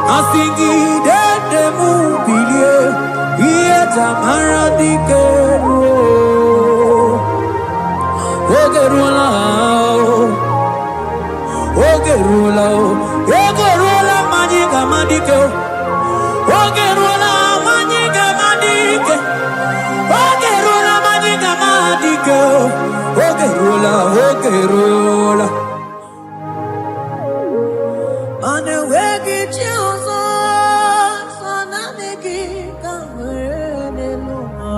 Asingi de mubilie ieta maradikero ogerula ogerula majiga madike ogerula majiga madike ogerula majiga madike ogerula Mane wegi chioso sanane ki kamene luma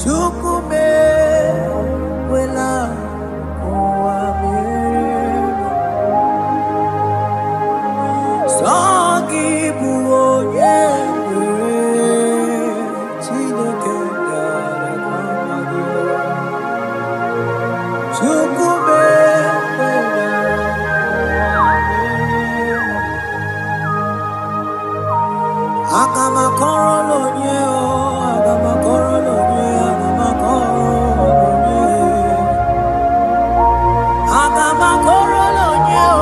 chukume wela kuame sagi buonye chineke dara kwamagi chukume Agama korolo nye o, agama korolo nye, agama korolo nye. Agama korolo nye o,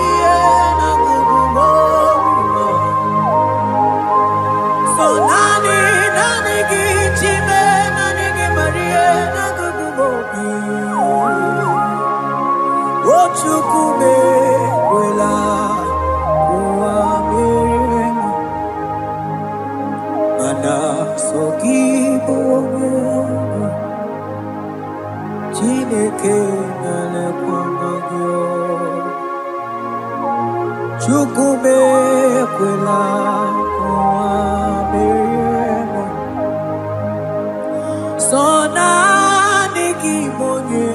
iye na kubumo. So nani ki chime, nani ki marie na kubumo. Ochukume wela kuamiri. Mana soki bonge Chineke nale kwamagyo Chukume kwela kwa meriemo Sona niki bonge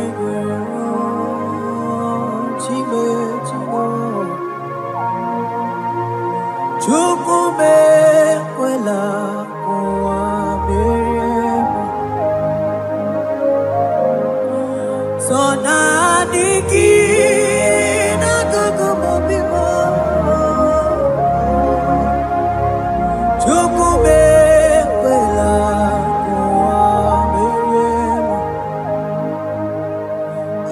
Chime Chukume kwela Sonaniki na kukumobimo Chukume kwela kuamiremo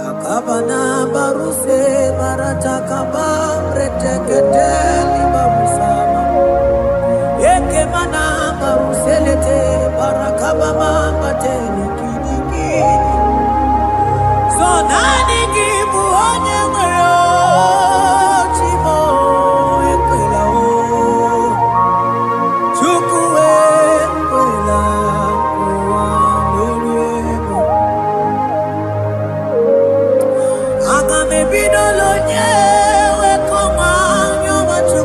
Akabana baruse baratakaba reteketeli barusama Eke mana baruselete barakabama mateli kidiki Sonani kibu onye mwero chimo ekwela o Chukwe ekwela kuwa meriemo Agame bidolo nye wekoma nyoma chu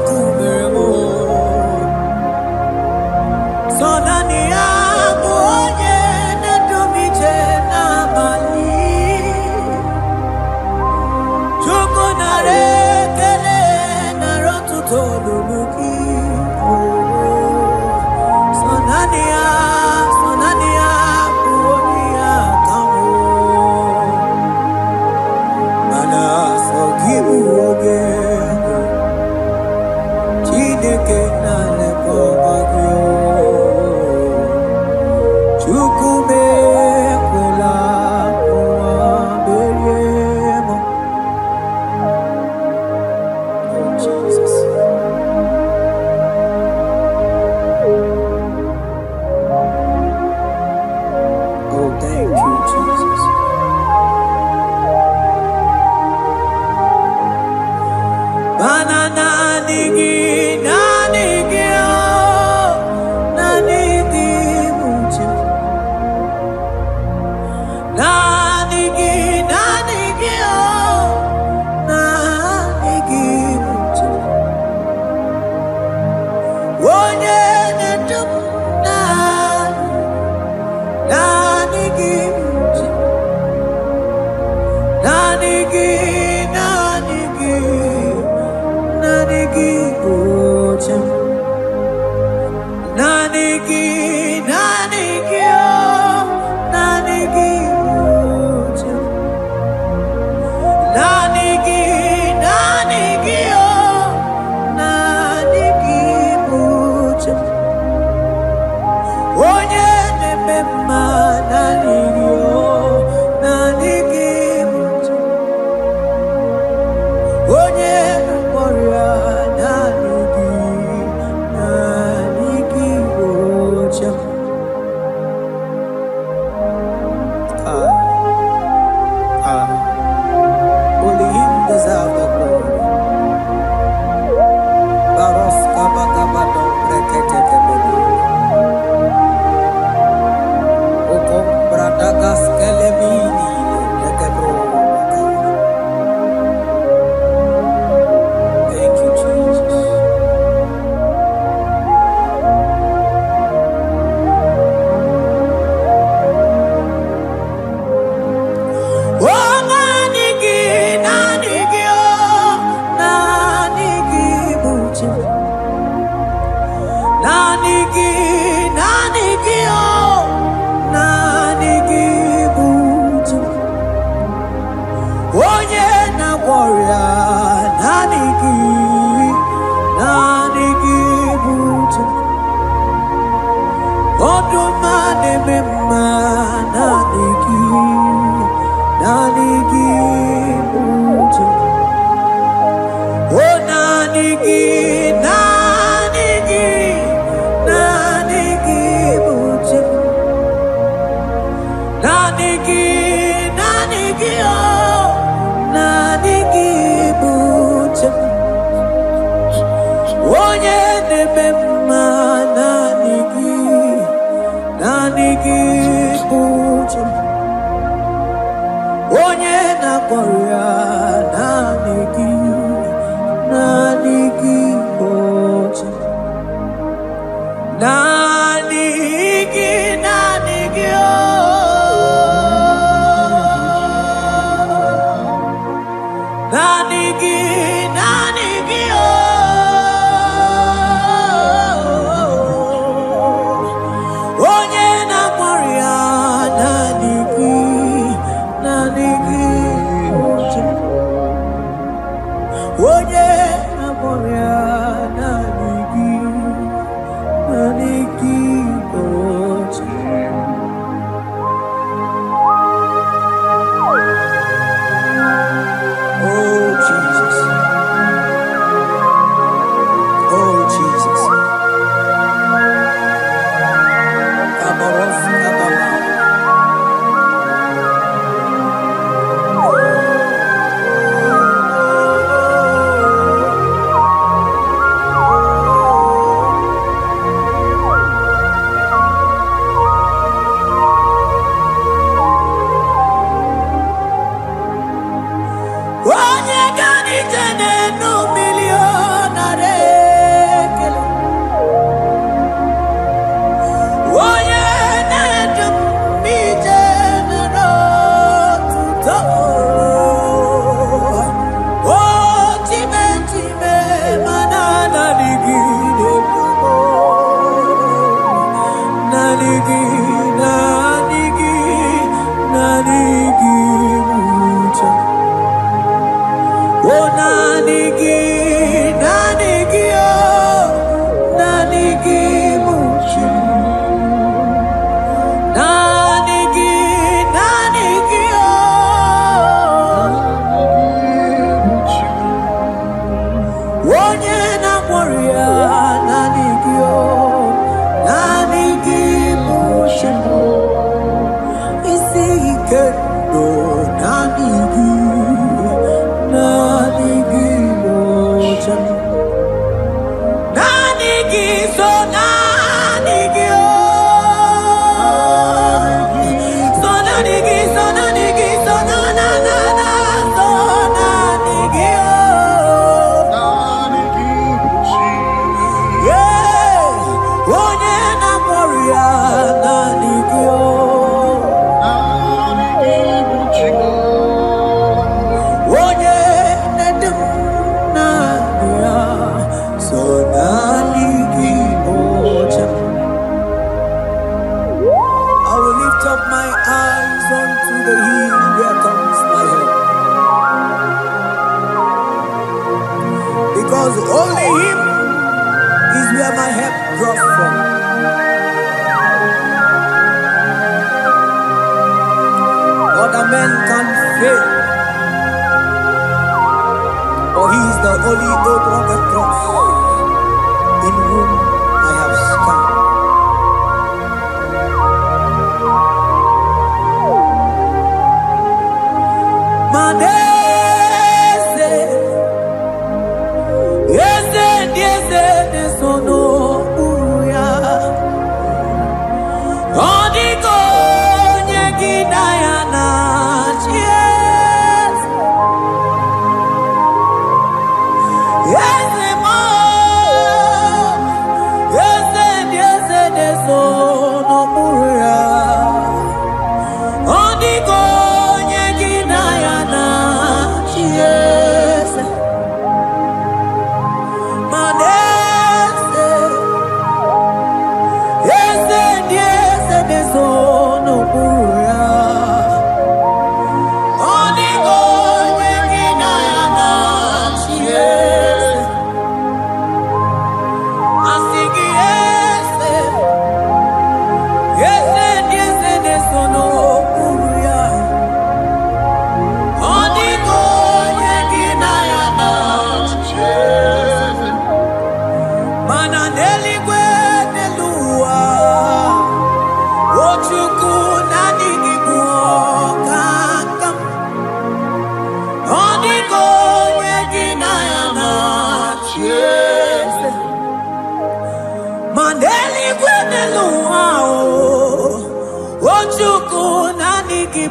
Thank you, Jesus.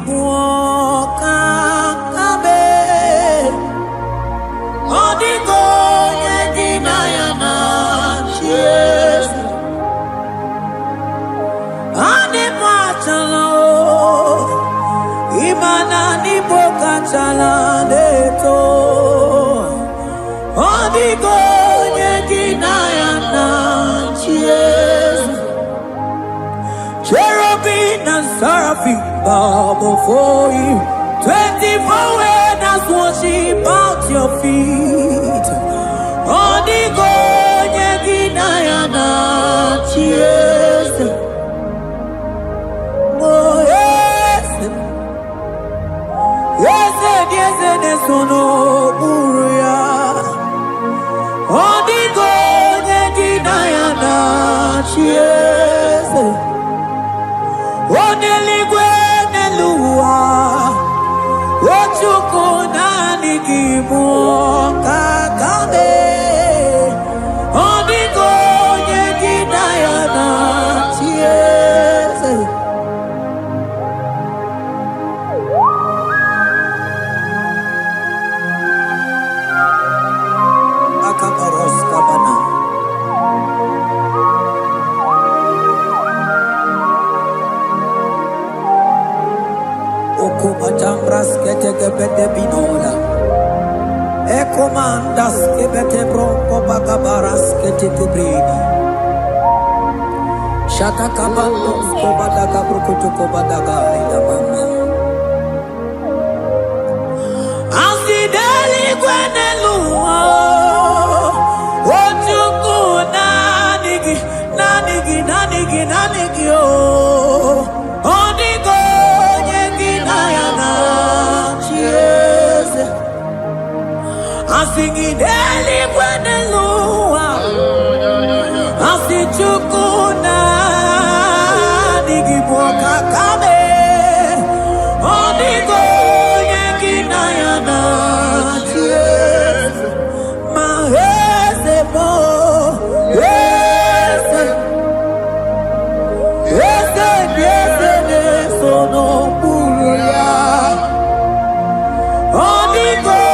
buoka kabe odigo yedina yana cheers ane machala imana ni boka chala deto odigo yedina yana cheers cherubim and seraphim bow before you. 24 elders worship at your feet. Odigo yegina yana cheers. Oh yes, yes, yes, yes, no buria. Odigo yegina yana cheers. Oneligwe neluwa Ochuku nani gimu kakame Odigo yegina yana tiese Akaparos kabana Patambras kete gebete binola Ekomandas kebete bronco bagabaras kete kubrini Shaka kabandos kobadaga brukutu kobadaga ila mama Asideli kwenelua Ochuku nanigi nanigi nanigi nanigi oh Odigo singing daily when the Lord I see chukuna nigiboka kame odigo yekina yana ma hese mo hese hese hese ne sono buria odigo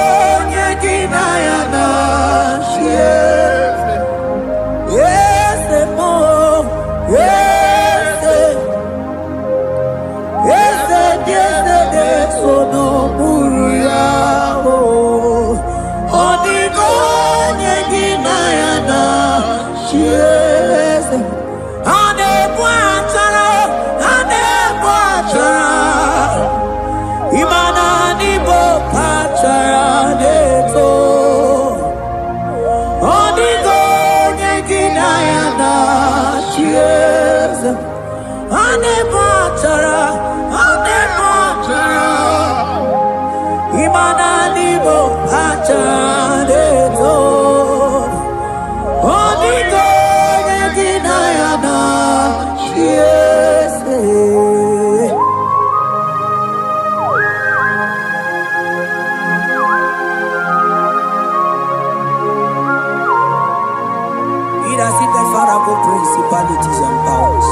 principalities and powers.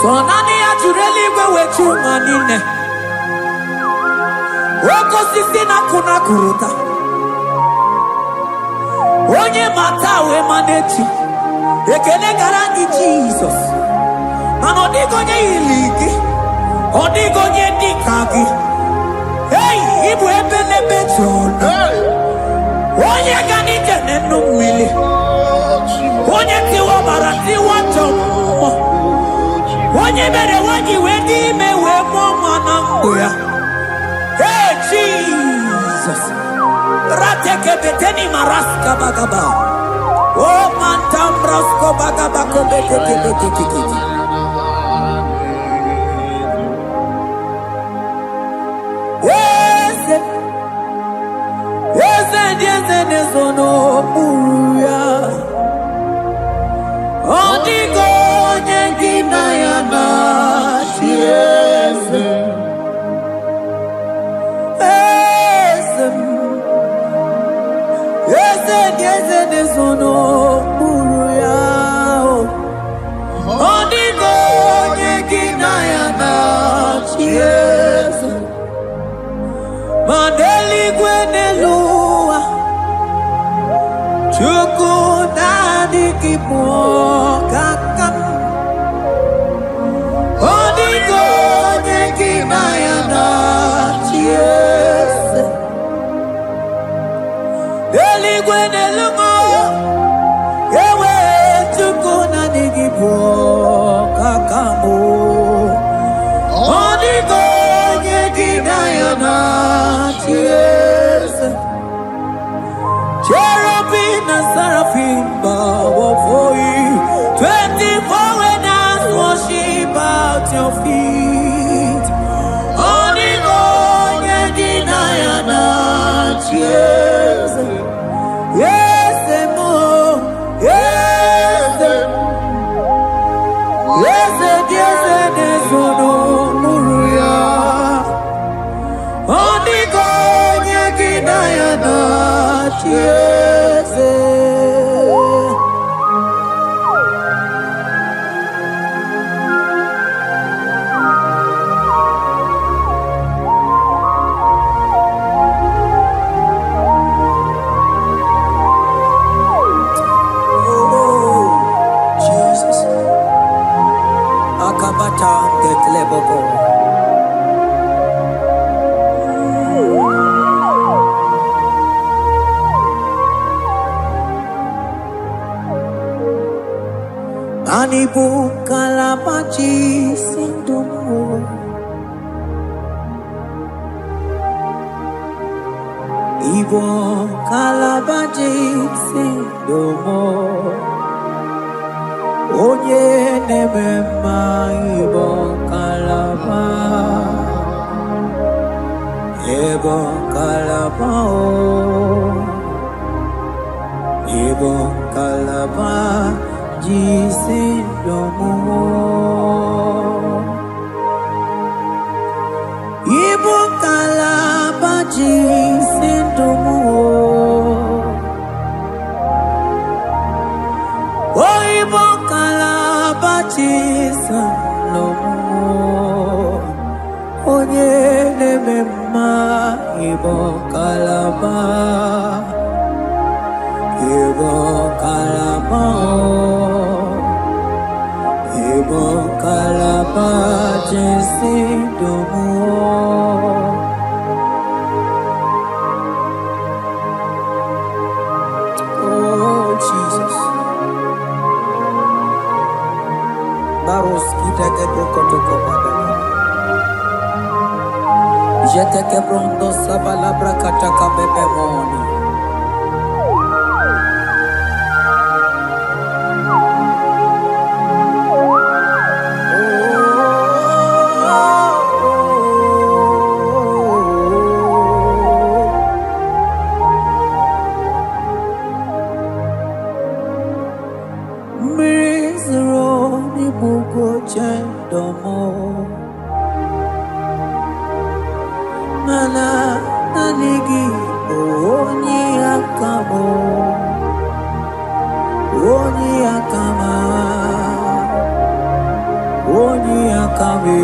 So nani ajureli wetu manine. Woko sisi na kuna kuruta. Onye matawe manechi. Ekele garangi Jesus. Manodigo nye iligi. Odigo nye dikagi. Hey, ibu ebele bejono. Onye gani jene numili. Onye tiwa barati watomo. Onye bere waji wedi mewe moma nanguya. Hey Jesus. Rateke beteni maraska bagaba. Oh mantam rasko bagaba kobeteke beteke. Sono buya odigo nyengina yana shiese ese sono buya odigo nyengina dikipo kakam Odigo nekinayana Yes Eligwe nelungo Ewe tukuna dikipo kakamu Odigo nekinayana Yes Cherubim and seraphim bow for you. 24 elders worship at your feet. Onigo yedinayana yes, yes mo, yes, yes, yes, yes, no muruya. Onigo yedinayana yes. Akabata Getleboko Anibu Kalabachi Sindumo Ibo Kalabachi Sindumo Onye nemema Ibo Kalaba Ibo Kalaba Ibo Kalaba Jisindomo Ibo Kalaba Jisindomo Oh Ibo Kalaba Jisindomo Onye nemema Ibo Kalaba Ibo Kalaba Ibo Kalaba Jisindomo Oh Jesus Baros kitake brokoto bada Jeteke brondo sabala brakataka bebe moni Mana nanigi oni akamo oni akama oni akame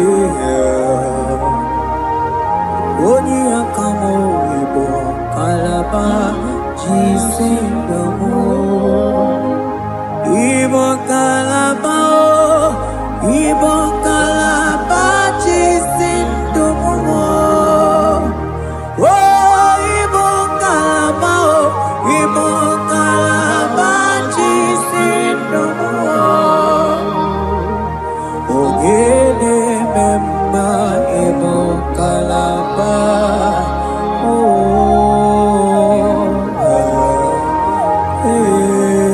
oni akamo ibo kalaba jisindomo ibo kalaba ibo kalaba jisindomo Kalaba, oh, hey.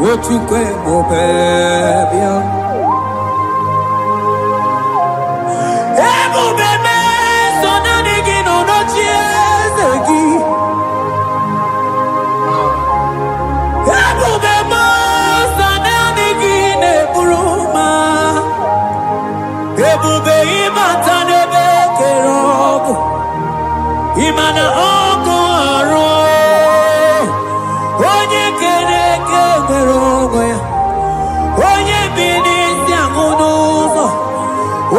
What you can go, baby? Ebo bebe, so na nigi no no chiezegi. Ebo bebe, so na nigi ne buruma. Ebo be imata nebe kerogo, imana ogo aro. Onye kere kerogo ya, onye bini si amunuzo.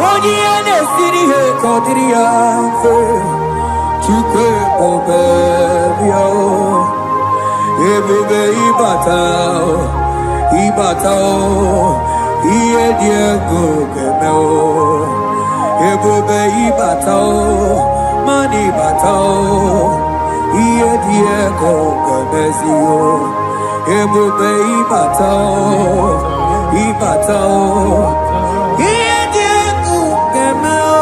Onye ene siri he kodiri anfe, chukwe obebio. Ebube ibatao, iye diego gemeo. Ebube ibatao, mani batao, iye diego gemezio. Ebube ibatao, iye diego gemeo.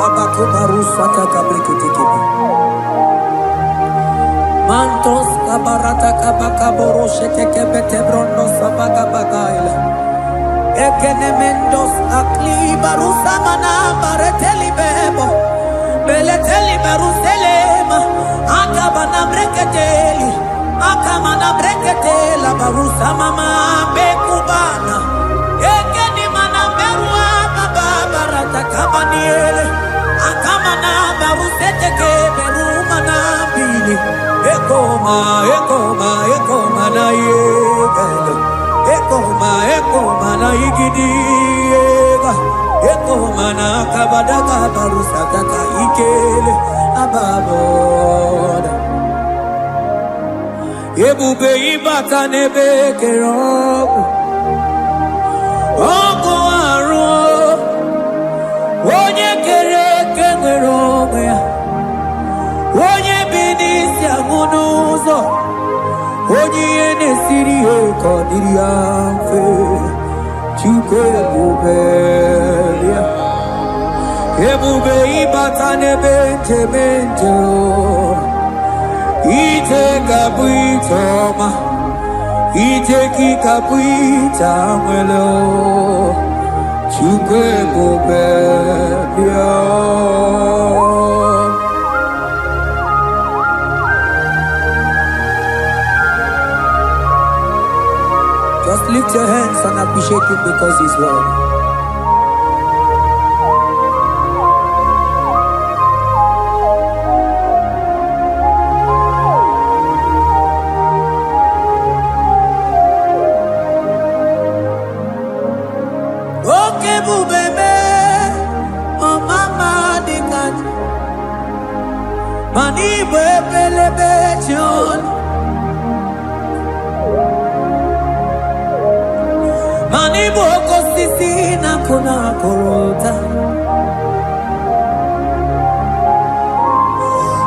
Abakubarusata kabrikitikibi. Mantos kabarata kabakaborosete kebete brondo sabagabagaila. Ekenemendos akli barusa mana bareteli bebo. Beleteli baruselema. Akabana breketeli. Akamana breketela barusa mama bekubana. Ekeni mana berua baba barata kabaniele. Akamana barusete keberuma na bili. Ekoma na yegele. Ekoma na igidiega. Ekoma na kabadaga barusaka ikele ababoda. Ebube ibata nebe kerogo. Ogo aro. Onye kere kerogo ya. Onye binisi amunuzo. Onye ene siri he kodiri anfe, chukwe bubelia. Ebube ibata nebe temento, ite kabuitoma, ite kikabuita mwelo, chukwe bubelia. Just lift your hands and appreciate him because he's worthy. Okay, bubebe, oh mama dikat, mani bebelebe chon. Mani boko sisi na kuna korota.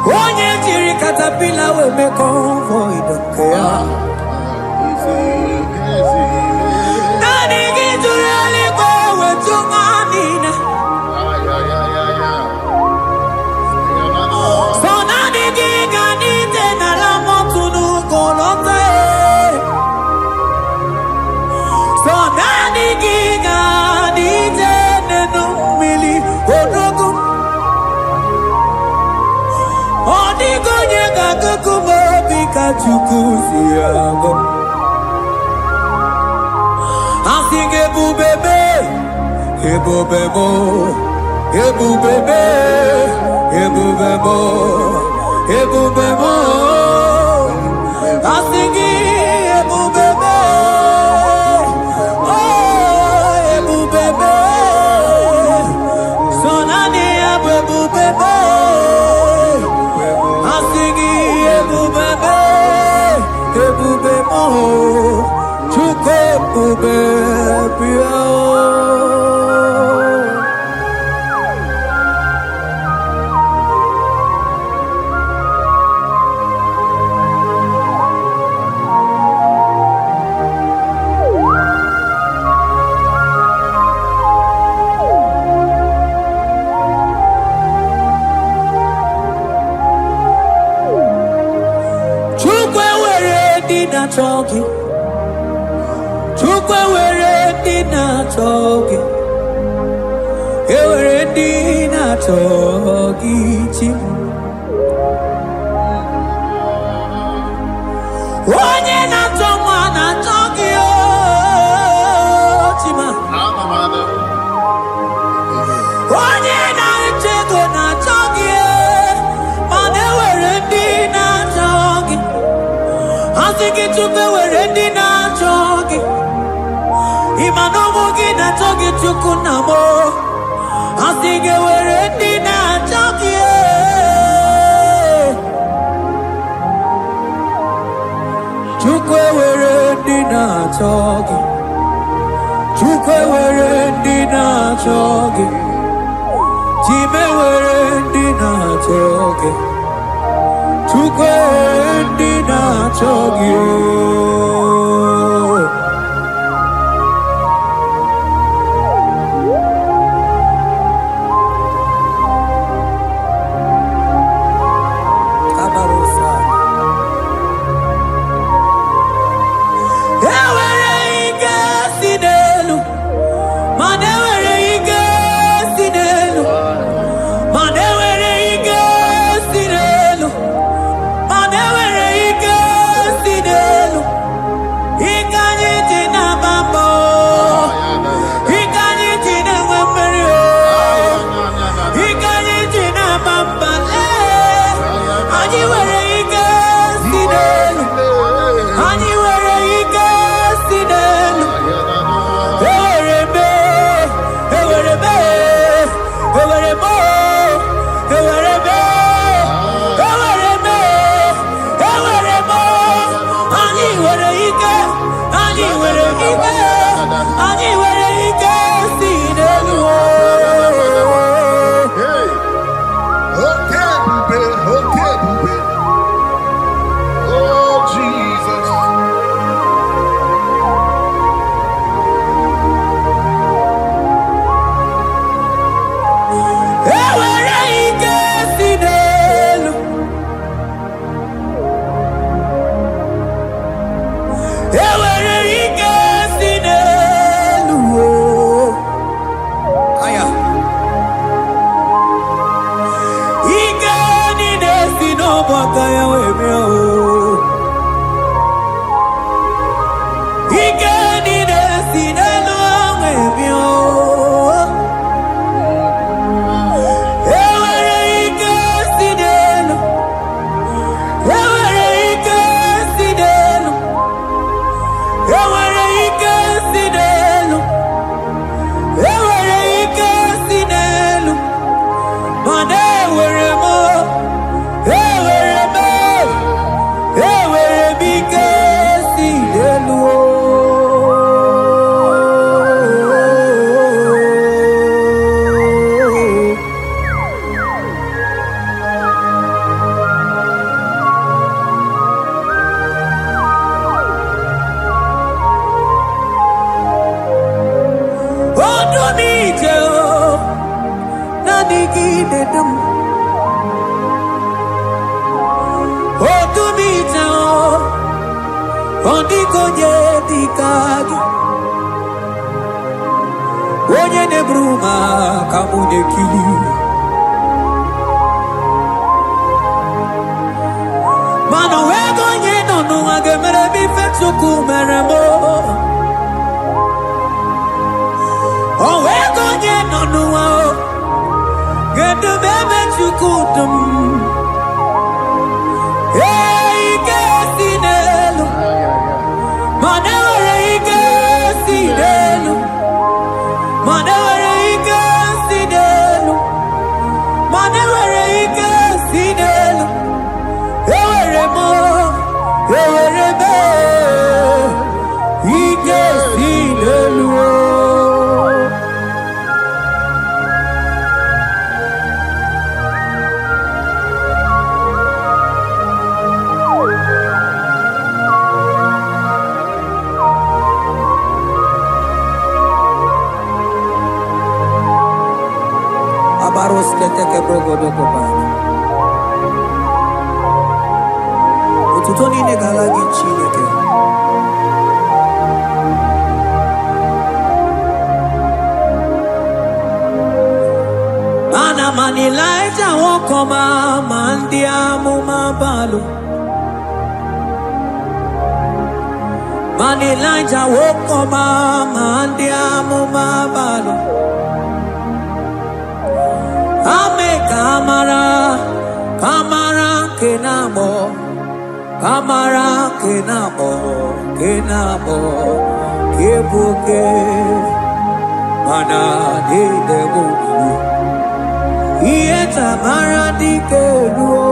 Onye jiri katapila we me convoy dokea. Nani gijurali go we tunganina. So nani gigani tena la motunu kolota. Chukusiago Asing ebubebe Ebubebo ebubebe, ebubebo, ebubebo. Asingi ebubebe, oh ebubebe. Sonani ebubebe, asingi ebubebe, ebubebo. Chuke ebubebe. Chogi, chukwe were dina chogi, were dina chogi chi. Onye na choma na chogi o chima. Onye na chego na chogi, mane were dina chogi. Asiki chukwe were dina chogi, imano mogi na chogi chukunamo. Asiki were dina chogi, chukwe were dina chogi, chukwe were dina chogi, chime were dina chogi. Chukwe dina chogi. Kabarosa. Ewere ike sinelu, mane were ike sinelu, mane were ike sinelu. Onye ne bruma kamude kili. Mano wego nye no no agemere bi fetsuku meremo. O wego nye no no Get the baby to kudum. Hey, Casinello. Manere, Casinello. Manere, Casinello. Manere, Casinello. Eweremo. Ewerebe. Casinello. Abaros keteke brogodo kopana. Ututoni ne galagi chineke. Ana manilaita wokoma mandia mumabalu. Manilaita wokoma mandia mumabalu. Ame kamara, kamara kenamo, kamara kenamo, kenamo, kebuke, mana de debu, ieta mara di keluo.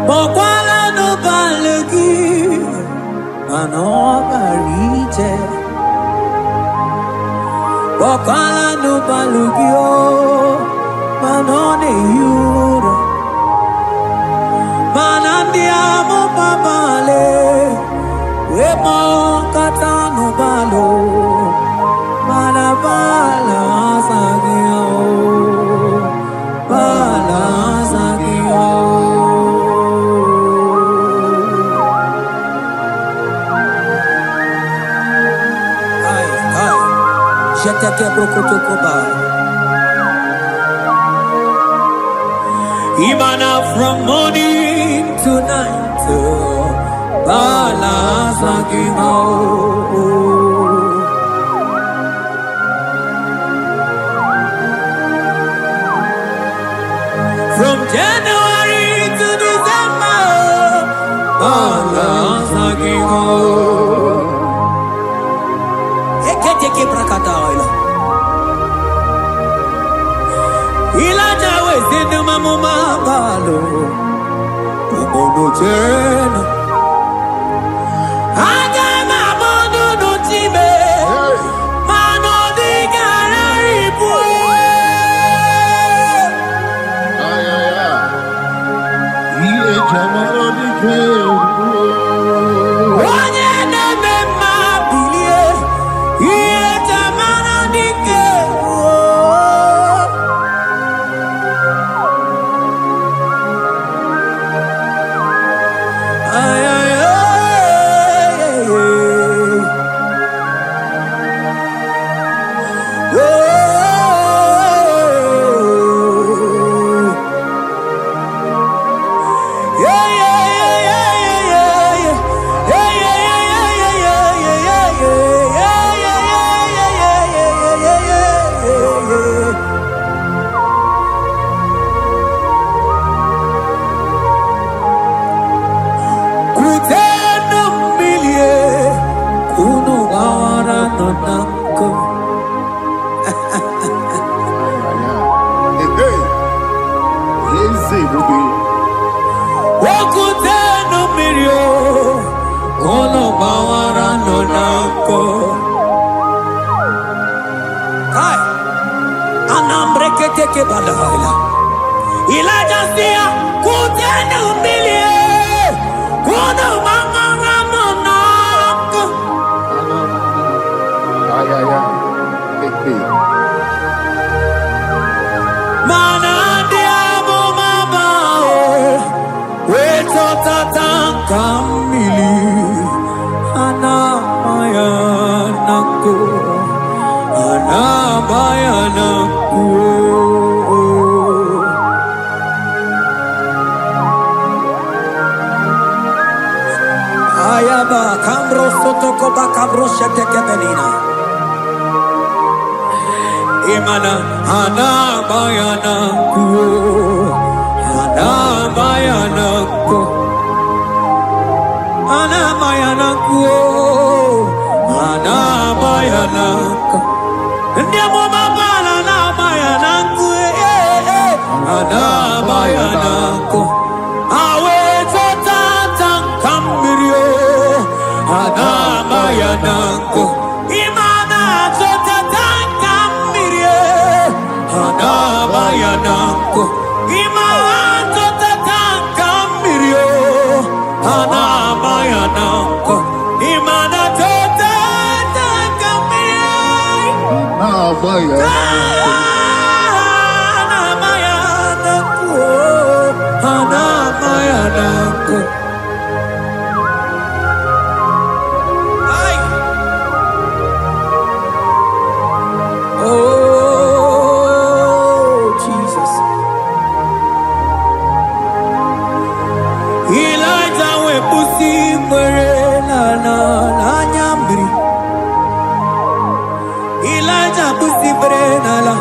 Bokwala no balegi, mano barite. Bokwala no balegi o, mano ne yura. Manandi amo babale, wemo kata no balo, manabala sagio, bala sagio. Jeteke brokotokoba. Imana from morning to night, bala sagimo. From January to December, bala sagimo. Eketeke brakadaila. Ilaja wezenu mamuma balo. Umono jena. Aga mamono no time. Mano di gararibu. Ay, ay, ay. Ile chamaro di kebu. Onye neme mabilie. Iye tamana di kebu. Ay, ay, ay, ay, ay. Elijah sia kutena umbilie kuna mama nako. Ay, ay, ay. Mana diamo mama weto tata kamili ana maya nako ana maya nako. protoko bakabroshe tekebelina. Imana hana bayana ku, hana bayana ku, hana bayana ku, hana bayana ku. Ndiamo mabala na bayana ku, hana bayana ku. Awe tata kambirio, hana bayana ku. Imana tata kambirio, hana bayana ku. Imana tata kambirio, hana bayana ku. Imana tata kambirio, hana bayana ku, hana bayana ku. Ay. Oh, Jesus. Elijah we pusi mwere na nyambri. Elijah pusi mwere la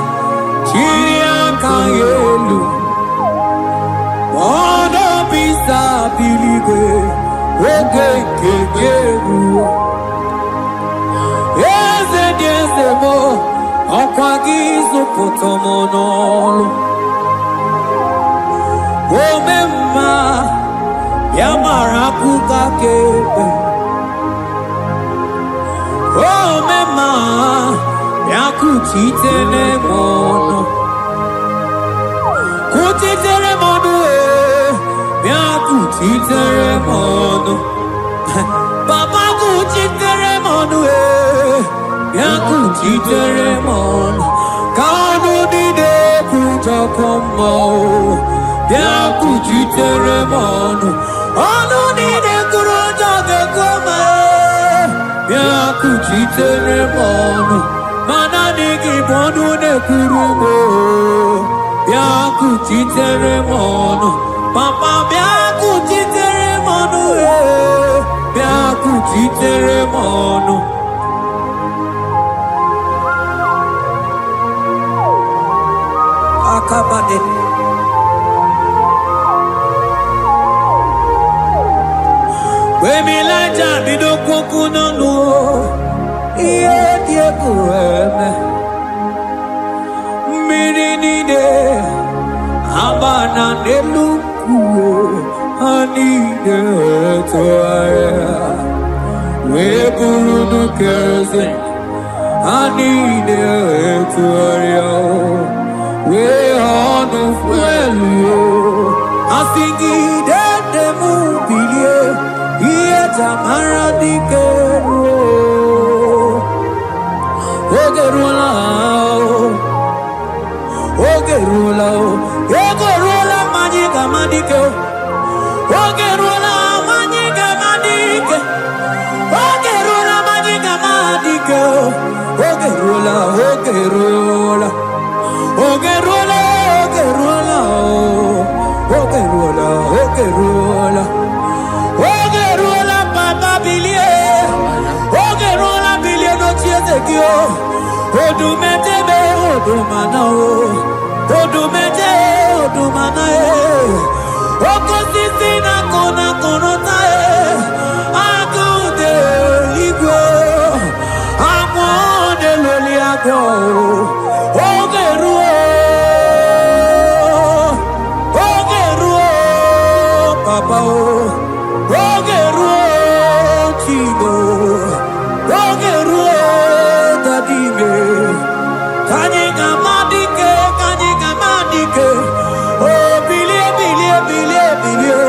chiria kayelu. Wano bisa biligwe oge kegeru. Eze diese mo okwagizu potomonolo. Omemma yamara kukakebe. Omemma yakuchitele mono. Kuchitere mono yakuchitere mono. Papa kuchitere mono yakuchitere mono. Kanu dide kutokomo yakuchitere mono. Anu dide kurojoge koma yakuchitere mono. Mana nigi mono ne kurumo yakuchitere mono. Papa yakuchitere mono yakuchitere mono. Akabade. Wemilaja bidokoku nonu iye dieku eme mirinide abana neluku anide toaya weburu keze anide toaya we hanu fuelu asingi dede mubilie iye tamara dikeru ogerula ogerula ogerula majiga madike ogerula majiga madike ogerula majiga madike ogerula ogerula ogerula ogerula ogerula ogerula ogerula papa bilie ogerula bilie no chiezekio odumetebe odumana odumete odumana okosisi na kona konota akude igwe amone loli agwo ogeruo papa ogeruo chigo ogeruo dadime kanyika madike oh bilie bilie bilie bilie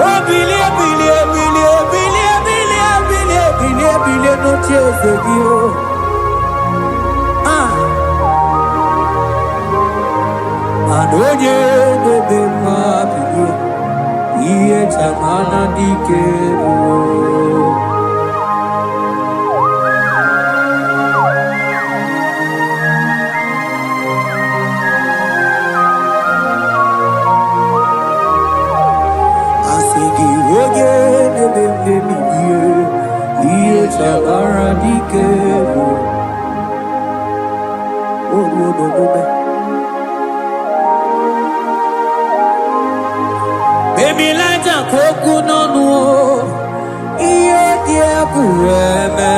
oh bilie bilie bilie bilie bilie bilie bilie bilie no chezegio adonye bebe mabilie iye tamana dikeru. Baby like a coconut no, iye die kueme,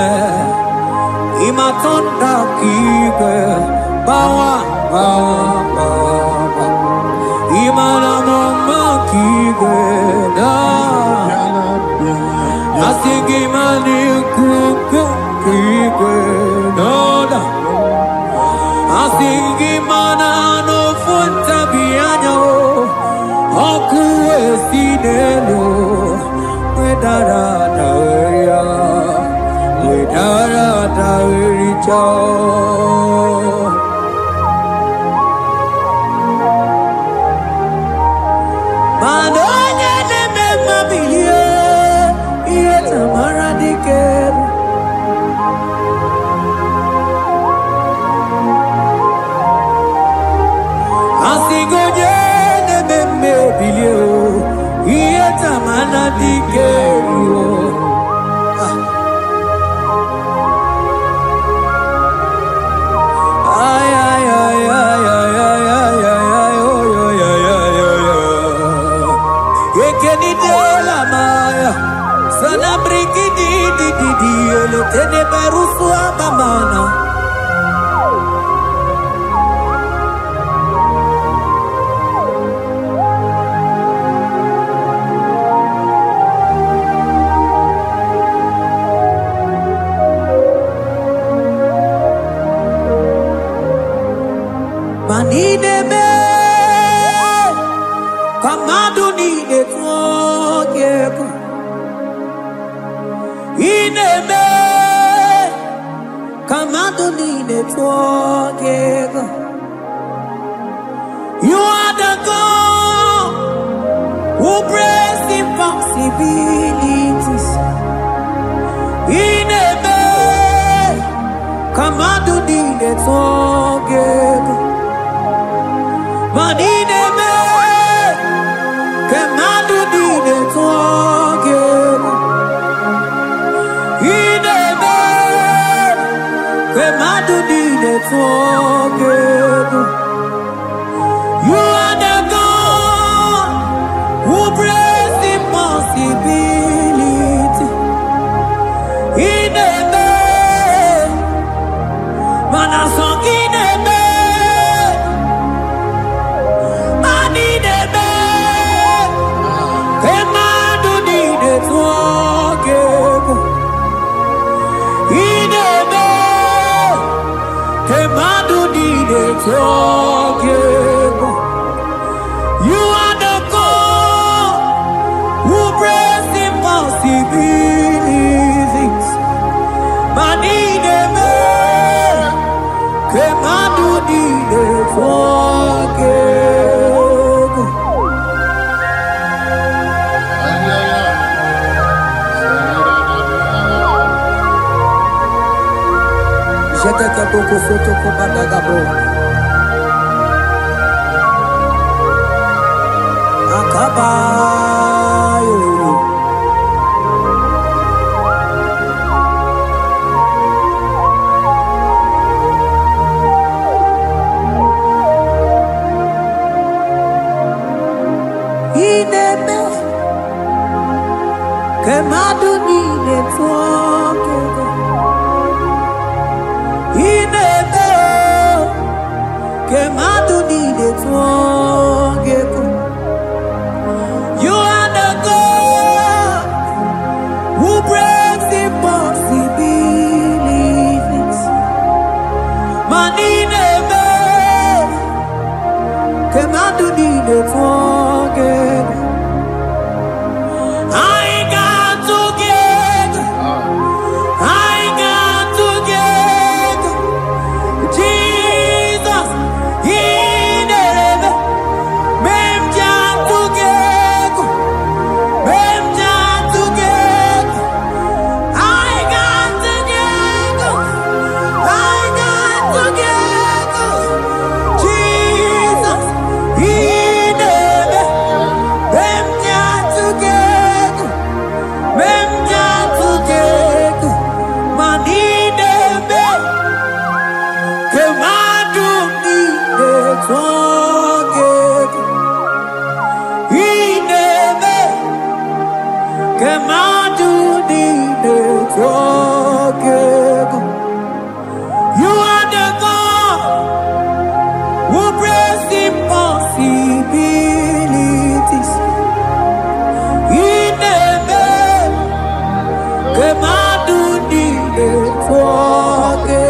imatonda kike, bawa bawa, imana mama kike na, asigi mani kuku kike na, asigi mana no funta bianyo. Aku esinelo, wedara daweria, wedara dawericha. Manonya neme mabiye, iye tamara dikeru. Asigoje. Bilio, ieta mana dikerio. Ay ay ay ay ay ay ay ay oh yo yo yo yo yo. Ekeni de la maya, sana briki di ele tene berusu abamana. Manideme, kamadu ni de tuogeku. Ineme, kamadu ni de tuogeku. You are the God who breaks impossibilities. Ineme, kamadu ni de tuogeku. Manideme, kemadu dine tuogeku. Ineme, kemadu dine tuogeku. You are the God who breaks impossibility. Ineme, manasong ineme. You are the God who breaks impossibilities. Manideme, kemadu dide tuogeku. Jeteke boko soto kubadagabo. Akabayo. Ineme, kemadu dide tuogeku. Ineme, kemadu dide tuogeku. You are the God who breaks impossibilities. Manideme, kemadu dide tuogeku. I got together. twage inebe kemadu dine twage. You are the God who breaks impossibilities. Inebe kemadu dine twage.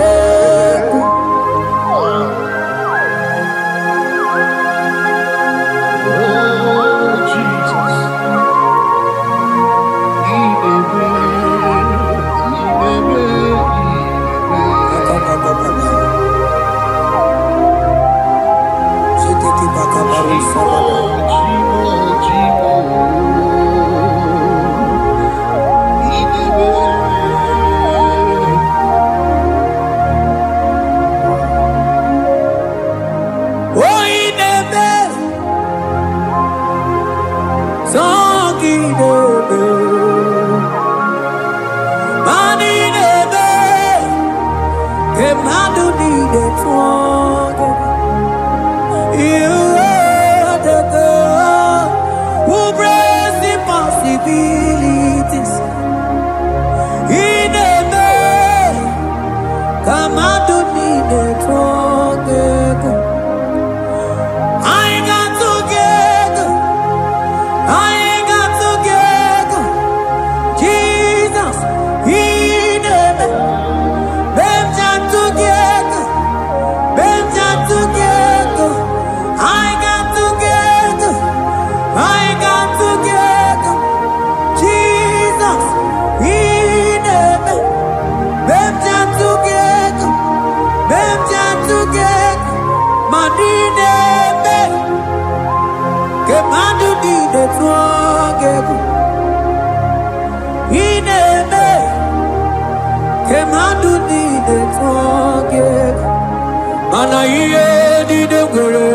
Anaye di de gore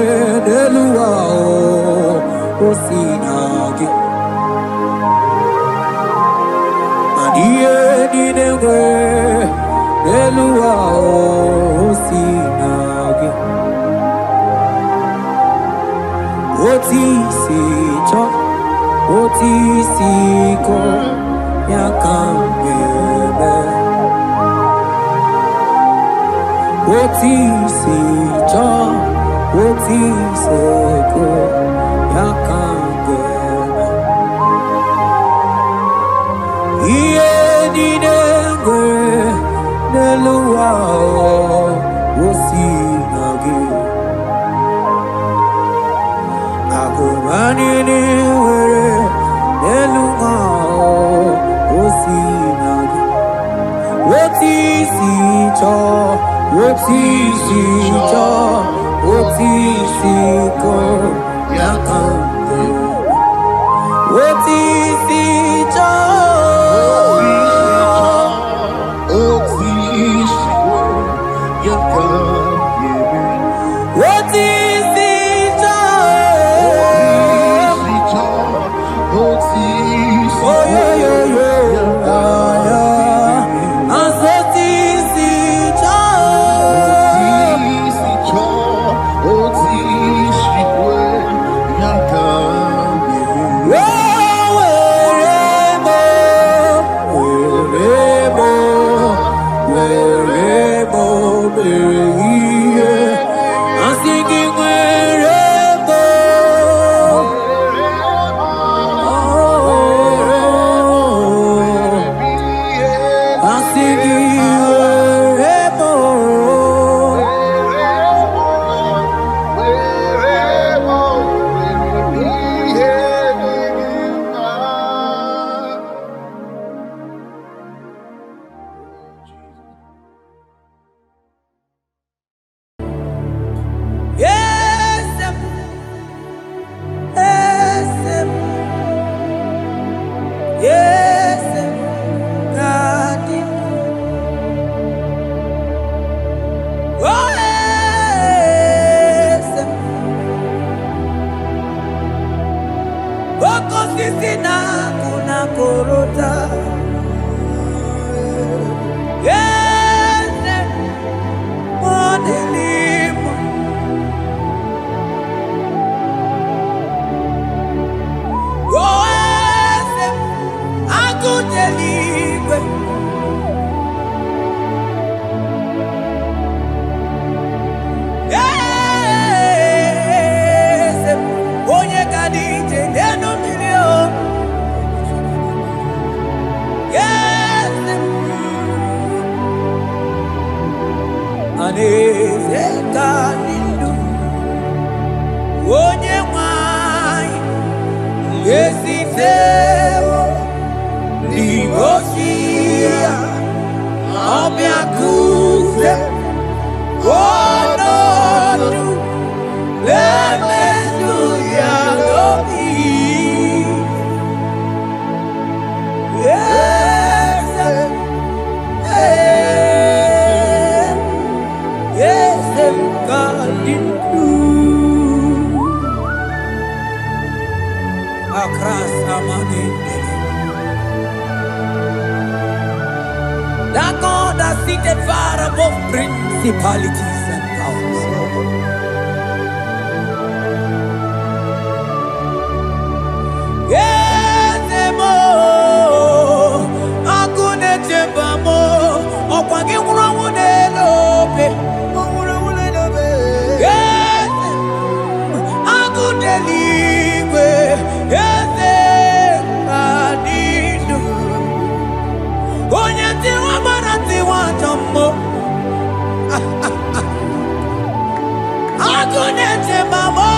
de luao osinage. Anaye di de gore de luao osinage. Oti si cho, oti si ko yakambebe. Oti si cho, oti se ko yakambebe. Iye di dengwe neluao osinage. Akumani ni were neluao osinage. Oti si cho, oti si cho, oti si ko yakambebe. Oti si cho, oti si ko yakambebe. oti si cho, oti si oh yeah yeah yeah, asoti si cho, oti si cho. Akras amani. That God that seated far above principalities and powers. Yes, mo. Akune chemba mo. Okwangi urawune lope. Yes. Akune liwe. Yes. Adinu. Onyati wa barati wa jambo. Akune chemba mo.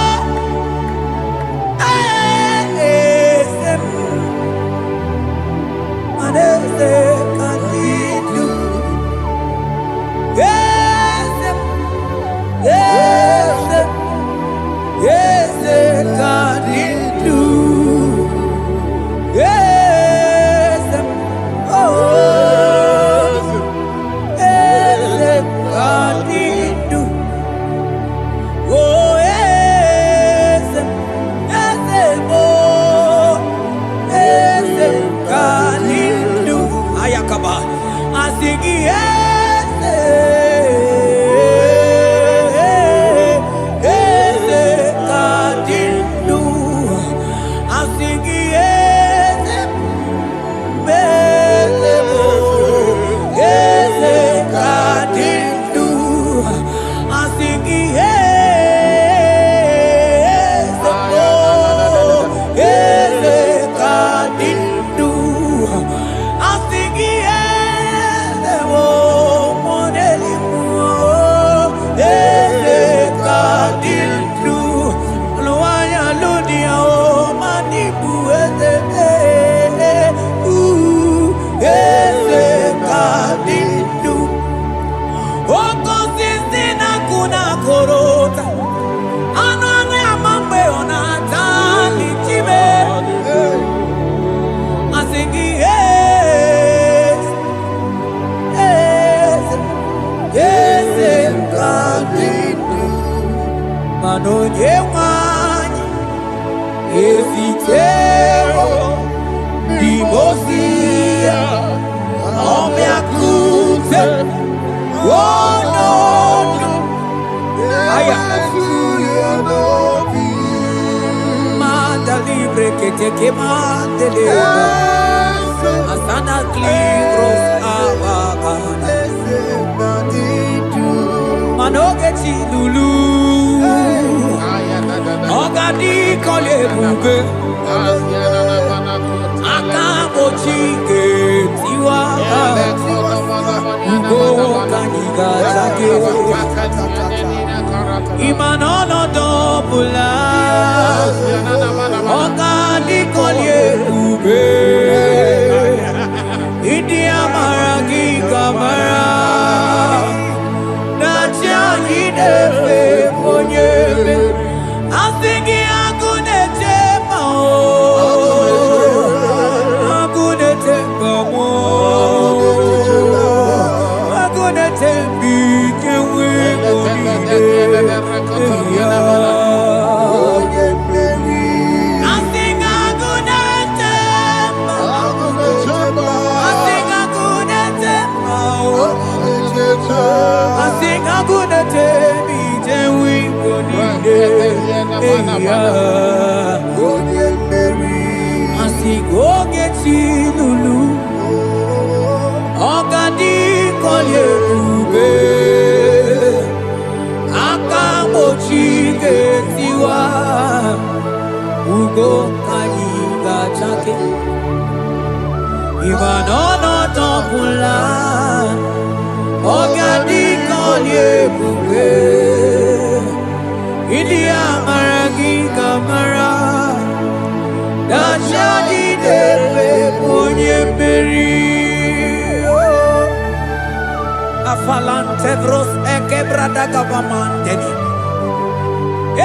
Falantevros ekebrada gavamanteni.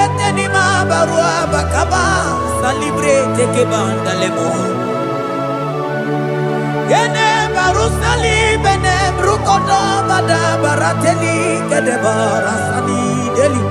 Eteni ma barua bakaba salibre teke banda lemo. Yene barusali bene brukodo bada barateli kede barasani deli.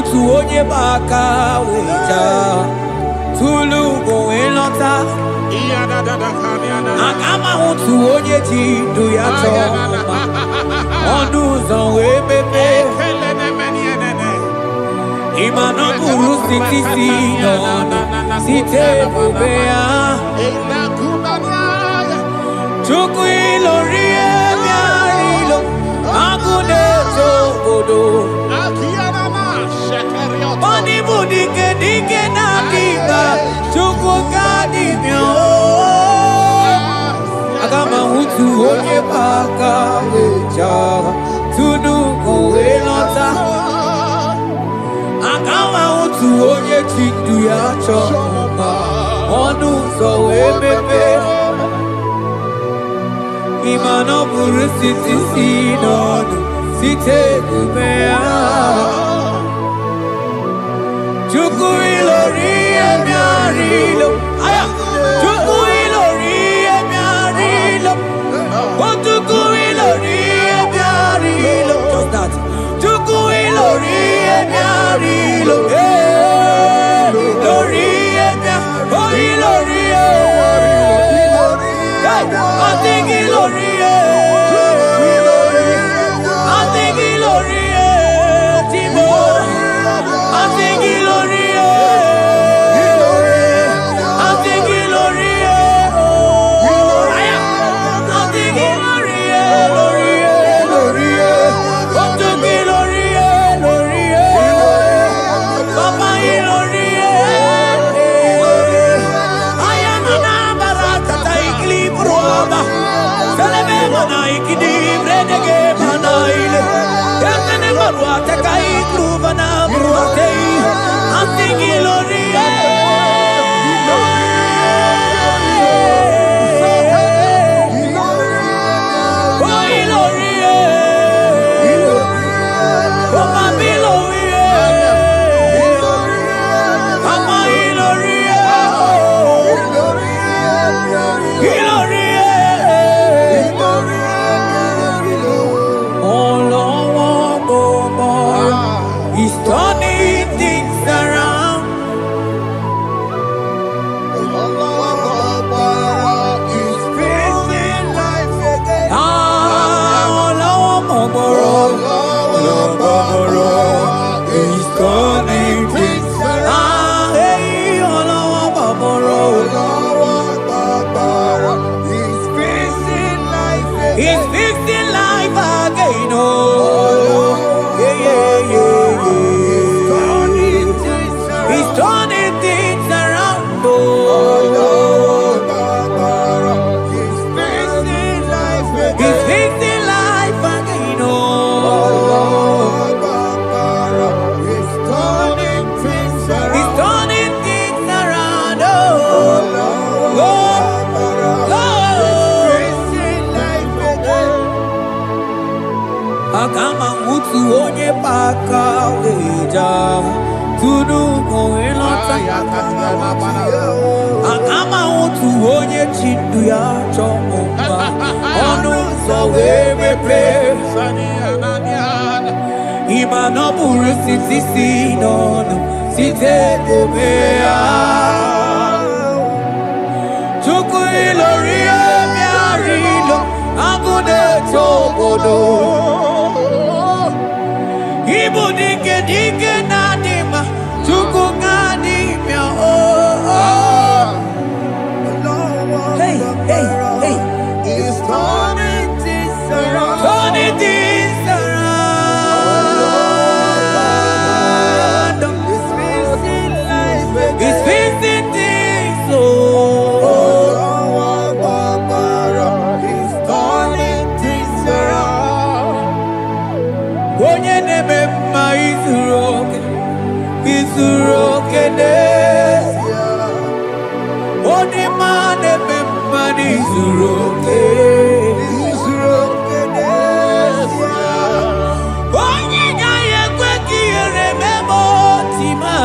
utu onye baka weja tulu go elota agama utu onye ji du ya choma onu zo we bebe imano buru siti si no site bobea chuku ilori emiarilo agune togodo Bani budike dike na kiba chuku kadimyo agama utu onye baka weja tunu go elota agama utu onye chindu ya choma onu zo emepe imano buru siti si nonu site kubea chuku ilori emiarilo aya chuku ilori emiarilo chuku ilori emiarilo just that chuku ilori emiarilo ilori emiarilo ilori I think ilori I think ilori Timo I think ilori I think ilori I think ilori ilori I think ilori Papa ilori I am an barata ikli proba Selebe mana ikidi brenege mana ile Yakane marwa takai kruva na bruate Antingi lori He's turning things around. He's facing life again. He's turning things around. He's facing life again. He's fixing life again. Oh, yeah, yeah, yeah, yeah. He's turning things around. Oh, He's facing life again. he's fixing life again. Oh, He's turning things around. he's turning things around. Oh, Facing life again. agama utu onye baka weja tunu go elota agama utu onye chindu ya choma onu zo emepe imano buru siti si nonu site kubea chuku ilori emiarilo agune togodo Ibu dike dike nadima chuku kadimya oh. Hey, hey, hey. He's turning things around. Turning things around. He's facing life again. He's fixing things oh. He's turning things around. Onye neme mma izuru oke n'ezie. Onye ma neme mma n'izuru oke. Onye gaghị ekwe ka ihere mee ma otu ma.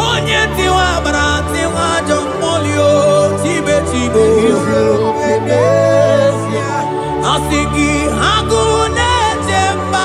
Onye tiwa bara tiwa ajọ mmụọ o tibe tibe. Asị gị agụ na-eche mba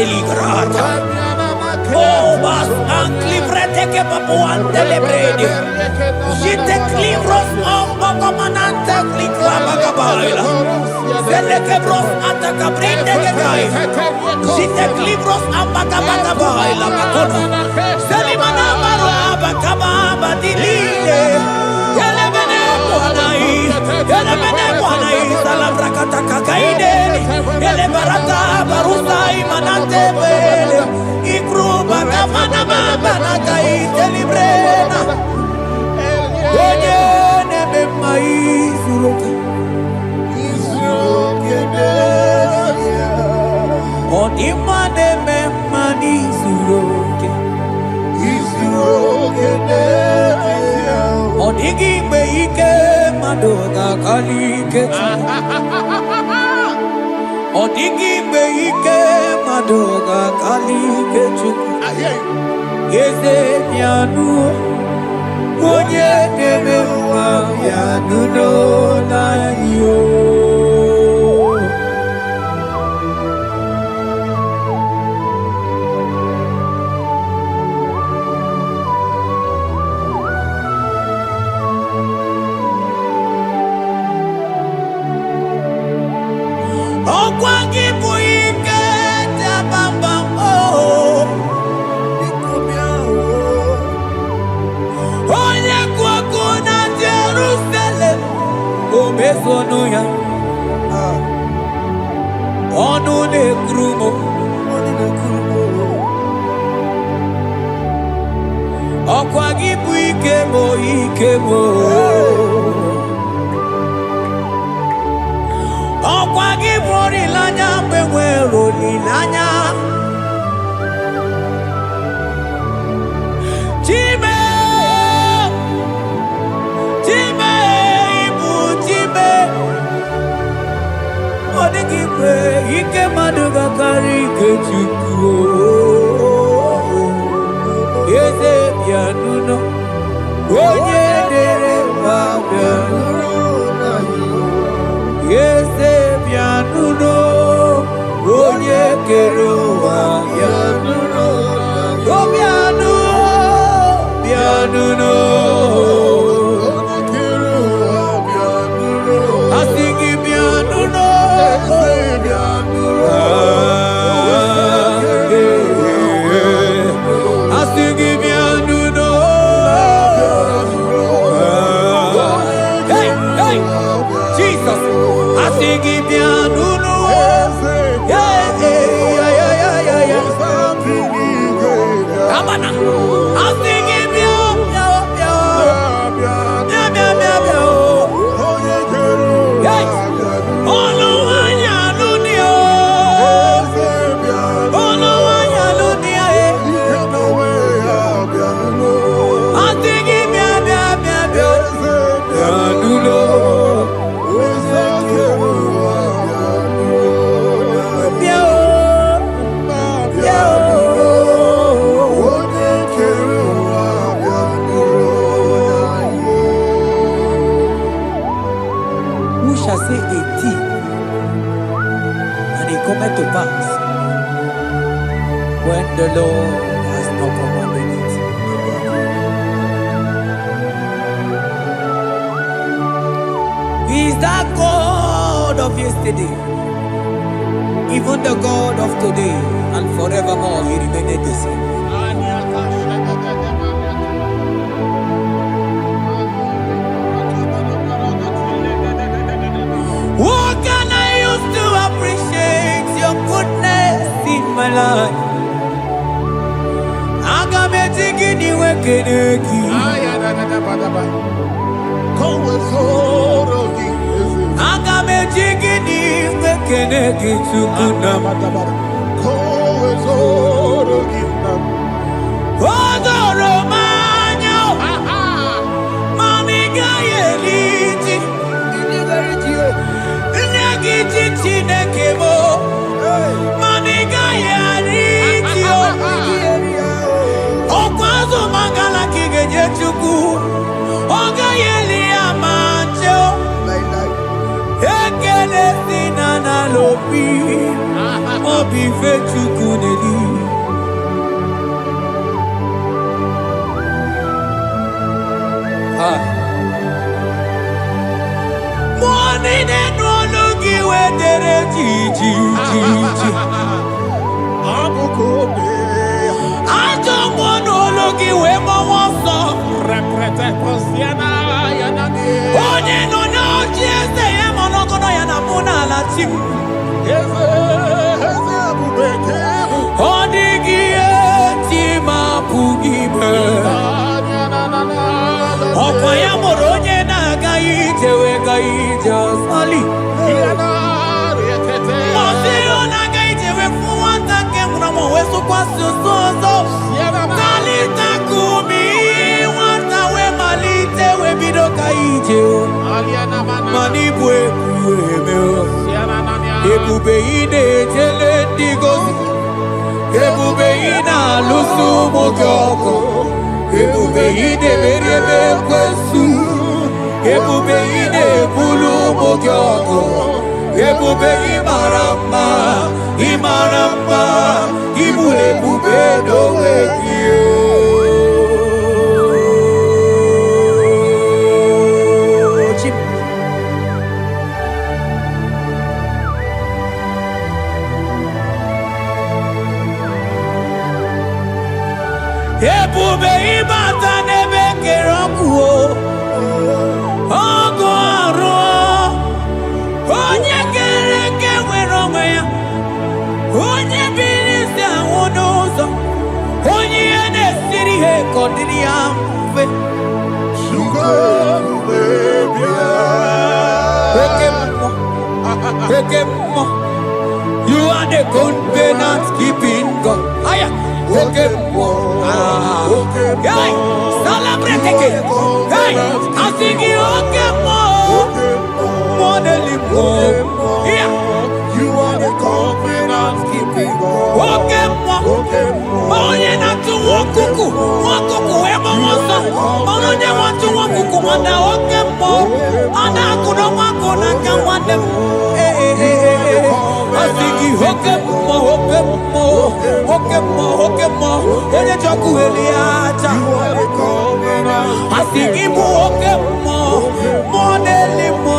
deligrata. Oh, bas anclivrete che papuante le bredi. Jite clivros comandante cliclava cabaila. Zelle che bros attacca brinde che gai. Jite clivros ambacabagabaila macono. Selimana maraba cababa di lile. Yele bene buanai salavra kataka kaide. Yele barata barusai manante bele. Ikruba kafana mabana kaite librena. Oye nebe mai suroka. Odima nebe mani suroke. Odigi beike madoga kalike. Odigi beike madoga kalike chuku. Yeze nyanu onye debe mwa nyanu no na yo. Okwangi buike tabamba oh. Onye kwako na Jerusalem omezono ya onu nekrumo okwangi buike mo Okwagi bori lanya mbewe roli lanya Chime ibu chime Odigi kwe ike maduga kari ike chuku Yeze bianuno Onye dere wa bianuno Yeze bianuno Onye kero wa bianuno Go bianuno Asigi bianuno Asigi bianuno Hey Jesus Asigi bianuno Abana Asigi Who shall say a thing, and it cometh to pass, when the Lord has not commanded it? He is that God of yesterday, even the God of today, and forevermore He remained the same. What can I use to appreciate your goodness in my life? Agame tigini wekeneki. Agame tigini wekeneki tukuna. Odoro manyo. Mami gayeliti. Nagiti chinekemo. Mami gayariti. Okwazo mangala kigeje chuku. Oga yeli amancho. Ekele sinana lopi. be faithful. Morning and no looky where there Gigi. I don't want no looky where my was off. Onye no no just I am on Ogono Mona Latin. Odigi Tima Pugibe. Okwaya Moronye na gaite we gaite Sali. Mosio na gaite we fuata ke mramo we so kwaso so. Kalita kumi wata we malite we bido gaite. Mani bwe me. Ebube ide jele digozi. Ebube ina lusu mokyoko. Ebube ide merebe kwesu. Ebube ide bulu mokyoko. Ebube imaramba, imaramba, ibule bube dowe kiyo. Ebube ibata nebe kerokuo. Ogo aro. Onye kere ke nwere onwe ya. Onye biri si anwụ n'ụzọ. Onye ihe na-esiri ihe ka ọ dịrị ya mfe. Eke mmụọ. You are the covenant keeping God. Aya. Eke mmụọ. Hey, celebrate again. Hey, I sing you oke mmụọ. Yeah. You are the covenant keeping God. Okay, onye na-atụ nwakuku ebe ọsọ onye nwatụ nwakuku mana oke mmụọ ọ na-akụrụ nwakụ n'aka nwanne m asị gị oke mmụọ onye ji ọkụ eli aja asị gị bụ oke mmụọ na-eli mmụọ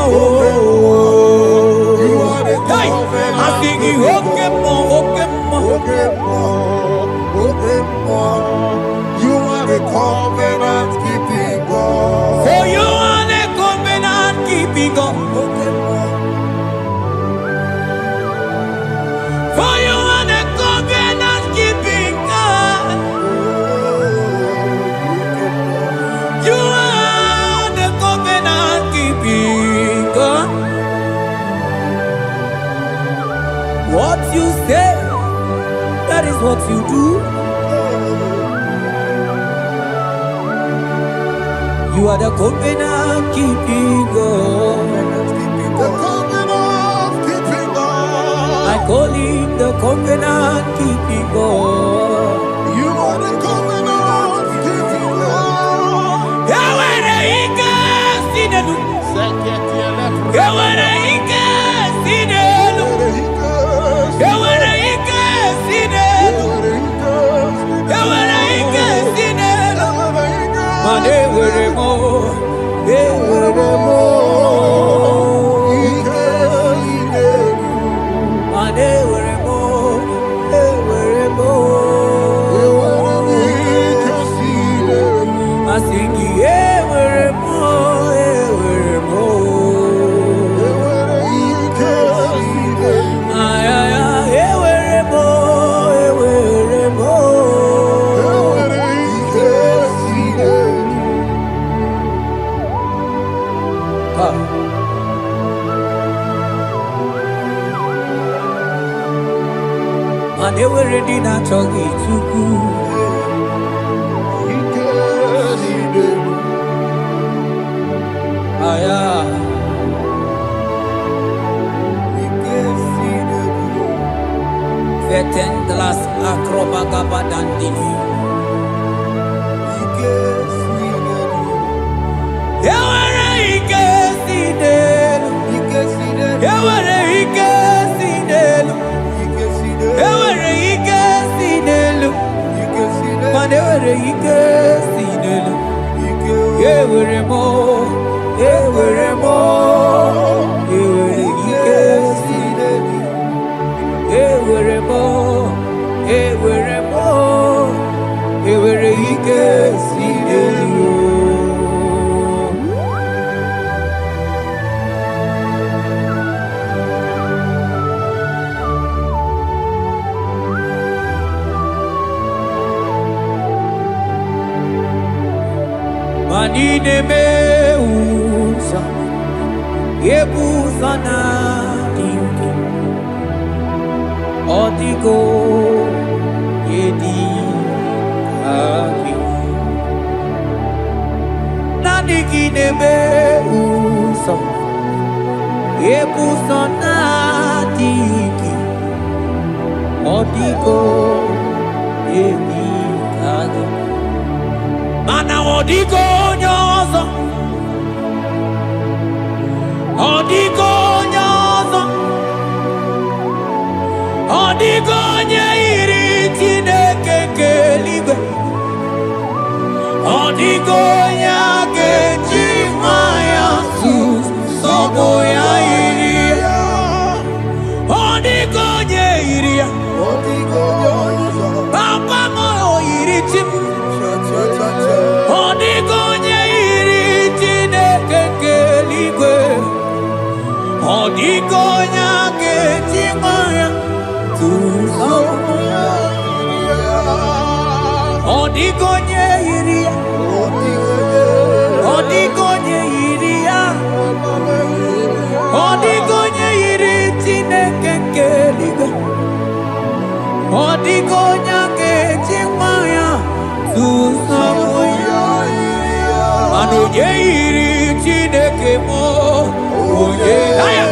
asị gị oke mmụọ You are the covenant keeping God. For you are the covenant keeping God. For you are the covenant keeping God. You are the covenant keeping God. What you say, that is what you do. You are the covenant keeping God. The covenant keeping God. I call him the covenant keeping God. You are the covenant keeping God. Yawere ike sinelu. Yawere ike sinelu. Yawere ike sinelu. Yawere ike sinelu. Mane were mo. Were mo. Mane were mo. Were mo. Asingi were mo. Were mo. Ay ay ay were mo. Were mo. Mane were di na chogi tuku. Aya. Feten glas akrobaga badandini. Yawere ike sinelu. Yawere ike sinelu. ewere ike si n'elu, ewere mo, ewere mo, ewere ike si n'elu, ewere mo, ewere mo, ewere ike si n'elu. Manine meusa, yebusa na dingi, otiko yedi kaki. Nanikine meusa, yebusa na dingi, otiko yedi kaki. Mana odigo nyozo, odigo nyozo, odigo nyeiri Chineke keligwe, odigo nyake chimaya sobo ya iria, odigo nyeiria, papa mo iri chim. Odigonye iri Chineke keligwe, odigonya kechimaya tuzo. Odigonye iri, odigonye iri, odigonye iri Chineke keligwe, odigonya kechimaya tuzo. Oye iri Chineke mo, oye aya,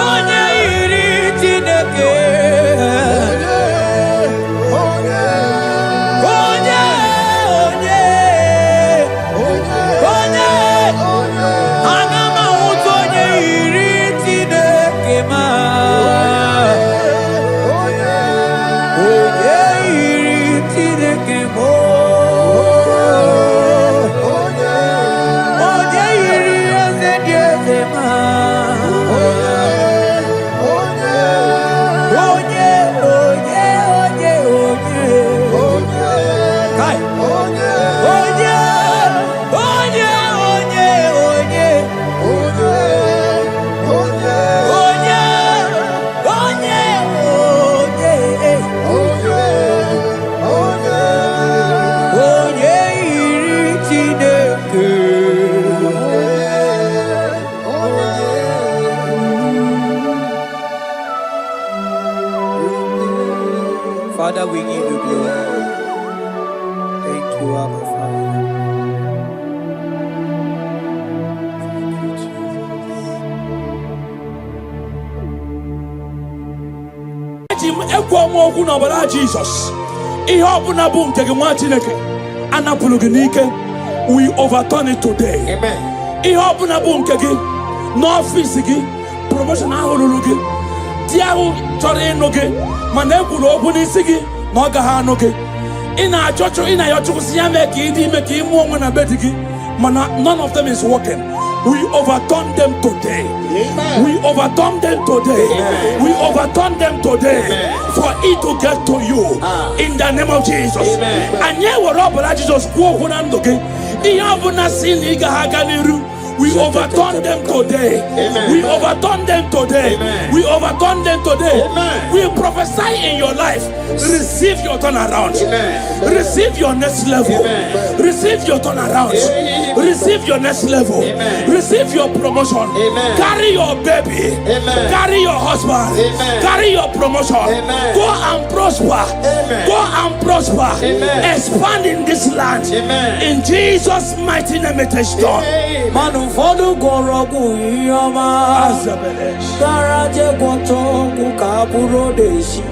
oye iri Chineke, oye, oye, oye, agama uto oye iri Chineke ma, oye iri Chineke mo. Father, we give you glory. Thank you, Abba Father. Thank you, Jesus. We overturn it today. Amen. No office, promotion, Manekulu open isigi, Nogaha noge. In our church, in our church, none of them is working. We overturn them today. Amen. We overturn them today. Amen. We overturn them today. Amen. For it to get to you. In the name of Jesus. Amen. And yet, we're up with Jesus. We overturn them today. Amen. We overturn them today. Amen. We overturn them today. Amen. We prophesy in your life. Receive your turnaround. Amen. Receive your next level. Amen. Receive your turnaround. Amen. Receive your next level. Amen. Receive your promotion. Amen. Carry your baby. Amen. Carry your husband. Amen. Carry your promotion. Amen. Go and prosper. Amen. Go and prosper. Amen. Expand in this land. Amen. In Jesus' mighty name it is done. Fodu gorogu yoma Garaje gwoto kukaburo deshi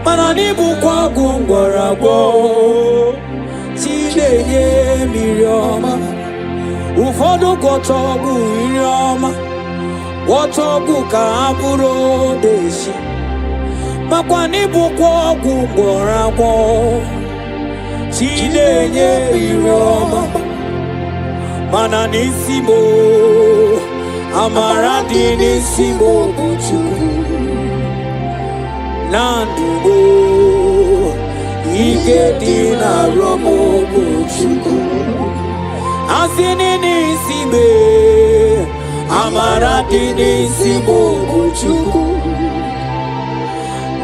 Mananibu kwa gungoragwo Chileye mirioma Ufodu gwoto yoma Gwoto kukaburo deshi makwani bukwa gwogoragwo chinenye iroma mana nisimo amara di nisimo buchukwu nandugo ike di na romo buchukwu asini nisime amara di nisimo buchukwu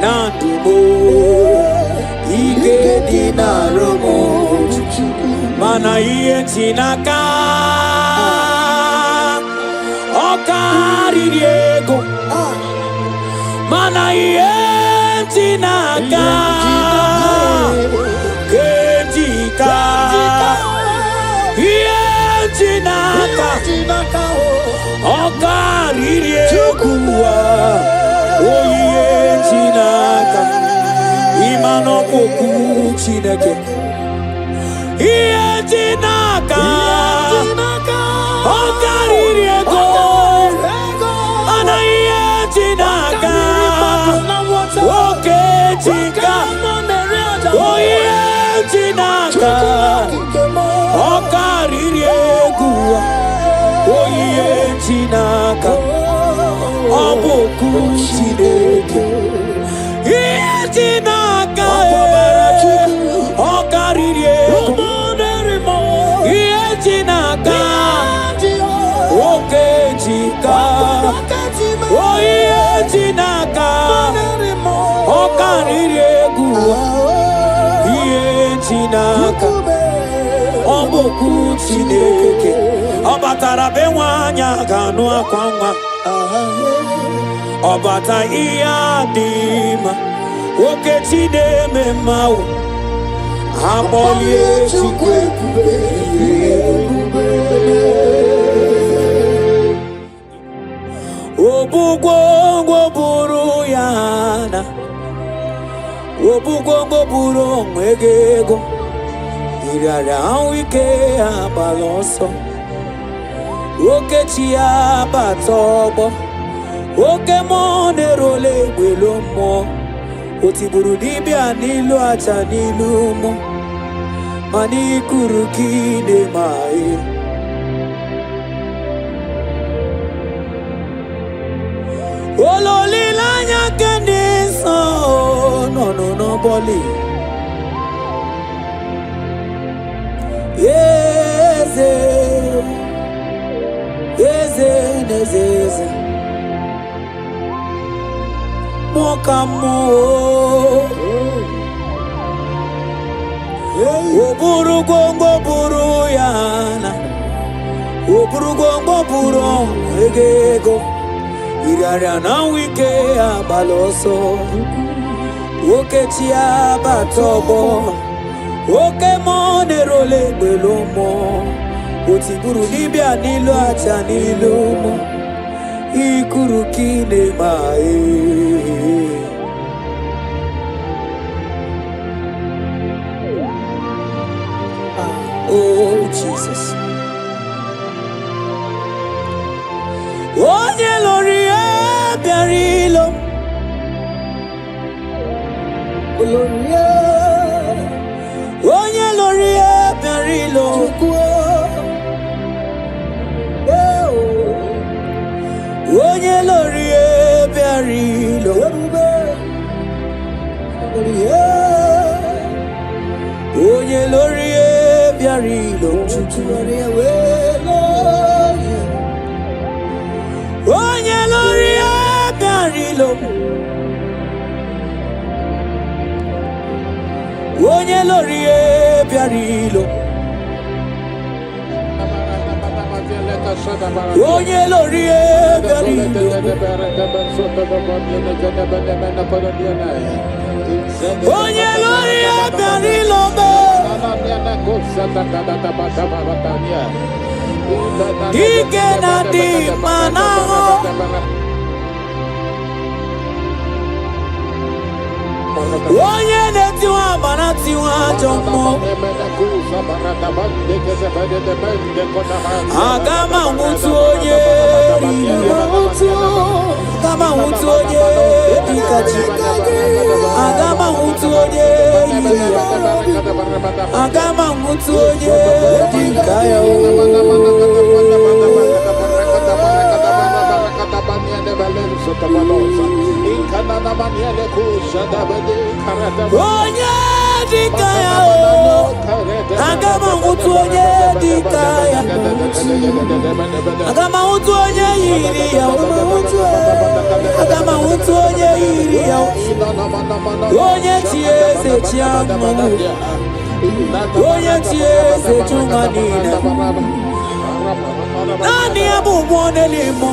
nandugo ike di na romo mana iye chinaka okariri ego mana iye chinaka kejika iye chinaka okariri ego oyiye chinaka imano koku chineke iye chinaka okariri ego ana iye chinaka oke chika oyiye chinaka okariri ego oyiye chinaka oboku chineke iye chinaka okariri ego iye chinaka oke chika oyiye chinaka okariri ego iye chinaka oboku chineke obatara be nwanya ganu akwa nwa obata ihe adịma oke chineme mmawo akpọlie chukwu ebube obugwongwo buru ya na obugwongwo buru onwe gị ego ịrịara ahụ ike agbala ọsọ oke chi ya bata ọgbọ oke mmụọ na-erole egbelo mmụọ otiburu dibịa n'ilu aja n'ilu ụmụ mana ikuru ka ị na-eme anyị ololileanya nke ndị nsọ nọ n'ọbọli eze eze n'eze eze mokamo oburu gongo buru yana oburu gongo buru egego iraria na wike abaloso oke chi abatobo oke monerole gbelomo otiburu dibia n'ilu aja n'ilu mo ikuru kine mae oh Jesus onye lori ebiarilo onye lori ebiarilo onye lori ebiarilo onye lori ebiarilo onye lori ebiarilo onye lori ebiarilo onye lori ebiarilo onye lori ebiarilo ike na dị mana onye na-etiwa agbara tiwa ajọ mmụọ aga m anwụtụ onye aga m anwụtụ onye dike kachi. Agama hutu onye iya. Agama hutu onye dikaya o. Onye dikaya o. Agama hutu onye dikaya. Agama hutu onye yiri ya. Agama hutu onye yiri ya. Onye chieze chiamu. Onye chieze chumanina. Nani abu mwone limo.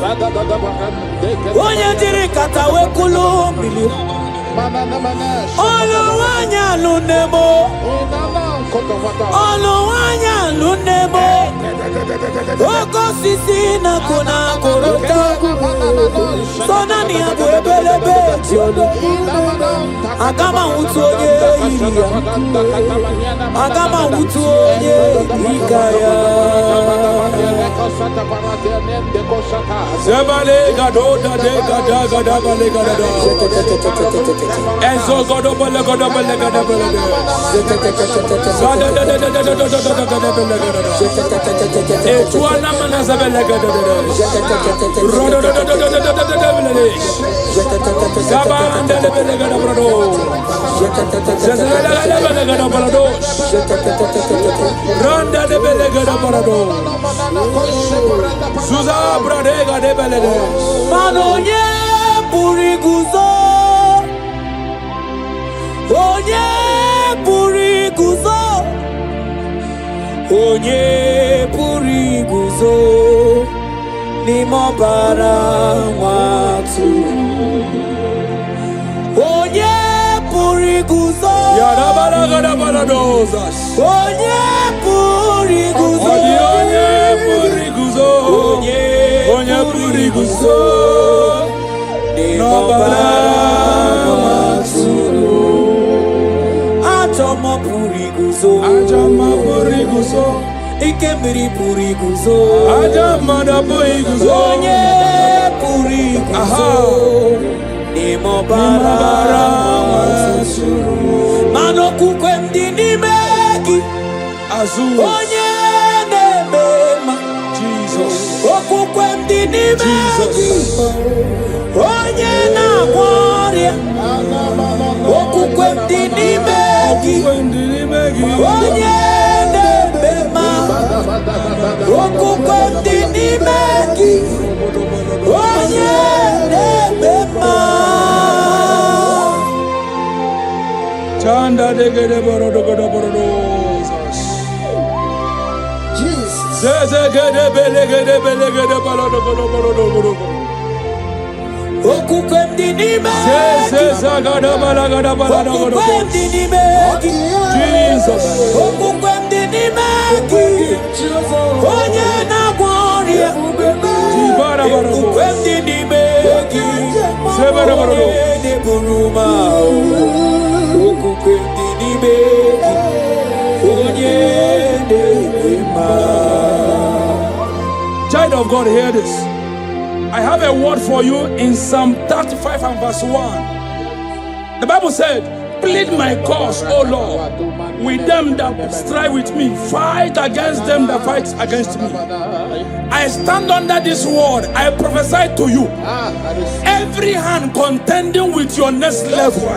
Onye jiri katawe kulumili. Oluwanya lunemo. Oluwanya lunemo. Oko sisi na kuna korota. Sona ni abu ebelebe tiolo. Agama utu onye iria. Agama utu onye ikaya. Sebale gado da de gada gada bale gada da. Enzo gado bale gada bale gada bale gada. Gada da da da da da da da da gada bale gada da. Etuana mana sebale gada da. Rodo da da da da da da da da bale. Saba ande bale gada brado. Zezela da da bale gada brado. Ronda de bale gada brado. Suza bradega de belede. Manonye puriguzo. Onye puriguzo. Onye puriguzo. Ni mobara watu. Onye puriguzo. Yara balaga da baladozas. Onye puriguzo. Onye puriguzo. Onye puriguzo. No bala matsuru. Ajama puriguzo. Ajama puriguzo. Ikemiri puriguzo. Ajama da puriguzo. Onye puriguzo. Nimo bara matsuru. Mano kukwe mdini meki. Azul. Onye nebema. Jesus. Okukwe mdini meki. Onye na gloria. Okukwe mdini meki. Onye nebema. Okukwe mdini meki. Onye nebema. Chanda de gede borodo gede borodo. Zeze gede bele gede balodo gede borodo. Okukwe mdini meki. Zeze zagada balagada balado gede. Okukwe mdini meki. Jesus. Okukwe mdini meki. Onye na gloria. Jibara borodo. Okukwe mdini meki. Zebara borodo. Onye buruma. Okukwe mdini meki. Onye buruma. Child of God, hear this. I have a word for you in Psalm 35 and verse 1. The Bible said, plead my cause, O Lord, with them that strive with me. Fight against them that fight against me. I stand under this word. I prophesy to you. Every hand contending with your next level.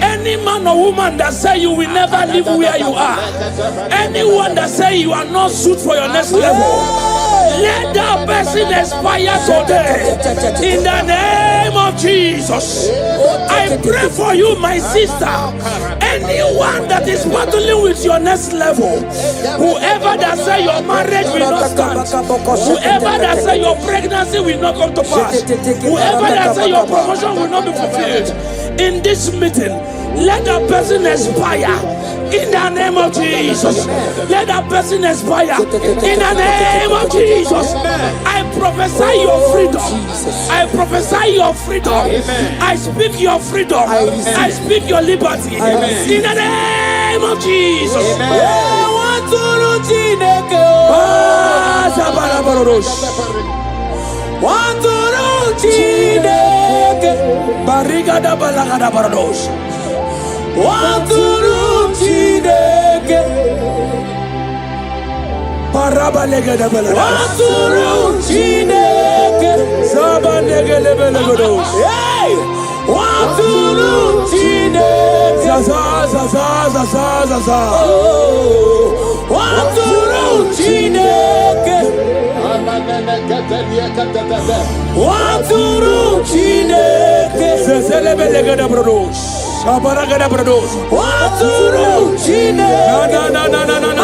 Any man or woman that say you will never live where you are. Anyone that say you are not suited for your next level. Let that person expire today. In the name of Jesus. I pray for you, my sister. Anyone that is battling with your next level. Whoever that say your marriage will not stand. Whoever that say your pregnancy will not come to pass. Whoever that say your promotion will not be fulfilled. In this meeting, let that person expire. In the name of Jesus. Let that person expire. In the name of Jesus. I prophesy your freedom. I prophesy your freedom. I speak your freedom. I speak your liberty. In the name of Jesus. Arigada balagada barados. Waturu Chineke. Parabalegada balados. Waturu Chineke. Sabanegele balados. Hey! Waturu Chineke. Zaza zaza zaza zaza. Waturu Chineke. Waturu Chineke. Zezelebelagada barados. Sabaragada barados. Waturu Chineke. Na na na na na na na na.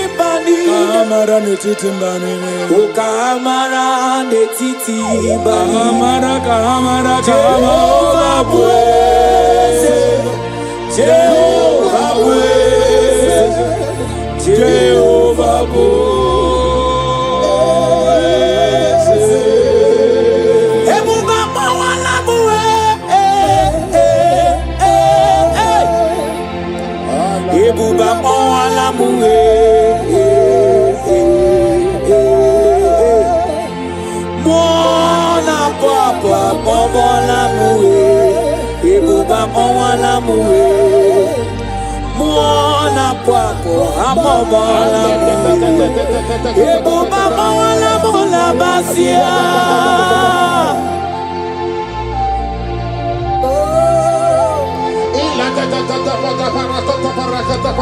Kamara netiti banene. O kamara netiti banene. Kamara Jehovah praise. Jehovah praise. Jehovah praise. Ebuba mawala muwe. Ebuba mawala muwe. Mwana muwe, ebuba mwana muwe, mwana kwako amobala muwe, ebuba mwana mula basia.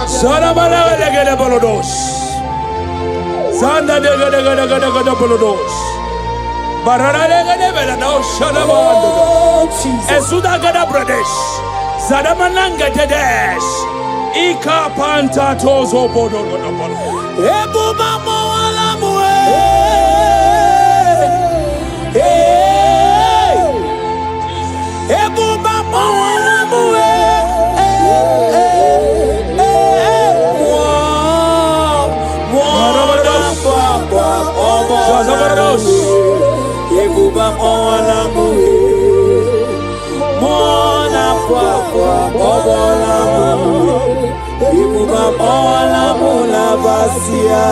Sana bala gede bolodos, sanda gede bolodos. Bararale bela no shalabando. Esuda gada Pradesh. Zadamananga dedesh. Ika panta tozo bodo. Ebuba mawala muwe. Ebuba mawala muwe. Ebuba mwana muwe, mwana kwakwa obola muwe, ebuba mwana mula basia.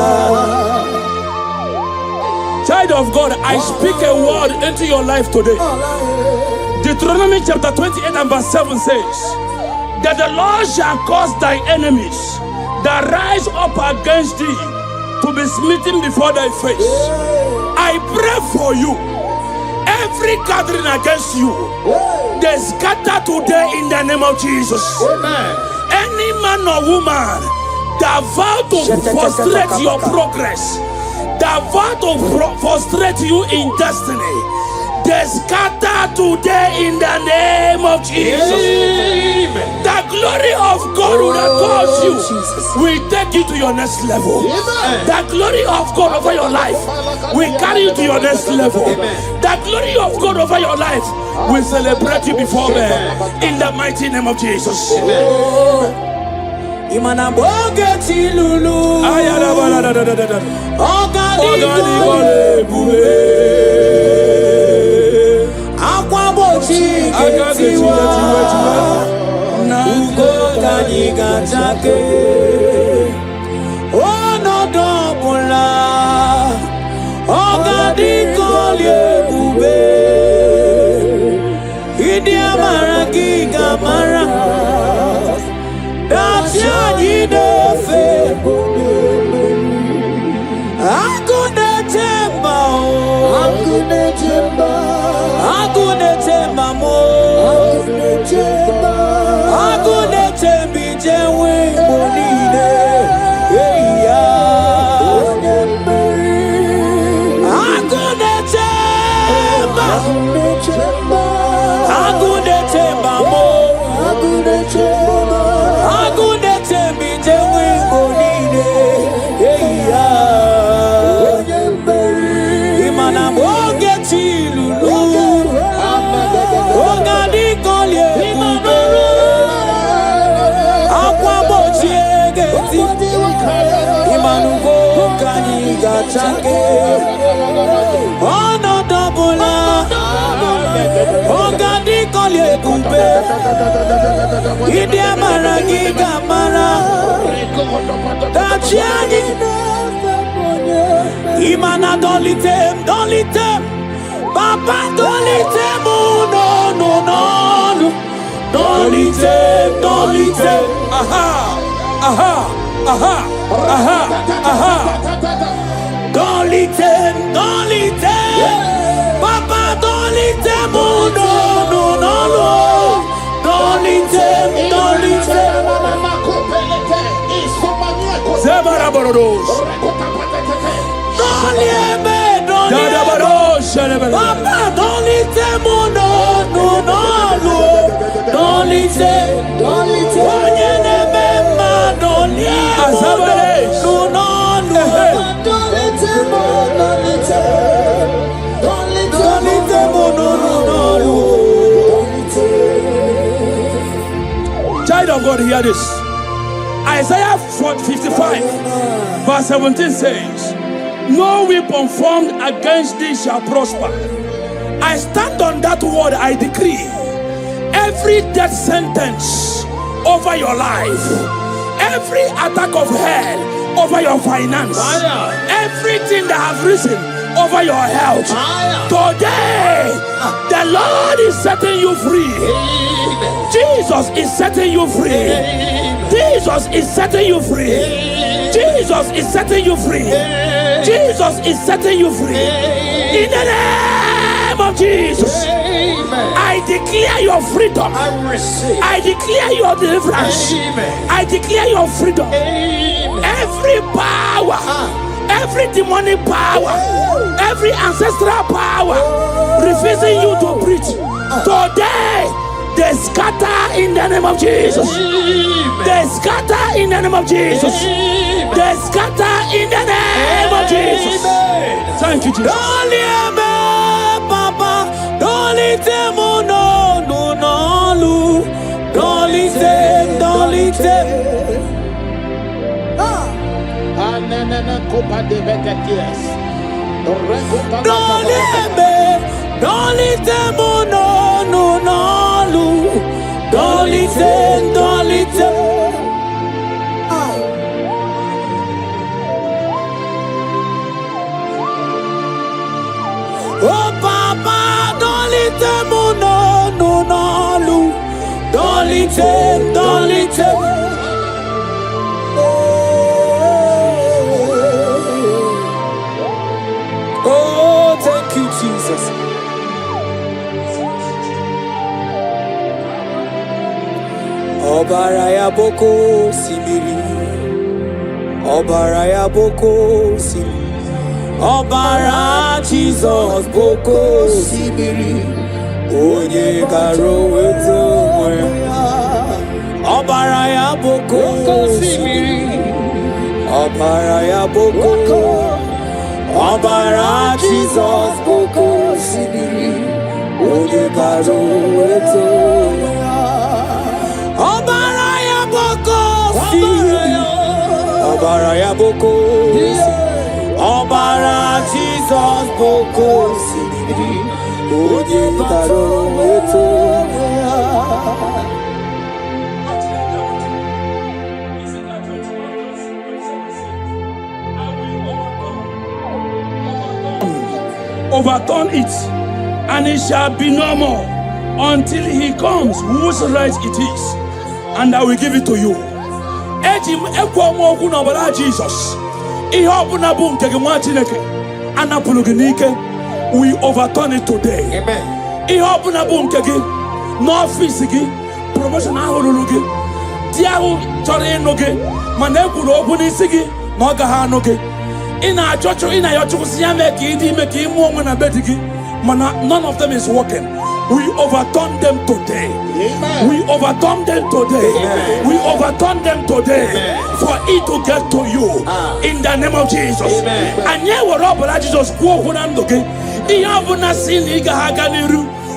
Child of God, I speak a word into your life today. Deuteronomy chapter 28 and verse 7 says that the Lord shall cause thy enemies that rise up against thee to be smitten before thy face. I pray for you. Every gathering against you, they scatter today in the name of Jesus. Amen. Any man or woman that vow to frustrate your progress, that vow to frustrate you in destiny, they scatter today in the name of Jesus. Amen. The glory of God will cause you will take you to your next level. Amen. The glory of God over your life will carry you to your next level. Amen. The glory of God over your life will celebrate you before men in the mighty name of Jesus. Imana bogeti lulu. Ogani bule. Akwabochi ketiwa. Ugo kani gachake. Ono dobula. Ogani kolye bube. Idi amara giga mara. Dacia jidefe. Akune temba. Agunete bijewe monine. Agunete ba. Agunete bamo. Agunete bijewe monine. Imana mogeti lulu. Ogani kolye ube. Akwa bochiegeti. Imanu kani gachange. Ono dobula. Ogani kolye ube. Idi amara giga mara. Dachiani. Imana dolitem, dolitem. Papa dolitem, no, no, no, no. Dolitem, dolitem. Aha, aha, aha, aha, aha. Dolitem, dolitem. Papa dolitem, no, no, no, no. Dolitem, dolitem. Zebaraborodos. Dolieme, dolieme. Papa dolitem, no, no, no, no. Dolitem, dolitem. Onyeneme ma dolieme, no, no, no. Dolitem, dolitem. Dolitem, no, no, no. Child of God, hear this. Isaiah 55, verse 17 says, no weapon formed against thee shall prosper. I stand on that word, I decree, every death sentence over your life, every attack of hell over your finance, everything that has risen over your health, today, the Lord is setting you free. Jesus is setting you free. Jesus is setting you free. Jesus is setting you free. Jesus is setting you free. In the name of Jesus, I declare your freedom. I declare your deliverance. I declare your freedom. Every power, every demonic power, every ancestral power refusing you to breathe, today they scatter in the name of Jesus. They scatter in the name of Jesus. They scatter in the name of Jesus. Thank you, Jesus. Papa, don't let them no, no, no, don't let them, don't let them. Don't let them no, no, no. Don't listen, don't listen. Oh Papa, don't listen, no, no, no, no. Don't listen, don't listen. Oh, thank you, Jesus. Obaraya boko simiri, Obaraya boko simiri, Obara Jesus boko simiri, Onye karo weto moya, Obaraya boko simiri, Obaraya boko, Obara Jesus boko simiri, Onye karo weto moya. Obaraya boko si, Obaraya boko si, Obara Jesus boko si, Onye karo weto. Overturn it, and it shall be no more until he comes, whose right it is, and I will give it to you. Jesus, we overturn it today. Amen. n'ọfịs gị promotion ahụ ruru gị di ahụ chọrọ ịnụ gị mana ekwuru okwu n'isi gị na ọ gaghị anụ gị ị na-ayọ Chukwu si ya mee ka ị dị ime ka ị mụọ nwa na be di gị mana none of them is working. We overturn them today. Amen. We overturn them today. Amen. We overturn them today. Amen. For it to get to you in the name of Jesus. And yeah, we're up, but Jesus go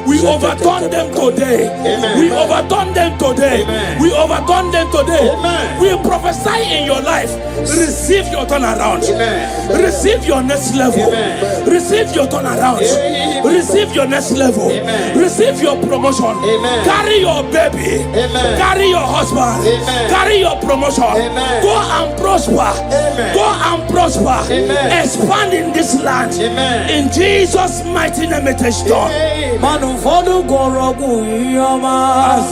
we overturn them today. Amen. We overturn them today. Amen. We overturn them today. Amen. We prophesy in your life. Receive your turnaround. Amen. Receive your next level. Amen. Receive your turnaround. Amen. Receive your next level. Amen. Receive your promotion. Amen. Carry your baby. Amen. Carry your husband. Amen. Carry your promotion. Amen. Go and prosper. Amen. Go and prosper. Amen. Expand in this land. Amen. In Jesus' mighty name it is done. Amen. Manu fodu gorogu yama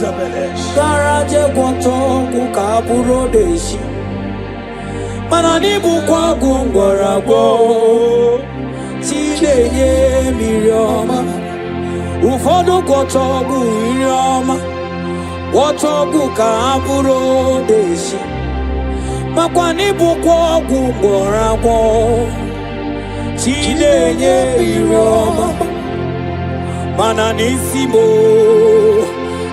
Garaje kwoto kukaburo deshi Manani bukwa gungwarago Chileye mirioma Ufodu kwotogu irioma Wotogu kaburo deshi Makwani bukwa gungwarago Chileye mirioma Mana nisimo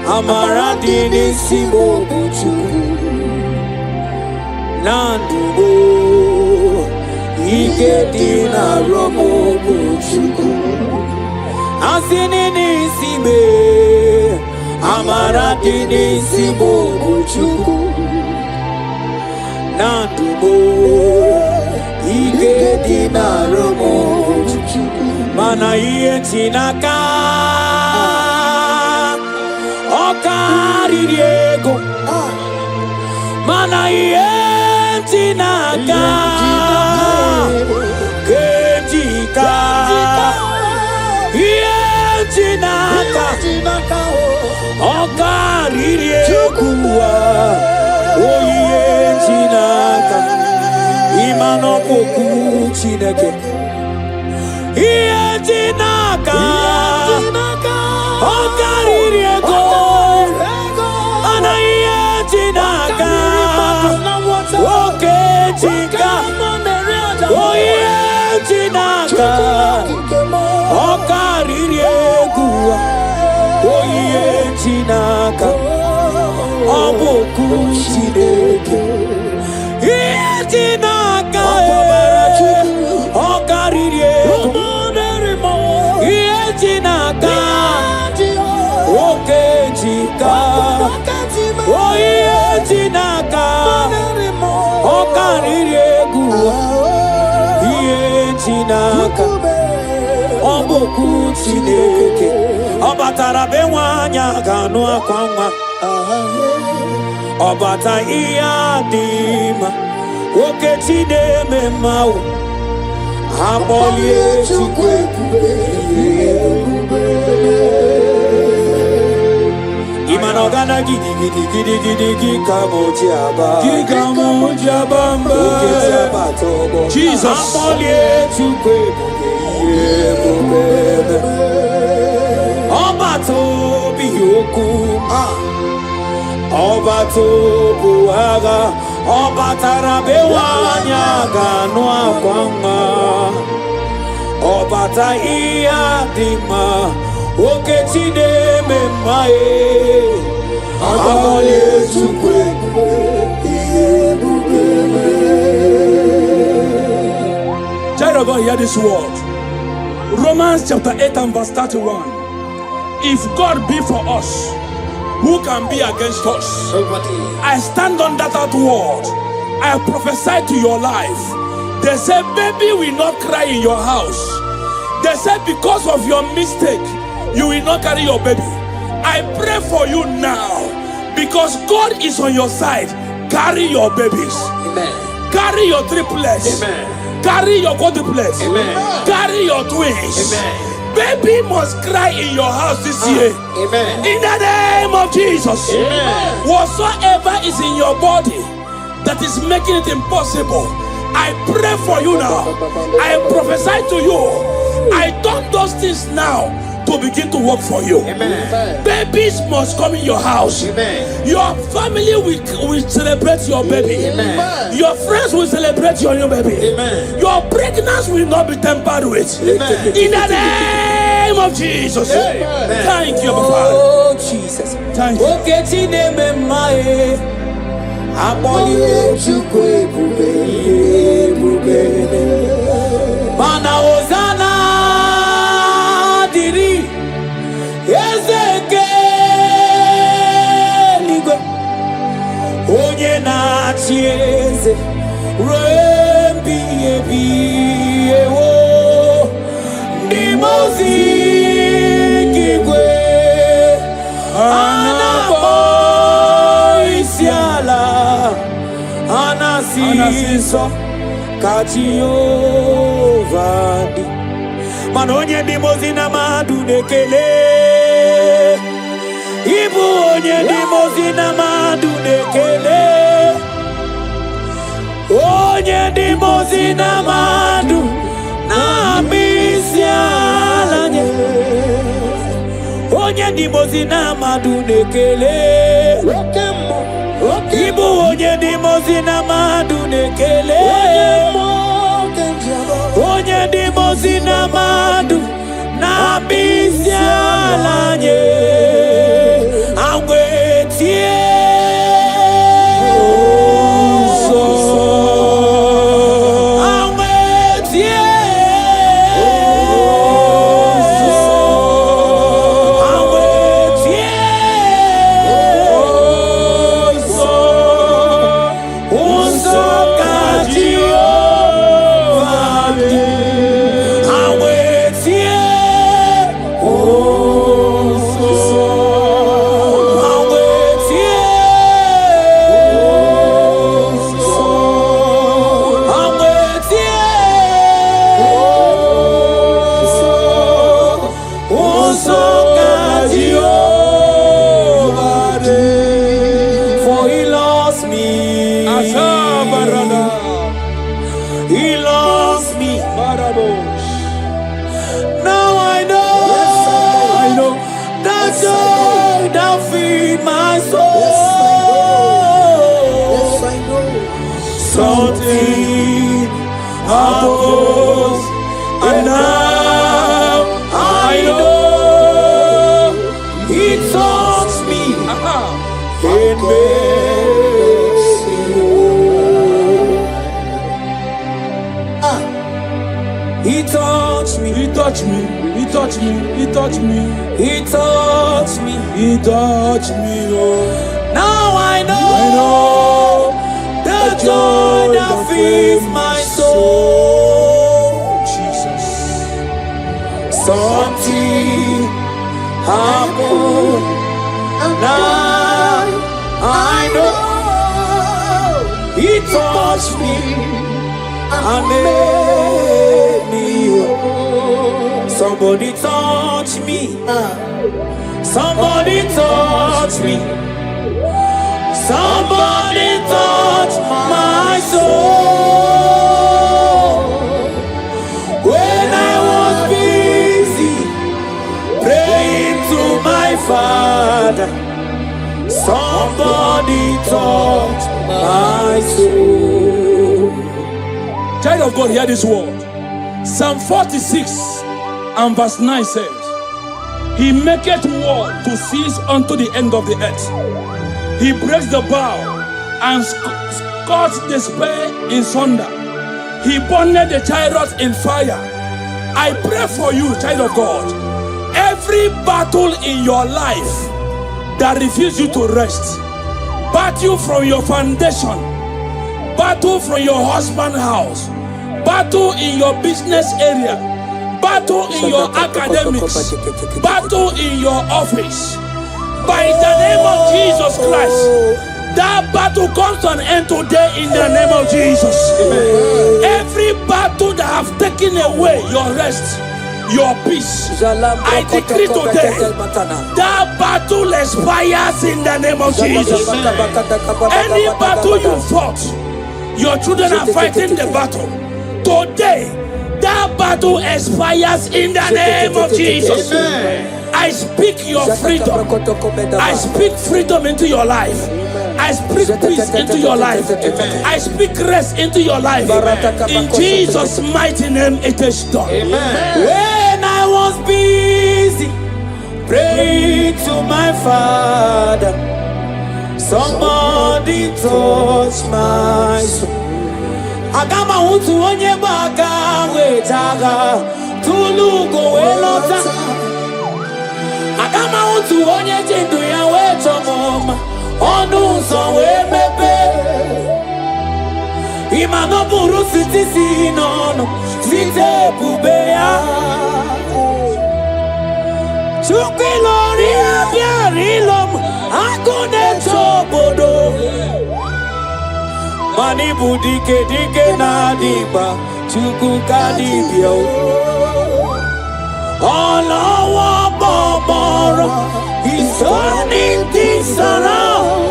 amara di nisimo buchuku nandugo ike di na romo buchuku asini nisime amara di nisimo buchuku nandugo ike di na romo buchuku mana iye chinaka okaririego mana iye chinaka kejika iye chinaka okaririego oye chinaka imano poku chineke iye chinaka okaririego ana iye chinaka okechika oye chinaka okaririego oye chinaka oboku chineke iye chinaka okaririego iye chinaka okechika oye chinaka okaririego iye chinaka oboku chineke obatara be nwanya ganu akwa nwa obata ihe adịma oke chineme mmawo akpọlie Chukwu Imana ogana gidi kamoji aba mba oke abatobo Jesus akpọlie Chukwu ọbatobi okwu ọbatobu agha ọbatara bewanya ganu akwa nwa ọbata ihe adịma oke chineme mma akpọlie Chukwu ihe Child of God, hear this word. Romans chapter 8 and verse 31. If God be for us, who can be against us? I stand on that word. I prophesy to your life. They say, baby will not cry in your house. They say, because of your mistake, you will not carry your baby. I pray for you now, because God is on your side. Carry your babies. Amen. Carry your triplets. Amen. Carry your quadruplets. Amen. Carry your twins. Amen. Baby must cry in your house this year. Amen. In the name of Jesus. Amen. Whatsoever is in your body that is making it impossible, I pray for you now. I prophesy to you. I turn those things now to begin to work for you. Amen. Babies must come in your house. Amen. Your family will celebrate your baby. Amen. Your friends will celebrate your new baby. Amen. Your pregnancy will not be tampered with. Amen. In the name of Jesus. Amen. Thank you, Father. Oh, Jesus. Thank you. Okay, Tineme Mae. Aboli Chukwe Bube. Mana Ozana Diri. Ezeke Ligwe. Onye na chieze. Rembi ebi ewo. Nimozi Kigwe. Anasiso Kachiovadi Manonye dimozina madunekele Ibu onye dimozina madunekele Onye dimozina madu na misialanye Onye dimozina madunekele Ibu onye dimozina madunekele Onye dimozina madu na misialanye Angwetie He loves me. Now I know that joy that feed my soul. Something happens, and now I know He touched me and makes me whole. He touched me. He touched me. He touched me. He touched me. He touched me. He touched me. Oh. Now I know the joy that fills my soul. Jesus. Something happened, and now I know He touched me and made me whole. Somebody touch me. Somebody touch me. Somebody touch my soul. When I was busy praying to my Father, somebody touch my soul. Child of God, hear this word. Psalm 46 and verse 9 says, He maketh war to cease unto the end of the earth. He breaks the bow and cuts the spear in sunder. He burned the chariot in fire. I pray for you, child of God. Every battle in your life that refuses you to rest, battle from your foundation, battle from your husband's house, battle in your business area, battle in your academics, battle in your office. By the name of Jesus Christ, that battle comes to an end today in the name of Jesus. Amen. Every battle that have taken away your rest, your peace, I decree today that battle expires in the name of Jesus. Any battle you fought, your children are fighting the battle. Today, That battle expires in the name of Jesus. I speak your freedom. I speak freedom into your life. I speak peace into your life. I speak rest into your life. In Jesus' mighty name, it is done. When I was busy praying to my Father, somebody touched my soul. Agama untu onye baka wetaga tulugo welota. Agama untu onye jindu ya wetomoma onu so wemepe. Imano buru siti sinono site pubeya. Chukilori abiarilom akune chobodo. Mani budike dike na diba chuku kadibio. Olawa baboro, he's turning things around.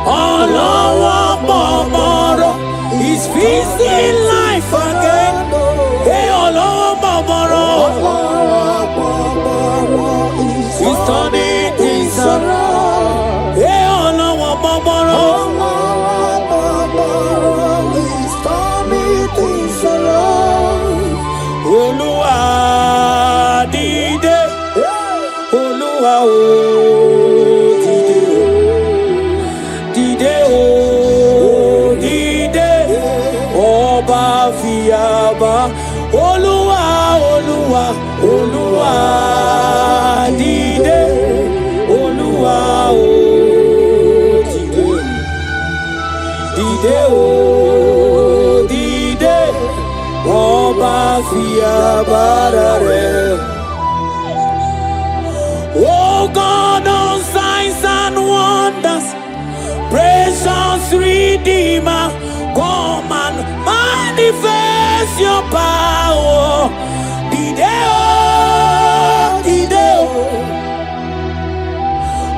Olawa baboro, he's fixing life again. Hey, Olawa baboro, he's turning things around. Hey, Olawa baboro. Olúwa dìde, Olúwa o dìde, dìde o dìde, ọba fìyàbá. Olúwa, Olúwa, Olúwa dìde, Olúwa o dìde, dìde o. Oh God of signs and wonders, precious Redeemer, come and manifest your power.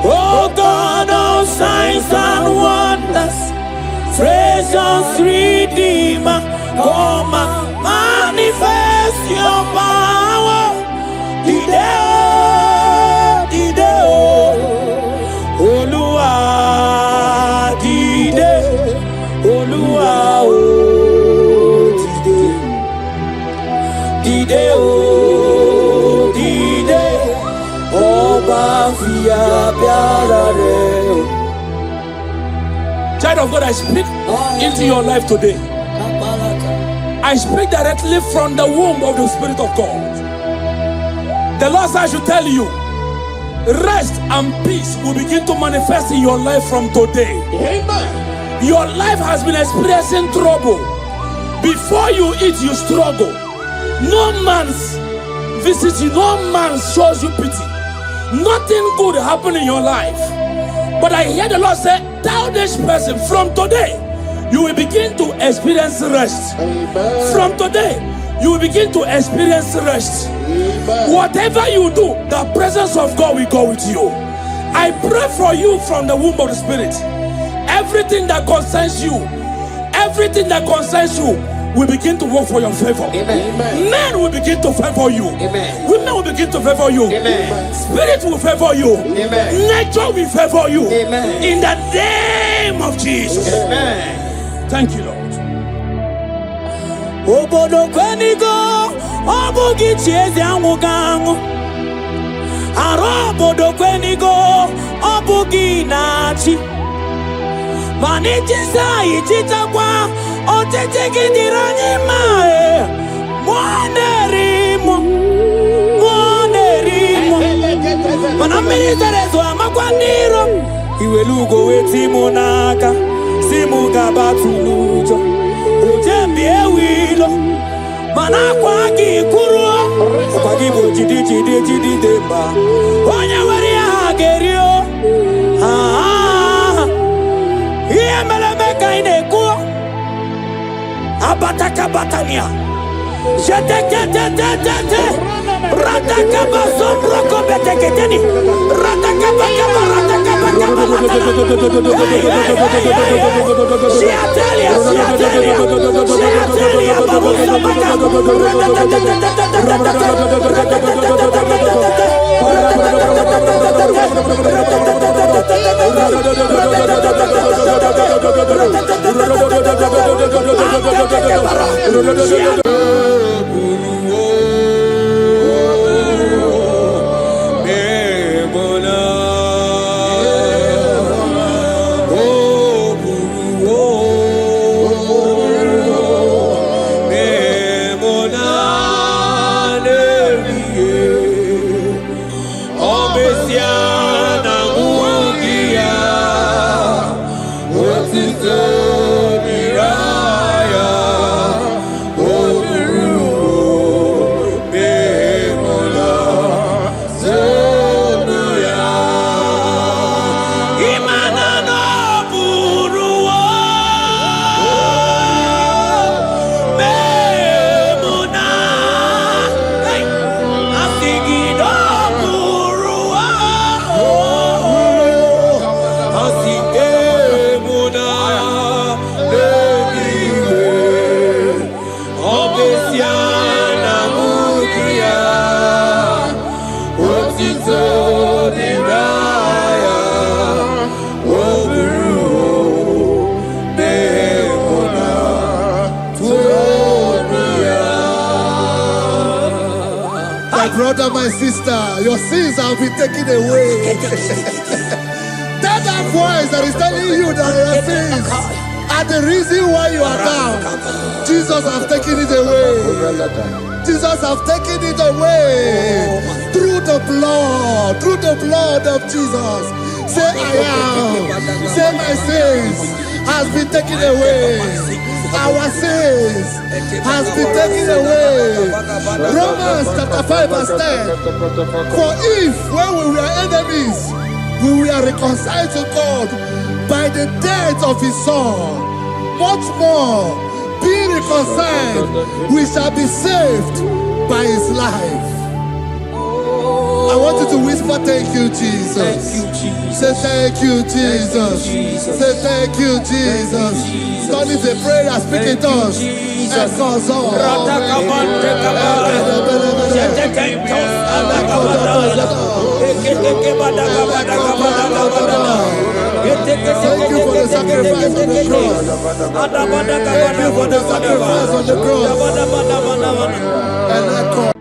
Oh God of signs and wonders, precious Redeemer, come and manifest your power. Dide, Olúwa dide, Olúwa o dide, dide o dide, ọba fìyàbára rẹ̀. Child of God, I speak into your life today. I speak directly from the womb of the Spirit of God. The Lord says I should tell you, rest and peace will begin to manifest in your life from today. Amen. Your life has been experiencing trouble. Before you eat, you struggle. No man's visits you, no man shows you pity. Nothing good happened in your life. But I hear the Lord say, tell this person, from today, you will begin to experience rest. Amen. From today, you will begin to experience rest. Amen. Whatever you do, the presence of God will go with you. I pray for you from the womb of the Spirit. Everything that concerns you, will begin to work for your favor. Amen. Men will begin to favor you. Amen. Women will begin to favor you. Amen. Spirit will favor you. Amen. Nature will favor you. Amen. In the name of Jesus. Amen. Thank you, Lord. Obodo kwenigo, obugi chiezi anwugangu. Aro obodo kwenigo, obugi nachi. Manichisa ichitakwa, otete gidiranyi mae. Mwanerimo. Manamini terezo amakwaniro. Iwelugo wetimonaka. Simuga batulujo. Ujembi ewilo. Manakwa kikuruo. Kwa kibu jidi demba. Onye wari hagerio. Iye melemeka inekuo. Abataka batania. Jete. Rataka basom roko beteketeni. Rataka Brother, my sister, your sins have been taken away. That voice that is telling you that your sins are the reason why you are down. Jesus has taken it away. Jesus has taken it away through the blood of Jesus. Say I am. Say my sins has been taken away. Our sins has been taken away. Romans chapter 5 verse 10. For if when we were enemies, we were reconciled to God by the death of his son, much more, being reconciled, we shall be saved by his life. I want you to whisper, thank you, Jesus. Thank you, Jesus. Say thank you, Jesus. Say thank you, Jesus. God is a prayer, speak in tongues. Thank you for the sacrifice on the cross. Thank you for the sacrifice on the cross. And I call.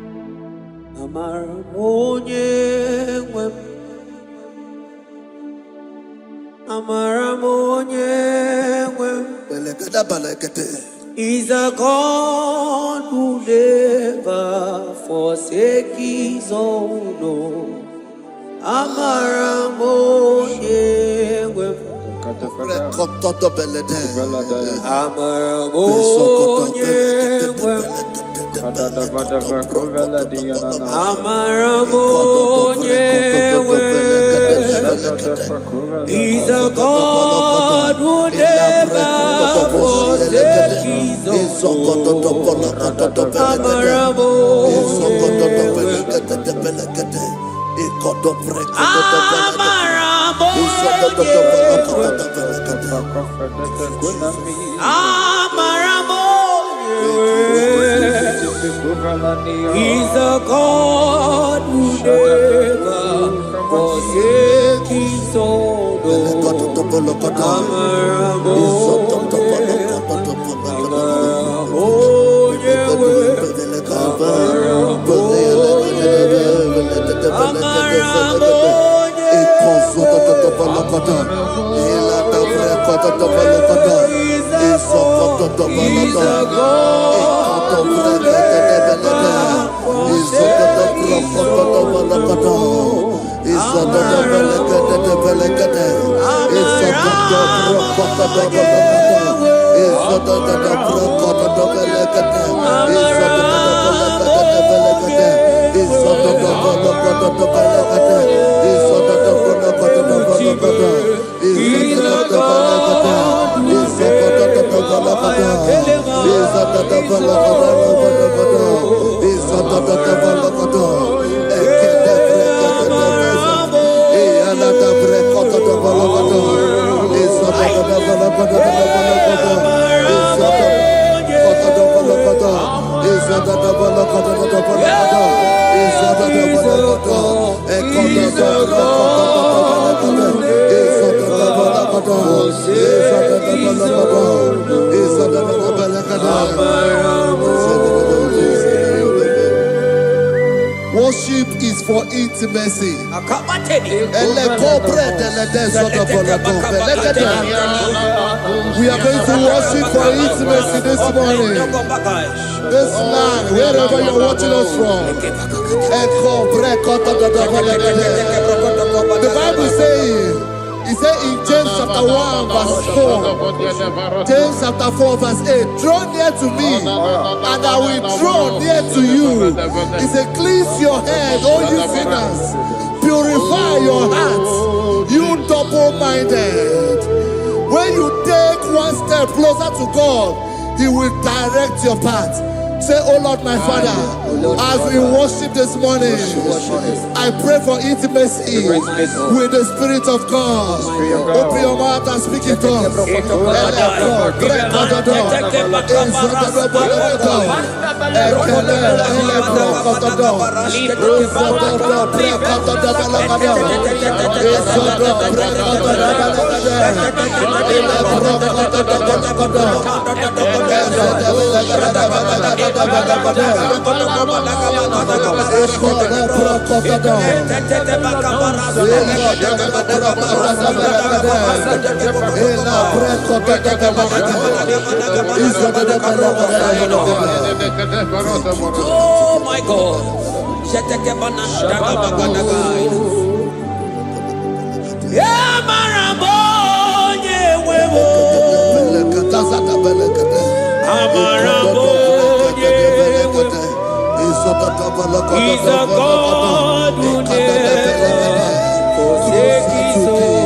He's a God who never forsakes his own. He's a God who never forsakes his He's a God who never forsakes his own. Worship is for intimacy. We are going to worship for intimacy this morning. This land, wherever you're watching us from. The Bible says, it says in James chapter 1 verse 4, James chapter 4 verse 8, draw near to me and I will draw near to you. It says, cleanse your head, all you sinners, purify your hearts, you double-minded. When you take one step closer to God, He will direct your path. Say, oh Lord, my Father, as we worship this morning, I pray for intimacy with the Spirit of God. Open your mouth and speak in tongues. Oh my God. He's a God who never forsakes his own.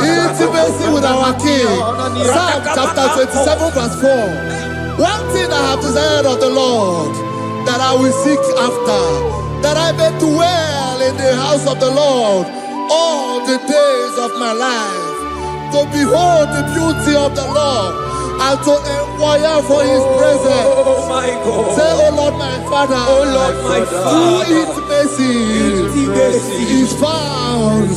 Intimacy with our King. Psalm chapter 27 verse 4. One thing I have desired of the Lord, that I will seek after, that I may dwell in the house of the Lord all the days of my life, to behold the beauty of the Lord and to inquire for His presence. Oh my God. Say, oh Lord, my Father, oh Lord, my Father, intimacy is found.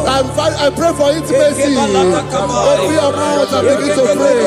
I pray for intimacy. Open your mouth and begin to pray.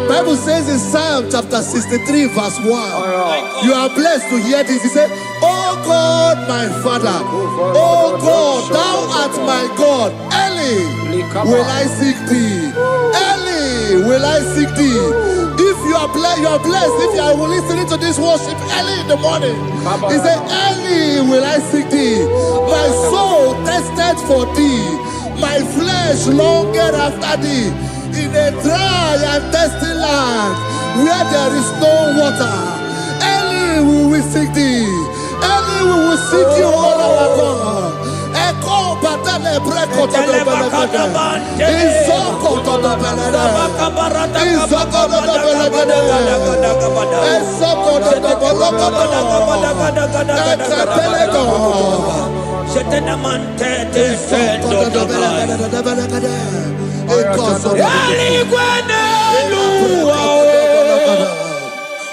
Bible says in Psalm chapter 63 verse 1, you are blessed to hear this. He said, "Oh God, my Father, oh God, thou art my God. Early will I seek thee. Early will I seek thee." If you are blessed if you are listening to this worship early in the morning. He said, "Early will I seek thee. My soul thirsted for thee. My flesh longed after thee. In a dry and thirsty land where there is no water. Early will we seek thee. Early we will seek you, all our God. Echo batale breko to the belagade. Isoko to the belagade. Isoko to the belagade. Isoko to the belagade. Ekapelego. Shetenamante defendo the belagade.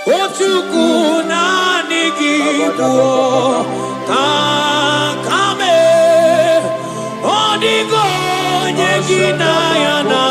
Otukuna nigibo kakame odigo nyegina yana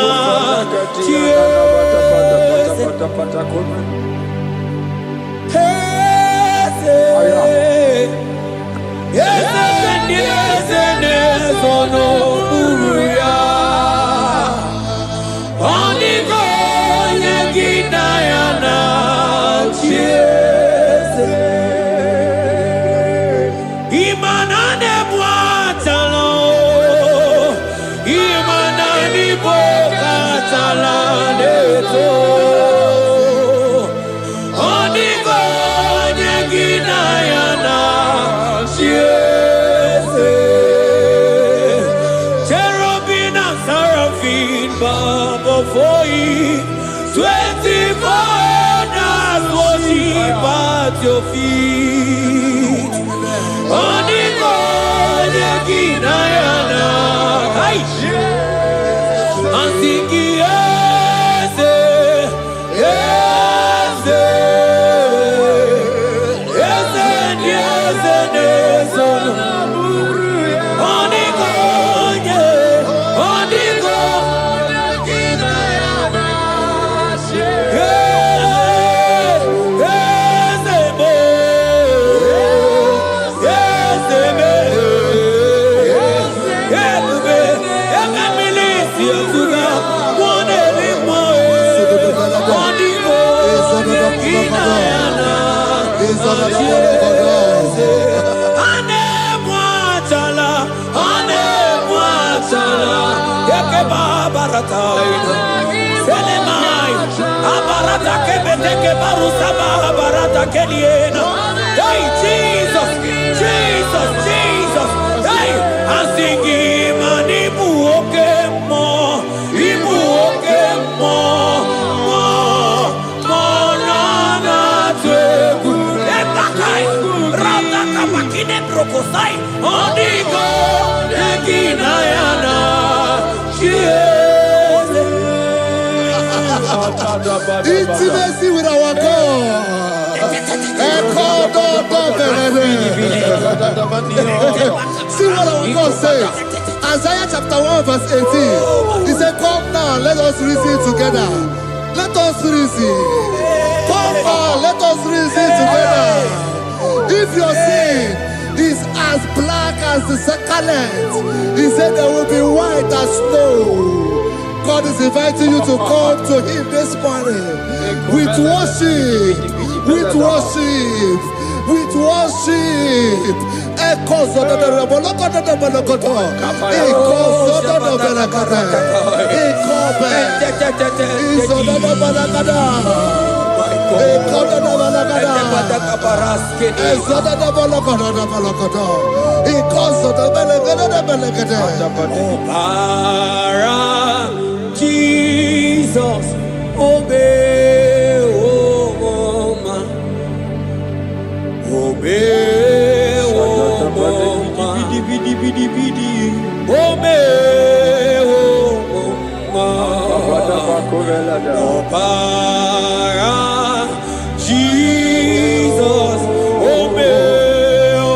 your feet. Onigo yeginayana. Hey. Ansikia Hey, Jesus, Jesus, Jesus. Hey, I'm singing, man, Ibu okemo, more nana tegu. Etakai, rata kapakine brokosai, onigo, neginayana, Intimacy with our God. See what our God says. Isaiah chapter 1 verse 18. He said, come now, let us reason together. Let us reason. Come now, let us reason together. If your sin is as black as the scarlet, he said there will be white as snow. God is inviting you to come to him this morning with worship, with worship, with worship. Echoes of the Jesus, obey, oh man, obey, oh man, obey, oh man, Jesus, obey, oh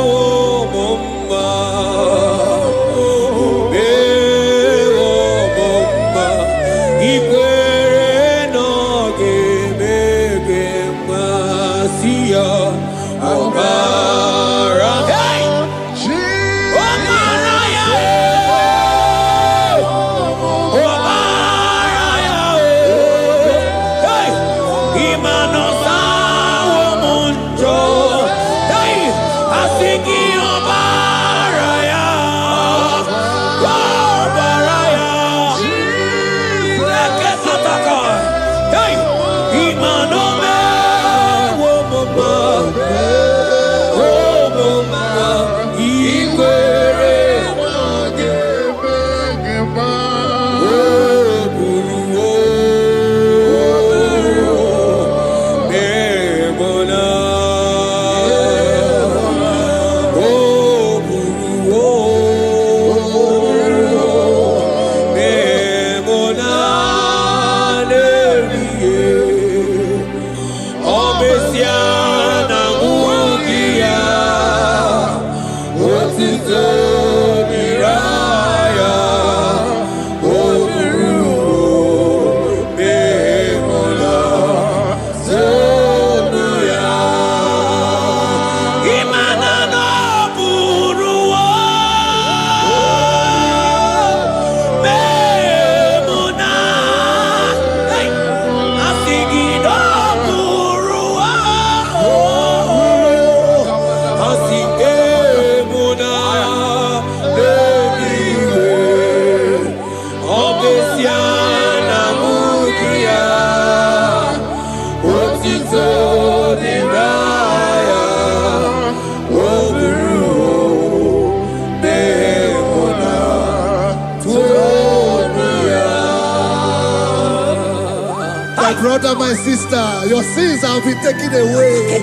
brother, my sister, your sins have been taken away.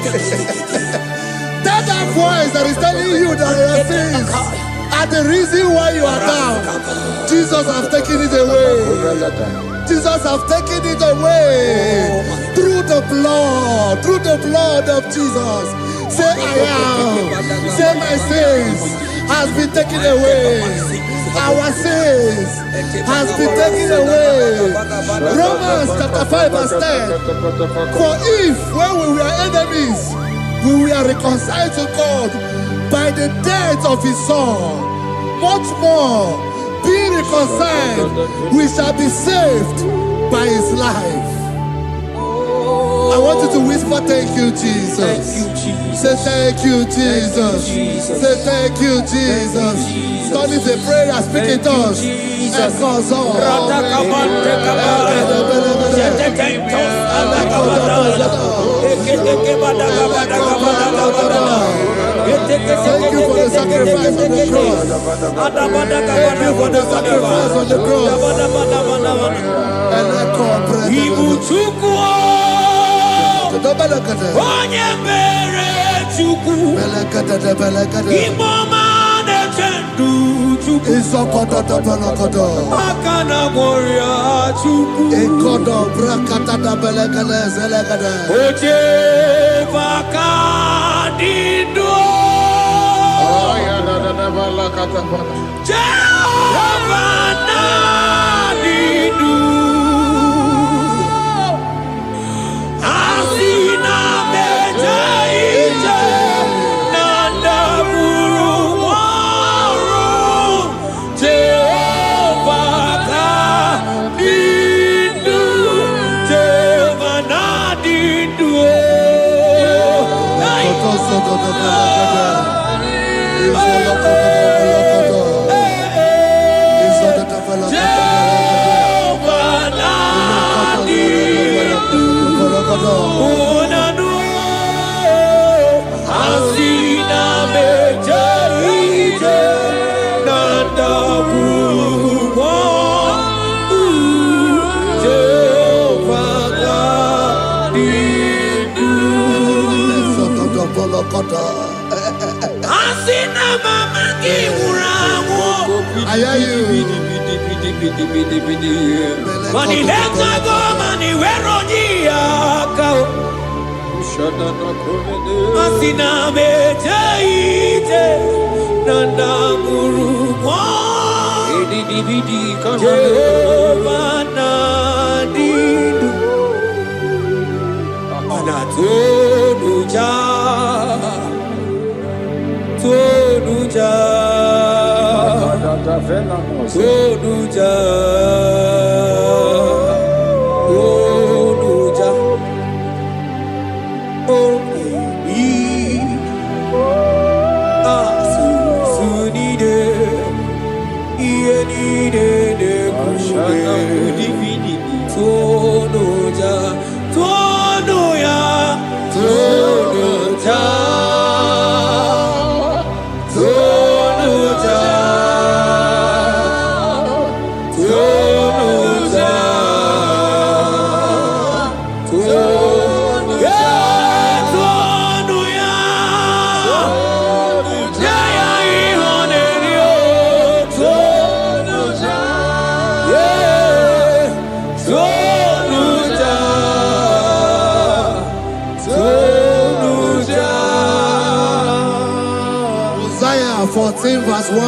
That voice that is telling you that your sins are the reason why you are down. Jesus has taken it away. Jesus has taken it away through the blood of Jesus. Say I am. Say my sins has been taken away. Our sins has been taken away. Romans chapter 5 verse 10. For if when we were enemies, we were reconciled to God by the death of his son, much more, being reconciled, we shall be saved by his life. I want you to whisper, thank you, Jesus. Thank you, Jesus. Say thank you, Jesus. Thank you, Jesus. Say thank you, Jesus. Turn it a prayer, speak in tongues. Thank you for the sacrifice on the cross. Thank you for the sacrifice on the cross. I hear you. Mani heka go mani weronia Asina mejaite nanda guru Jehovah nadidu Anatonuja Tonuja Tonuja Tonuja Oh baby Asunide Ienide de Tonuja Tonuya Tonuja Isaiah 14 verse 1.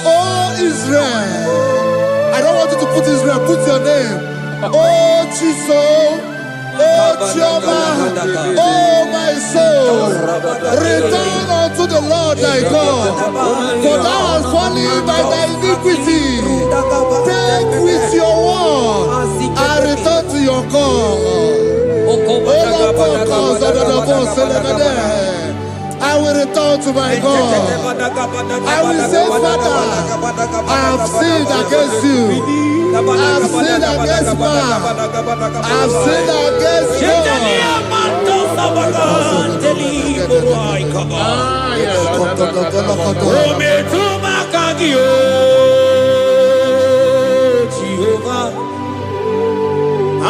Oh Israel, I don't want you to put Israel, put your name. Oh Chiso, oh Chioma, oh my soul, return unto the Lord thy God, for thou hast fallen by thy iniquity. Take with your word and return to your God. I will return to my God. I will say, Father, I have sinned against you. I have sinned against man. I have sinned against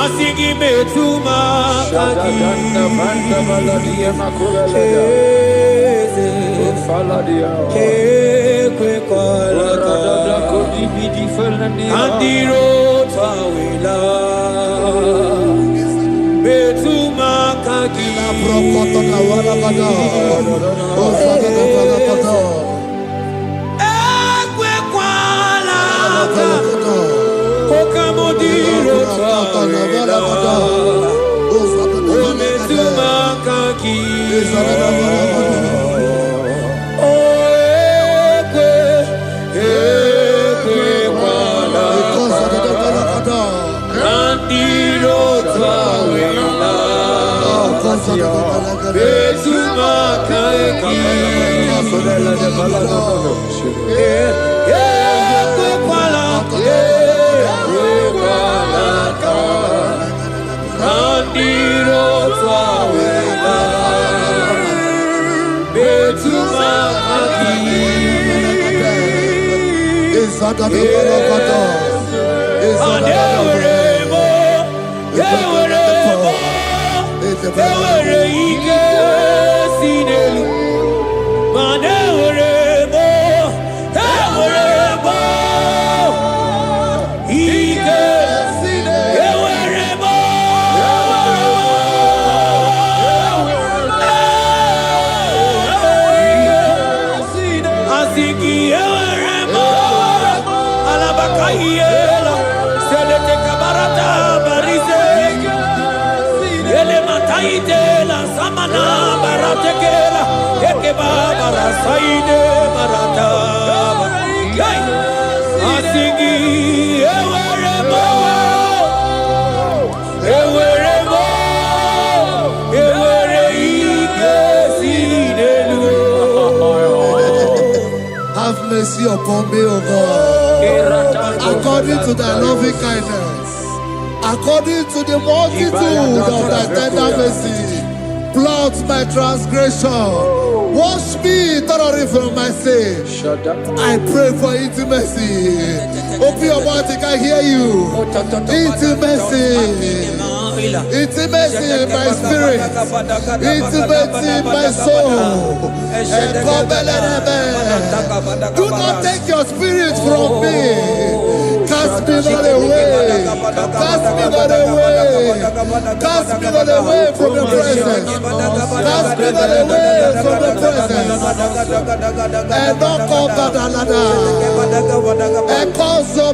Asigi metuma kagi kwe kolaka andiro tawila metuma kagi ekwe kolaka Okamodiro tawila Ometuma kagi Andiro tawila Have mercy upon me, O God, according to thy loving kindness, according to the multitude of thy tender mercy. Blot my transgression, wash me thoroughly from my sin. I pray for intimacy. Open your mouth, I can hear you. Intimacy. Intimacy in my spirit, intimacy in my soul. Do not take your spirit from me. Cast me not away. Cast me not away. Cast me not away from the presence. Cast me not away from the presence. And not come back another. And cause of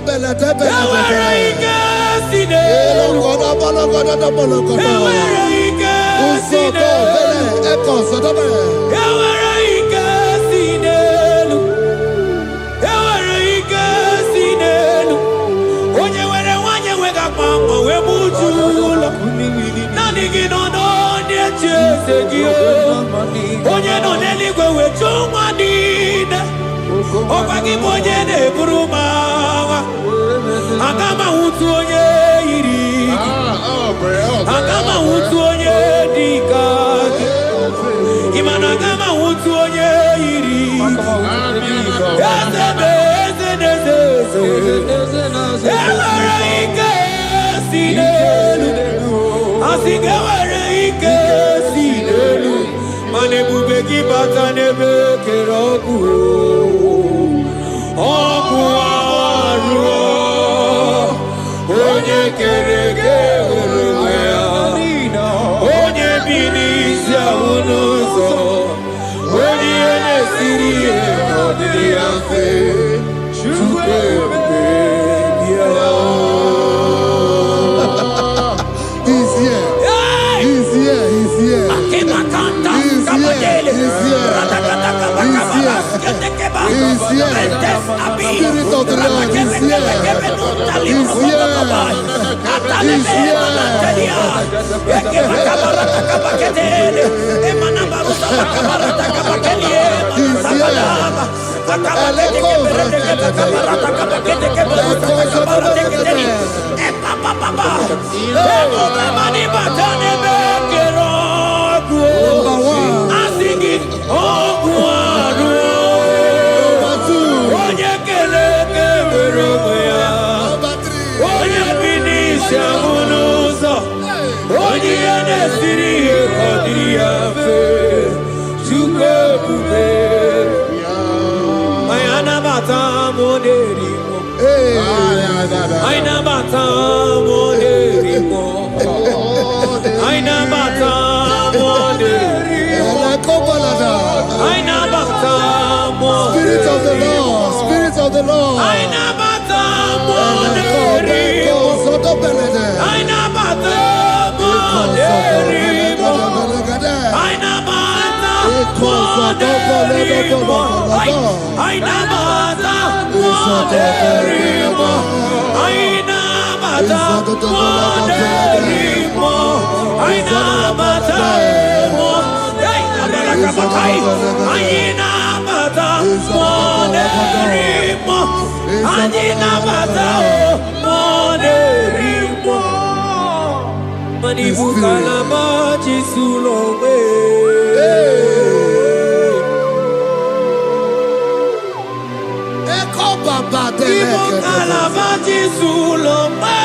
Kalavaji Sulombe.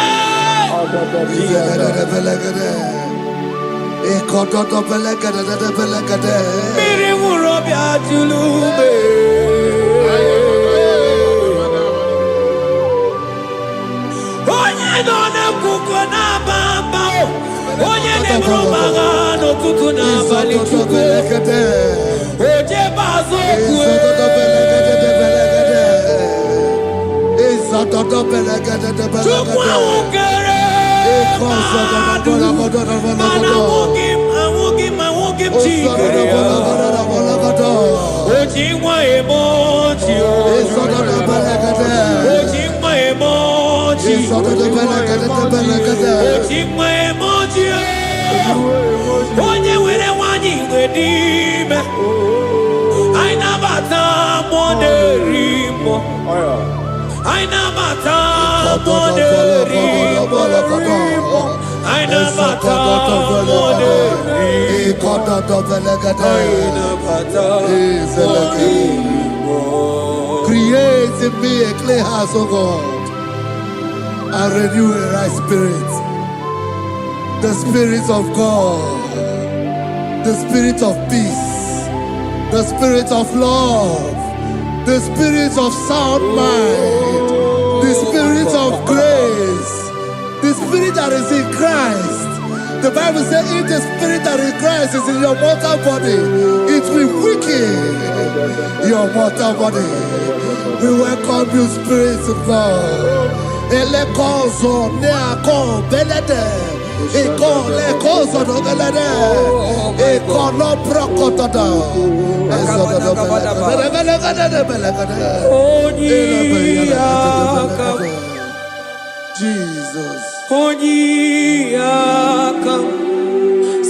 Miri Urobia Julube. Onye no ne kuko na bamba. Onye ne bromaga no tutu na bali chuko. Oje bazo kue. Chukwa ukere. Mawugim chikere. Ojimwa emoji. Ojimwa emoji. Ojimwa emoji. Onye were wanyi wedime. Aina bata moderimo. Aina bata moderimo. Aina bata moderimo. Aina bata moderimo. Create in me a clay house, O God, and renew a right spirit. The Spirit of God, the Spirit of peace, the Spirit of love, the Spirit of sound mind, the Spirit of grace, the Spirit that is in Christ. The Bible says if the Spirit that is in Christ is in your mortal body, it will weaken your mortal body. We welcome you, Spirit of God. Elekozo neako belede. Eko lekozo no belede. Eko no prokotoda. Jesus. Onyiyakam,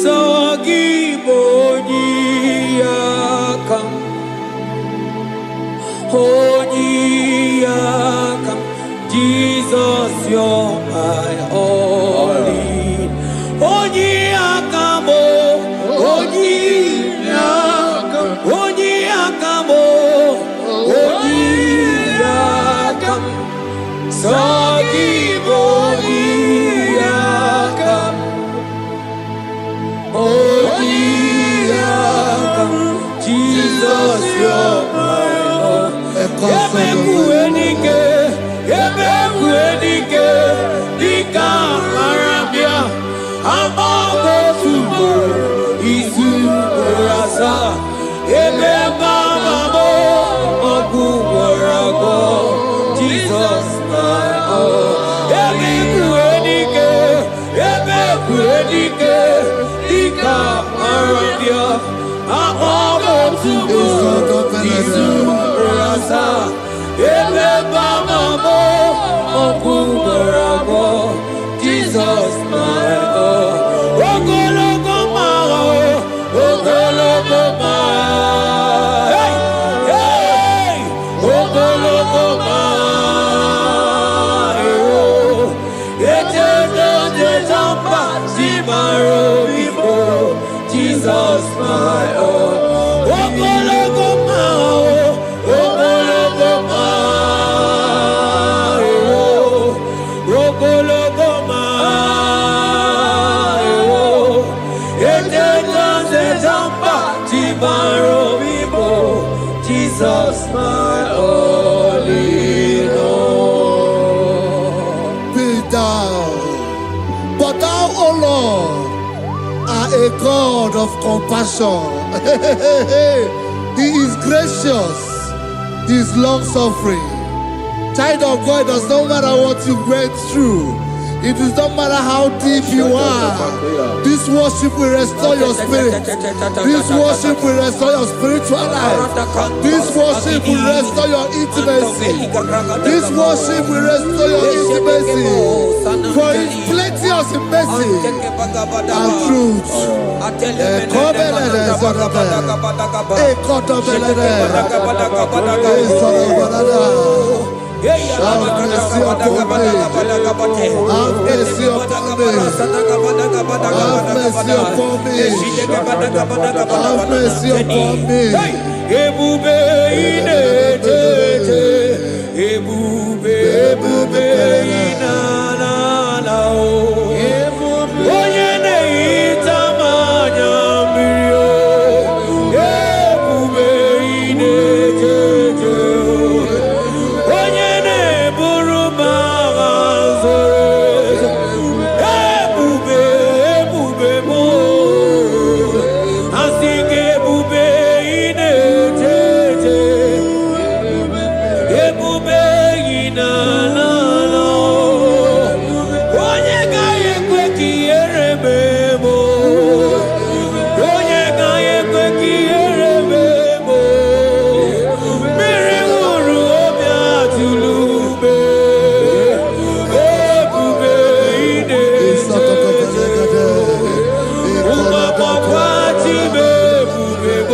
Sawagi Onyiyakam, Onyiyakam, Jesus, you're my all in. Onyiyakam, Onyiyakam, Onyiyakam, Onyiyakam, Sawagi Onyiyakam, Onyiyakam, Jesus, you're my Lord. Yebekuenike, Yebekuenike, Dika Arabia, Amago Tubo, Isu Rasa, Yebebamamo, Oguwarago, Jesus, my Lord. Yebekuenike, Yebekuenike, Dika Arabia, Amago Tubo, Isu Rasa, Yebebamamo, Oguwarago, Jesus, my Lord. Ogologo maro, ogologo maro, hey, hey, ogologo maro. Eternal Jamba, Zimaro, Vivo, Jesus, my Lord. Ogologo maro, ogologo maro, ogologo maro. Eternal Jamba, Zimaro, Vivo, Jesus, my only Lord. Be thou, but thou, O Lord, are a God of compassion. He is gracious. He is long suffering. Child of God, it does not matter what you went through. It does not matter how deep you are. This worship will restore your spirit. This worship will restore your spiritual life. This worship will restore your intimacy. This worship will restore your intimacy. For it's plenteous in mercy and truth. Have mercy upon me. Have mercy upon me. Have mercy upon me. Have mercy upon me. Ebube ine tete, ebube inanana o onye na-ehita mmanya mmiri o ebube inejeje onye na-eburu m agha zoro ebube m asị gị ebube inejeje ebube inanana onye gaghị ekwe ka ihere mee m onye gaghị ekwe ka ihere mee m mmiri ṅụrụ obi atụrụ ume ebube inejeje ụmụagbọghọ chibe ebube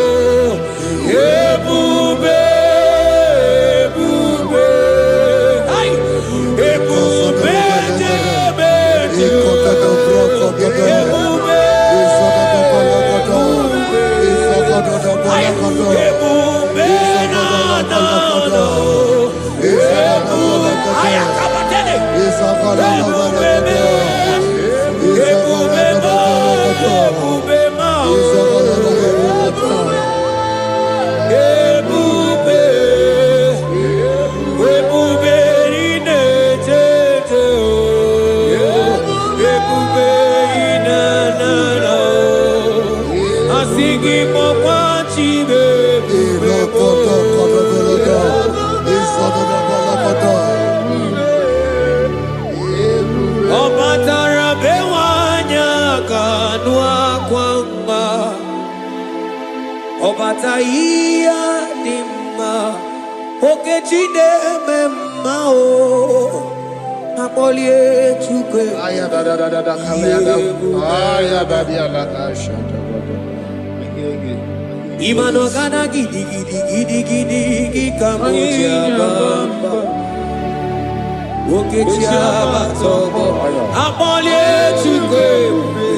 ọbatara bewanya kanụ akwa mma ọbata ihe dị mma okechi na-eme mma o akpọlie Chukwu Imano gana gidi ka moji abamba okechi abatobo akpọlie Chukwu ebube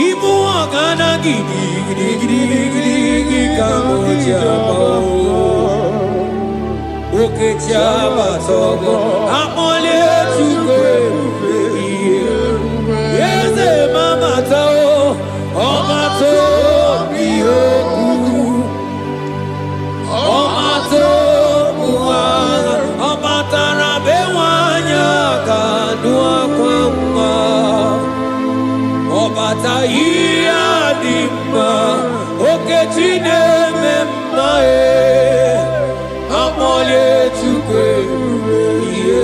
ibu ọgana gidi ka moji abamba okechi abatobo akpọlie Chukwu Eze mama tao, ọma to biyoku, ọma to buwala, ọma tara bewanya kanụ akwa mma, ọbata ihe dị mma, okechi na-eme mma akpọlie Chukwu ihe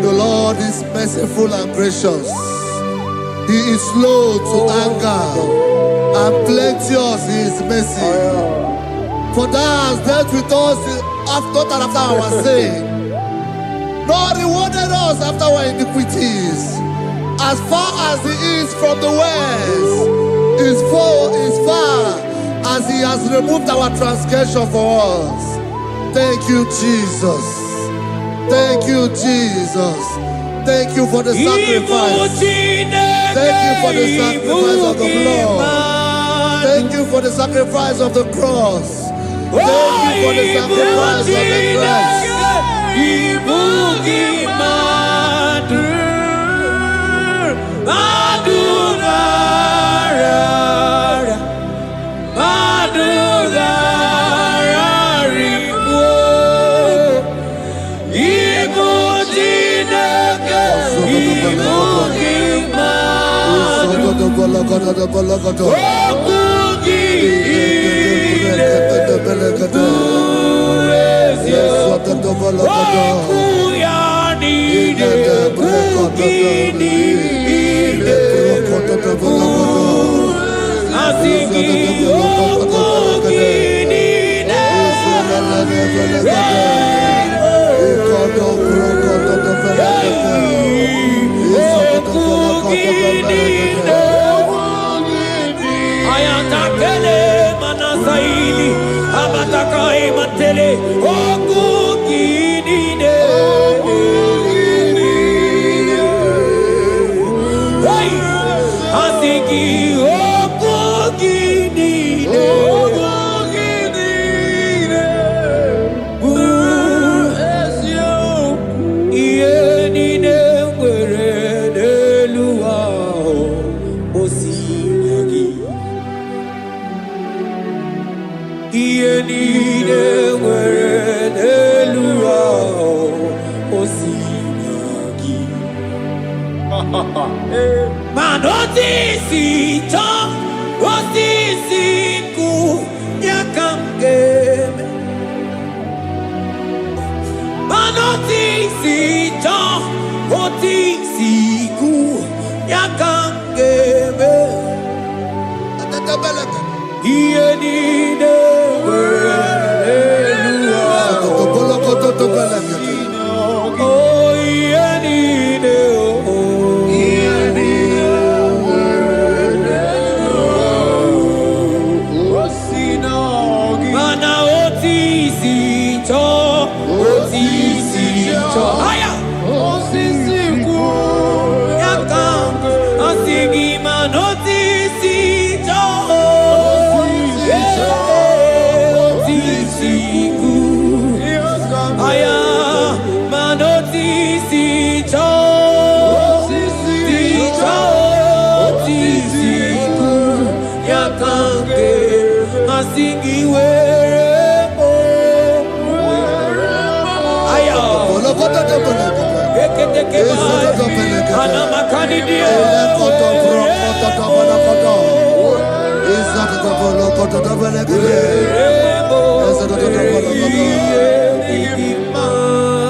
The Lord is merciful and gracious. He is slow to anger and plenteous in his mercy. For thou hast dealt with us after our sin, nor rewarded us after our iniquities. As far as the east from the west is far as he has removed our transgression for us. Thank you, Jesus. Thank you, Jesus. Thank you for the sacrifice. Thank you for the sacrifice of the blood. Thank you for the sacrifice of the cross. Thank you for the sacrifice of the cross.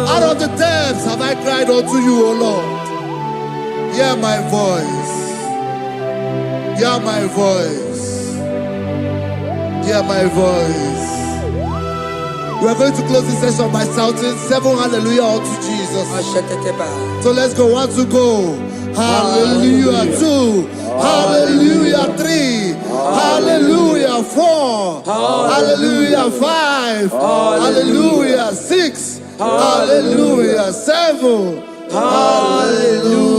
Out of the depths have I cried unto you, O Lord. Hear my voice. Hear my voice. Hear my voice. We are going to close this session by shouting 7 hallelujah unto Jesus. So let's go. 1, 2, go. Hallelujah. 2. Hallelujah. 3. Hallelujah. 4. Hallelujah. 5. Hallelujah. 6. Hallelujah. 7. Hallelujah.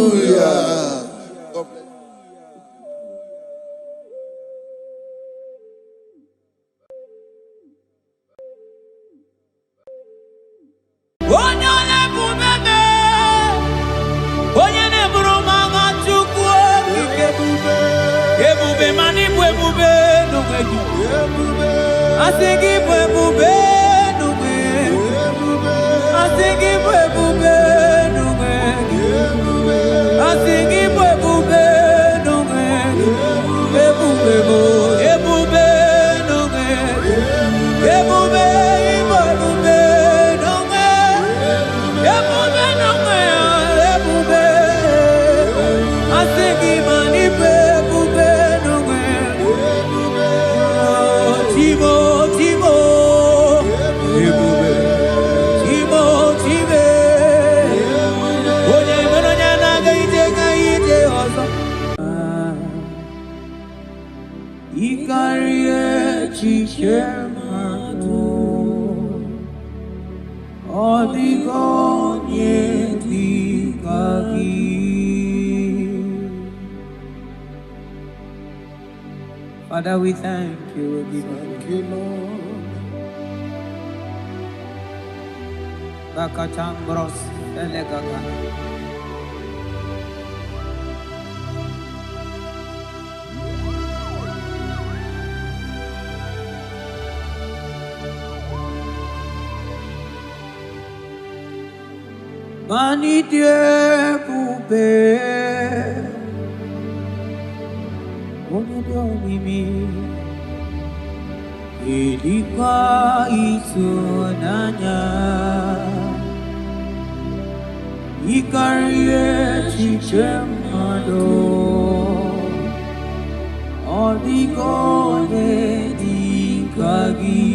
Father, we thank you. We thank you, Lord. Bakatambros elegagana. Mani die pube. Onidonimi ilika itunanya Ikarie chichemado Odigone dikagi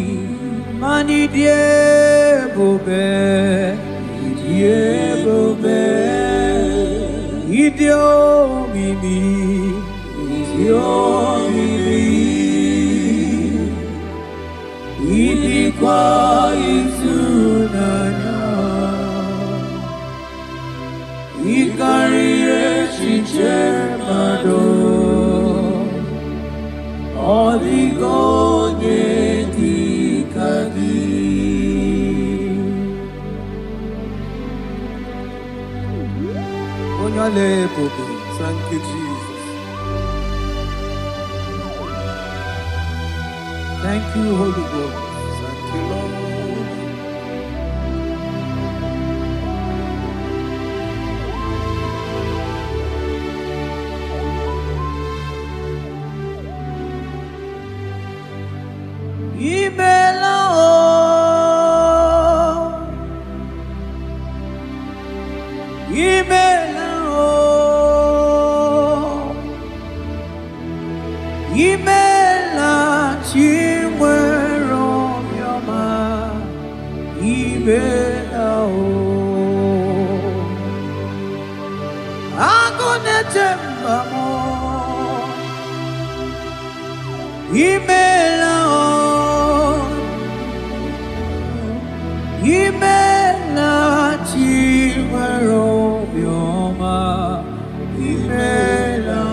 Mani diebobe Idio mimi Idi kwa itunanya Ikarie chichemado Odigone dikagi Thank you, Jesus. Thank you, Holy Ghost. Thank you, Lord. Imela chimwero myoma Imela Agone tembamo Imela Imela chimwero myoma Imela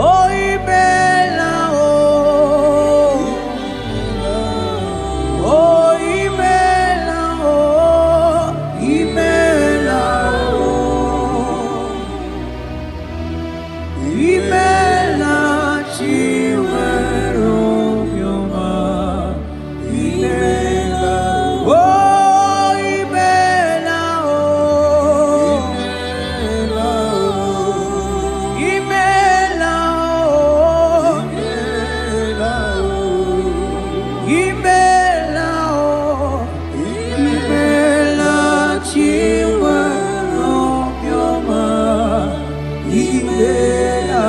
Oh Imela Oh Imela Imela Imela chiwero myoma Imela Oh Imela Imela Imela Imela chiwero myoma Imela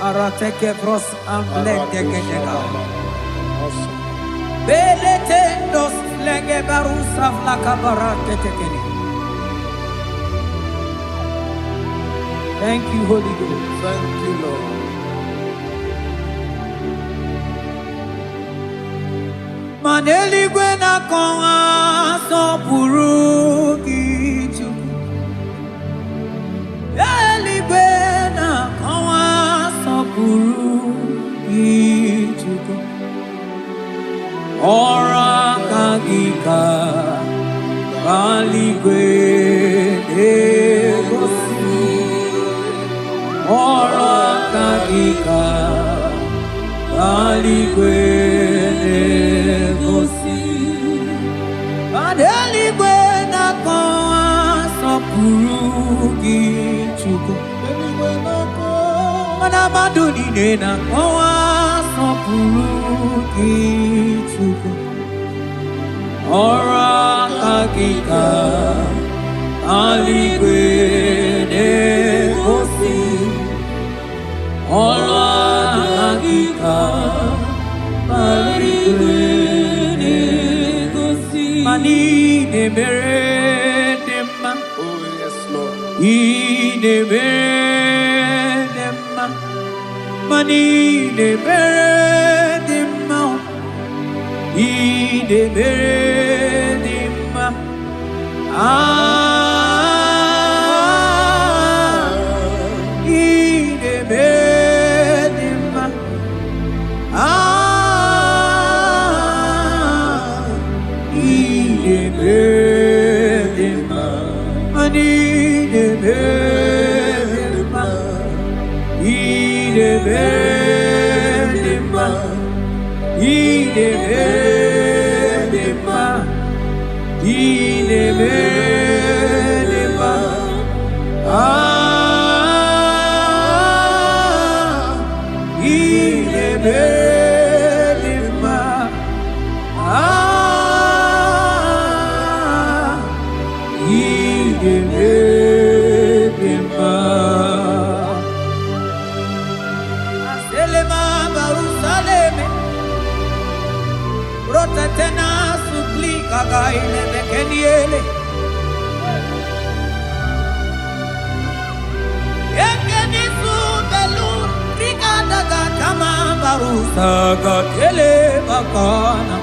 Arateke pros amblende genega Beletendos lege barusa flaka barate tekeni. Thank you, Holy Ghost. Thank you, Lord. Maneli gwena konga sopuru kichuku. Eli gwena konga sopuru kichuku. Ora kagika bali gwene gosi. Ora kagika bali gwene gosi. Adeli gwena konga sopuru kichuku. Mana maduni nena konga sopuru kichuku. Ora kagika bali gwene gosi. Ora kagika bali gwene gosi. Mani ne mere demma. Oh, yes, Lord. Ne mere demma. Mani ne mere demma. Ne mere demma. Ne mere demma. Ne mere demma. Mani ne mere demma. Ne mere demma. Ne mere demma. Ne mere demma. Ne mere demma. Rotatena suplika gaile bekeniele. Ekeni subelur rikada kama barusa gatele bakana.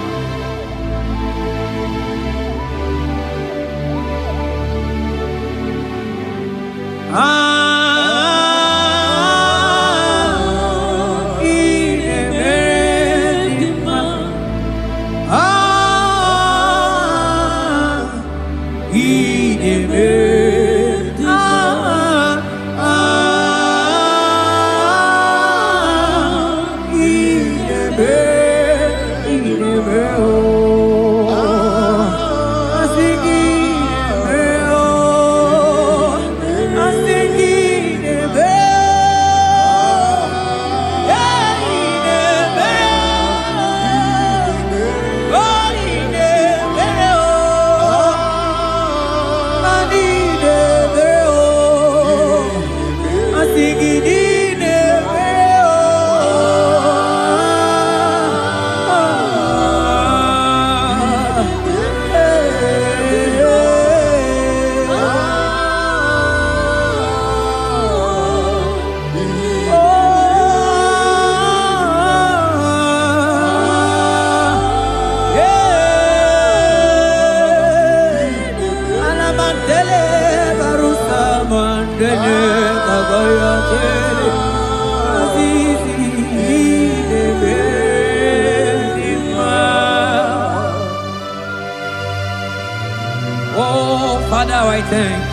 Oh, Father, I thank you.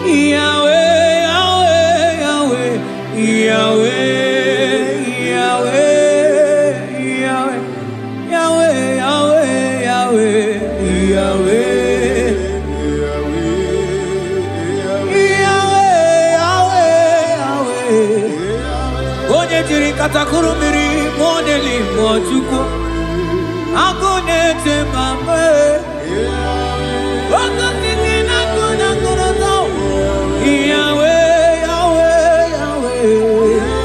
Yahweh, Yahweh, Yahweh, Yahweh. Katakurumiri modeli mochuko agone temame wakati na kuna kuroto Yahweh Yahweh Yahweh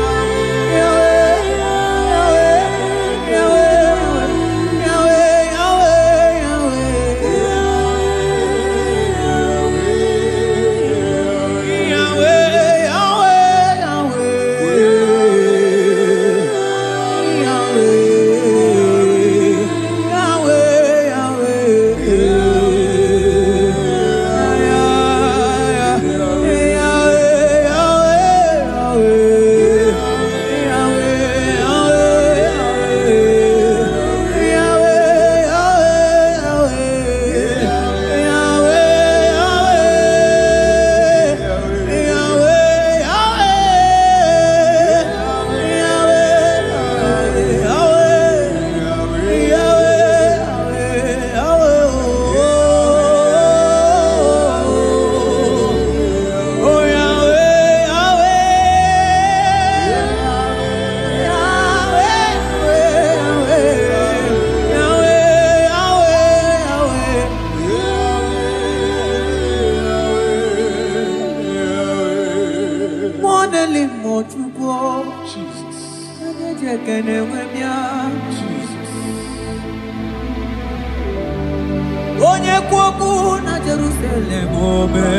Onye kwoku na Jerusalem ome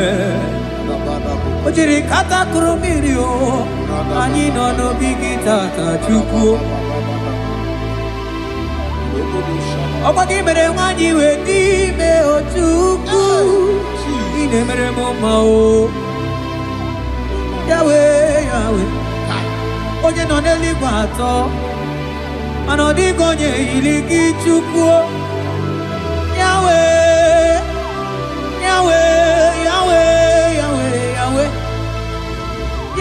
Ojiri kata kurumiri o Anyị nọ n'obi gị tata Chukwu Ọkwa gị mere nwanyị wee n'ime o Chukwu Ị na-emere m mma o Yahweh Yahweh Onye nọ n'eluigwe atọ Mana ọ dịghị onye yiri gị Chukwu Yahweh, Yahweh, Yahweh, Yahweh, Yahweh,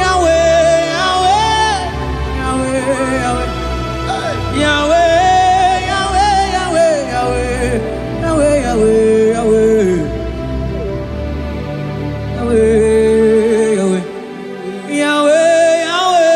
Yahweh, Yahweh, Yahweh, Yahweh, Yahweh, Yahweh, Yahweh, Yahweh, Yahweh, Yahweh, Yahweh, Yahweh, Yahweh, Yahweh.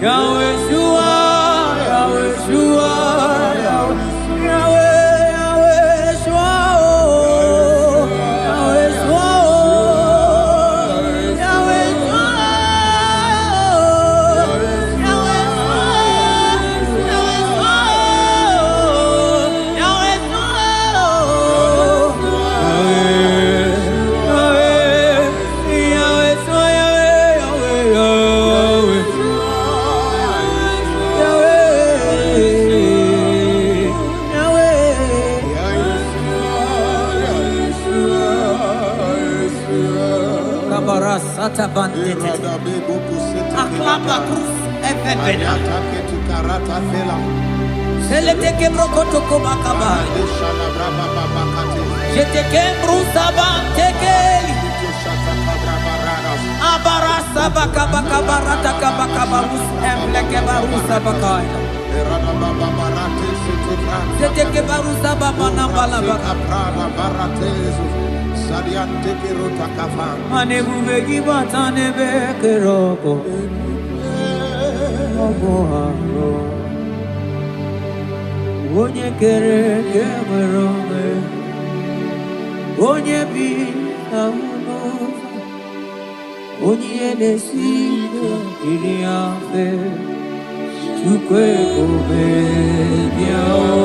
Yahweh Shua, Yahweh Shua, Yahweh Shua, Yahweh Shua, Yahweh Shua, Sata bandete aklapa kruf evebena selete kebrokoto komakaba jete kembrusa bantekeli abarasa bakabakabarata kabakabarus embleke barusa bakaya jete kebarusa babana balabaka Mane bubegi batane bekeroko Oboharo Onye kere kemerome Onye bi saunoza Onye desiko iriafe Chukwe kome biao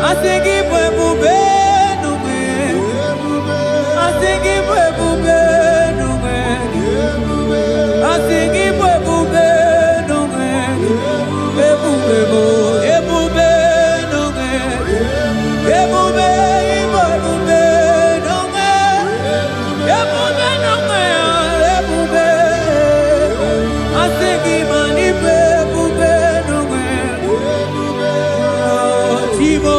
I think it will be no way. I think it will be no way. I think it will be no way. It will be no way. It will be no way. It will be no way. It will be. I think it will be no way. Timo.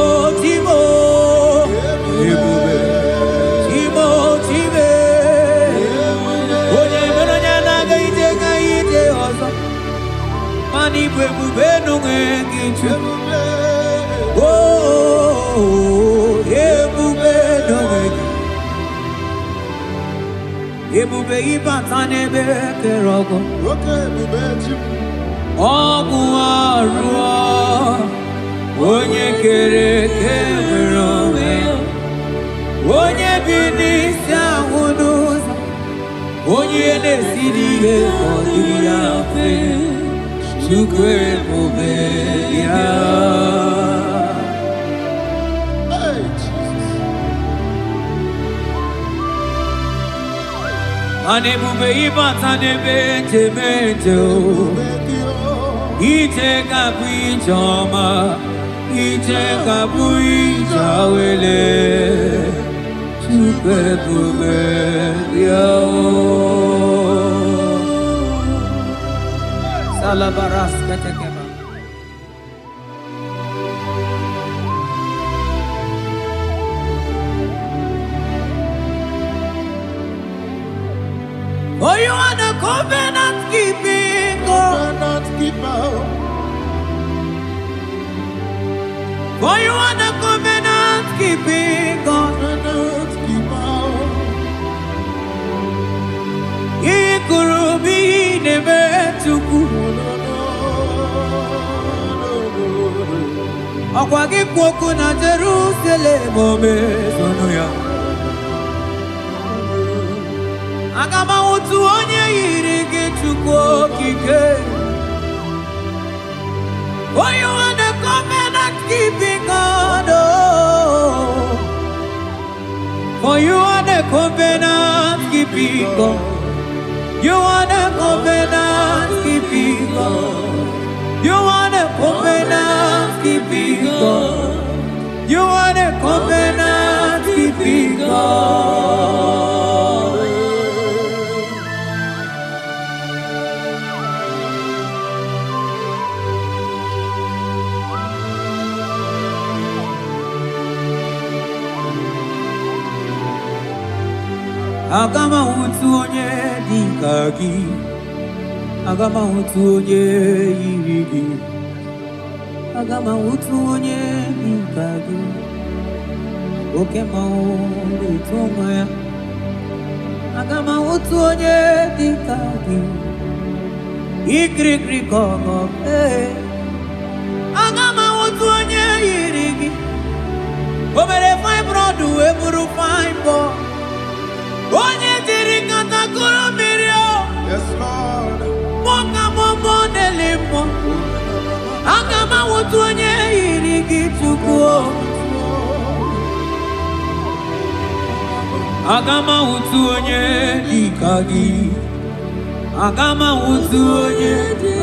Ebube ibatane bekerogo Ogu arua Onye kere kemerome Onye binisi ahunuza Onye nesiriye kodiriafe Chukwe ebube ya Anebube ibatane bente Ite kapu ijoma Ite kapu ijawele Chukwe ebube ya Salabaras katekeba Oh, you are the covenant keeping God. Oh, you are the covenant keeping God. Ikurubi nebetuku. Akwagi kwoku na Jerusalem omezonuya. Agama utu onye yiri gị Chukwu okike. Oh, you are the covenant keeping God. Oh, for you are the covenant keeping God. You are the covenant keeping God. You are the covenant keeping God. You are the covenant keeping God. Agama utu onye dika gi, agama utu onye yiri gi, agama utu onye dika gi. Oke maule tumaya, agama utu onye dika gi. Ikri kogo agama utu onye yiri gi. Obere fine brodu eburu fine boy. Onye diri kata kuru mirio. Yes, Lord. Moka momo nelimo. Agama utu onye yiri gi chukuo. Agama utu onye dika gi. Agama utu onye,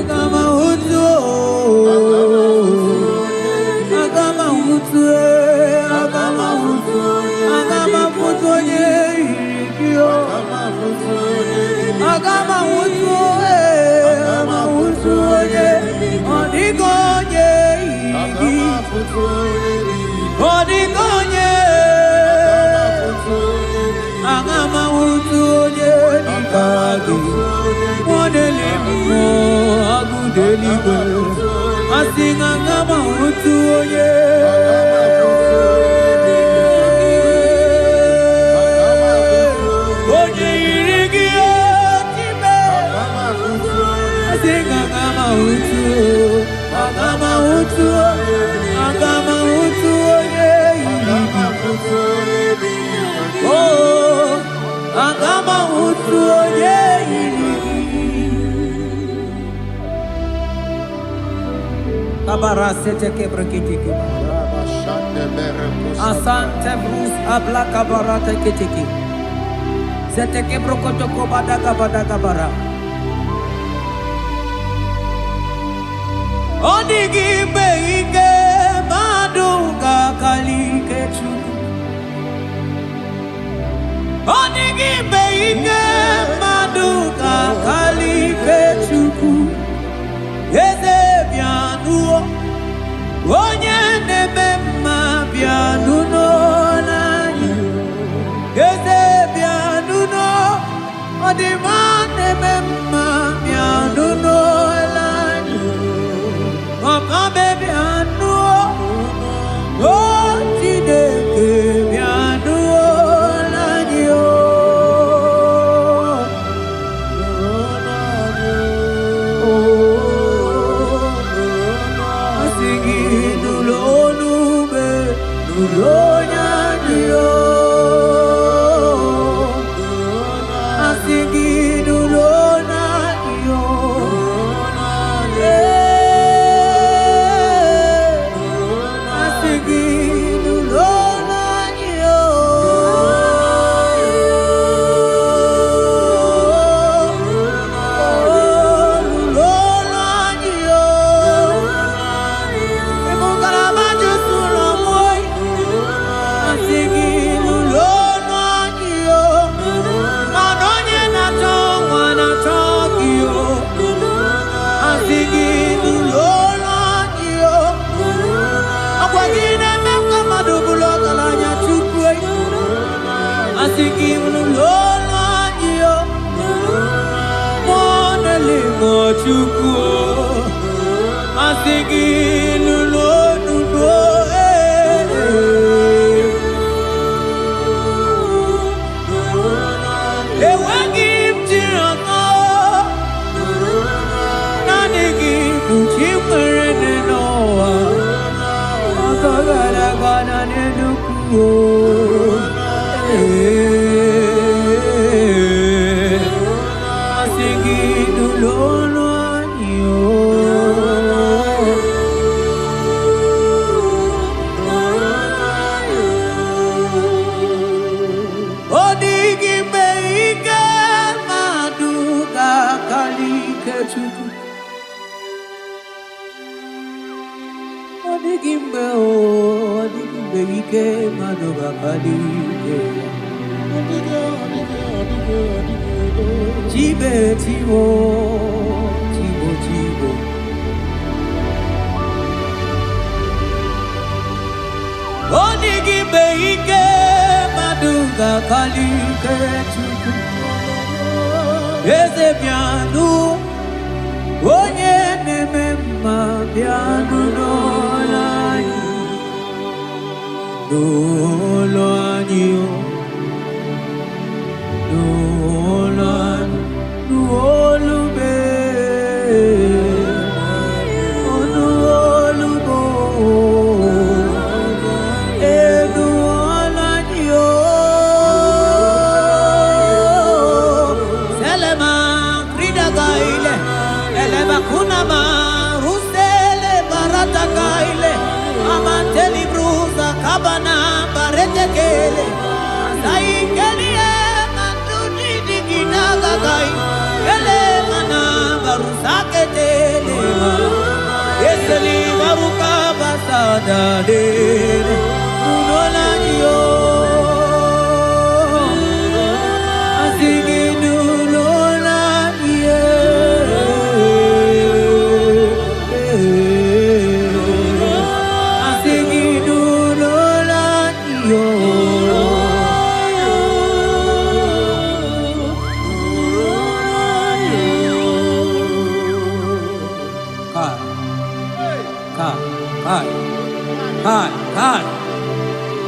agama utu, agama utu, agama utu, agama utu onye irikio, agama utu, agama utu onye, odigo onye iriki, odigo onye, agama utu onye dikagi. Modelimo agudeligwe asinga ngama utu oye oye irigi otime asinga ngama utu oye irigi oh agama utu oye irigi. Kabarasete kebrekitiki. Asante brus abla kabarate kitiki. Zete kebrokotoko badaka bara. Odigi beige madunga kalike chuku. Odigi beige madunga kalike chuku. Eze bianuo, onye nebe mma bianuno nanyi. Eze bianuno, odima nebe mma bianuno nanyi. Okabe bianuo, otideke bianuo nanyi o. kalike chuku eze pianu onye neme mma pianu n'ụlọ anyị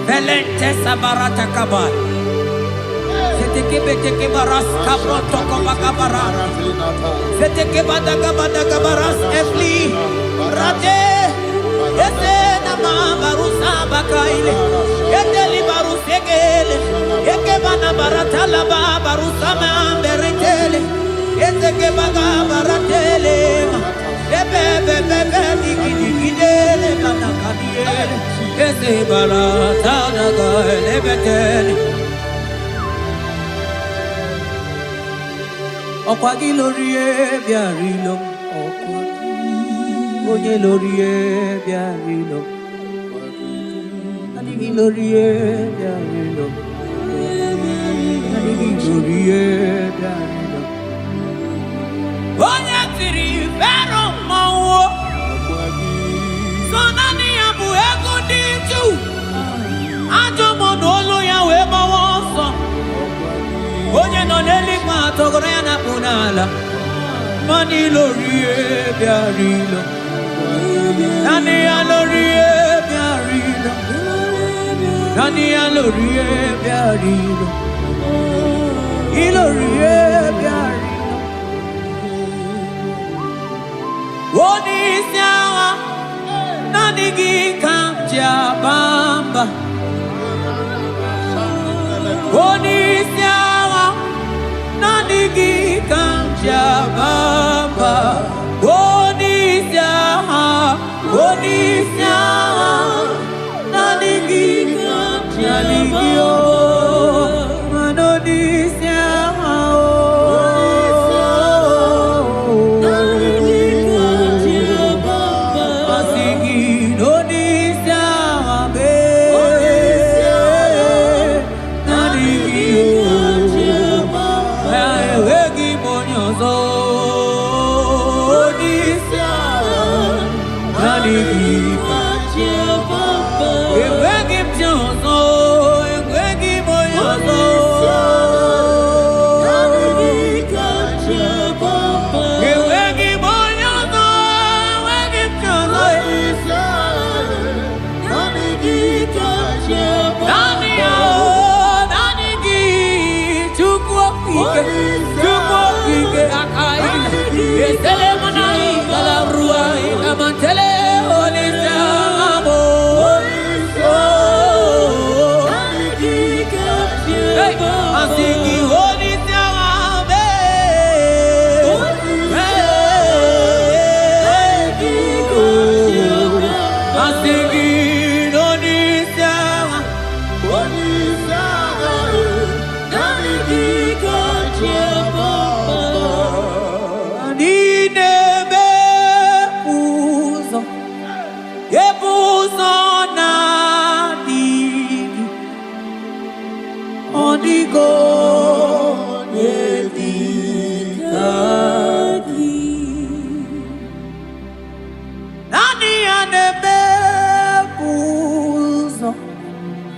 Velente sabarata kabar. Seteke beteke baras kabro toko bakabara. Seteke badaka baras efli. Rate. Ese nama barusa bakaile. Eteli barusegele. Eke bana baratala barusa mamberetele. Eteke baga baratele. Bebe digidele bana kadiele. Ese barata daga lebetele. Okwagi lori biarilo. Oye lori biarilo. Adigi lori biarilo. Adigi lori biarilo. Oye tiri vero mawo. Sonani abu ego diju. Ajo monolo ya we mawoso. Onye no neli kwa togoro ya na punala. Mani lori biarilo. Nani ya lori biarilo. Nani ya lori biarilo. Ilori biarilo. Oni siawa. Nani gikamja bamba. Oni siawa. Nani gikamja bamba. Oni siawa. Nani gikamja ligio. Manoni siawa.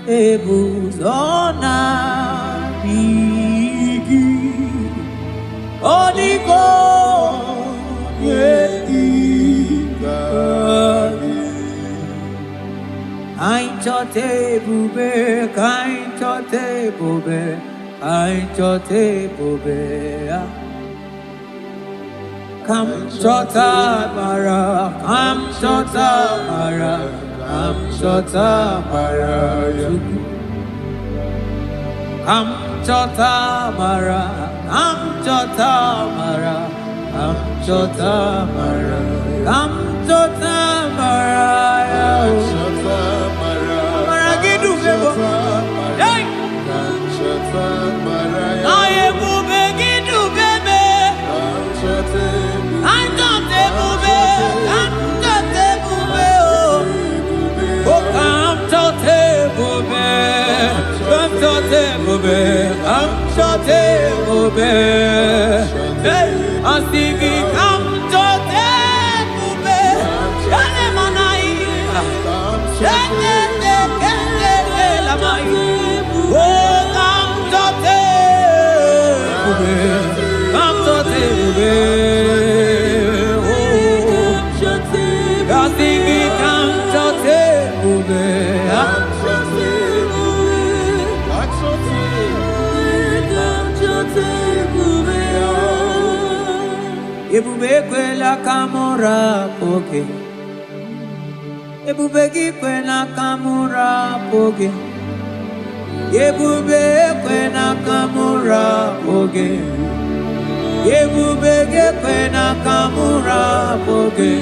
Ebuzona bigi Oniko Ainchote bube, kainchote bube, ainchote bube. Kam chota mara, kam chota mara, kam chota mara. Kam chota mara, kam chota mara, kam chota mara, kam chota mara. I'm singing, come to the bube, Shale Manai, Shale Lamai, oh, come to the bube, come to the bube, I'm singing, come to the bube. Ebube kwela kamura poke, ebube kwela kamura poke, ebube kwela kamura poke, ebube kwela kamura poke,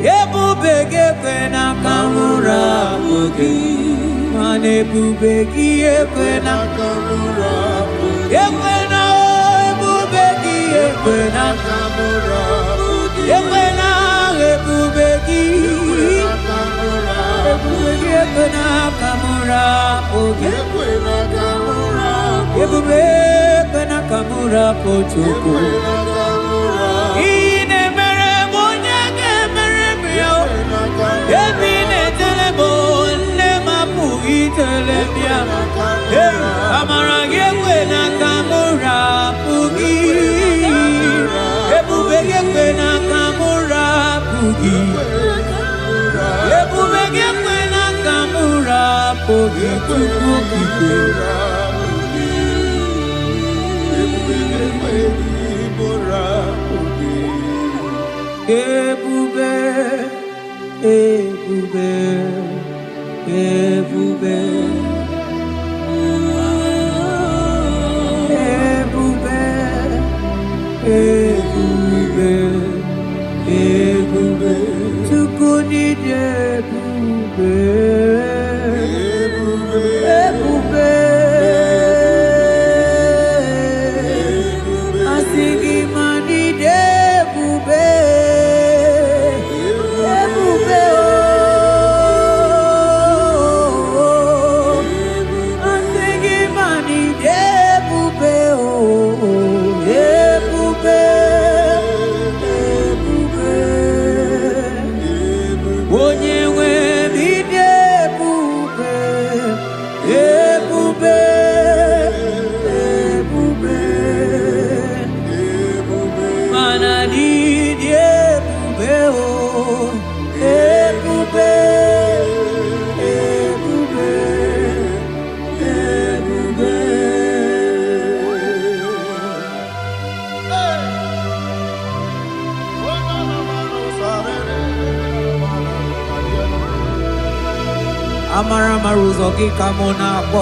ebube kwela kamura poke, mane ebube kwela kamura poke. Ekwena kamura, ekwena ebubeki, ekwena kamura, ekwena kamura, ekwena kamura pochuku. Ine mere monyake mere mio, ebine telebo ne mapu itelebia. Amara ekwena kamura pugi. Ekwena kamura pugi, ekwena kamura pugi, ebube, ebube, ebube, ebube, ebube. Ebube, tukuni ebube, ebube, asigi mani ebube, ebube oh, asigi mani ebube oh, ebube. Amara maruzogi kamona po.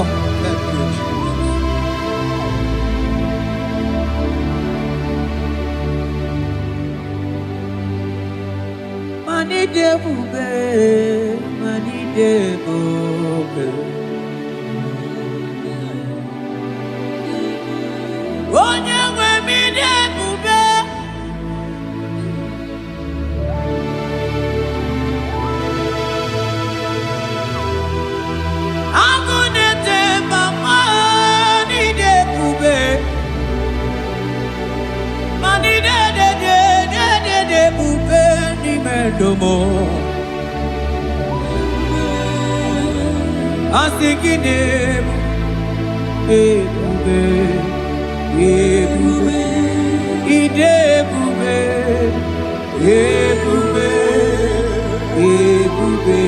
Mani debube, mani debube. Onye nwe mi debube. Domo asikine ebube, ebube, ide ebube, ebube, ebube,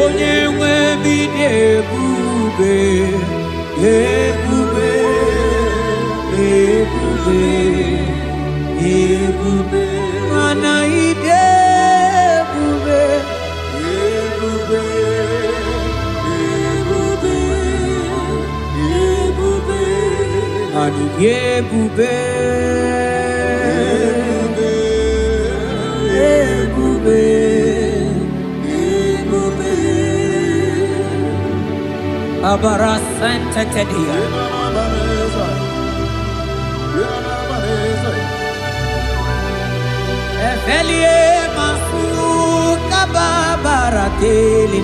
onye nwe m ide ebube, ebube, ebube, ebube, mana ide ebube, ebube, ebube, ebube, ani ebube, ebube, ebube, abara santa tedia. Evelie masu kababaratele,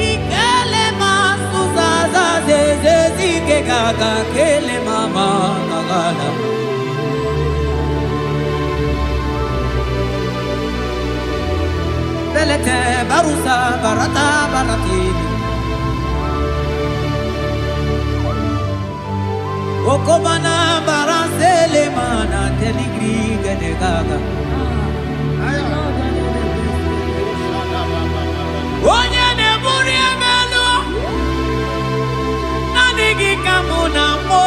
ikele masu zaza zeze zike gaga kele mama gagala. Belete barusa barata baratele. Okobana barasele mana teligri gaga. Onye ne buri emelo, nanigi kamuna mo.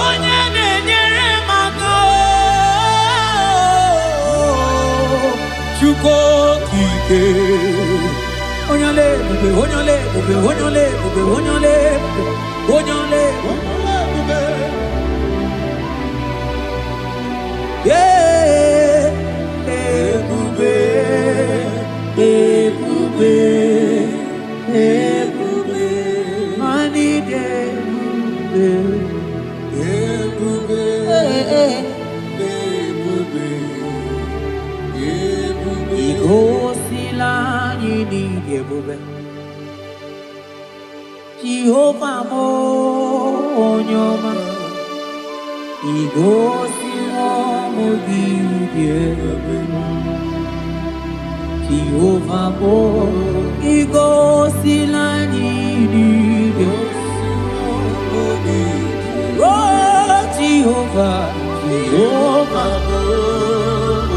Onye ne nyere mago, chuko kike. Onyole, ube, onyole, ube, onyole, ube, onyole, onyole, ube. Yeah, ebube, ebube, ebube, mani de ebube, ebube, ebube, igosila ni ebube. Jehovah mo onyoma, igosi mo gidye. Jehovah mo igosi la nidye. Oh Jehovah, Jehovah mo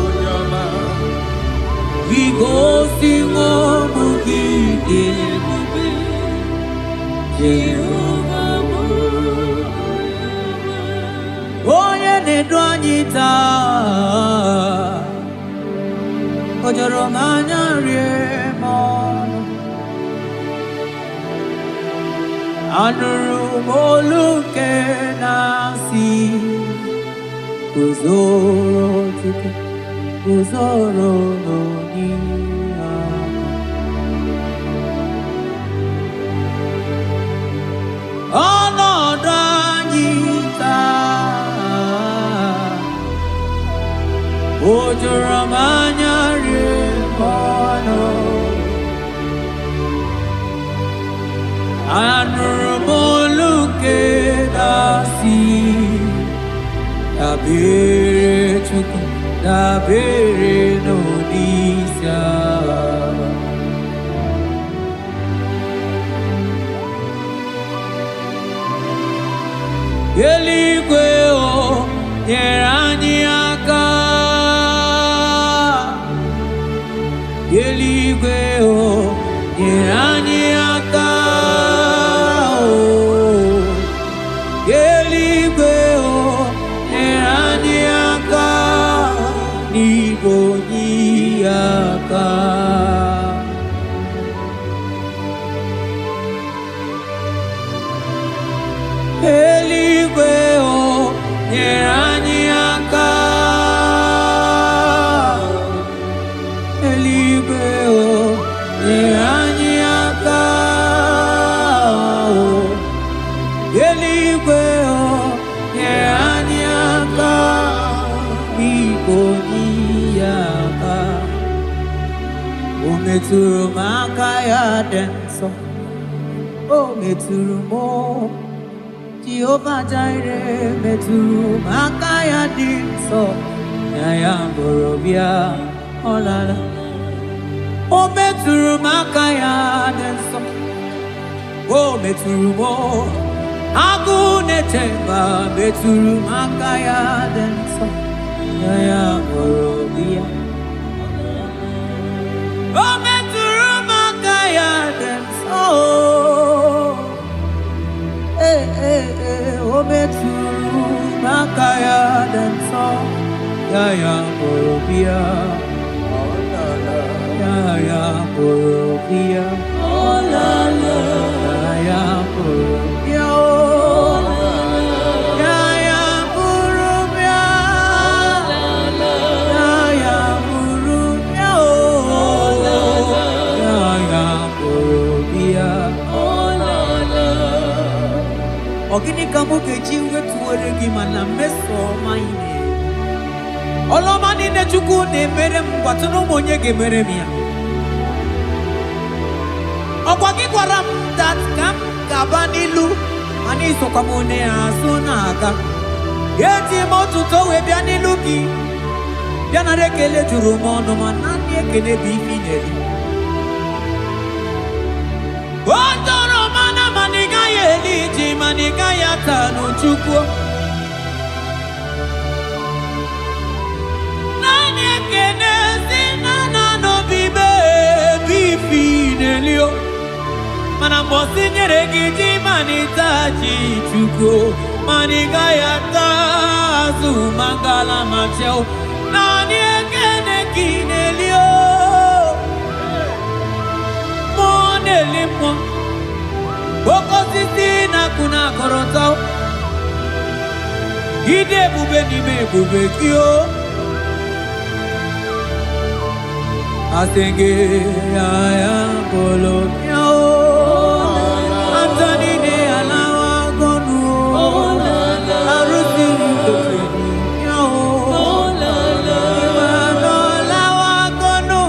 onyoma, igosi mo gidye. Jehovah mo onye na-edu anyị taa, o jọrọ m anya rie m ọnụ. Anụrụ m olu nke na-asị, guzoro Chukwu, guzoro n'onye ọnọdụ anyị taa, o juru m anya rie m ọnụ. Anụrụ m olu nke na-asị, dabere Chukwu, dabere n'Onyeisi agha. Eluigwe o nyere anyị aka, eluigwe o nyere anyị aka, eluigwe o nyere anyị aka, n'Igbo onye aka. Eluigwe o nyere anyị aka, eluigwe o nyere anyị aka, eluigwe o nyere anyị aka, n'Igbo onye aka. O metụrụ m aka ya dị nsọ, o metụrụ m Jehovah Jireh metụrụ m aka ya dị nsọ, na ya mbụrụ bịa ọlala. O metụrụ m aka ya dị nsọ. O metụrụ m agụ na-eche mba metụrụ m aka ya dị nsọ. Ya kpọrọ ya. O metụrụ m aka ya dị nsọ. O metụrụ m aka ya dị nsọ. Ya kpọrọ ya. Ya kpọrọ ya. Ya kpọrọ ya. Ogini kamuke jiwe tuwere gimana meso maine. Oloma ni ne chuku ne mere mwatuno monye ge mere miya. Okwaki kwaram that kam kabanilu ani sokamone asonaga. Yeti motu towe bianilu ki. Biana rekele juru mono manani ekele bifineli. Otoro mana maniga yeliji maniga yatanu chukwu. Nani ekene sinana no bibe bifinelio. Mana mbosi nyeregiji manitaji chukwu. Maniga yatazu mangala macheo. Nani ekene kinelio. Monelimo. Boko sisi na kuna koroto. Ide bube ni me bube kyo. Asenge ya polo yao. Antoni ne alawa gonu. Arusi kofeni yao. Imano alawa gonu.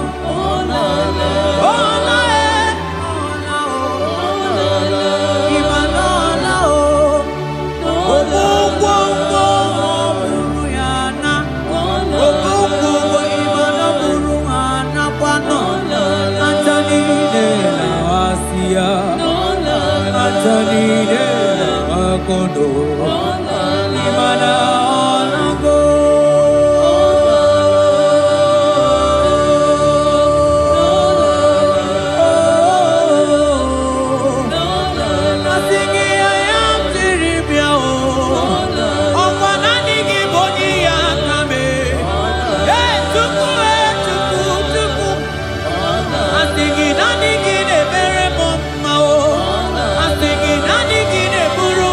Kondo imana onago asingi ayam tiribia o okwana nigi boni ya kame tuku asingi nanigi ne bere mama o asingi nanigi ne buru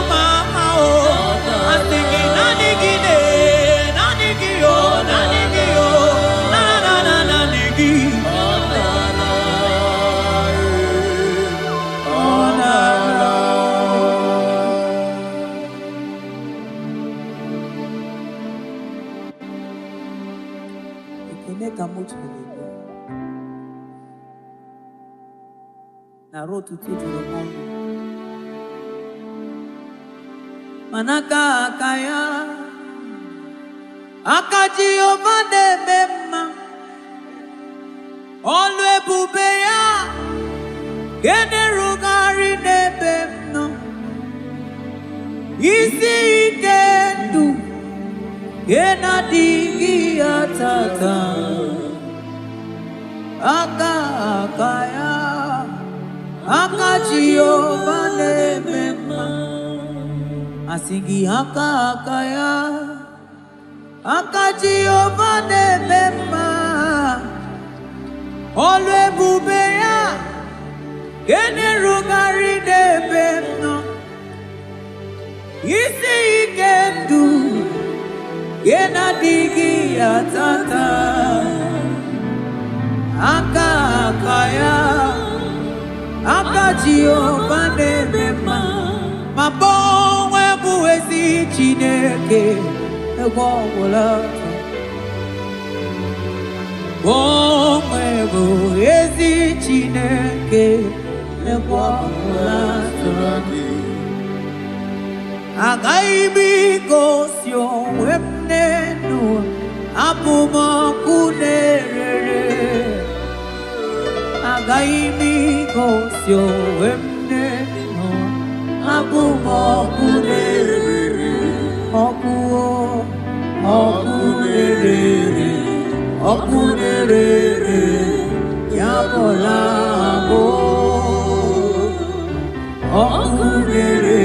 na rotu tujuru mono manaka akaya akaji ovade mema olu ebube ya gene rugari nebe no isi ikendu gena digi atata akaya akaji ovade mema asingi akaya akaji ovade mema olu ebube ya gene rugari nebe no isi ikendu gena digi atata akaya akaji ovade mema mabonwe buwezi Chineke egwawula bonwe buwezi Chineke egwawula agaghị onwe m n'elu abụ m ọkụ na-erere Agaimi kosyo wemne no aku mokunere okunere yabola bo okunere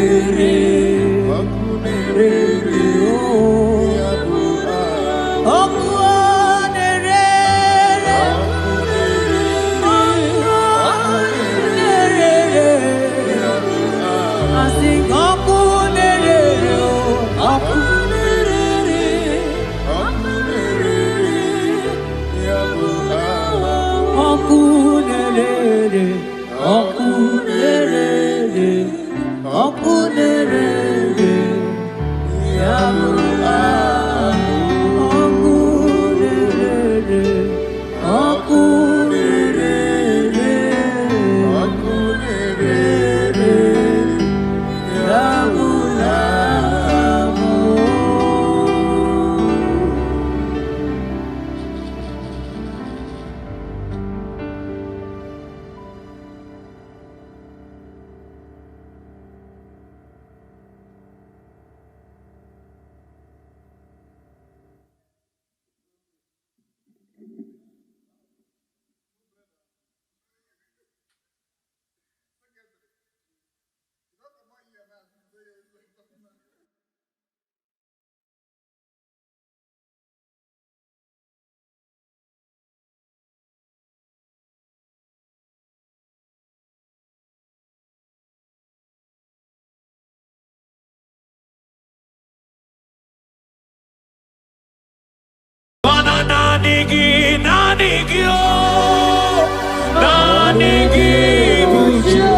Nanigi bujo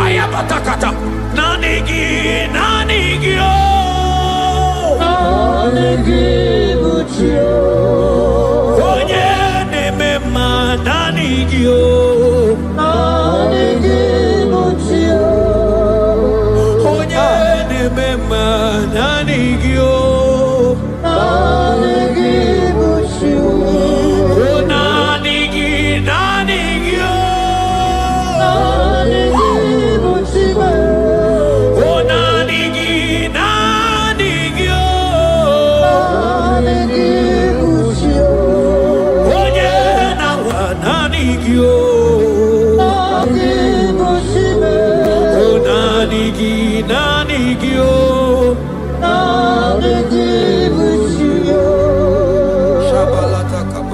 ayabatakata nanigi bujo onye nemema nanigi bujo onye nemema nanigi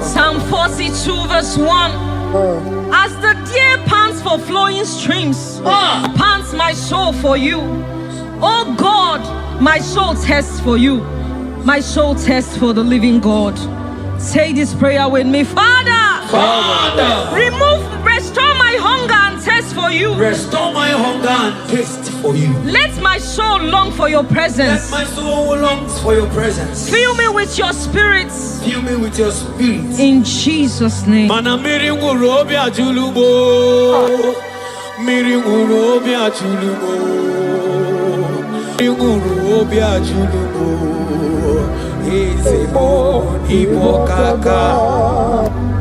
Psalm 42 verse 1. As the deer pants for flowing streams, pants my soul for you. Oh God, my soul thirsts for you. My soul thirsts for the living God. Say this prayer with me. Father, restore my hunger and thirst for you. Restore my hunger and taste for you. Let my soul long for your presence. Let my soul longs for your presence. Fill me with your spirit. Fill me with your spirit. In Jesus' name. Mana miri ngurobi ajulumo. Miri ngurobi ajulumo. Miri ngurobi ajulumo. Ezebo ibokaka.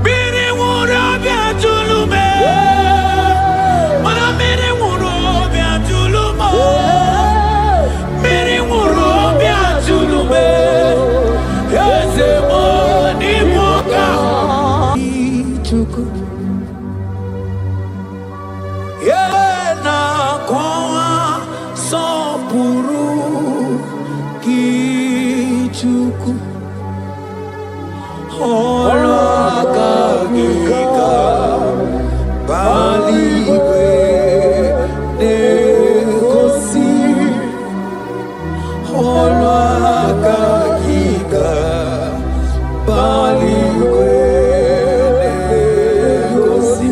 Miri ngurobi ajulume. Mana miri ngurobi ajulumo. Miri ngurobi ajulume. Ezebo Yena kwa sopuru kichuku Olakagika Baliwe nekosi Olakagika Baliwe nekosi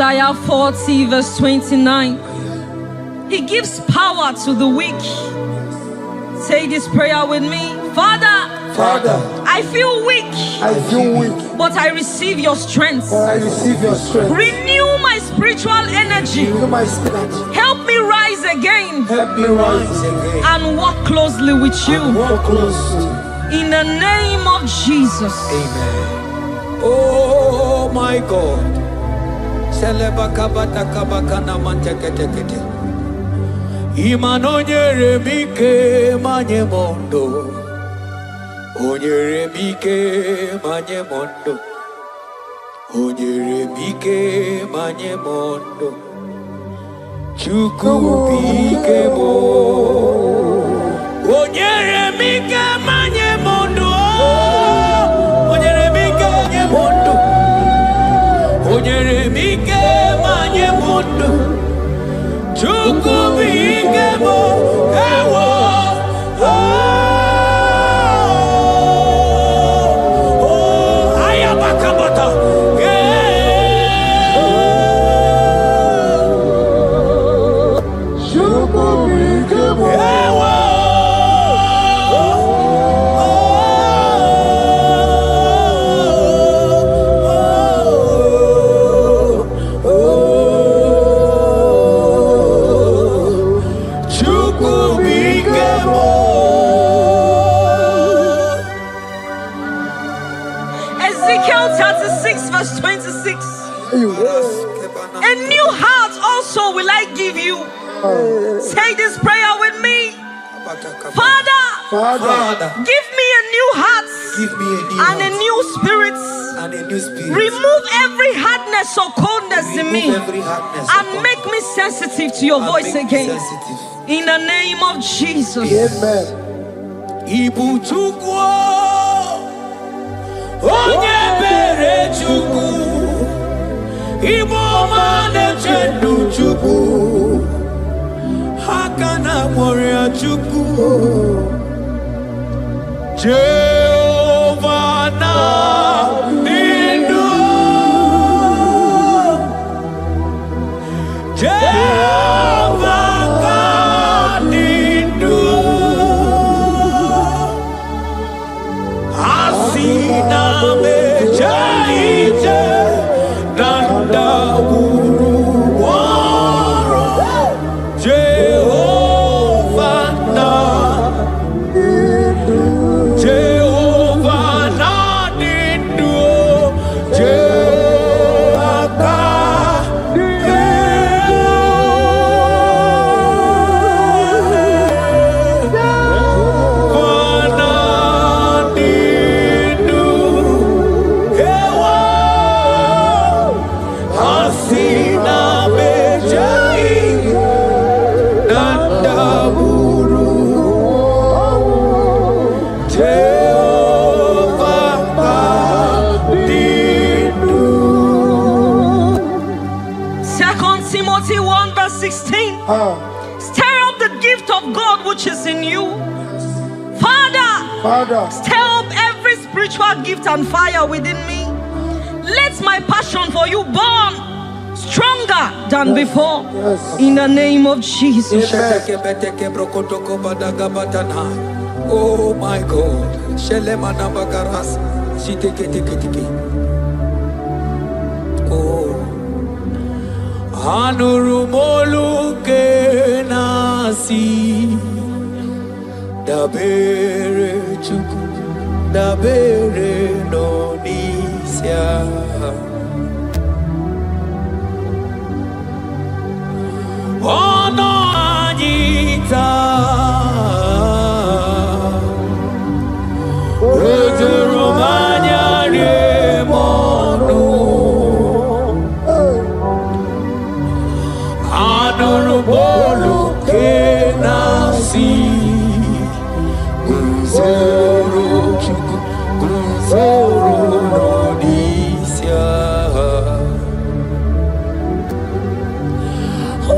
Isaiah 40 verse 29. He gives power to the weak. Say this prayer with me. Father, I feel weak. But I receive your strength. Renew my spiritual energy. Help me rise again. And walk closely with you. In the name of Jesus. Amen. Oh my God. Imanonyere mike manye mondo. Onyere mike manye mondo. Onyere mike manye mondo. Chuku mike mo. Onyere mike manye mondo. Onyere mike manye mondo. Onyere mike manye mondo. Chuku mike mo. Ewo. Ezekiel 36 verse 26. A new heart also will I give you. Say this prayer with me. Father, give me a new heart and a new spirit. Remove every hardness or coldness in me and make me sensitive to your voice again. In the name of Jesus. Ibu chukwu onye bere chukwu Ibu mane chendu chukwu Hakana moria chukwu Jehovah na nindu Jehovah ka nindu Asina mejaije Nanda uru waro Jehovah na nindu Jehovah ka Timothy 1 verse 16. Stir up the gift of God which is in you. Father, stir up every spiritual gift and fire within me. Let my passion for you burn stronger than before. In the name of Jesus. Oh my God. Oh. Anurumolu ke nasi dabere chuku dabere nonisia ono anita Romania remonu Anurumolu ke nasi Gunzoro chuku Gunzoro nonisia Oh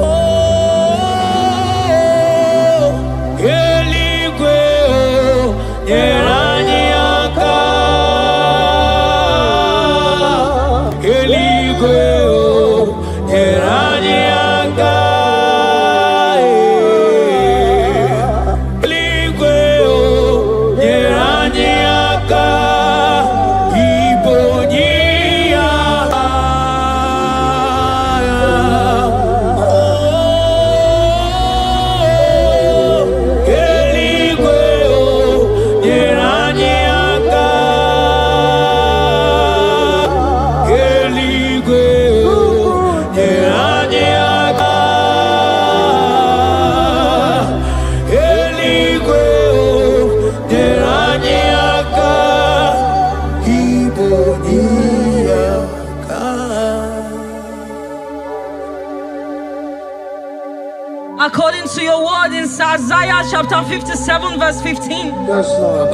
According to your word in Isaiah chapter 57 verse 15. Yes, Lord.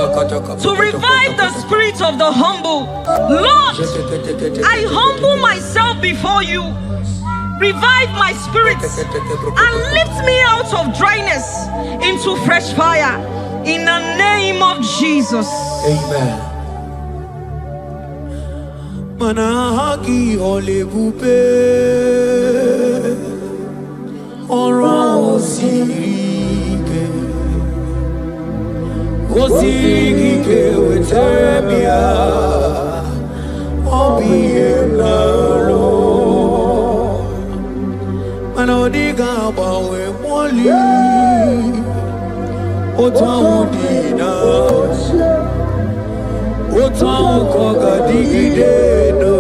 To revive the spirit of the humble. Lord, I humble myself before you. Revive my spirit and lift me out of dryness into fresh fire. In the name of Jesus. Amen. Manahaki olebupe oro osike wetemia obiemnalo manodiga bawe moli otaudina otaukogadigidedo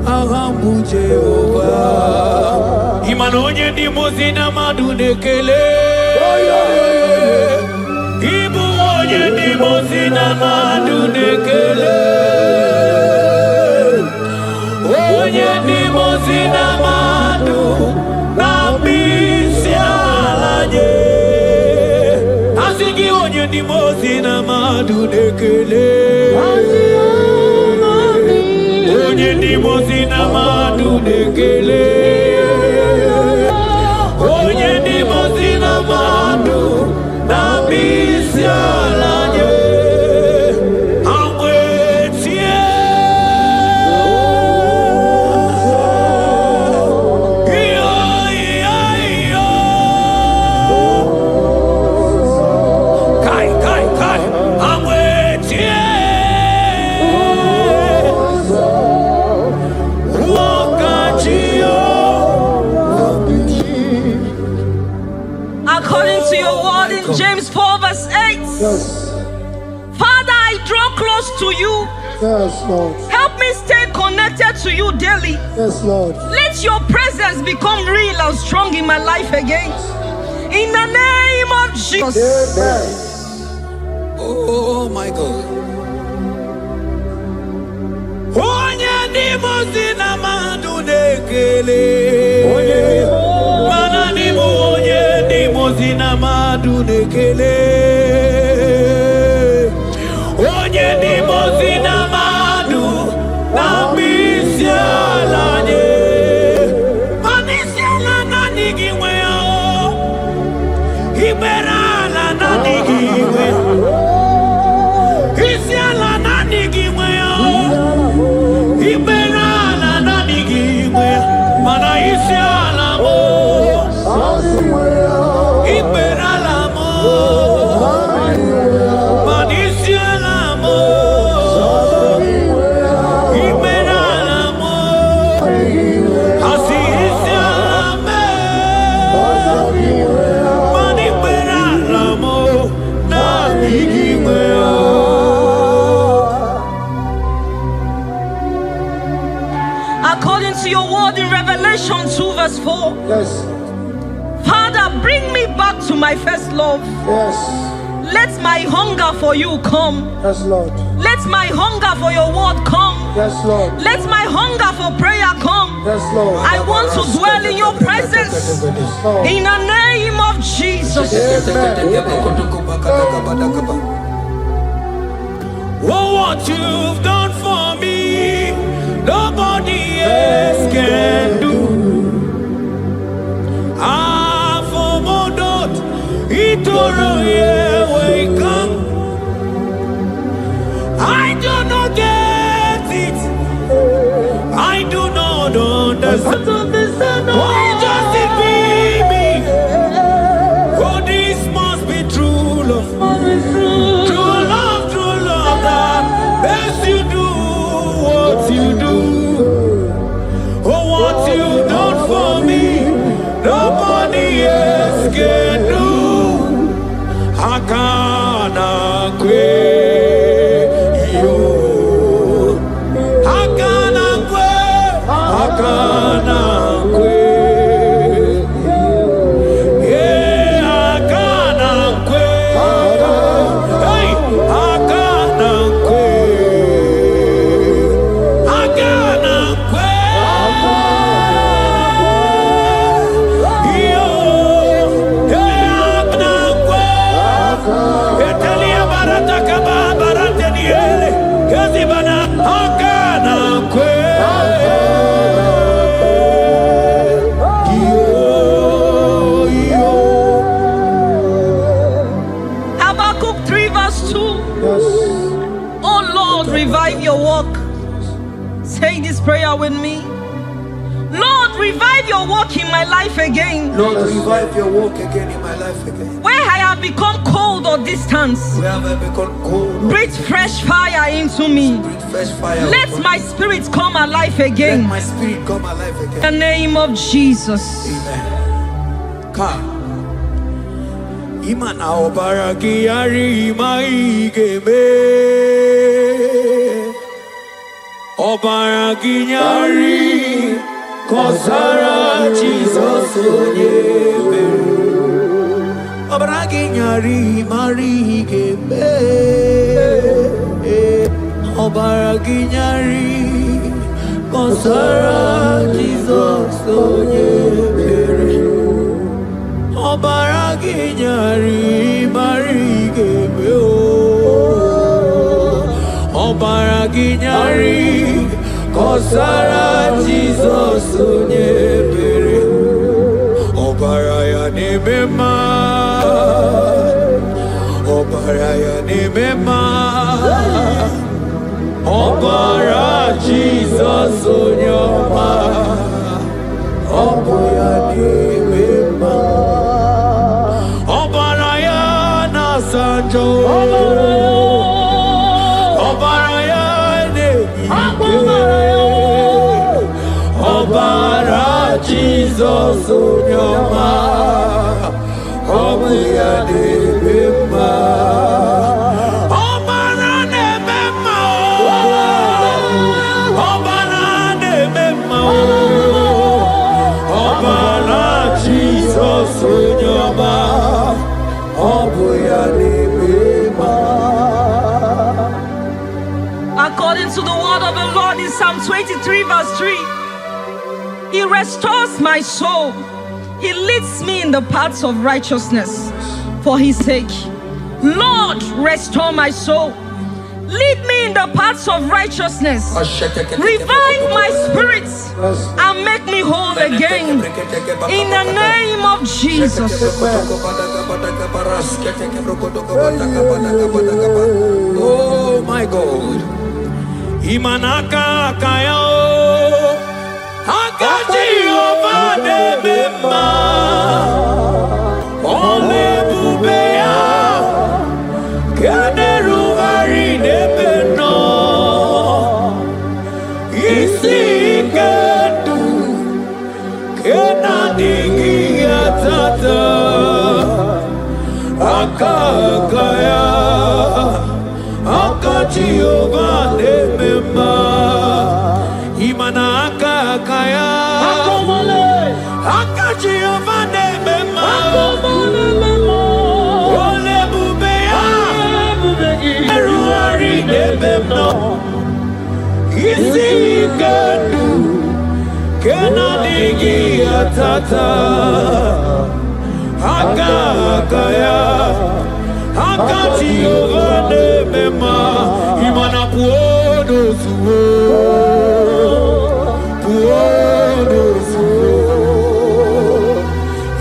ahamu Jehovah imanonye ndi mozina madunekele ibu onye ndi mozina madunekele onye ndi mozina madu nambisi alaje asigi onye ndi mozina madunekele onye ndi mozina madunekele onye ndi mozina madu nambisi alaje amwetie kai amwetie According to your word in James 4 verse 8. Yes. Father, I draw close to you. Yes, Lord. Help me stay connected to you daily. Yes, Lord. Let your presence become real and strong in my life again. In the name of Jesus. Amen. Oh my God. Onye ndi mozina madunekele mana ni onye ndi mozina madunekele onye ndi mozina madu nambisi alaje manisi ala nani giwe o ibera ala nani giwe isi ala nani giwe o ibera ala nani giwe mana isi ala mo ibera ala mo manisi ala mo ibera ala mo asi isi ala me mani ibera ala mo nani giwe o. According to your word in Revelation 2 verse 4. Yes. Father, bring me back to my first love. Yes. Let my hunger for you come. Yes, Lord. Let my hunger for your word come. Yes, Lord. Let my hunger for prayer come. Yes, Lord. I want to dwell in your presence. Lord. In the name of Jesus. Oh, what you've done for me, nobody else can do. Ah, for Modot, Itoro, we come. I do not get it. I do not understand. Why does it be me? Oh, this must be true love. True love that makes you do what you do. Oh, what you done for me, nobody else can do. Hakana kwe yo, hakana kwe, hakana kwe. Yeah, hakana kwe. Hey, hakana kwe, hakana kwe. Yo. my life again. Lord, revive your work again in my life again. Where I have become cold or distant, Where have I become cold? breathe fresh fire into me. Breathe fresh fire. Let upon my me. spirit come alive Let again. my spirit come alive In again. the name of Jesus. Amen. Come. Imana obaraki yari maigeme. Obaraki yari kosara Jesus onyebe. Obaraki yari marigeme. Obaraki yari kosara Jesus onyebe. Obaraki nyari marigeme o. Obaraki nyari kosara Jesus onyebere. Obaraya nebema. Obaraya nebema. Obara Jesus onyoma. Oboya nebema. Obaraya na sanjo. Obaraya ne. Obara Jesus onyoma. Oboya nebema. Obara nebema. Obara nebema. Obara Jesus onyoma. According to the word of the Lord in Psalm 23 verse 3, He restores my soul. He leads me in the paths of righteousness for His sake. Lord, restore my soul. Lead me in the paths of righteousness. Revive my spirit and make me whole again. In the name of Jesus. Oh my God. Imanaka kaya Akaji ovade bema Ole bubeya Kaderu harine beno Isi kedu Kena digi atata Akakaya Akaji ovade bema Imana akakaya Akaji ovade bema Ole bubeya Eru harine beno Isi kedu Kena digi atata Akakaya Akati ovane mema Imana puodo suo Puodo suo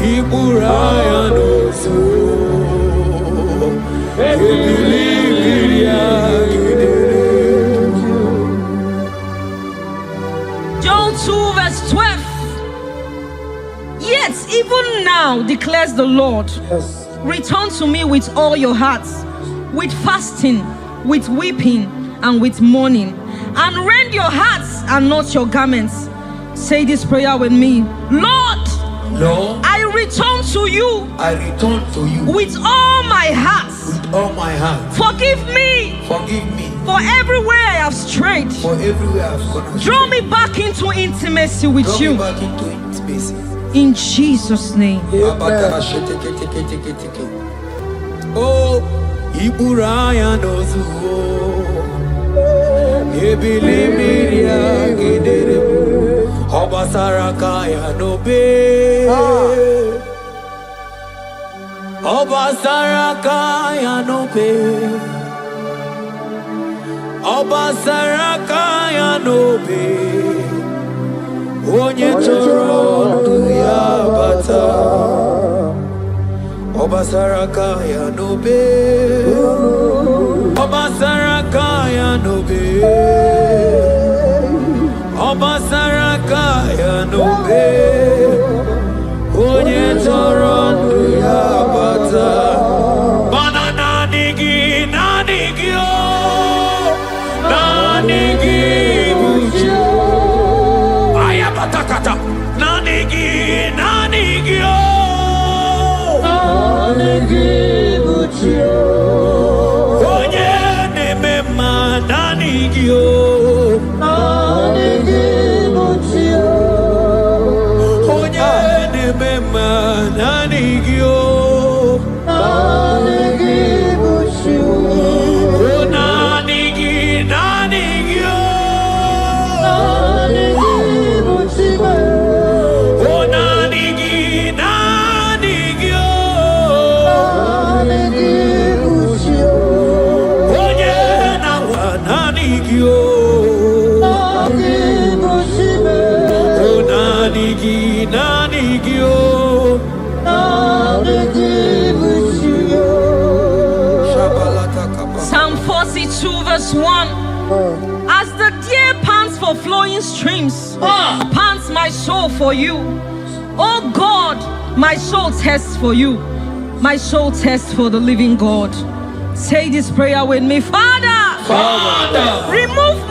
Iburaya no suo Ebilibiria gidere. Joel 2 verse 12. Yet even now declares the Lord, return to me with all your hearts, with fasting, with weeping, and with mourning, and rend your hearts and not your garments. Say this prayer with me. Lord, Lord, I return to you I return to you with all my heart. with all my heart. Forgive me Forgive me for everywhere I have strayed. for everywhere I've gone astray. Draw me back into intimacy with Draw you. me back into intimacy. In Jesus' name. Oh, Iburaya nozuo. Ebilibiria gidere. Obasarakaya nobe. Obasarakaya nobe. Obasarakaya nobe. Onye choro ya bata. Obasarakaya nobe. Obasarakaya nobe. Obasarakaya nobe. torondu ya bata. Mana nanigi o, nanigi bucho. Ayabatakata, nanigi o, nanigi bucho. Onye nemema nanigi o, nanigi bucho. Onye nemema nanigi o, nanigi bucho. Oh nanigi o, nanigi bucho. Oh nanigi o, nanigi bucho. Onye nawa nanigi o, nanigi bucho. Oh nanigi o, nanigi bucho. Psalm 42 verse 1. As the deer pants for flowing streams, pants my soul for you. Oh God, my soul thirsts for you. My soul thirsts for the living God. Say this prayer with me. Father,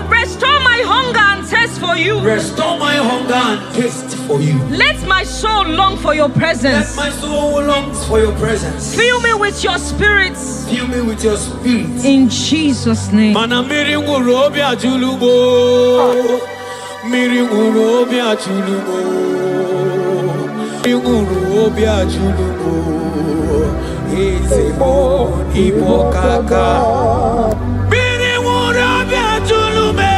restore my hunger and thirst for you. Restore my hunger and taste for you. Let my soul long for your presence. Let my soul longs for your presence. Fill me with your spirit. Fill me with your spirit. In Jesus' name. Mana miri nguru obi ajulumo. Miri nguru obi ajulumo. Miri nguru obi ajulumo. Ezemo ibo kaka. Miri nguru obi ajulume.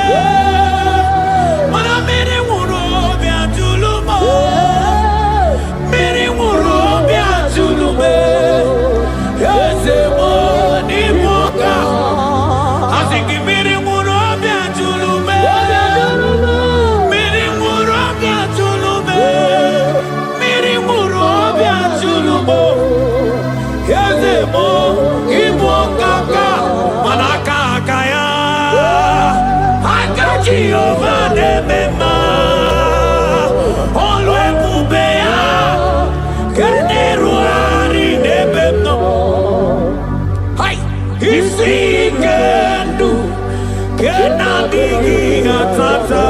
Mana miri nguru obi ajulumo. Miri nguru obi ajulume. Ezemo ibo kaka. Asiki miri nguru obi ajulume. Miri nguru obi ajulume. Miri nguru obi ajulumo. Ezemo ibo kaka. Manaka kaya. Akaji ova nemema. Olwe kubea. Kerneru ari nebemno. Hai, isikendu. Kena digi atata.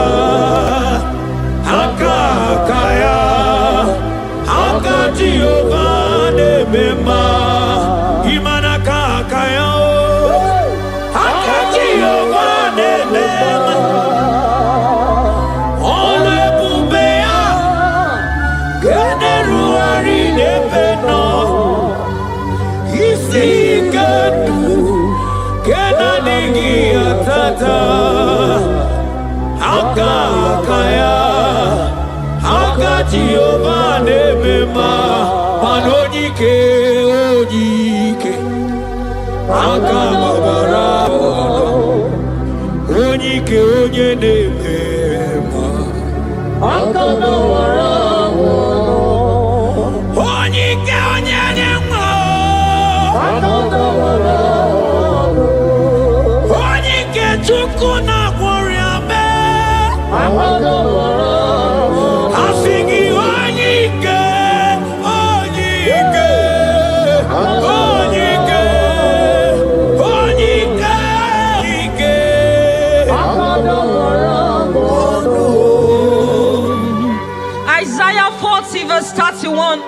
Akakaya. Akaji ova nemema. Imana kakaya. Akaji ova nemema. Olwe kubea. Kerneru ari nebemno. Isikendu. Kena digi atata. Akakaya. Akaji ova nemema. Manojike ojike. Akababara. Onyike onye nemema. Akababara. Onyike onye nemema. Onyike chukwu na gworiame. Asigi onyike. Onyike. Onyike. Onyike. Isaiah 40 verse 31.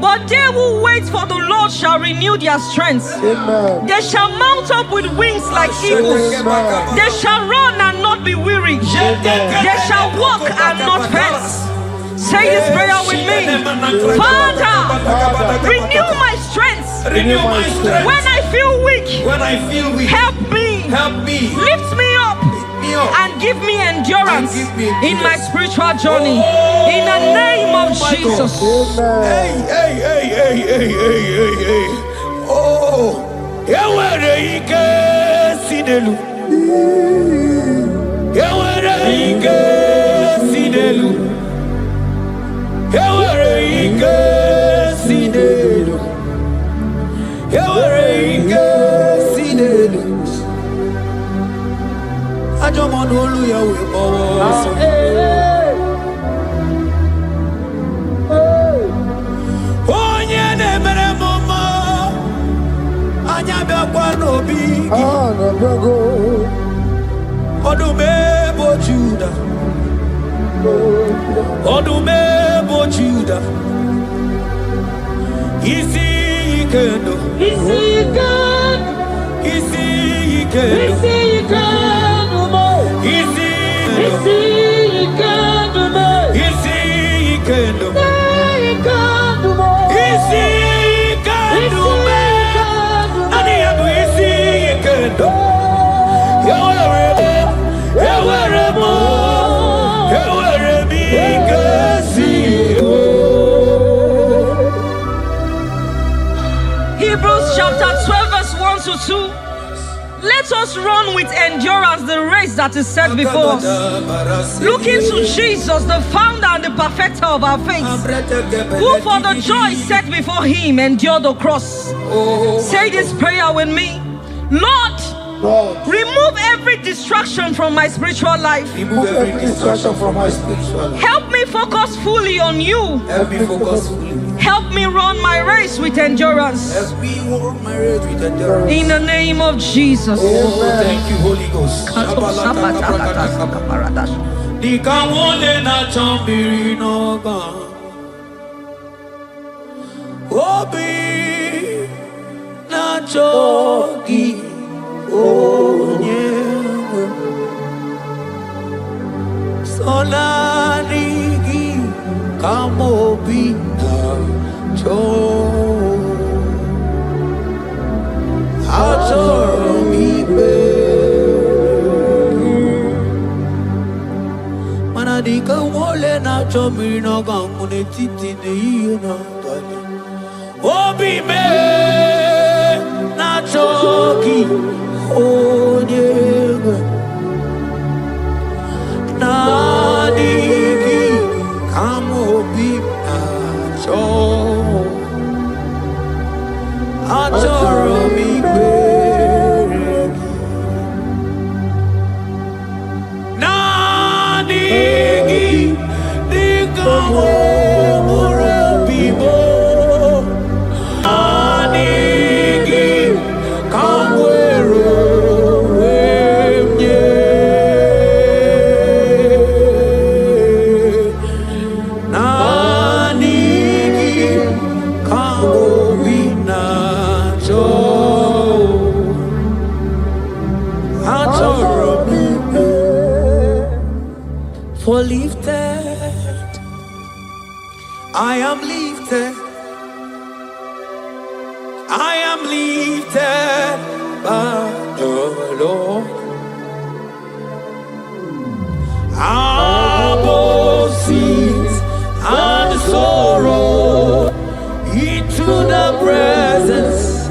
But they who wait for the Lord shall renew their strength. Amen. They shall mount up with wings like eagles. Amen. They shall run and not be weary. They shall walk and not faint. Say this prayer with me. Father, renew my strength. Renew my strength. When I feel weak, help me. Lift me up and give me endurance in my spiritual journey. In the name of Jesus. Hey. Oh, Yawere ike sidelu. Yawere ike sidelu. Yawere ike sidelu. Yawere ike sidelu. Ajomonu olu yawe owo. bigi. Odume bo Judah. Odume bo Judah. Isi ikendo. Isi ikendo. Isi ikendo. Isi ikendo. Isi ikendo. Isi ikendo. Isi ikendo. Ani adu isi ikendo. Hebrews chapter 12 verse 1 to 2. Let us run with endurance the race that is set before us, looking to Jesus, the founder and the perfecter of our faith, who for the joy set before him endured the cross. Say this prayer with me. Lord, remove every distraction from my spiritual life. Remove every distraction from my spiritual life. Help me focus fully on you. Help me focus fully. Help me run my race with endurance. Help me run my race with endurance. In the name of Jesus. Oh, thank you, Holy Ghost. Dikawole na chambiri noga. Obi na chogi. Solarigi kamobi cho achoromi be manadika wole na chomiri na gamune titi de na tali obi me na choki onyega nadigi kamobi acho achoromi beregi nadigi dikamo murabibo nadigi kamwero for lifted, I am lifted, I am lifted by the Lord. Above sins and sorrow, into the presence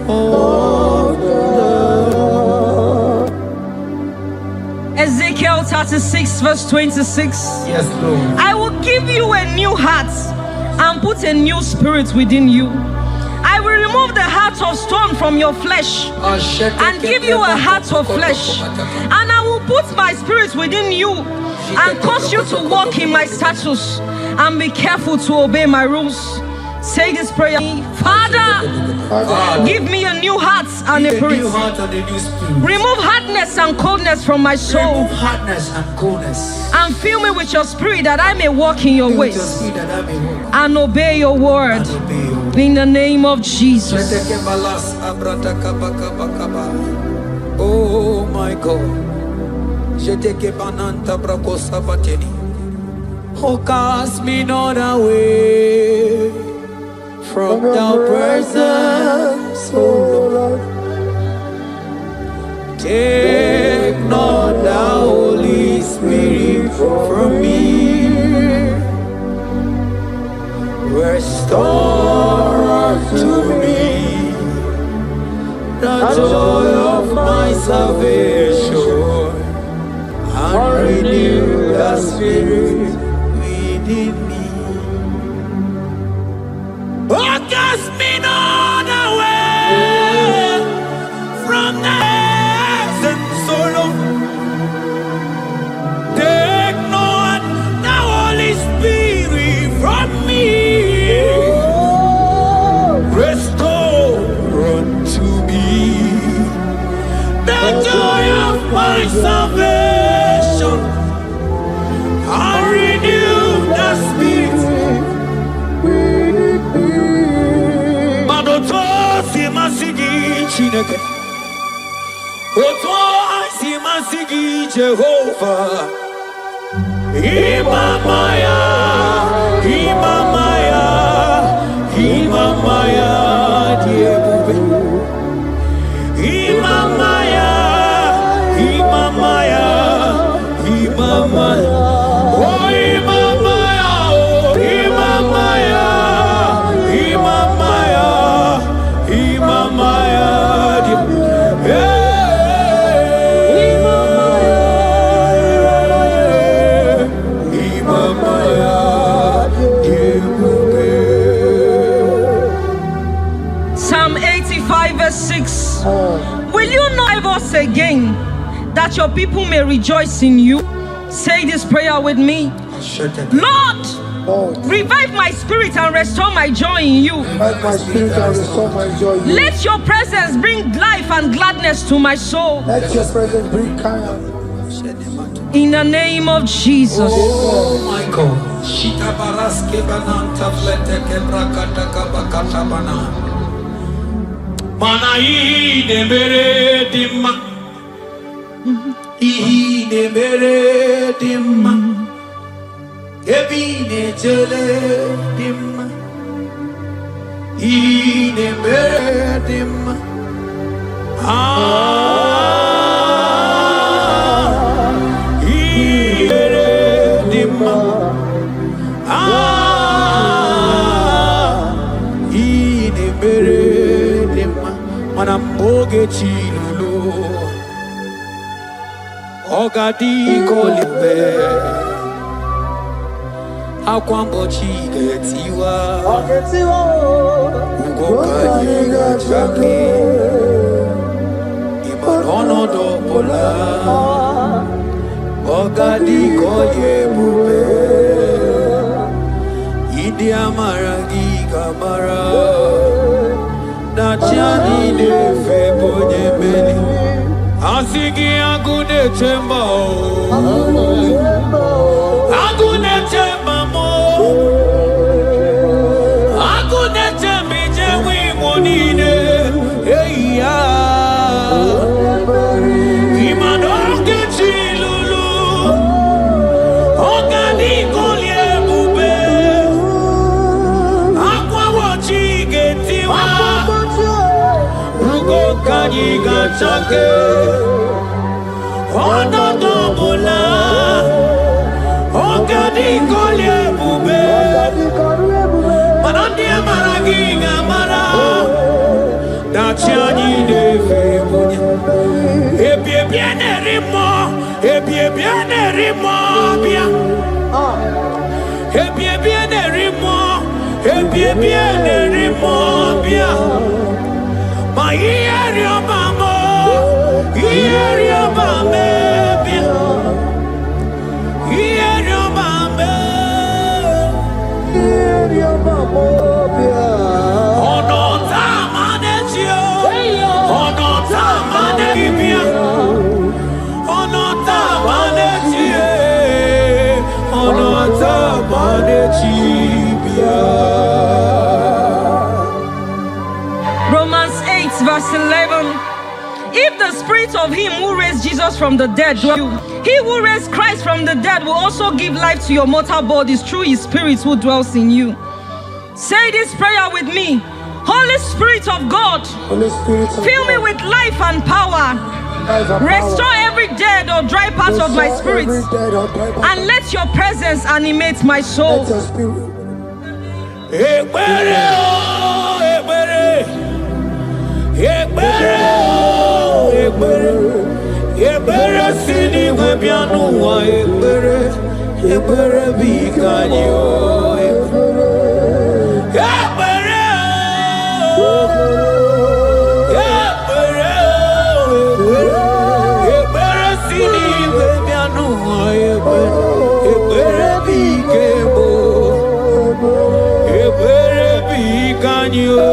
of the Lord. Ezekiel 36 verse 26. Yes, Lord. I will give you a new heart and put a new spirit within you. I will remove the heart of stone from your flesh and give you a heart of flesh. And I will put my spirit within you and cause you to walk in my statutes and be careful to obey my rules. Say this prayer. Father, give me a new heart and a spirit. Remove hardness and coldness from my soul. Remove hardness and coldness. And fill me with your spirit that I may walk in your ways and obey your word. In the name of Jesus. Oh my God. Oh, cast me not away from thy presence, oh Lord. Take not the Holy Spirit from me. Restore to me the joy of my salvation and renew the spirit within me. Oh, cast me not away from the presence, oh Lord. Take not the Holy Spirit from me. Restore unto me Chineke. Oto simasigi Jehovah. Imamaya, Imamaya, Imamaya, Diebube. Imamaya, Imamaya, Imamaya. Oh, Imamaya, oh, Imamaya, Imamaya, Imamaya, Diebube. Psalm 85 verse 6. Will you not ever say again that your people may rejoice in you? Say this prayer with me. Lord, revive my spirit and restore my joy in you. Revive my spirit and restore my joy in you. Let your presence bring life and gladness to my soul. Let your presence bring kindness. In the name of Jesus. Oh my God. Shita baraske bananta flete kebrakata kabakata bana. Mana I nemere dimma. I nemere dimma. Ebi ne jele dimma. I nemere dimma. Manamboge chilulu Ogadi kolimbe Akwambo chigetiwa Ugoka yiga chaki Imanono dopola Ogadi koye bube Idi amara gigamara Nachani de febonye meni Asigi agune chemba Agune chemba mo Agune chembi jewi monine Eya Imanoke chilulu Ogani kolye bube Akwa wachi getiwa Kanyi gachake Ono dobola Ogadi kolye bube Manandi amaragi gamara Dachiani de febonya Ebie biene rimo Ebie biene rimo bia Ebie biene rimo Ebie biene rimo bia Ma ieri obamo, ieri obame, ieri obame, ieri obamo, ono tamane chio, ono tamane bibia, ono tamane chie, ono tamane chibia. Romans 8 verse 11. If the spirit of him who raised Jesus from the dead dwell in you, he who raised Christ from the dead will also give life to your mortal bodies through his spirit who dwells in you. Say this prayer with me. Holy Spirit of God, fill me with life and power. Restore every dead or dry part of my spirit, and let your presence animate my soul. Ebere sini webianu wa ebere bikanyo ebere sini webianu wa ebere bikebo ebere bikanyo.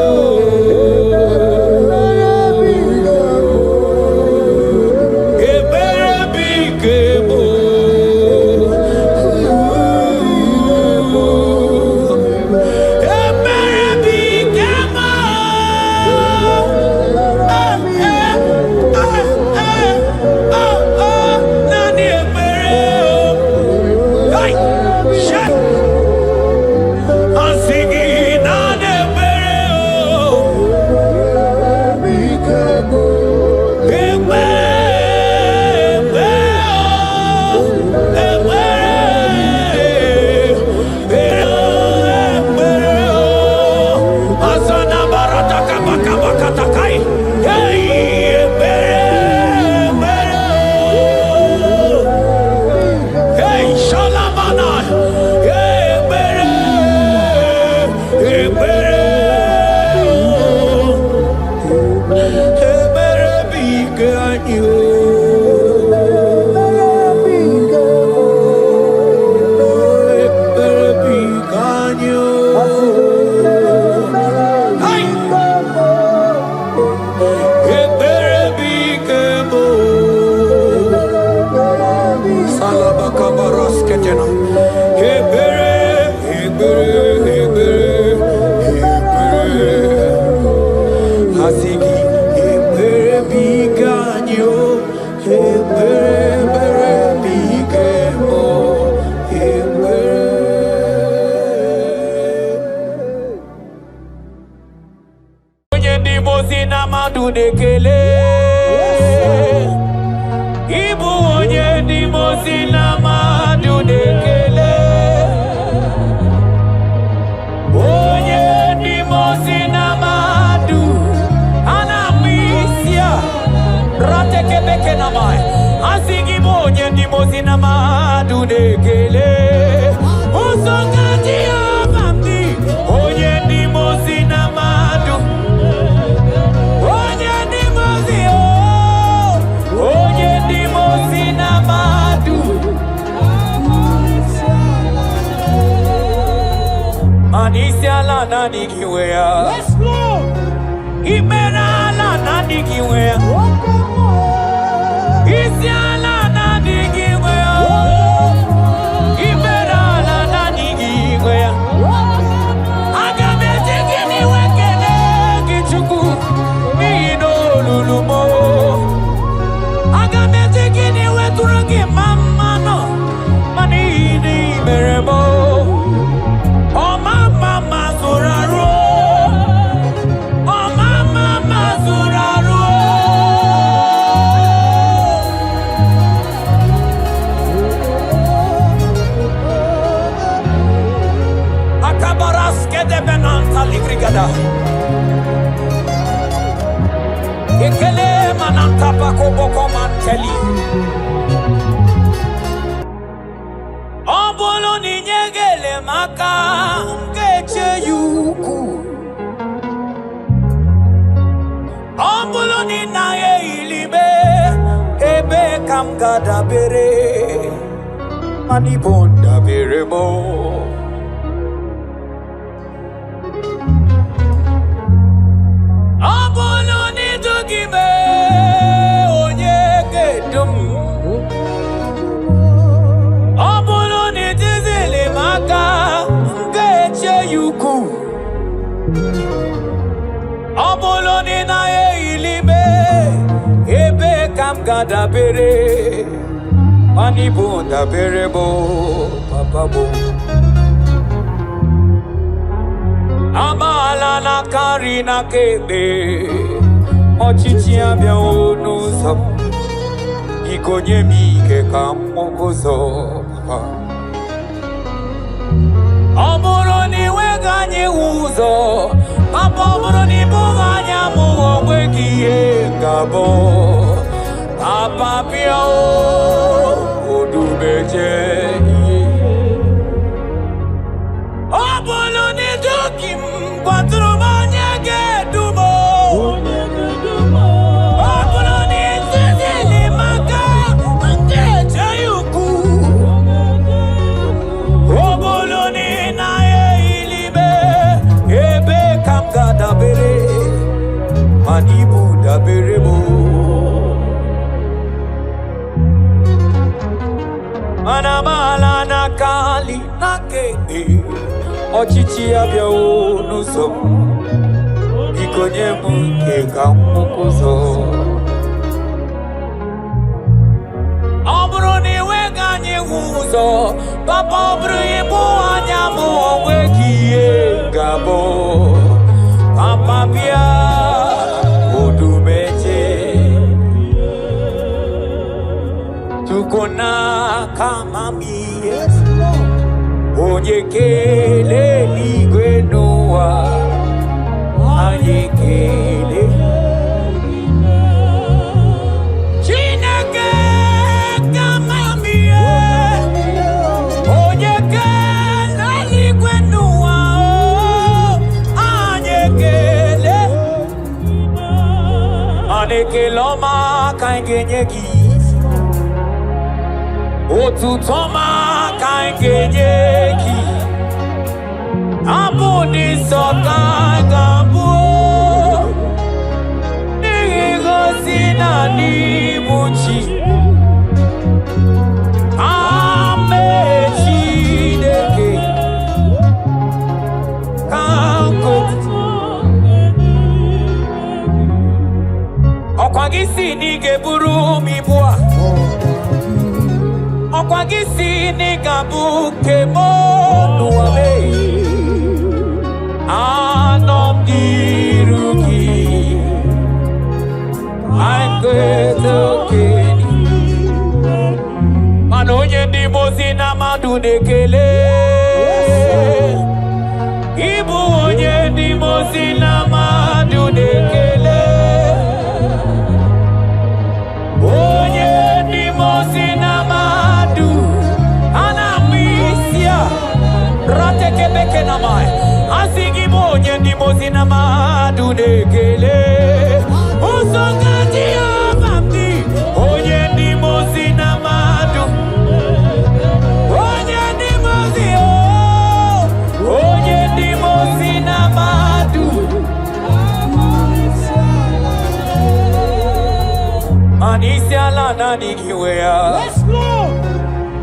Yes, Lord. Imerala nadigiwea. Isiala nadigiwea. Imerala nadigiwea. Agamejigini wekele kichuku. Mino lulumo. Agamejigini weturagi mamano. Manini meremo. Oh mama mazuraro. Oh mama mazuraro. Akabaras kede benanta ligrigada. Ikele mananta pako boko manteli. Obolo ni nyegele maka ngeche yuku. Obolo ni naye ilibe ebe kamgada bere manibonda bere mo. Obolo ni dugime onyege dum. Obolo ni dizili maka ngeche yuku. Obolo ni naye ilibe ebe kamgada bere manibonda bere bo papa bo. Amala na kari na kebe ochichi abia onuzo ikonye mike kamogozo papa. Obolo ni weganye uzo papa obolo ni buganya mugo wekiye ngabo papa pia odubeje. Obolo ni dukim kwaturu manyege dumo. Obolo ni zizili maka ngeche yuku. Obolo ni naye ilibe ebe kamgada bere manibu da bere mo. Manamala na kali na kebe ochichi abia onuzo ikonye muke kamukuzo. Obro ni weganye uzo papa obro ibu anyamu owekiye ngabo papa bia odumeje. Tukona kama miye onyekele ligwe noa anyekele ekeloma kangenyeki otutoma kangenyeki abudi sokangabu nigosina ni buchi amechideke kanko okwagisi ni geburu mibua okwagisi ni gabu kemo nuame anom diruki angwetokeni manonye di mozina madu dekele ibu onye di mozina madu dekele onye di mozina madu anamisia ratekebeke namai asigi onye di mozina madu dekele usongati abamdi onye di mozina madu onye di mozio onye di mozina madu Anisia la nani kiwea. Let's go.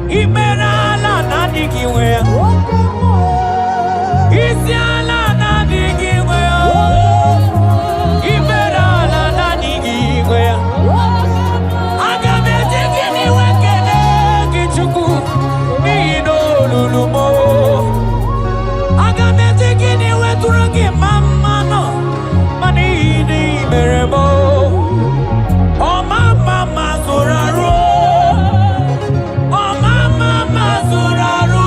Imera la nani kiwea. Isia la nani kiwea. Imera la nani kiwea. Agabe tekini wekene kichuku nino lulumo. Agabe tekini weturagi mamano manini meremo. Oh mama mazuraro, oh mama mazuraro.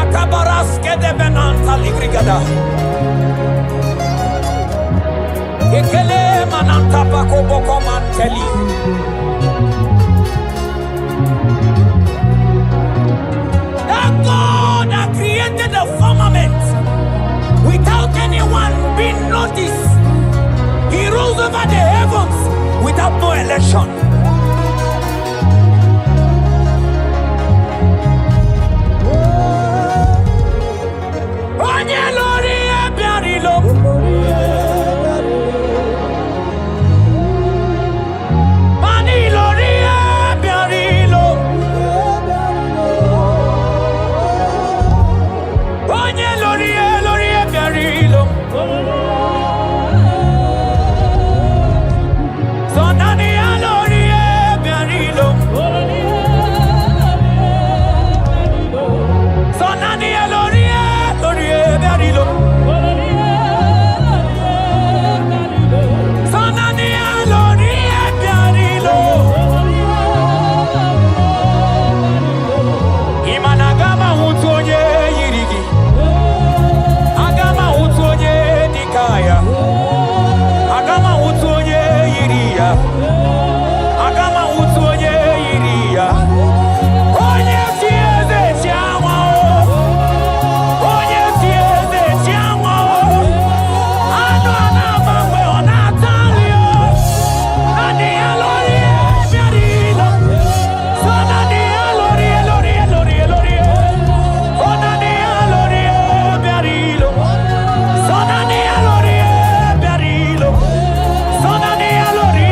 Akabaras kede benanta ligrigada. Ekele mananta pako boko manteli. The firmament without anyone being noticed. He rules over the heavens without no election. Onye lori ebiarilo. Mani lori ebiarilo. Onye lori ebiarilo. Sonani ya lori ebiarilo. Sonani ya lori ebiarilo. Sonani ya lori ebiarilo. Imanagama hutonye yirigi. Agama hutonye dikaya. Agama hutonye yiria. Agama hutonye yiria. Onye tieze chiawa. Onye tieze chiawa. Ano anamangwe onatalio. Nani alori ebiarilo. So nani alori. Onani alori ebiarilo. So nani alori ebiarilo. So nani alori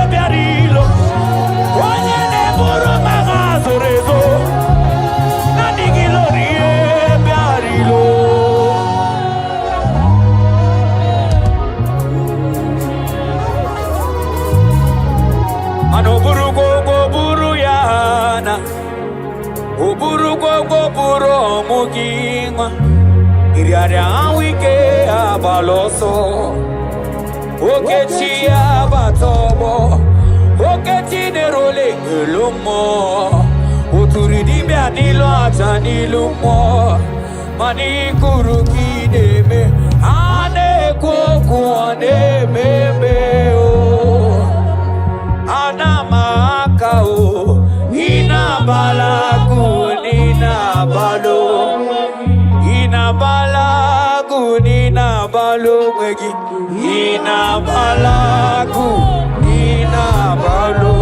ebiarilo. Onye neburu magazorezo. Nani gilori ebiarilo. Ano buru gogo buru yana. Uburu gogo buru mugingwa. Iriare awike abaloso. Okechi abatobo. Okechi nerole gelumo. Uturidi bia nilo acha nilumo. Mani kuru kideme. Ane kuku ane meme o. Anamaka o. Ina balaku nina balaku. balo wegi ina balagu ina balo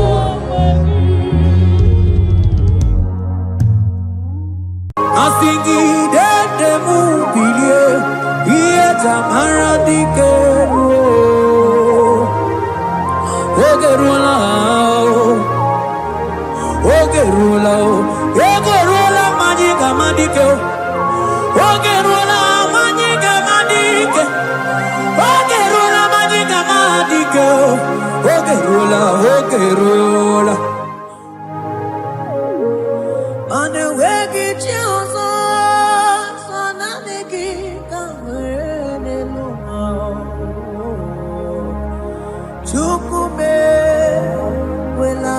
asingi dede mubilie iye tamara dikeru ogerula ogerula majiga madike ogerula majiga madike ogerula majiga madike ogerula ane wegi chiozo sana negi kamene luma chukume wela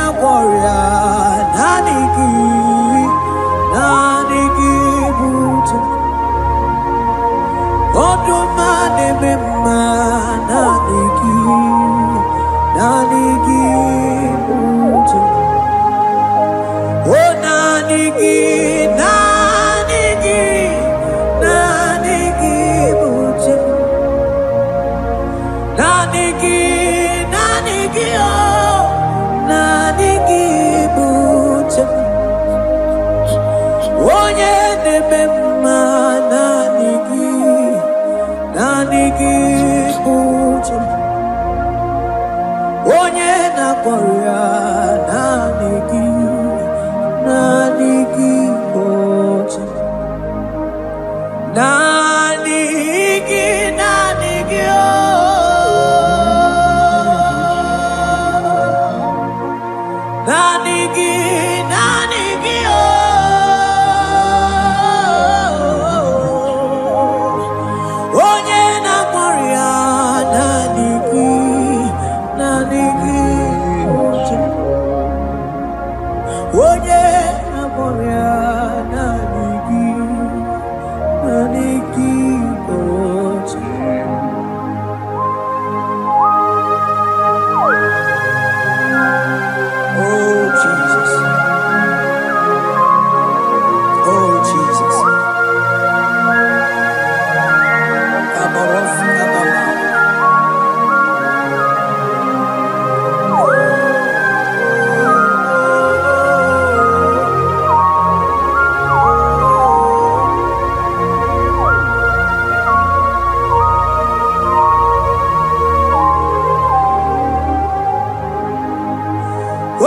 na warrior, nanigi buto. Odumane mema, nanigi buto. Oh, nanigi buto. Nanigi, oh, nanigi buto. Onye nemema, nanigi buto. Onye nakwarya, nanigi buto. Nanigi, oh. Nanigi, oh. Onye nakwarya, nanigi buto. Onye nakwarya, nanigi buto. Oh Jesus. Oh Jesus. Kabarof, kabala.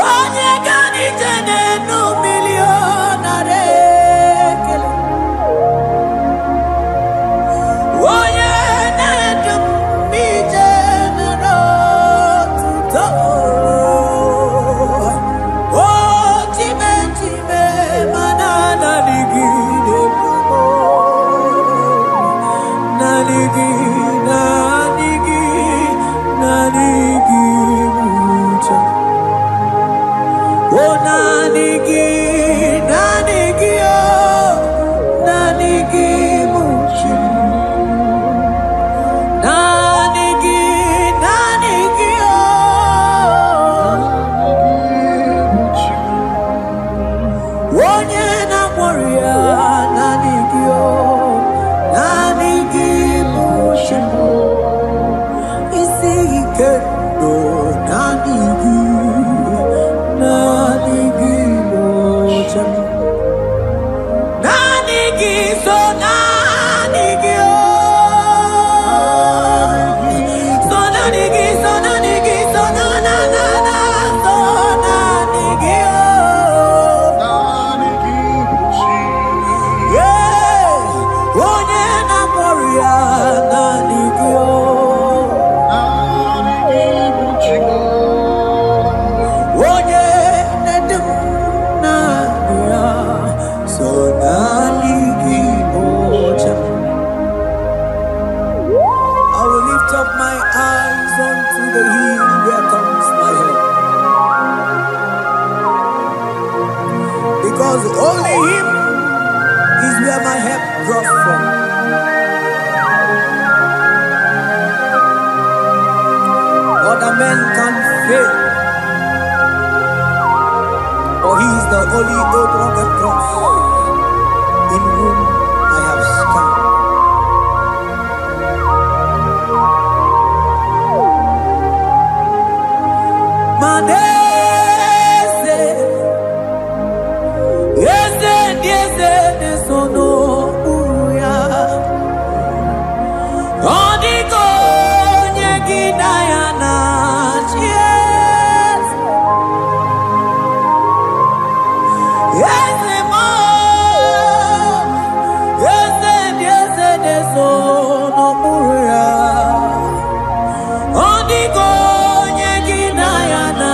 Onye ganitene no millionare kele. Onye nedum bijene no tuto. Oh time manana ligide bumo. Naligi buto. Oh, nanigi, oh, nanigi buto. Nanigi, oh. Onye na warrior, nanigi, oh, nanigi buto. Isi ike, oh, nanigi buto. Nanigi, so nanigi, oh. So nanigi, so nanigi, so so nanigi, oh. Yeah, onye na warrior, nanigi, oh. Onye nedum so nanigi buto. I will lift up my eyes unto the hill where comes my help, because only Him is where my help draws from. Other men can fail, for He is the only hope of the cross, in whom I have stand. Manese, yese, sono uya. Odiko nyegidaya na chies. Yese mo, yese, sono uya. Odiko nyegidaya na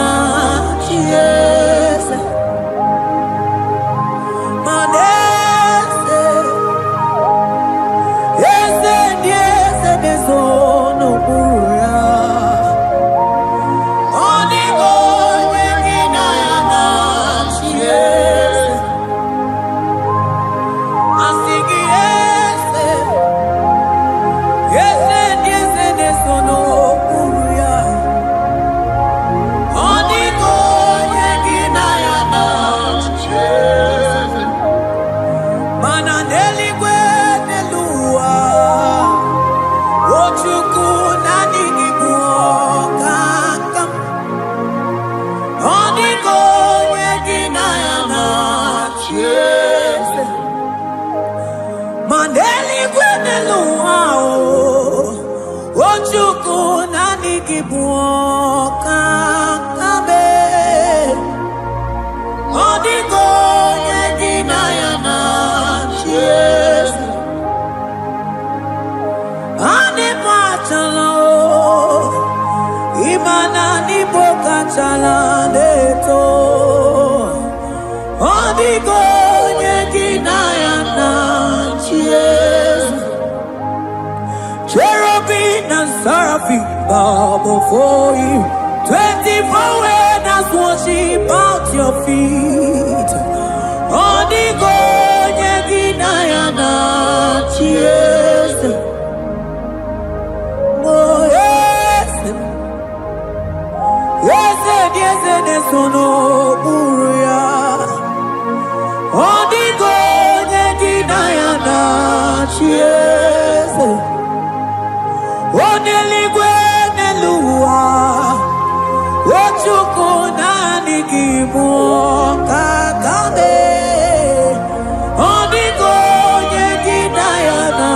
Mandeli kwenelu wao Ojuku nani kibuoka kabe Odigo yegina yana Jesu Ane machala Imana ni boka chala neto Odigo yegina yana Jesu Cherubim and seraphim bow before you 24 elders worship at your feet Odigo yegina yana Jesu Oh yes Yes Nesono buruya Odigo yegina yana Jesu Oneligwe neluwa Ochuku nani kibuoka kabe Odigo yegina yana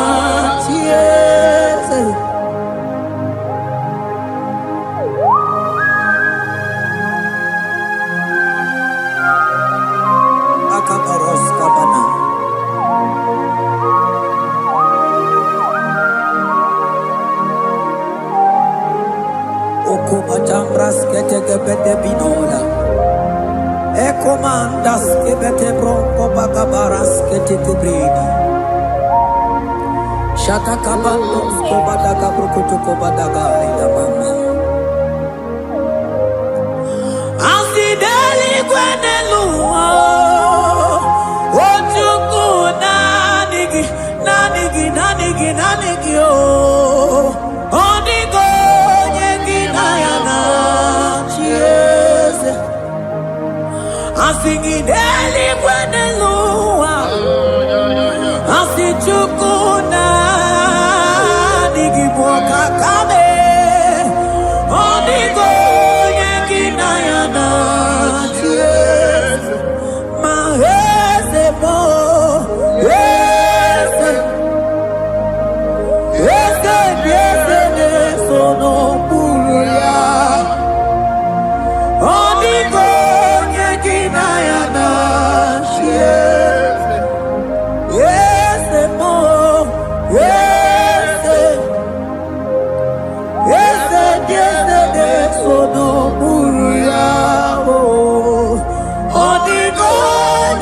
Jesu Akabaros kabana Okomatambras ketekebete binola Ekomandas kebete bronco bagabaras ketekebredi Shatakabandos kobadaga brokotuko badaga ila mama Asideli kwenelua Ojuku nanigi oh Odigo Asingideli kwenelua Asichukuna Nigiboka kame Odigo yegina yana Jesu Maheze mo Yese nesono buruya Odigo yegina yana Yes mo nesono buruya Odigo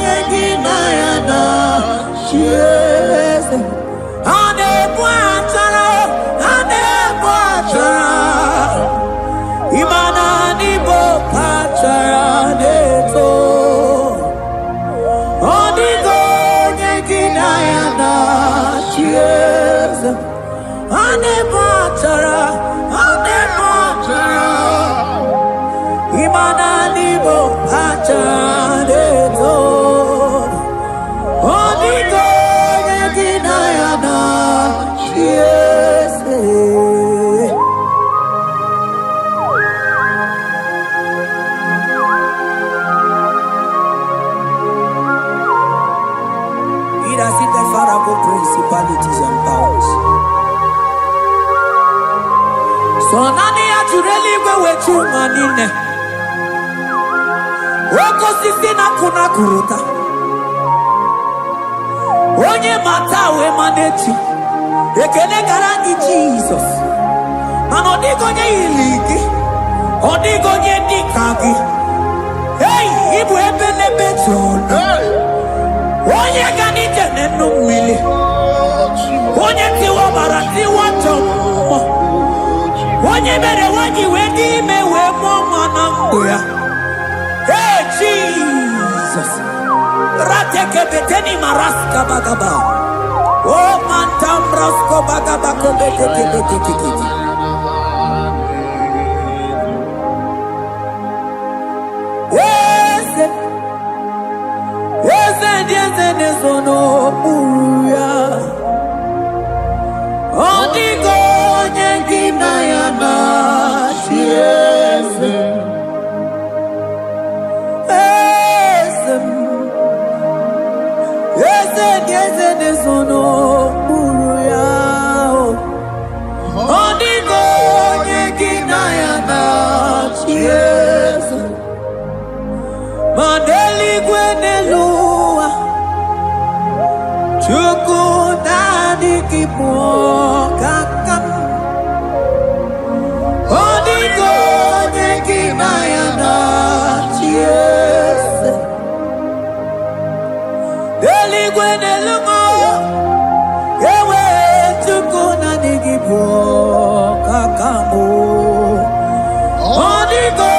yegina yana Jesu Ane bwachara Imana ni bokachara neto Odigo yegina yana Jesu Ane bwachara Imana ni bokachara neto Odigo yegina yana Jesu Principalities and powers. So nani atureli wetu manine. Woko sisi na kuna kuruta. Onye matawe manechi. Ekele garangi Jesus. Manodigo nye iligi. Odigo nye nikagi. Hey, ibu ebele betona. Onye ganite nenu mili Onye tiwa barati wachomo Onye mere waji wedi mewe mwana mbuya Hey Jesus Rateke beteni maraska bagaba Oh mantam rasko bagaba kobete Yes, nesono buruya Odigo yegina yana Jesu nezono uruyao. Odigo nyekina yana Yesu. Mandeli gwenelua. Chuku nadi kipo kakam. Odigo nyekina yana Yesu. Deli gwenelua. Ewe chuku nadi kipo kakamu. Odigo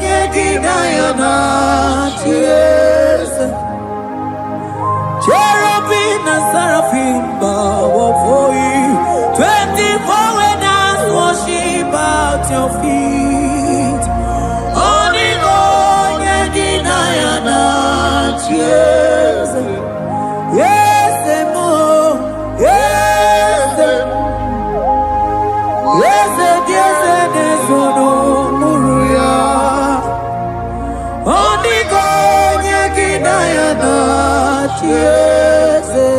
nyekina yana Yesu. Cherubim and seraphim bow before you. 24 elders worship at your feet. Odigo nyekina yana Yesu. Yes, mo. Yes, yes, yes, nezono muruya. Odigo nyekina yana Yesu.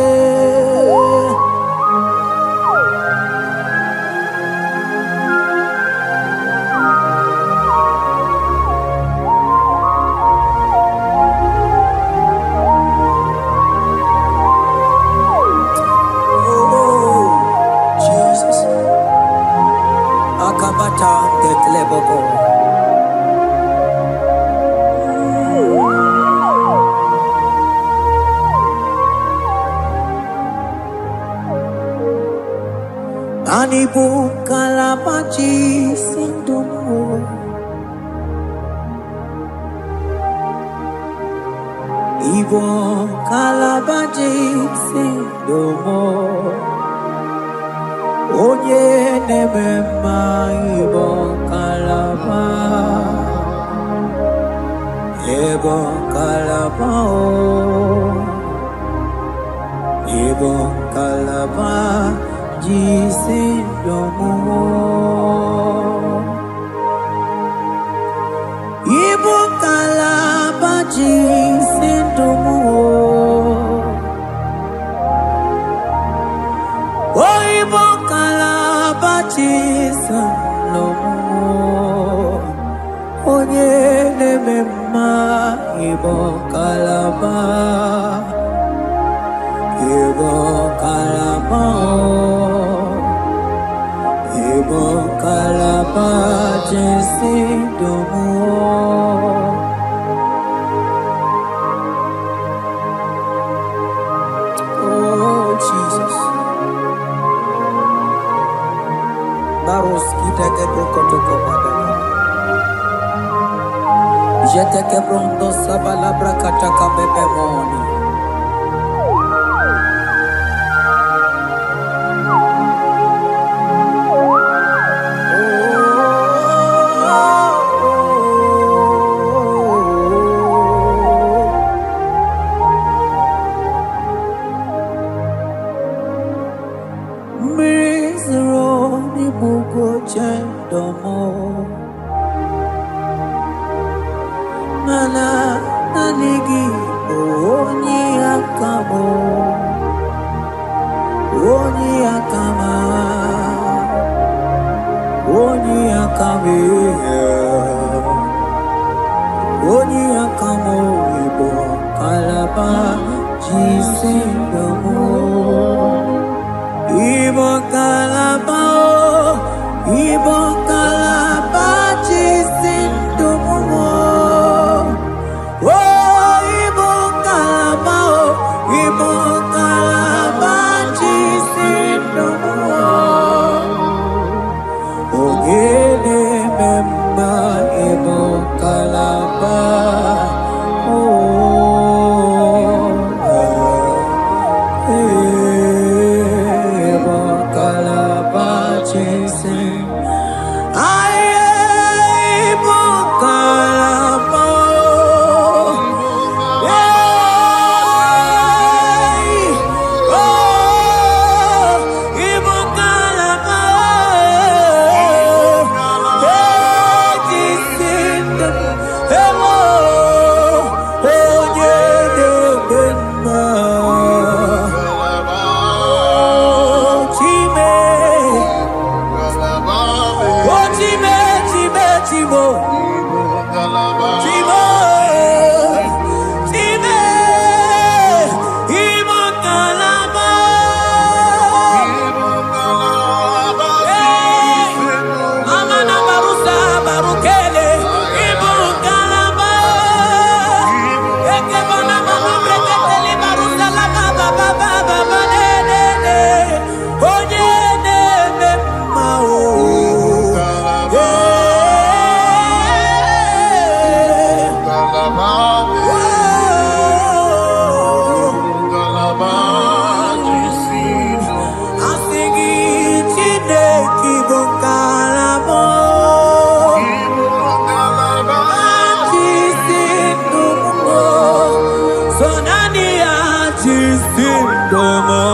Jesus. Akabata tetleboko. Anibu kalabaji sindumu. Ibo kalabaji sindumu. Onye nemema ibo kalaba. Ibo kalaba o. Ibo kalaba. Jisindomo. Ibo kalaba jisindomo. Oh, Ibo kalaba jisindomo. Onye nemema Ibo kalaba. Ibo kalaba. Ibo kalaba jisindomo. Oh Jesus. Baros kita kebrokotoko badana. Jete kebrondo sabala brakata kabebe moni. Mana nanigi onye akamo, onye akama, onye akame, onye akamo ibo kalaba jisindomo, ibo kalaba, ibo kalaba jisindomo. Sindomo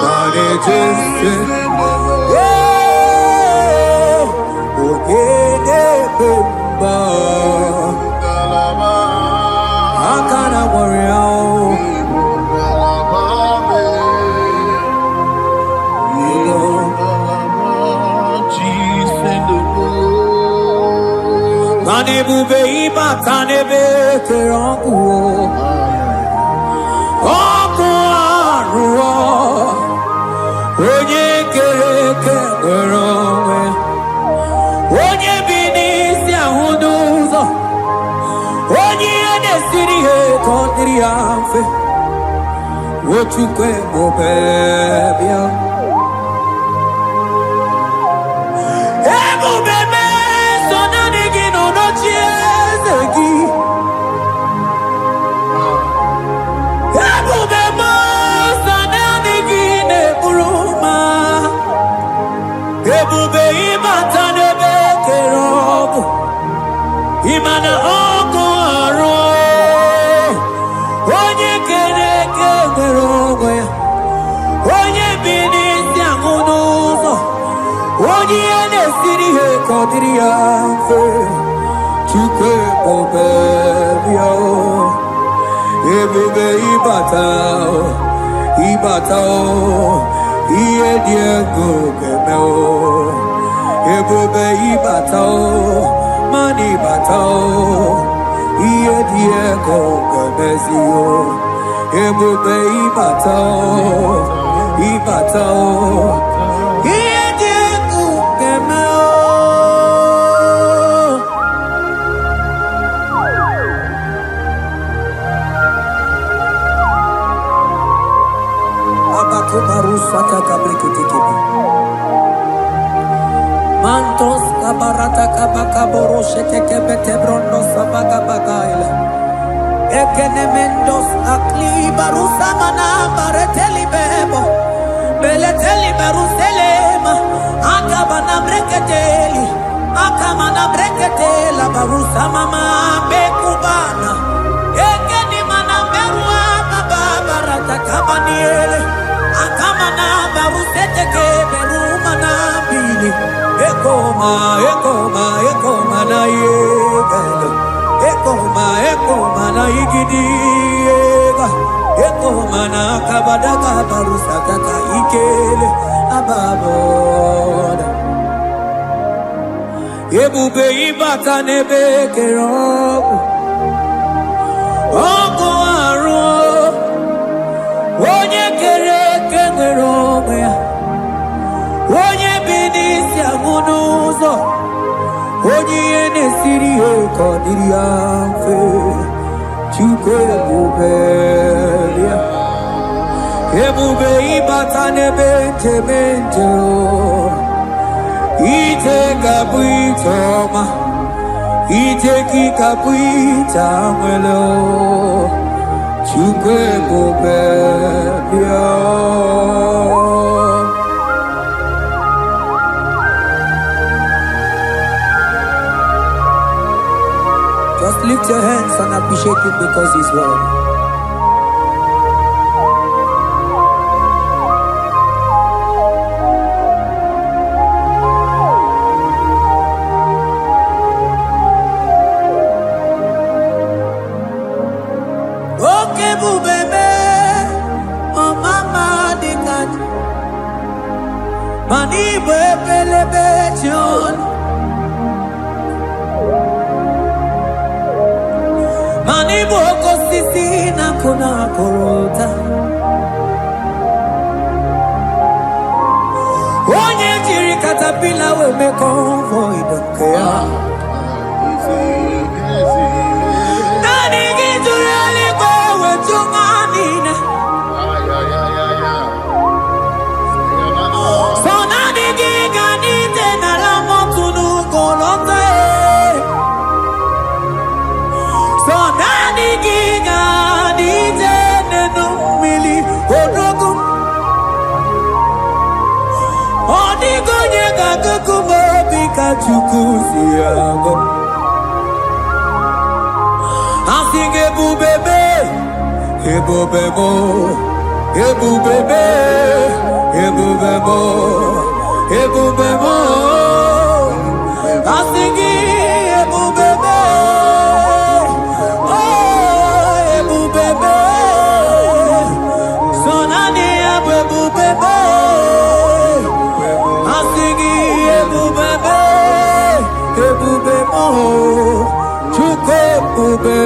Manejese Ogede Bemba Akana Warrior Manebube Iba Tanebe Kerangu Onye kereke nwere onwe onye bi n'isi ahụ n'ụzọ onye ihe na-esiri ihe ka ọ dịrị ya mfe Ochukwu ebube bịa ebube mee so naanị gị nọ n'ocheeze gị ebube ebube ịbata n'ebe kere ọgụ ịmana ọkụ arụ onye kere eke nwere ọgụ ya onye bi n'isi ahụ n'ụzọ onye ihe na-esiri ihe ka ọ dịrị ya mfe Chukwu ebube bịa ebube ịbata ihe dị ego ga-eme ebube ịbata mana ịbata ihe dị ego ga-emezi ebube ịbata ihe dị ego ga-eme Barusata kabreketeke Mantos kabarata kabaka boroshete kebete brondo sabaga bagaila Ekenemendos akli barusa mana bareteli bebo Beleteli baruselema Akabana breketeli Akamana breketela barusa mama bekubana Ekeni mana berua baba barata kabaniele Akamana barusete ke berumana bili Ekoma na yegalo Ekoma na igidiega Ekoma na kabadaga barusata ka ikele ababoda Ebube ibata nebe kerobu Oko aru Onye kere nwere onwe ya onye bi n'isi ahụ n'ụzọ onye ihe na-esiri ihe ka ọ dịrị ya mfe Chukwu ebube bịa ebube ịbata n'ebe nje ije ga-abụ ije ọma ije gị ga-abụ ije nwere Chukwu ebube bịa Just lift your hands and appreciate him because he's worthy. Okay, bubebe, oh mama dikat, mani bebelebe John. Mani boko sisi na kuna korota Onye jiri katapila we me convoy don't care Nani gijuri alikwe we tunganina So nani giganite na la motunu kolota So nani giga nije nenu mili odogu Odigo nyega kukumo bika chukuzi yango Asige bubebe ebubebo, ebubebe, ebubebo, ebubebo. Asigi ebubebe, oh ebubebe. Sonani ebubebe, asigi ebubebe, ebubebo. Chuko ebubebe.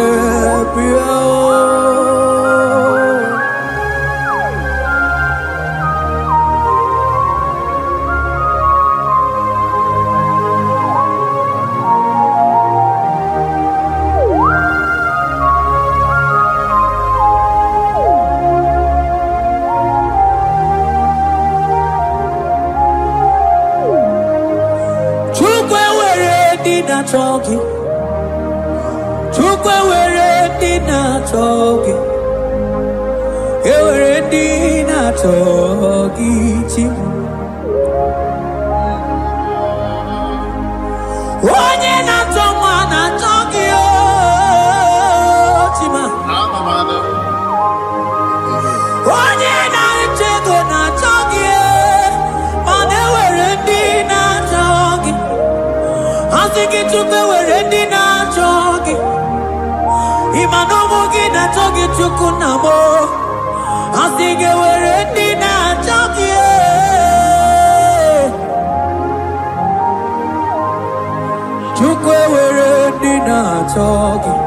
Talking, Chukwe were dina talking, were dina talking. Onye na toma na talking, chima. Onye na chego na talking, mane were dina talking. Asiki chukwe were dina talking. Imanomo gina talking chukunamo. Asiki were dina talking. Chukwe were dina talking.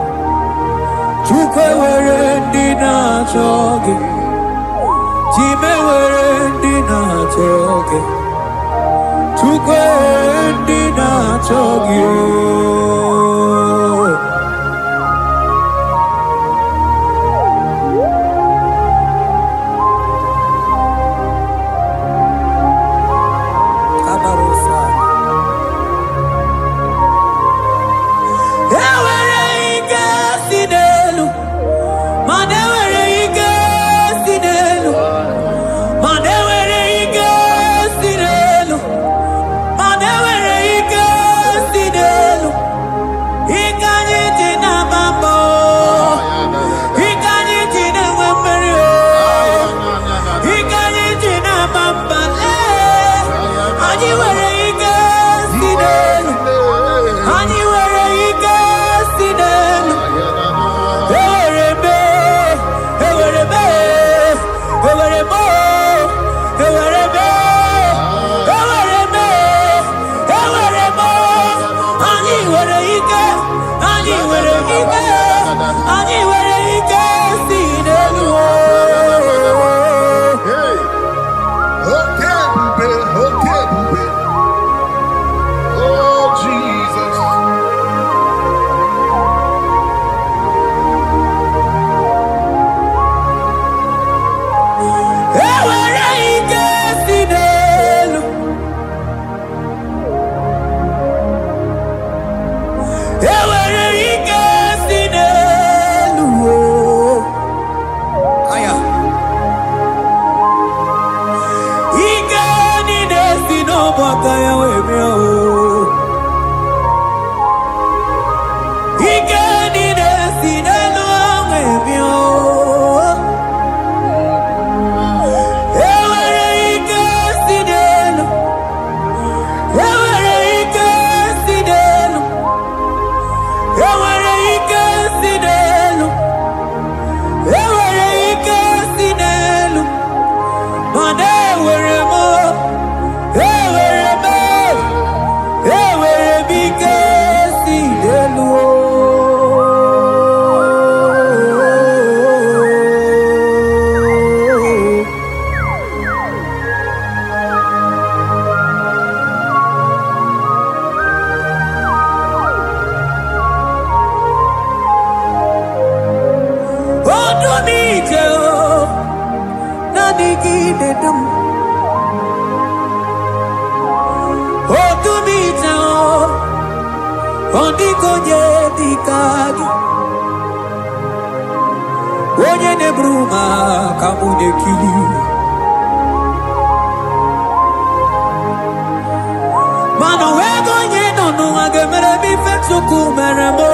Chukwe were dina talking. Chime were dina talking. Chukwe dina talking. Onye ne bruma kamune kili. Mano wego nye no agemere mi fetsuku meremo.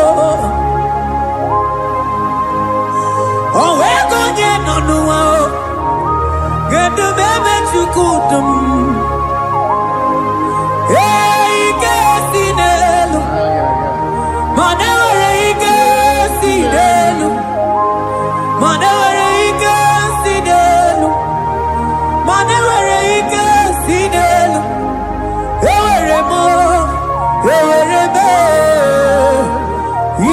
O wego nye kudum. Ike sinelu. Manewere ike sinelu. Manewere ike sinelu. Manewere ike sinelu. Ewere mo. Ewere me.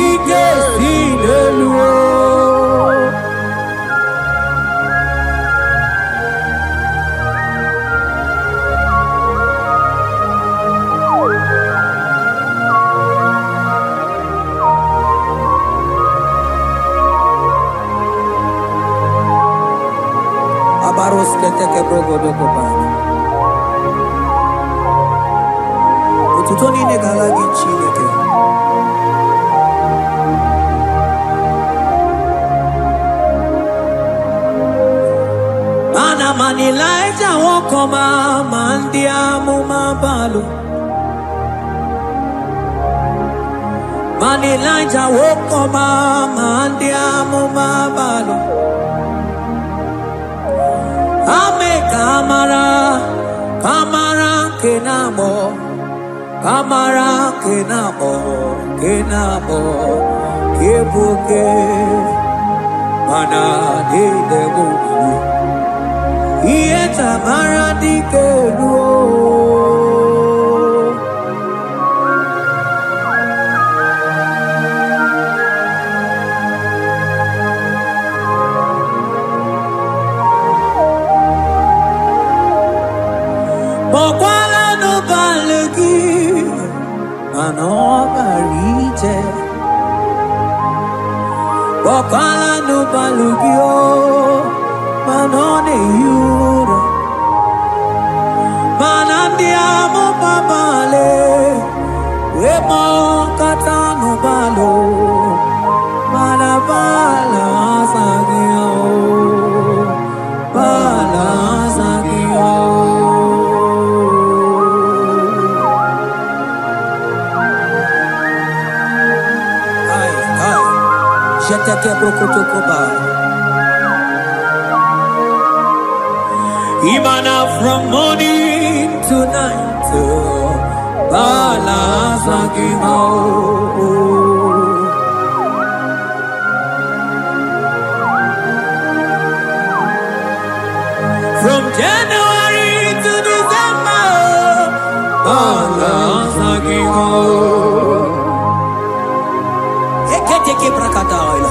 Ike sinelu. Abaros keteke brogodoko bana. Ututoni negalagi Chineke. Mana manilaja wokoma mandia mumabalu. Manilaja wokoma mandia mumabalu. Ame kamara, kamara kenamo, kamara kenamo, kenamo, kebuke, mana di debu, iye tamara di kedu. Bokwala no balegi, mano barite. Bokwala no balegi o, mano ne yuro. Manandia mo babale, wemo kata no balo, manabala sagio, bala sagio. Imana from morning to night, Balazagimo. From January to December, Balazagimo. Eketeke brakadaila.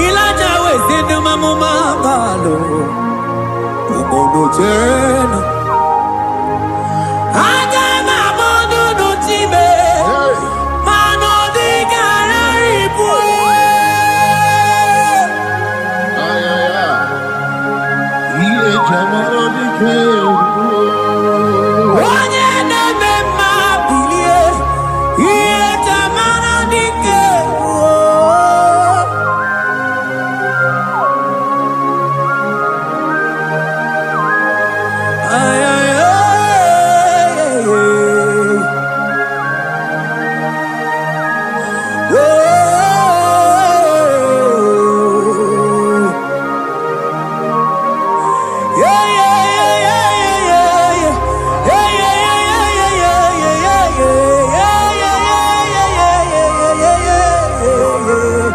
Ilaja wezenu mamuma balo, umono tena. Aga mamono no time, mano di gararibu. Iye jamano di kebu. Onye neme mabilie, iye jamano di kebu. Ay, ay, ay, ay, ay. Oh, yeah, yeah, yeah, yeah, yeah, yeah. Yeah, yeah, yeah, yeah, yeah, yeah, yeah, yeah, yeah, yeah, yeah.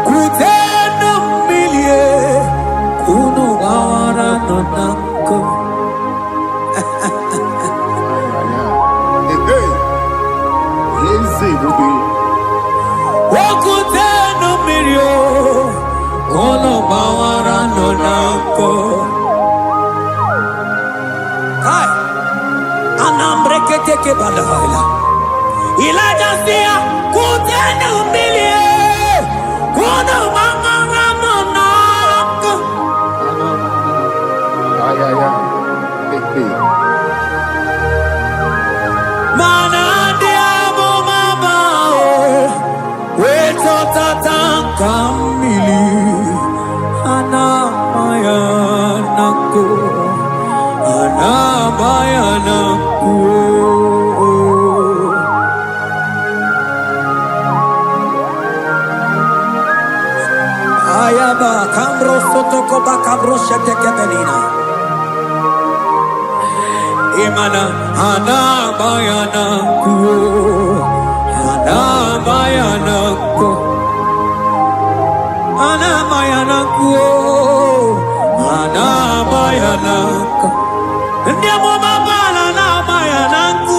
Kutendo milie, kuno wawara no nanko. Kutendo milio, kuno wawara no nanko. Kai, anambre keteke balaila. Ilaja siya, kutendo milie, kuno wawara no nanko. Mana diamo mabao, weto tatankamili, anamayanaku, anamayanaku. Imana ana bayana ku, ana bayana ku, ana bayana ku, ana bayana ku. Ndiamo mabala na bayana ku,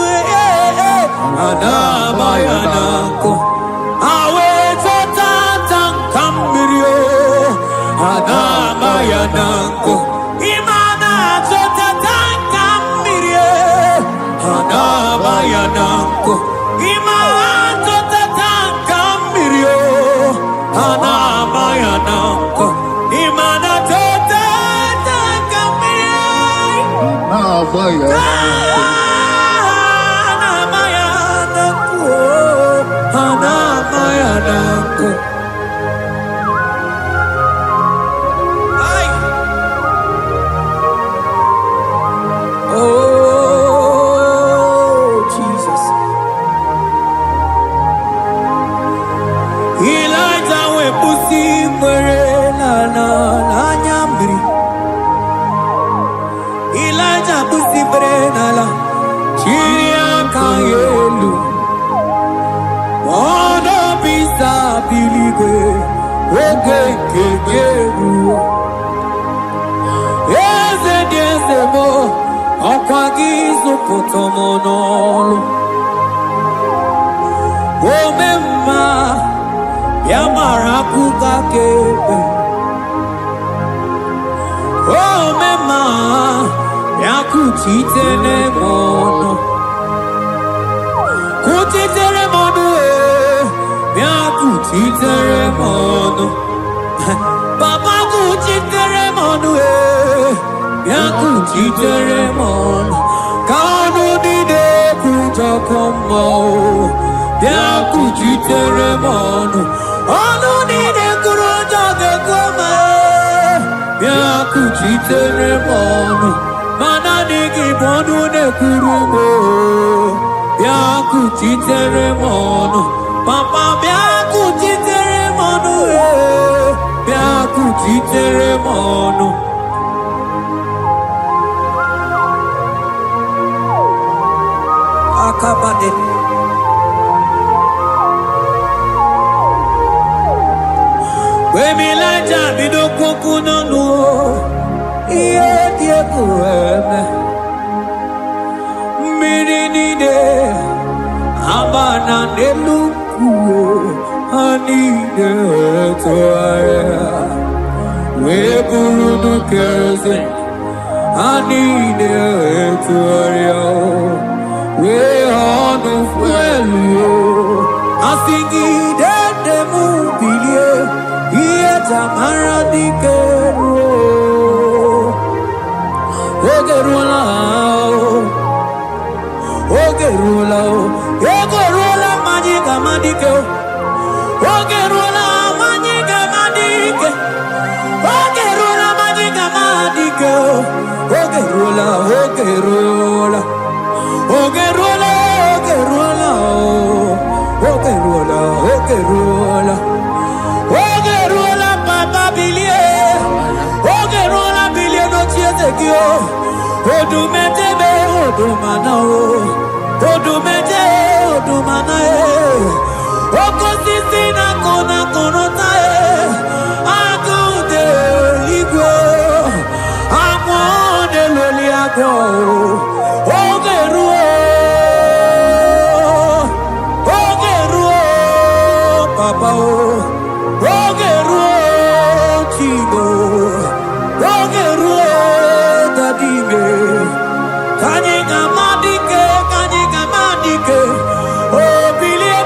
ana bayana ku. Awe tata kambirio, ana bayana ku. Imana tata kambirio, ana bayana ku. Imana tata kambirio, ana bayana ku. Imana tata kambirio, ana bayana ku, ana bayana ku. Oh, Jesus. Elijah we pusi mwere na nyambri. Elijah pusi mwere na la chiria kayelu. Wano bisa biligwe oge kegeru. Eze diese mo akwagizu potomonolo. Omemma yamara kukakebe. Omemma yakuchitele mono. Kuchitere mono yakuchitere mono. Papa kuchitere mono yakuchitere mono. Kanu dide kujakomo yakuchitere mono. Anu dide kurujage koma yakuchitere mono. Mana nigi bono ne kurumo yakuchitere mono. Papa yakuchitere mono yakuchitere mono. Akabade. Wemilaja bidoko kunonu iye die kueme mirinide abana neluku anide toare weburudu kerze anide toare we honu fuelu asingi de mubilie iye tamara dikeru ogerula ogerula majiga madike ogerula majiga madike ogerula majiga madike ogerula ogerula ogerula ogerula ogerula ogerula papa bilie ogerula bilie no chiezekio odumetebe odumana odumete odumana okosisi na kona konota agude igwe amone loli agwo ogeruo papa ogeruo chigo ogeruo dadime kanyega madike oh bilie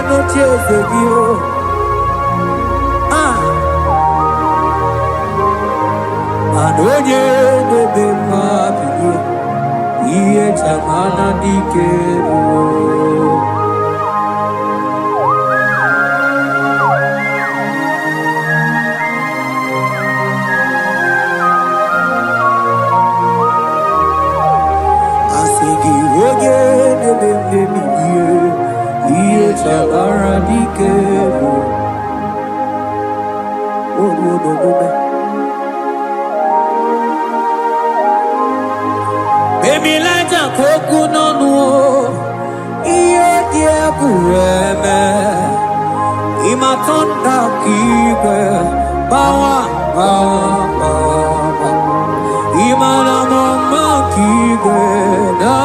no chiezekio adonye debe mabilie iye chamana dikeru. Asigi woge debe iye Baby like a coconut no Iye die kureme Ima tonda kike Bawa Ima na mama kike Da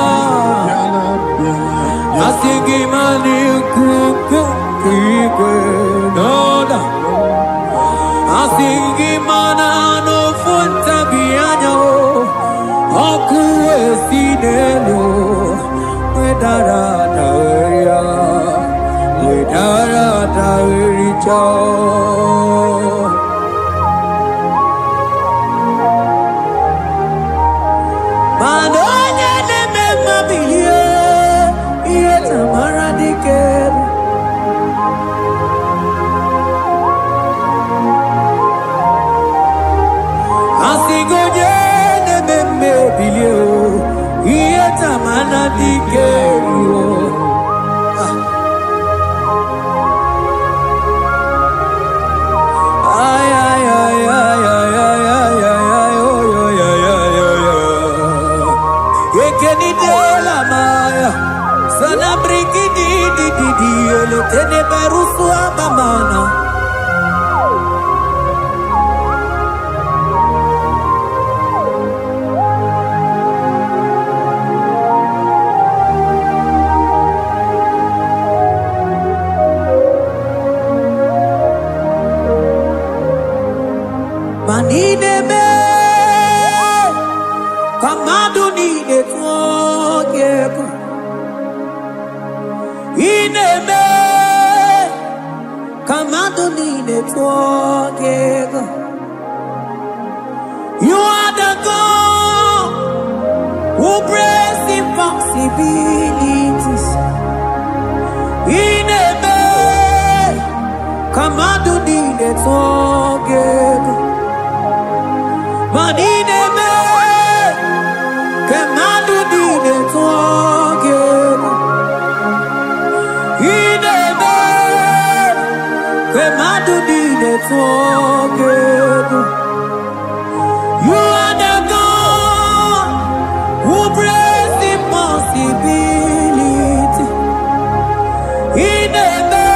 Asingi mani kuku kike Da Asingi mana no funta bianyo Aku esinelo Wedara taweria Wedara tawericha Madonya neme mabilie Iye tamara dikeru Asigoje neme bilio Iye tamana dikeru Ay ay ay ay ay ay ay ay oh yo Ekeni de la maya Sana briki di Ele tene barusu amamana Manine me Kamadu ni de twogeko Ine me Kamadu ni de twogeko You are the God who breaks impossibilities Ine me Kamadu ni de twogeko Manine me Kamadu ni de twogeko Ine me Kamadu ni de twogeko You are the God who breaks impossibility Ine me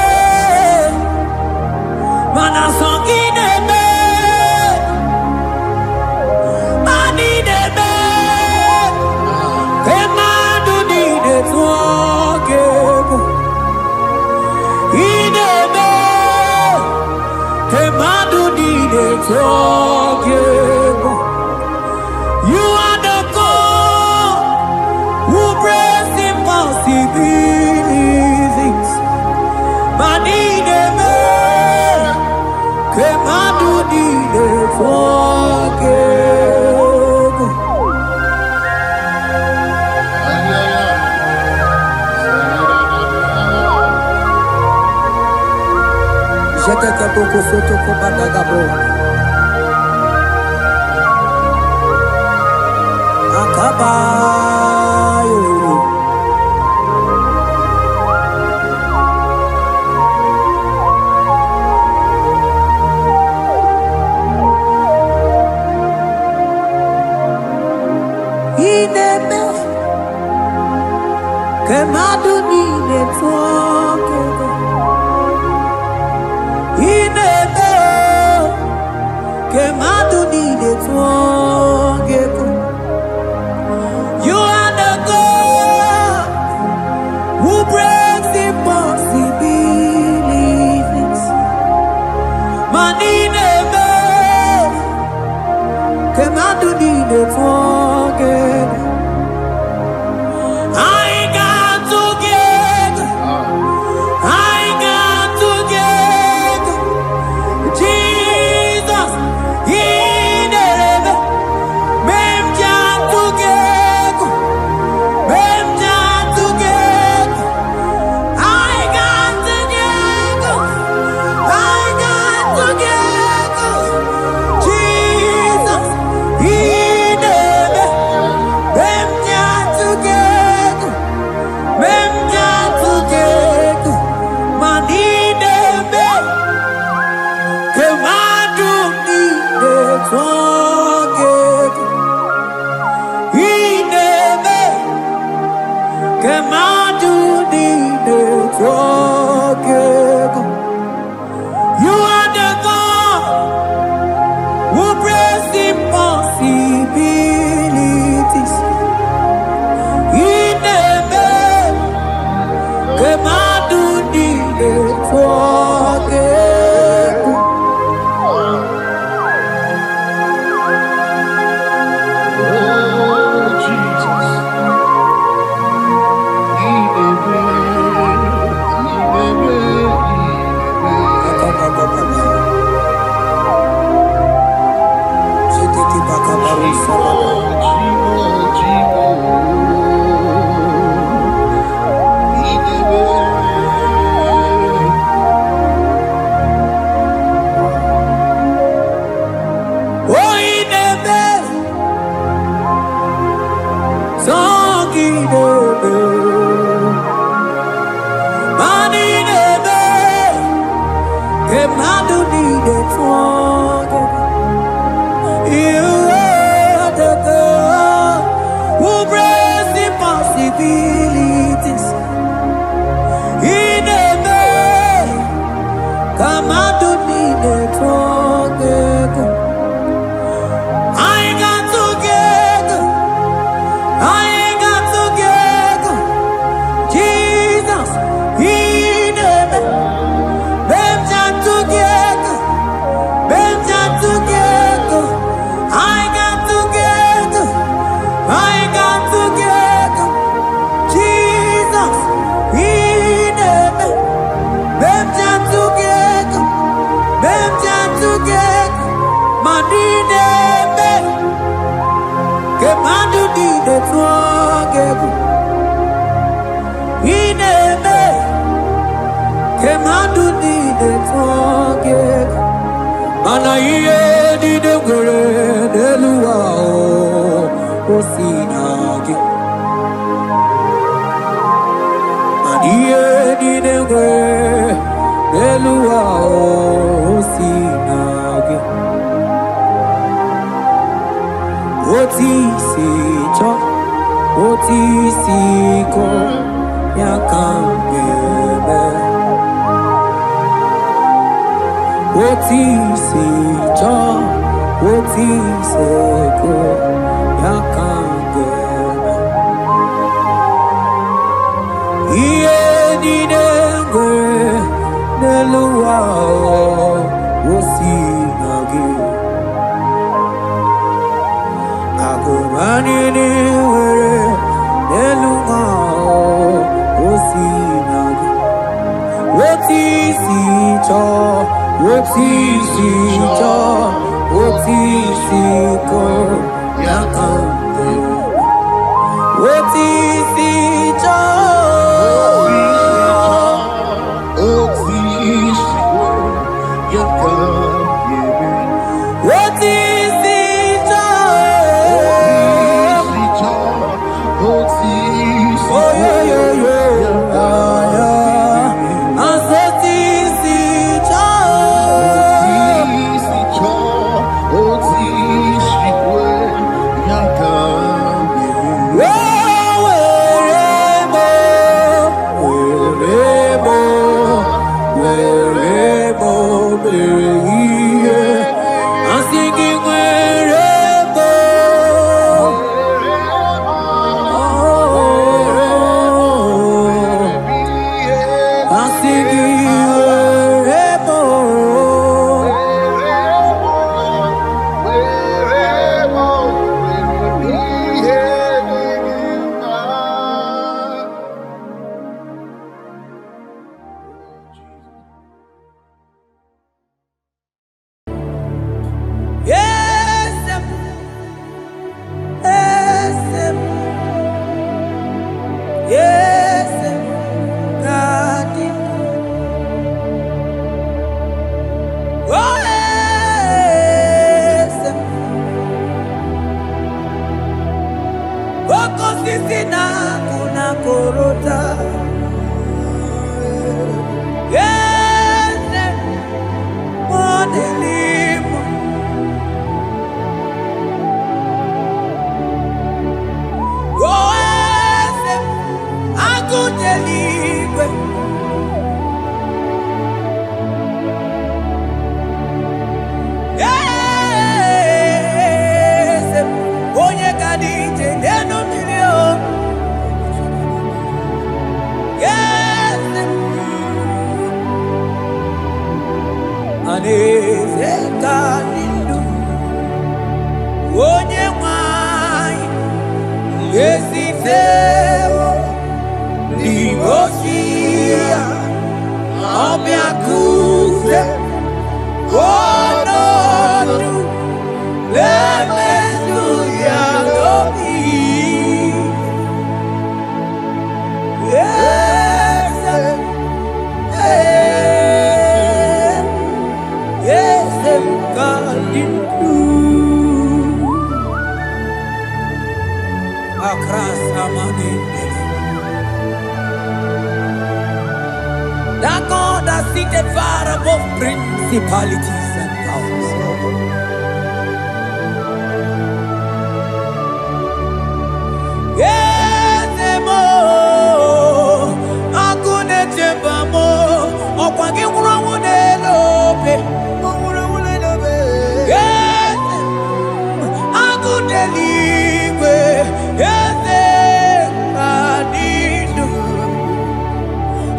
Manasong ine me You are the God who breaks impossibilities. Manine me, kemadu dide forgego. Jete ke boko soto ko badagabo. Akabayo. Ineme kemadu nine twogego. Ineme kemadu nine twogego. You are the God who breaks impossibilities. Manine me kemadu nine twogego. Jesus, he Mana iye di de gure de luwa o sinagi. Mana iye di de gure de luwa o sinagi. Oti si cho, oti si ko ya kambebe. Oti si cho, oti se ko ya kambebe. Iye di dengwe de luwa o sinagi. Agumani ni were de luwa o sinagi. Oti si cho, oti si cho, oti si ko ya kambebe. Oti si cho, oti si ko ya kambebe. oti si cho, oti si oh yo yo yo, asoti si cho, oti si ko ya kambebe. Aneze kalindu onye nwanyị ezitewo n'igosi ya ọbịa kuze ọnọdụ na-emezu ya n'obi. That God has seated far above principalities and powers. Yes, mo, akune chembamo, okwangi urawune lope. Yes, akune ligwe, yes, adidu.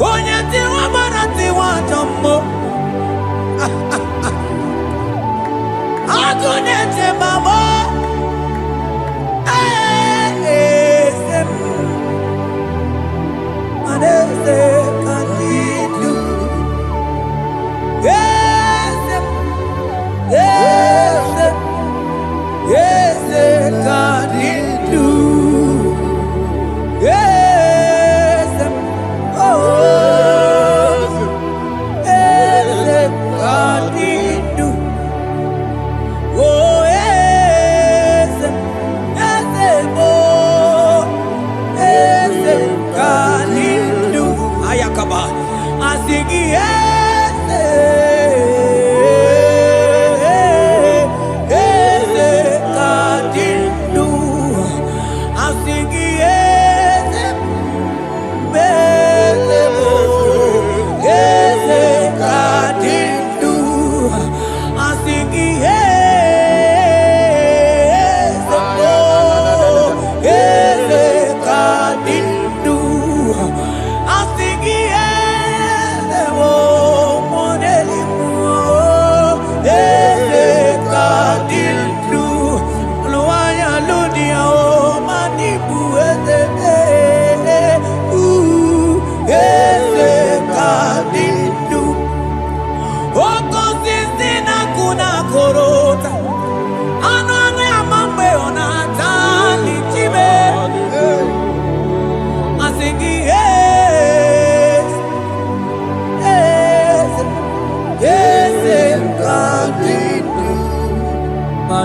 Onye tiwa barati watammo. Akune chembamo.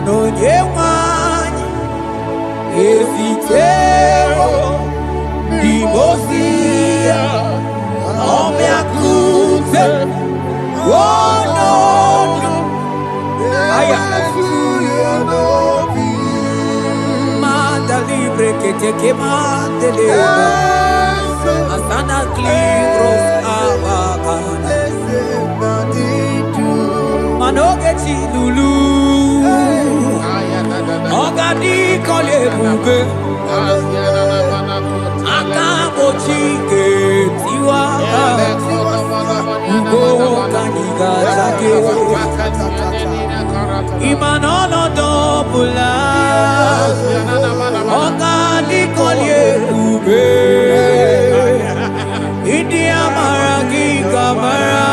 Onye nwanyị ezitewo n'imozi ya ọbịa kuze ọnọdụ aya mandalibre keteke mandeleba asana klibros abakana manoge chilulu Ogadi kole bube Akabochi ke tiwa Ugo kaniga zake Imanono dobula Ogadi kole bube Idi amaragi kamara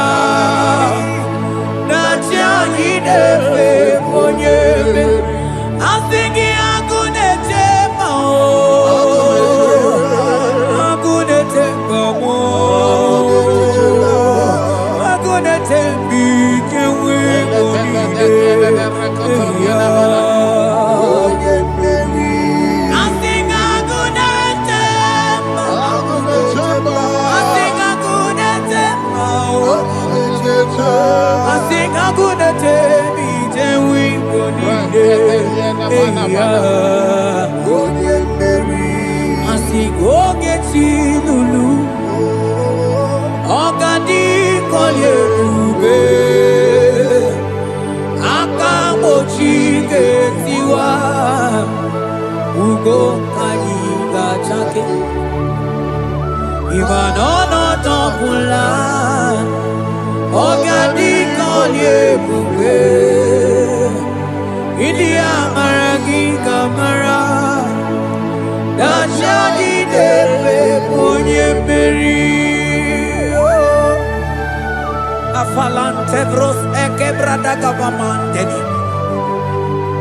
Nacha hidefe ponyebe Asingi agunete mao, agunete mamo, agunete bike wimone ya. Asing agunete mao, asing agunete mao, asing agunete bike wimone. Asigoge chilulu Ogadi kolye ube Akam maliebube India maragi kamara Dashadi debe punye beri Afalante vros ekebrada gabamanteni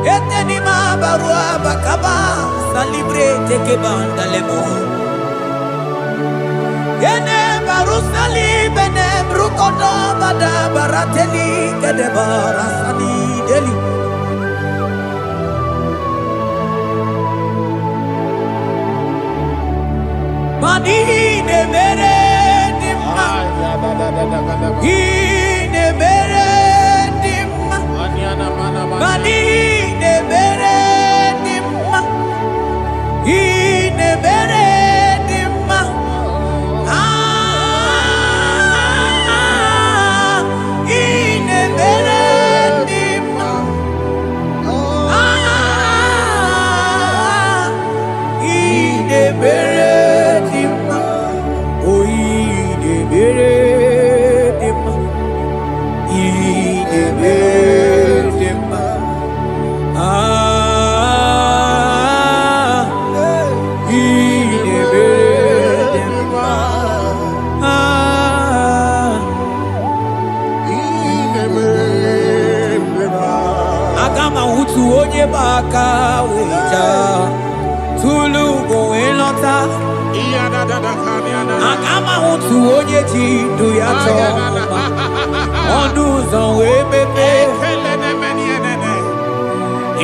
Eteni ma barua bakaba Salibre teke banda lemo Yene barusali bene brukodo bada barateli Kede barasani deli Mani ne mere dimma Ine mere dimma Mani ne mere dimma Ine mere dimma Ine mere dimma Ine mere Onye baka weja tulu go elota agama utu onye ji ndu ya choma onu zo we pepe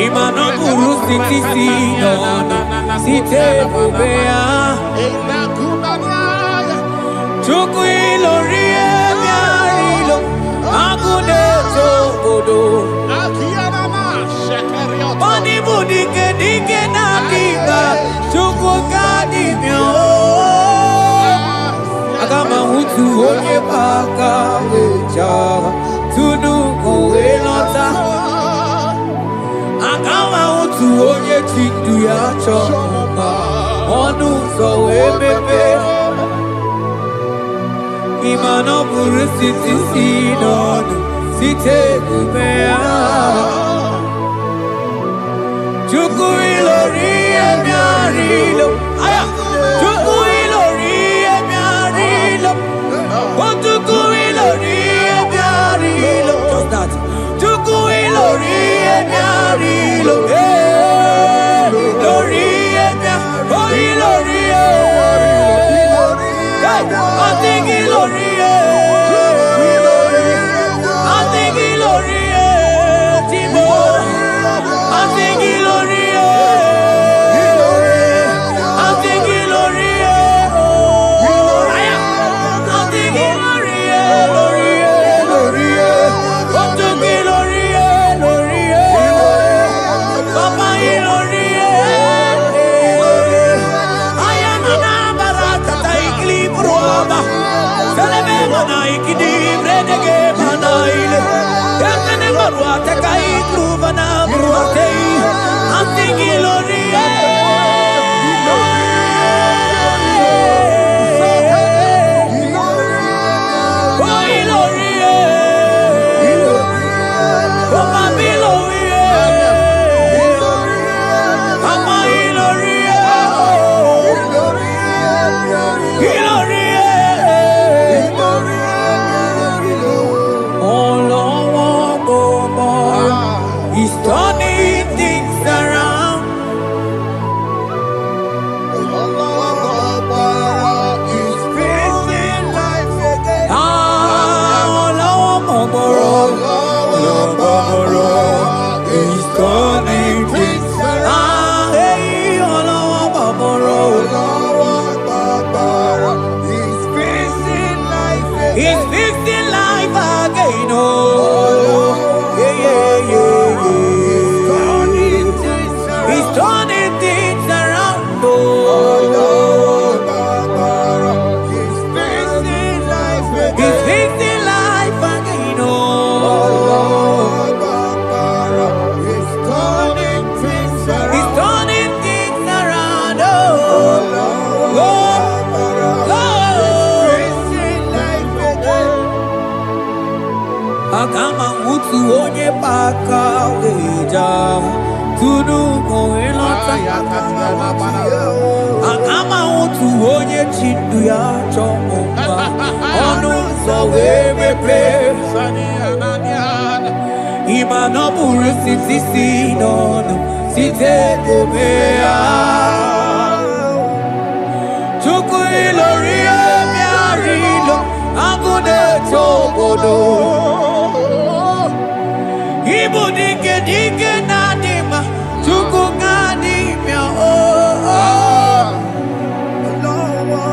imano buru sitisi no site bubea chuku ilori emiarilo agune togodo Oni budike dike na diga chuku kadi myo Agama utu onye baka weja tunu kuelota Agama utu onye chindu ya choma Onu so wepepe Imano buru siti sinonu site kumea Chuku ilori emiarilo Aya Chuku ilori emiarilo Oh chuku ilori emiarilo Just that Chuku ilori emiarilo Ilori emiarilo Oh ilori I think ilori I think ilori Timo I think ilori Akama utu onye paka weja tunu koelota Akama utu onye chindu ya chomba Onu so wemepe Ima no buru sitisi nono Site kumea Chuku iloria miarilo Angune tobodo Ibu dike dike nadima Chuku ngadimya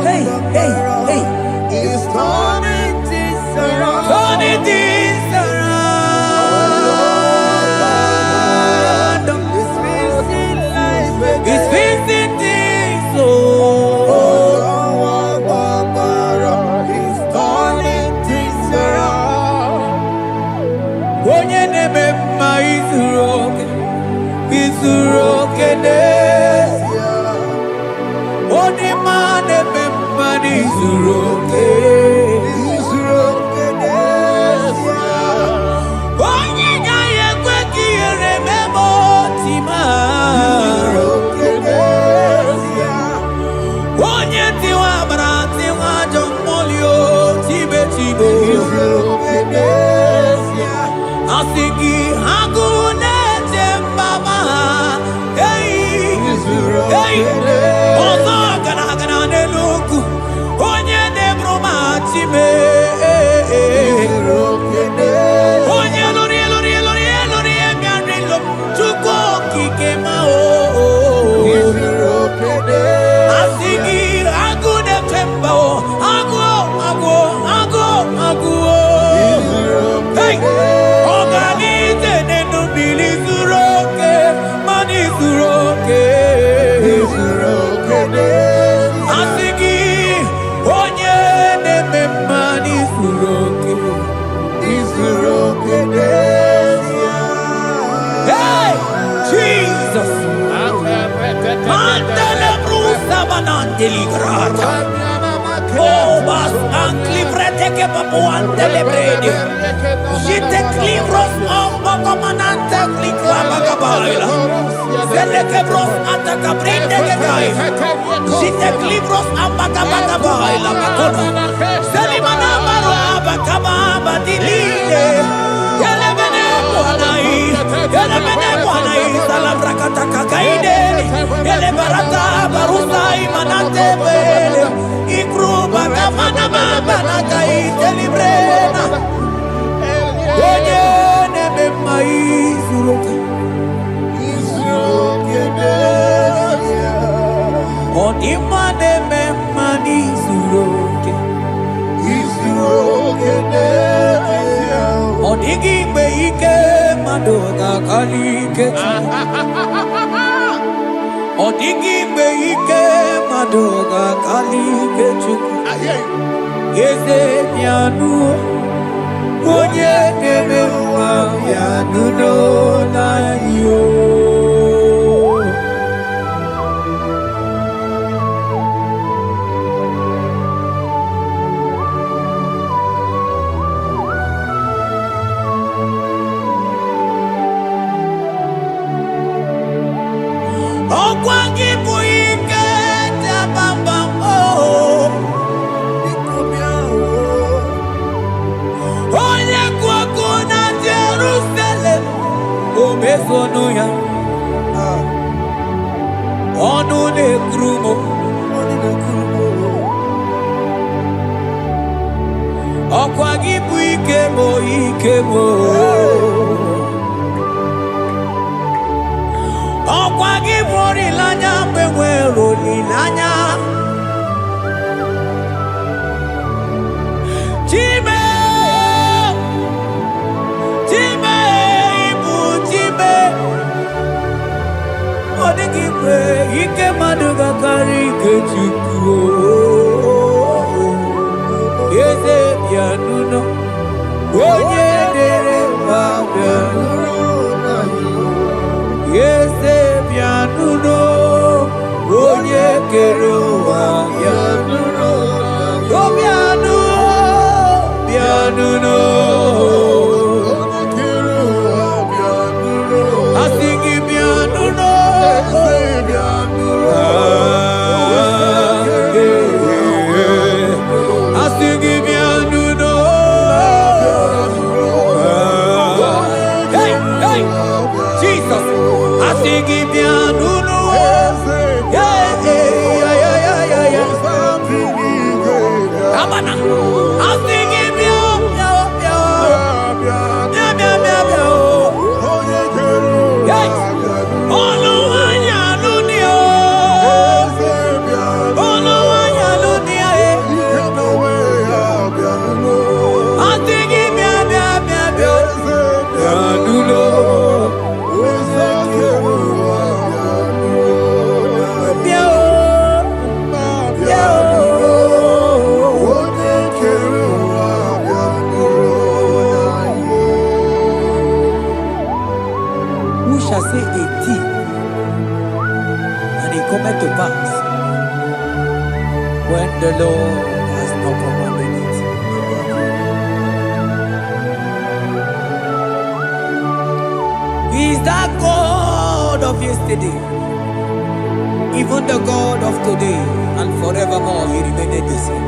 Hey, hey, hey He's turning things around. Turning things around He's fixing things He's turning things around. Onye neme mma izuru oke n'ezie. Onye ma neme mma n'izuru oke n'ezie. Onye gaghị ekwe ka ihere mee ma otu ma onye tiwa bara tiwa ajọ mmụọ tibe tibe asị gị agụ na-eche mbaba ọzọ gara n'elu ugwu onye na-eburu ma time onye lụrụ bịarịlụ Chukwu okike ma asị gị agụ na-eche mba agụ ọganize n'elu mmiri zuru oke mmanụ zuru oke asị gị onye na-eme mmanụ zuru oke Hey, Jesus Mantele brusa banandeli grata Oh, bas anclivrete che papuante le bredi Jite clivros ombo manante clicla bagabaila Vele che bros ataca brinde che gai Jite clivros ambagabagabaila Bakona Selimana baro abagababa di lile Yele bene buanai Salabrakata kakaide Yele barata barusai manante bele Ikruba kamana mabana kaite librena Onye neme maizuroke Onima neme manizuroke Onigi meike madoga kalike Onigi meike madoga kalike chuku Yeze pianu Onye neme mwa pianu no na yo Okwa gibu ike tabamba Onye kwako na Jerusalem Omezono ya Onu nekrumo Okwa gibu ike mo Ọkwa gị bụ olileanya mgbe nwere olileanya Chime ibu chime Ọ dịghị mgbe ike mmadụ ga-akarị ike Chukwu Eze bịanụnụ onye dere ma bịanụnụ Eze bịanụnụ onye kere ụwa bịanụnụ bịanụnụ when the Lord has not commanded it. He is that God of yesterday, even the God of today, and forevermore He remained the same.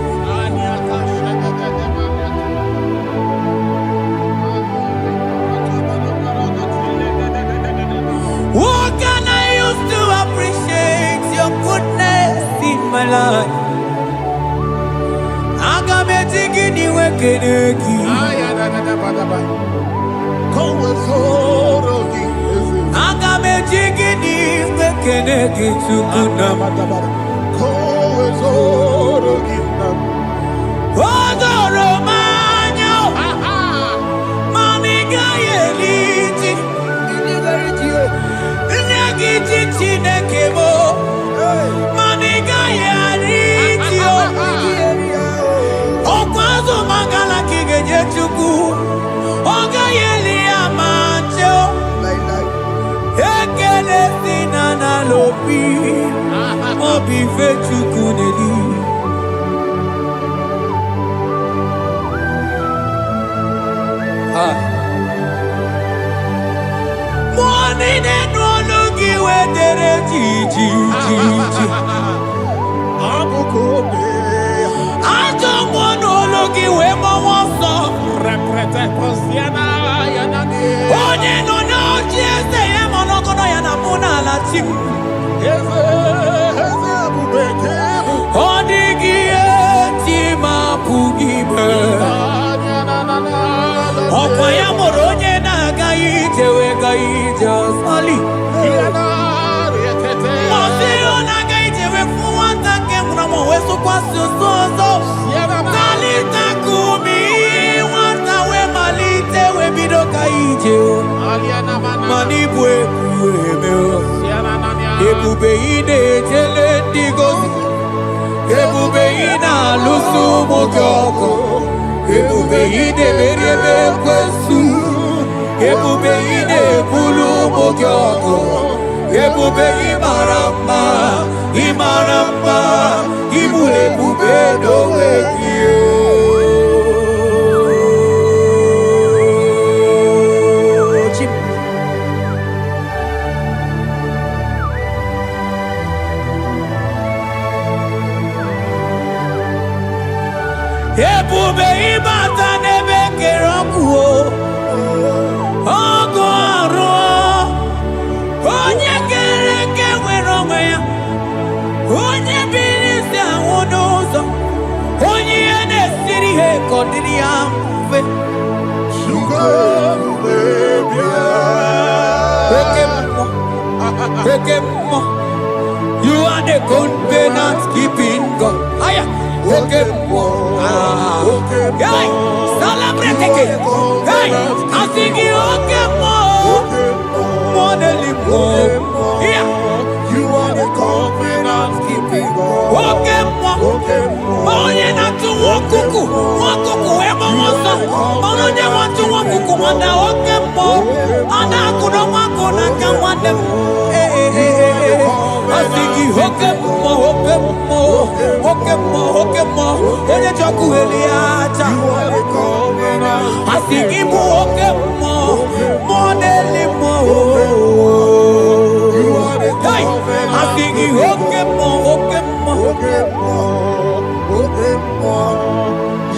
What can I use to appreciate your goodness in my life? Morning and no looking where there I don't want no looking where my wants off. Onye no no just the monogono yana muna la chim. Odigie tima pugibe. Okwaya moronye na gaite we gaite sali. Mosio na gaite we fuwanta ke mnamo weso kwa sozo. Kalita kumi wanta we malite we bido gaite. Manibwe kuwebe. Ebube ine jele digozi. Ebube ina lusu mokoko. Ebube ine merebe kwesu. Ebube ine bulu mokoko. Ebube imarama, imarama, ibule bube dowe kiyo. Ebube ibata nebe kerokuo. Ogo aro. Onye kereke weronwe ya. Onye bilisi awonozo. Onye ene siri he kondiri ya mfe. Okemo. You are the covenant keeping God. Aya. Okemo. Hey, celebrate again. Hey, I think you okemo. Yeah. You are the covenant keeping God. Okemo. Onye na tu wokuku. Wokuku ema wasa. Onye watu wokuku wanda okemo. Ana kuno wako na kamwande. Asiki okemo. Onye choku eliacha. Asiki mu okemo. Modeli mo. Hey, asiki okemo.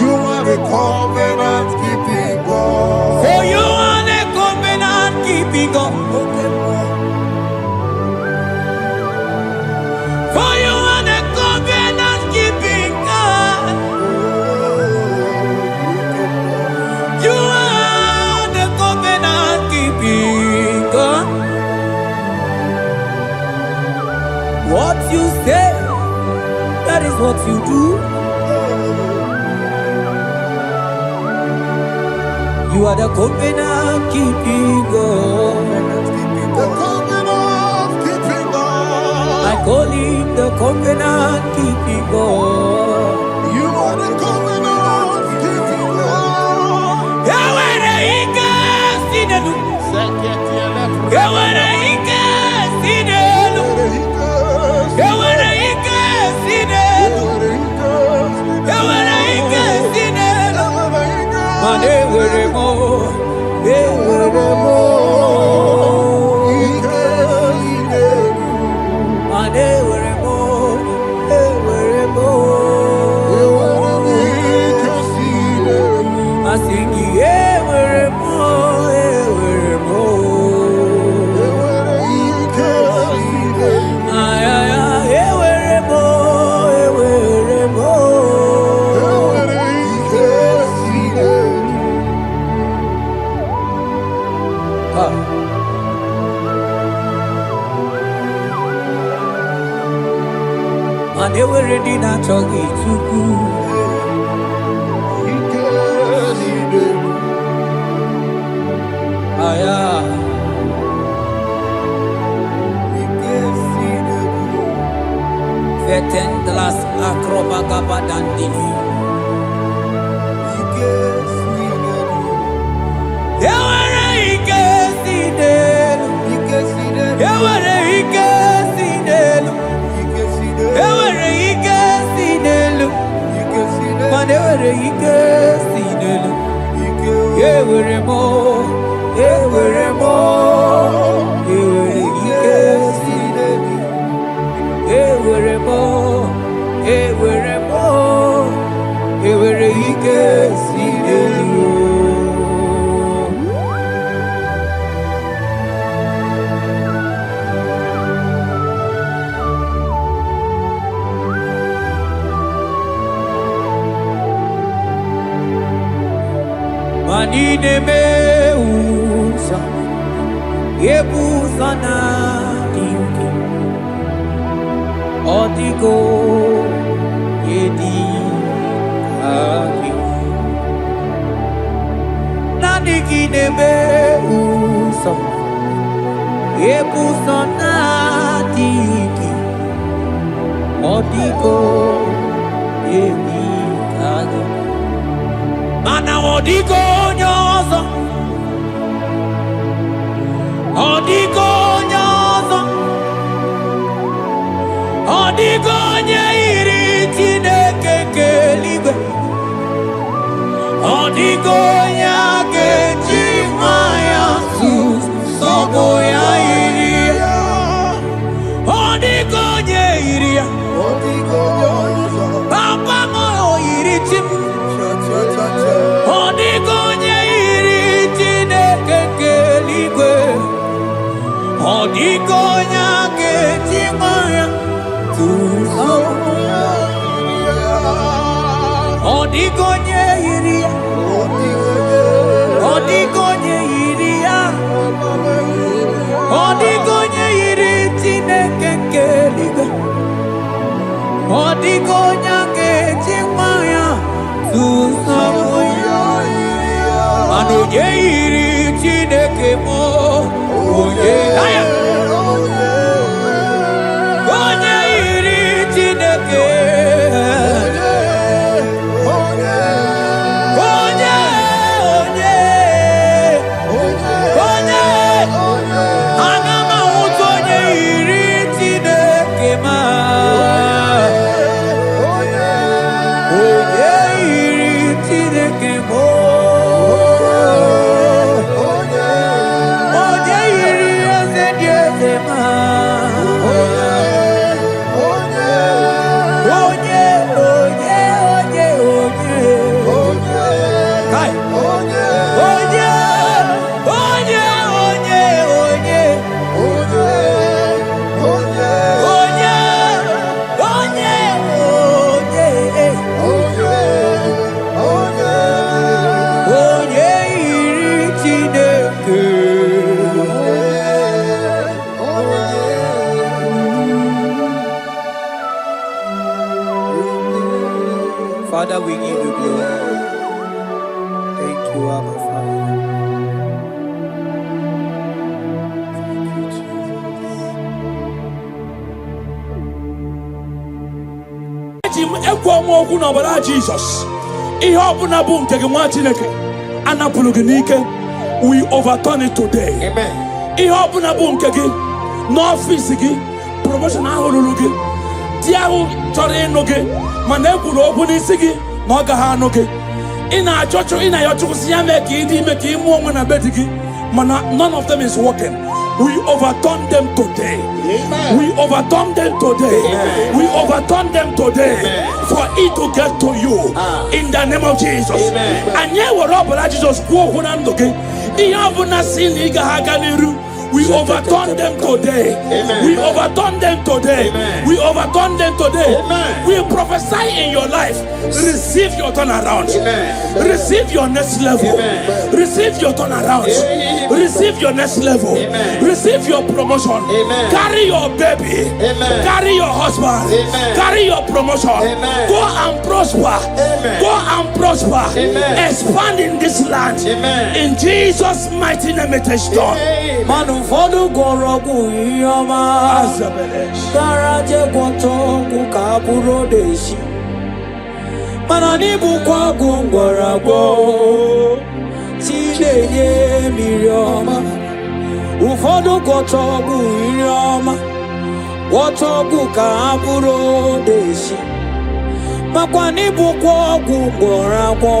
You are the covenant keeping God. Oh, you are the covenant keeping God. you say, that is what you do. You are the covenant keeping God. The covenant keeping God. I call him the covenant keeping God. You are the covenant keeping God. Yawere ika sinelu. Yawere ika sinelu. Yawere ika sinelu. Yawere ika sinelu. Mane were mo. Were mo. Mane were mo. Were mo. Asingi were mo. Were mo. Ay ay ay were mo. Were mo. Mane were di na chogi chuku. Aya. Vetendlas akrobaga dandini. Yawere ike sinelu. Yawere ike sinelu. Yawere ike sinelu. Mane were ike sinelu. Yewere mo. Yewere mo. Yewere ike sinelu. Yewere mo. Yewere mo. Yewere ike sinelu. Manine meusa, yebusa na dinki, odigo yedi aki. Nanikine meusa, yebusa na dinki, odigo yedi aki. Mana odigo nyozo, odigo nyozo, odigo nyeiri Chineke keligwe, odigo nyake chimaya sus sobo ya iria, odigo nyeiria, papa moyo iri chim. Odigo nyeiri okwu n'ọbara Jizọs. Ihe ọbụla bụ nke gị nwa Chineke anapụrụ gị n'ike. We overturn it today. Amen. Ihe ọbụla bụ nke gị n'ọfịs gị, promotion ahụ ruru gị, di ahụ chọrọ ịnụ gị mana ekwuru okwu n'isi gị na ọ gaghị anụ gị. Ị na-ayọ Chukwu si ya mee ka ị dị ime ka ị mụọ nwa na be di gị mana none of them is working. We overturn them today. Amen. We overturn them today. Amen. We overturn them today. Amen. For it to get to you in the name of Jesus. Amen. And ye were up with Jesus. We overturn them today. Amen. We overturn them today. Amen. We overturn them today. Amen. We prophesy in your life. Receive your turnaround. Amen. Receive your next level. Amen. Receive your turnaround. Amen. Receive your next level. Amen. Receive your promotion. Amen. Carry your baby. Amen. Carry your husband. Amen. Carry your promotion. Amen. Go and prosper. Amen. Go and prosper. Amen. Expand in this land. Amen. In Jesus' mighty name it is done. Amen. Ụfọdụ gwọrọ ọgwụ ihe ọma gara je gwọta ọgwụ ka bụrụ odeshi mana n'ibukwa ọgwụ ngwọrọ agwọ chi na-enye mmiri ọma. Ụfọdụ gwọta ọgwụ ihe ọma gwọta ọgwụ ka ha bụrụ odeshi makwa n'ibukwa ọgwụ ngwọrọ agwọ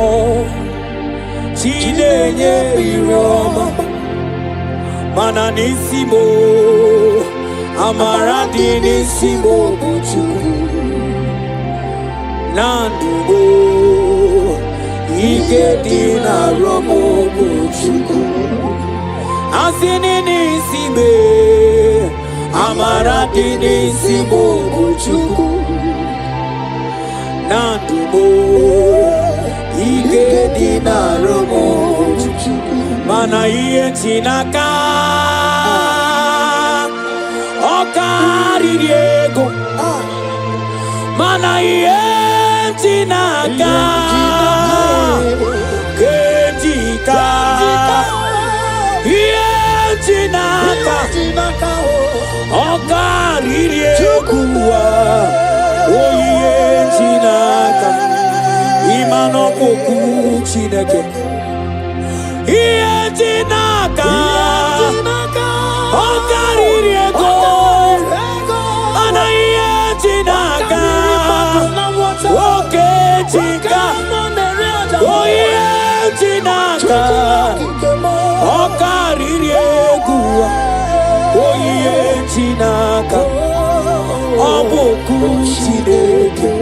chi na-enye mmiri ọma. Mana n'isi mo amara dị n'isi mo bụ Chukwu na ndụ mo ike dị n'arụ mo bụ Chukwu asị n'isi me amara dị n'isi mo bụ Chukwu na ndụ mo ike dị n'arụ mo bụ Chukwu. Mana ihe ti n'aka ọ karịrị ego mana ihe ti n'aka ka ihe ti n'aka ọ karịrị ego ihe ti n'aka ịma na ọ bụ okwu Chineke. Ihe dị n'aka ọ karịrị ego mana ihe dị n'aka oke ji ka ihe dị n'aka ọ karịrị ego ihe dị n'aka ọ bụ okwu Chineke.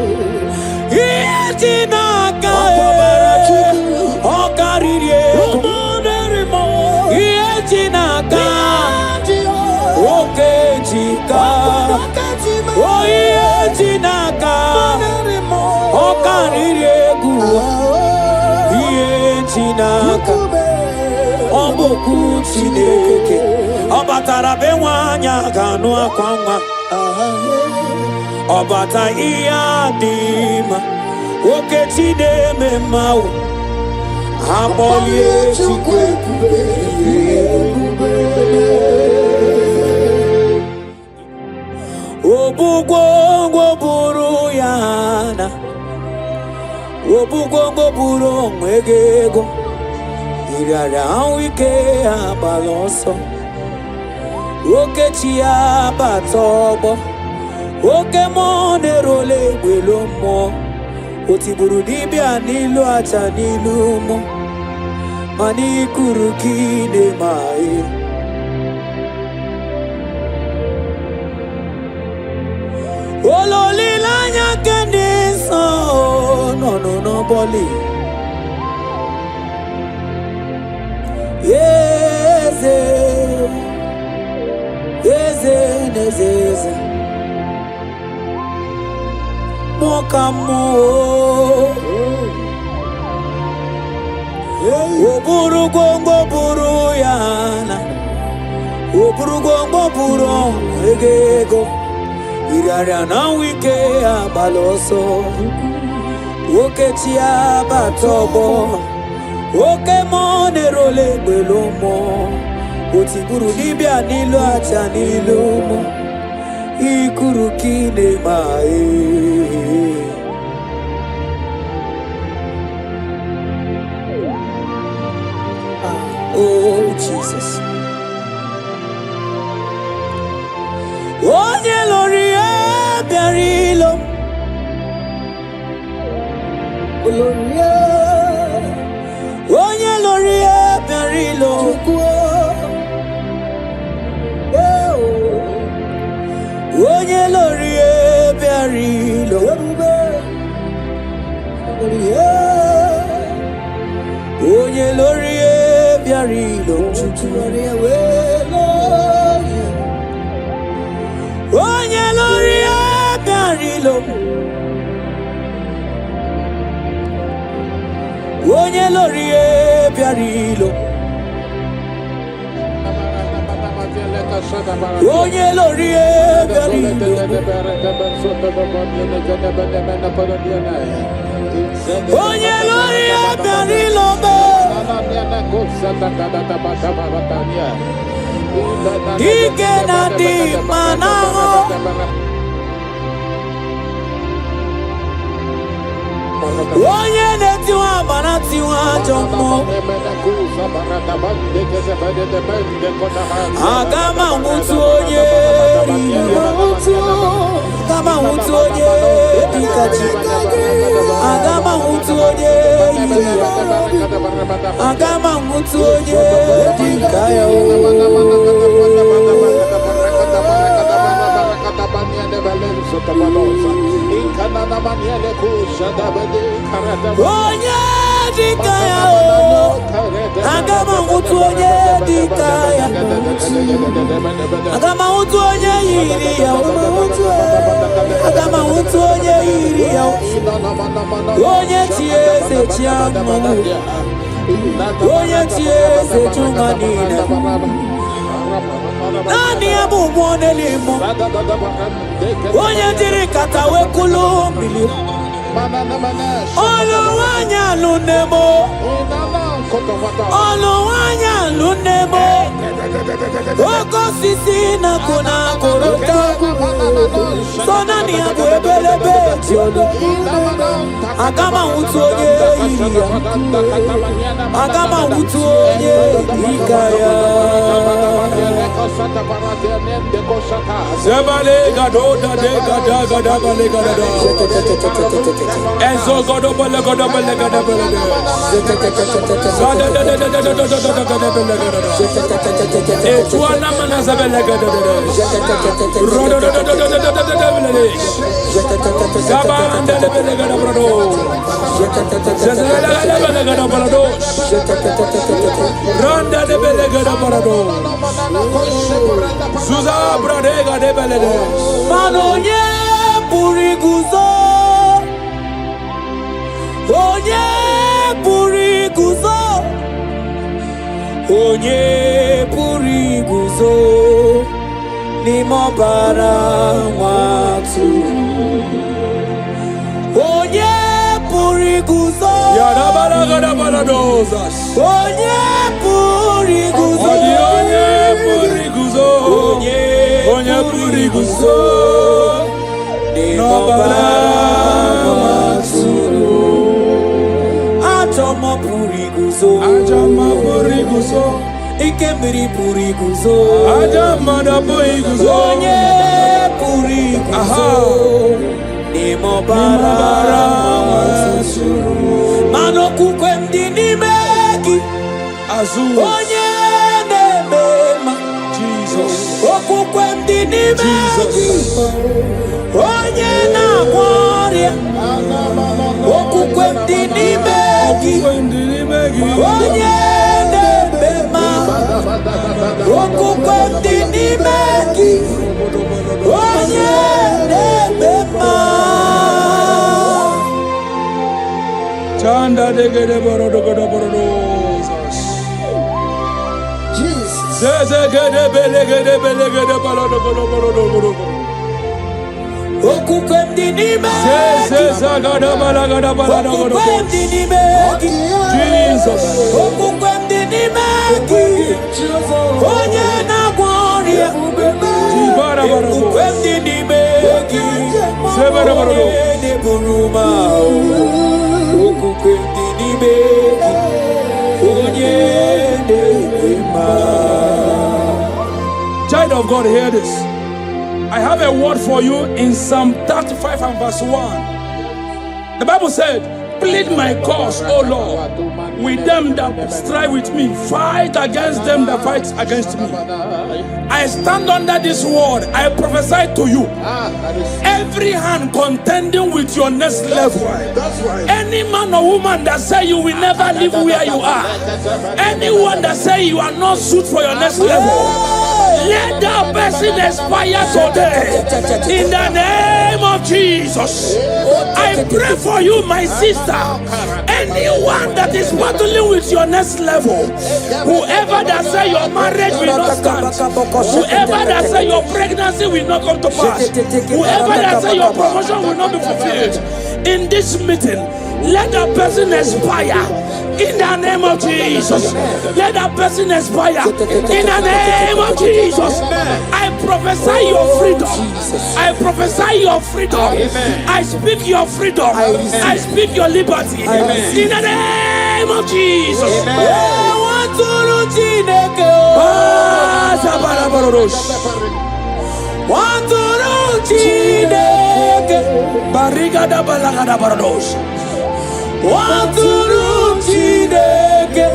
Ihe dị n'aka ọ karịrị ego oke jika ihe ji n'aka ọ karịrị egwu ihe ji n'aka ọ bụ okwu Chineke. Ọ batara be nwanyị ga-anụ akwa nwa ọ bata ihe adị mma oke chi na-eme mma akpọlie Chukwu ebube. Obugwongwo bụrụ ya na obugwongwo bụrụ onwe gị ego ịrịara ahụ ike agbala ọsọ oke chi ya bata ọgbọ oke mmụọ na-erole egbelo mmụọ o tigburu dibịa n'ilu aja n'ilu mmụọ mana ikuru gị na-eme ihe ololilanya nke ndị nsọ nọ n'ọbọlị eze eze n'eze eze mmụọ ka mmụọ o buru gwongwo buru ya na o buru gwongwo buru ego ịrịarịa na nwike agbala ọsọ oke chi abata ọgbọ oke mmụọ na-erole egbelo mmụọ o tigburu dibịa n'ilu aja n'ilu mmụọ ikuru ka ị na-eme Oh Jesus. Onye lori ebiarilo. Onye lori ebiarilo. Onye lori ebiarilo. Onye lori ebiarilo. Onye lori ebiarilo. Onye lori ebiarilo. Onye lori ebiarilo. Onye lori ebiarilo. Ike na di manaho. Onye netiwa banatiwa jomo. Agama mutu onye. Agama mutu onye dikaji. Agama mutu onye. Agama mutu onye dikaya. Onye dikaya o. Agama mutu onye dikaya. Agama mutu onye yiriya. Agama mutu onye yiriya. Onye tiese chiamu. Onye tiese chumanina. Nani abu mwone limo. Onye diri katawe kulumili. Oluwanya lunemo. Oluwanya lunemo. Oko sisi na kuna korota. Sonani abu ebelebe tiolo. Agama utoye iria. Agama utoye ikaya. Zebale gado da de gada gada bale gada da. Enzo gado bale gada bale gada bale da. Zada da da da da da da da da gada bale gada da. Etuana mana zabale gada da. Rodo da da da da da da da da bale. Zabanda da bale gada brado. Zazala da bale gada brado. Randa da bale gada brado. Suza bradega de belede. Manonye puriguzo. Onye puriguzo. Onye puriguzo. Ni mobara watu. Onye puriguzo. Yada balaga da baladozas. Onye puriguzo. Onye puriguzo. Onye puriguzo. Nobara matsuru. Ajama puriguzo. Ajama puriguzo. Ikemiri puriguzo. Ajama da puriguzo. Onye puriguzo. Nimobara matsuru. Mano kukwe mdini meki. Azul. Onye nemema. Jesus. Okukwe mdini meki. Onye na kwaria. Okukwe mdini meki. Onye nemema. Okukwe mdini meki. Onye nemema. Chanda de gede borodo godo borodo. Zeze gede bele gede balodo godo borodo godo. Okukwe mdini meki. Zeze zagada balagada balado godo. Okukwe mdini meki. Jesus. Okukwe mdini meki. Onye na kwaria. Jibara baro. Okukwe mdini meki. Zebara baro. Onye buruma. Okukwe mdini meki. Onye of God, hear this. I have a word for you in Psalm 35 and verse 1. The Bible said, plead my cause, O Lord, with them that strive with me. Fight against them that fight against me. I stand under this word. I prophesy to you. Every hand contending with your next level. Any man or woman that say you will never live where you are. Anyone that say you are not suited for your next level. Let that person expire today. In the name of Jesus. I pray for you, my sister. Anyone that is battling with your next level, whoever that say your marriage will not stand, whoever that say your pregnancy will not come to pass, whoever that say your promotion will not be fulfilled, in this meeting, let that person expire. In the name of Jesus, let that person expire. In the name of Jesus, I prophesy your freedom. I prophesy your freedom. I speak your freedom. I speak your liberty. In the name of Jesus. Barigada balagada barados. Waturu Chineke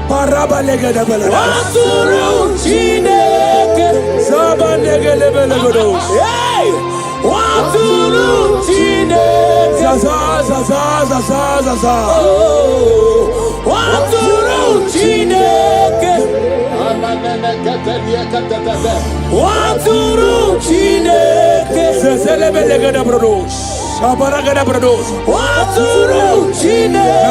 Parabalega de Bella Waturu Chineke Sabanega de Bella Hey Waturu Chineke Zaza Waturu Chineke Waturu Chineke Zelebelega de Brodos Sabaragada Brodos. Waturu Chineke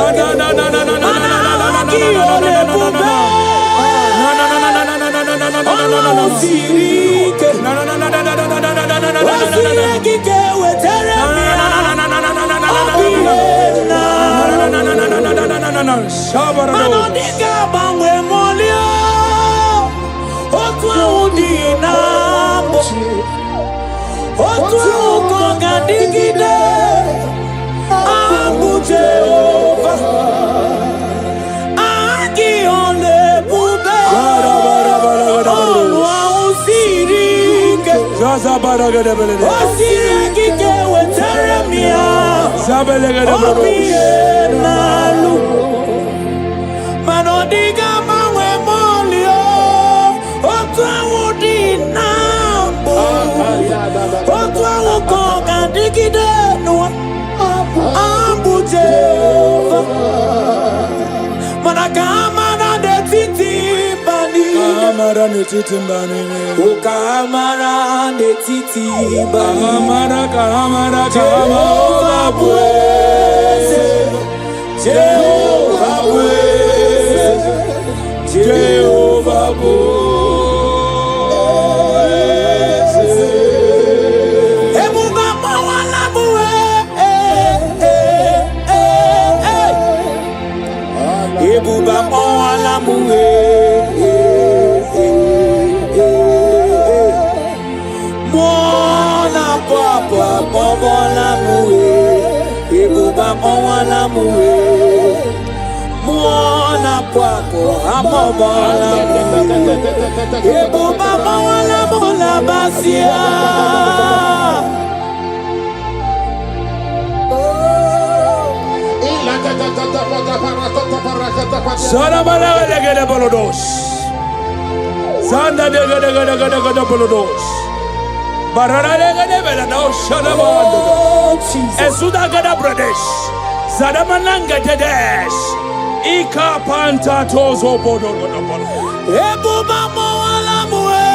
Abu Jehovah, Aki ole bube, Olwa usirike, Osirike ke weteremia, Obiye nalu, Manodiga mawe molio, Otwa udi nambo, Otwa ukoga digide no. Abu Jehovah, Manakamara de Titibani, Kamara de Titibani, Kamara de Titibani, Kamara Jehovah Buese, Jehovah Buese, Jehovah Buese. Ebuba oala muwe, mwana papa mola muwe. Ebuba oala muwe, mwana papa mola muwe. Ebuba oala mola basia. Sana balaga de bolodos. Sanda de bolodos. Barara de belados. Sana bando. Esuda gada brothers. Zadamananga dedes. Ika panta tozo bodo. Ebuba moala mue.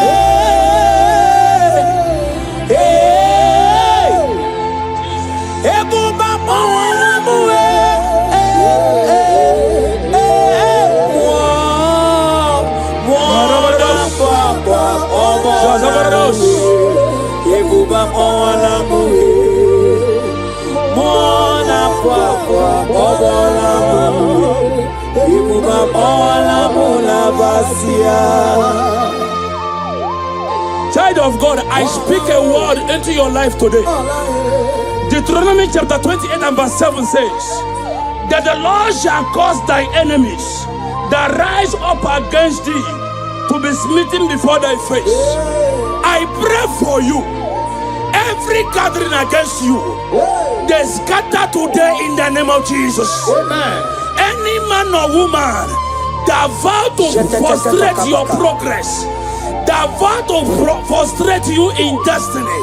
Ebuba moala mue. Ebuba ola muwe, mona papa ola muwe. Ebuba ola mula basia. Child of God, I speak a word into your life today. Deuteronomy chapter 28 and verse 7 says that the Lord shall cause thy enemies that rise up against thee to be smitten before thy face. I pray for you. Every gathering against you, they scatter today in the name of Jesus. Any man or woman that vow to frustrate your progress, that vow to frustrate you in destiny,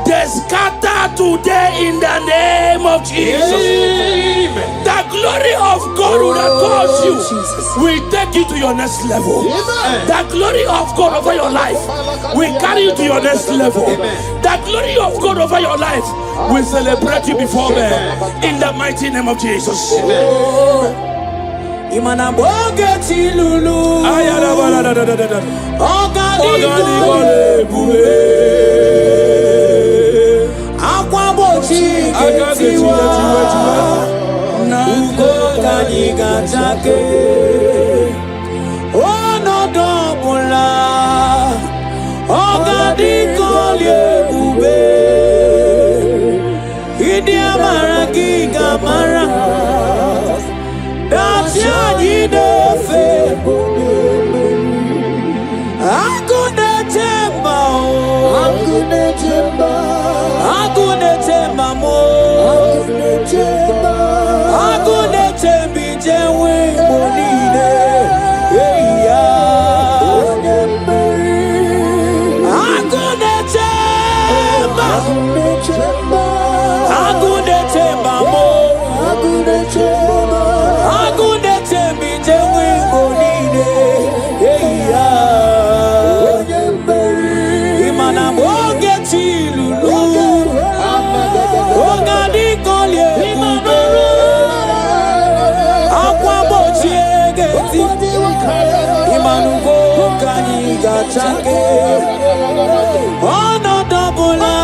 they scatter today in the name of Jesus. The glory of God who has called you will take you to your next level. The glory of God over your life will carry you to your next level. The glory of God over your life will celebrate you before them in the mighty name of Jesus. Imana bogeti lulu akwa bochi ketiwa ugo kani gatake ono dobula ogadi kolye bube idi amara giga mara Dachi defe Akune temba mo Akune tembi jewe monide Akune temba mo Ono dobula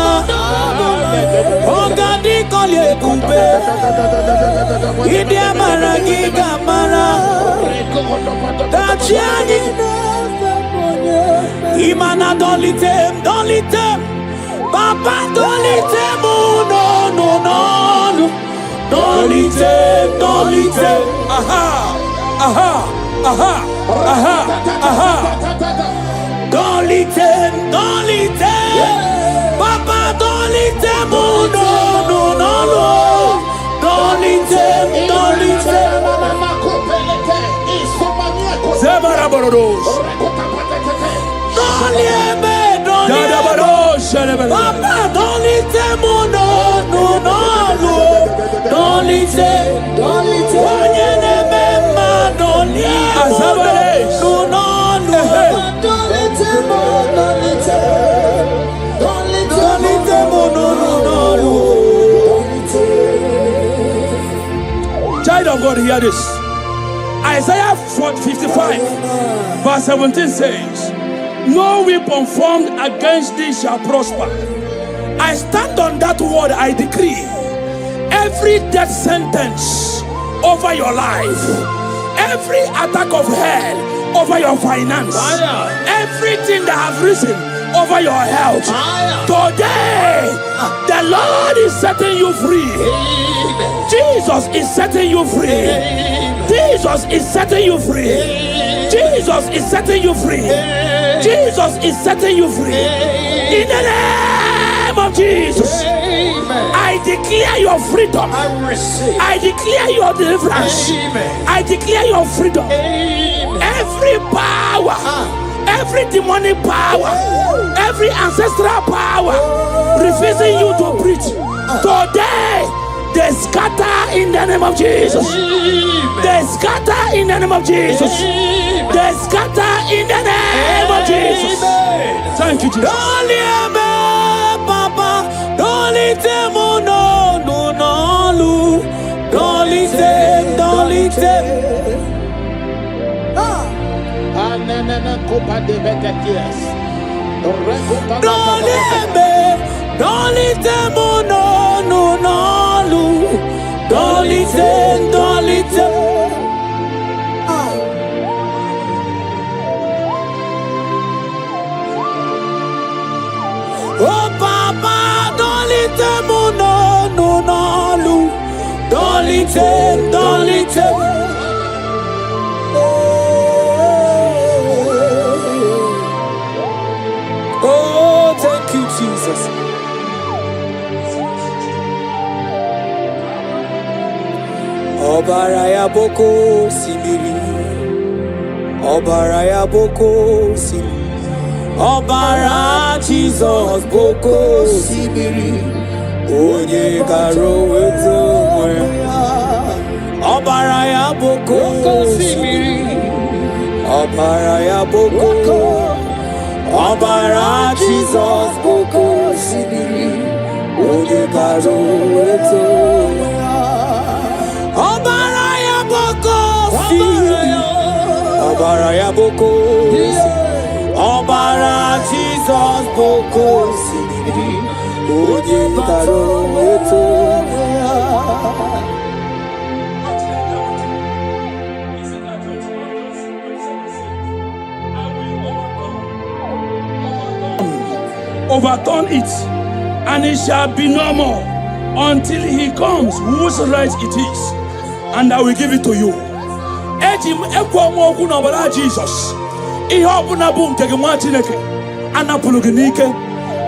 Ogadi kolye kumbe Idi amara giga mara Dachiani Imana dolitem Papa dolitem No Dolitem Aha. Dolitem Papa dolitem No Dolitem Zemaraboros. Dolieme Papa dolitem No Dolitem Onyene mema Azabares. Child of God, hear this. Isaiah 55 verse 17 says, no weapon formed against thee shall prosper. I stand on that word, I decree every death sentence over your life, every attack of hell over your finance, everything that have risen over your health, today the Lord is setting you free. Jesus is setting you free. Jesus is setting you free. Jesus is setting you free. Jesus is setting you free. In the name of Jesus, I declare your freedom. I declare your deliverance. I declare your freedom. Every power, every demonic power, every ancestral power refusing you to preach, today they scatter in the name of Jesus. They scatter in the name of Jesus. They scatter in the name of Jesus. Thank you, Jesus. Oh Papa, don't let them don't let them. Jesus. Ọbara ya boko simiri, ọbara ya boko simiri, ọbara Jesus boko simiri, onye karo weto ya. Ọbara ya boko simiri, ọbara ya boko, ọbara Jesus boko simiri, onye karo weto ya. Ọbara ya boko simiri, ọbara ya boko, ọbara Jesus boko simiri, onye karo weto ya. Overturn it, and it shall be no more until he comes, whose right it is, and I will give it to you. Jesus,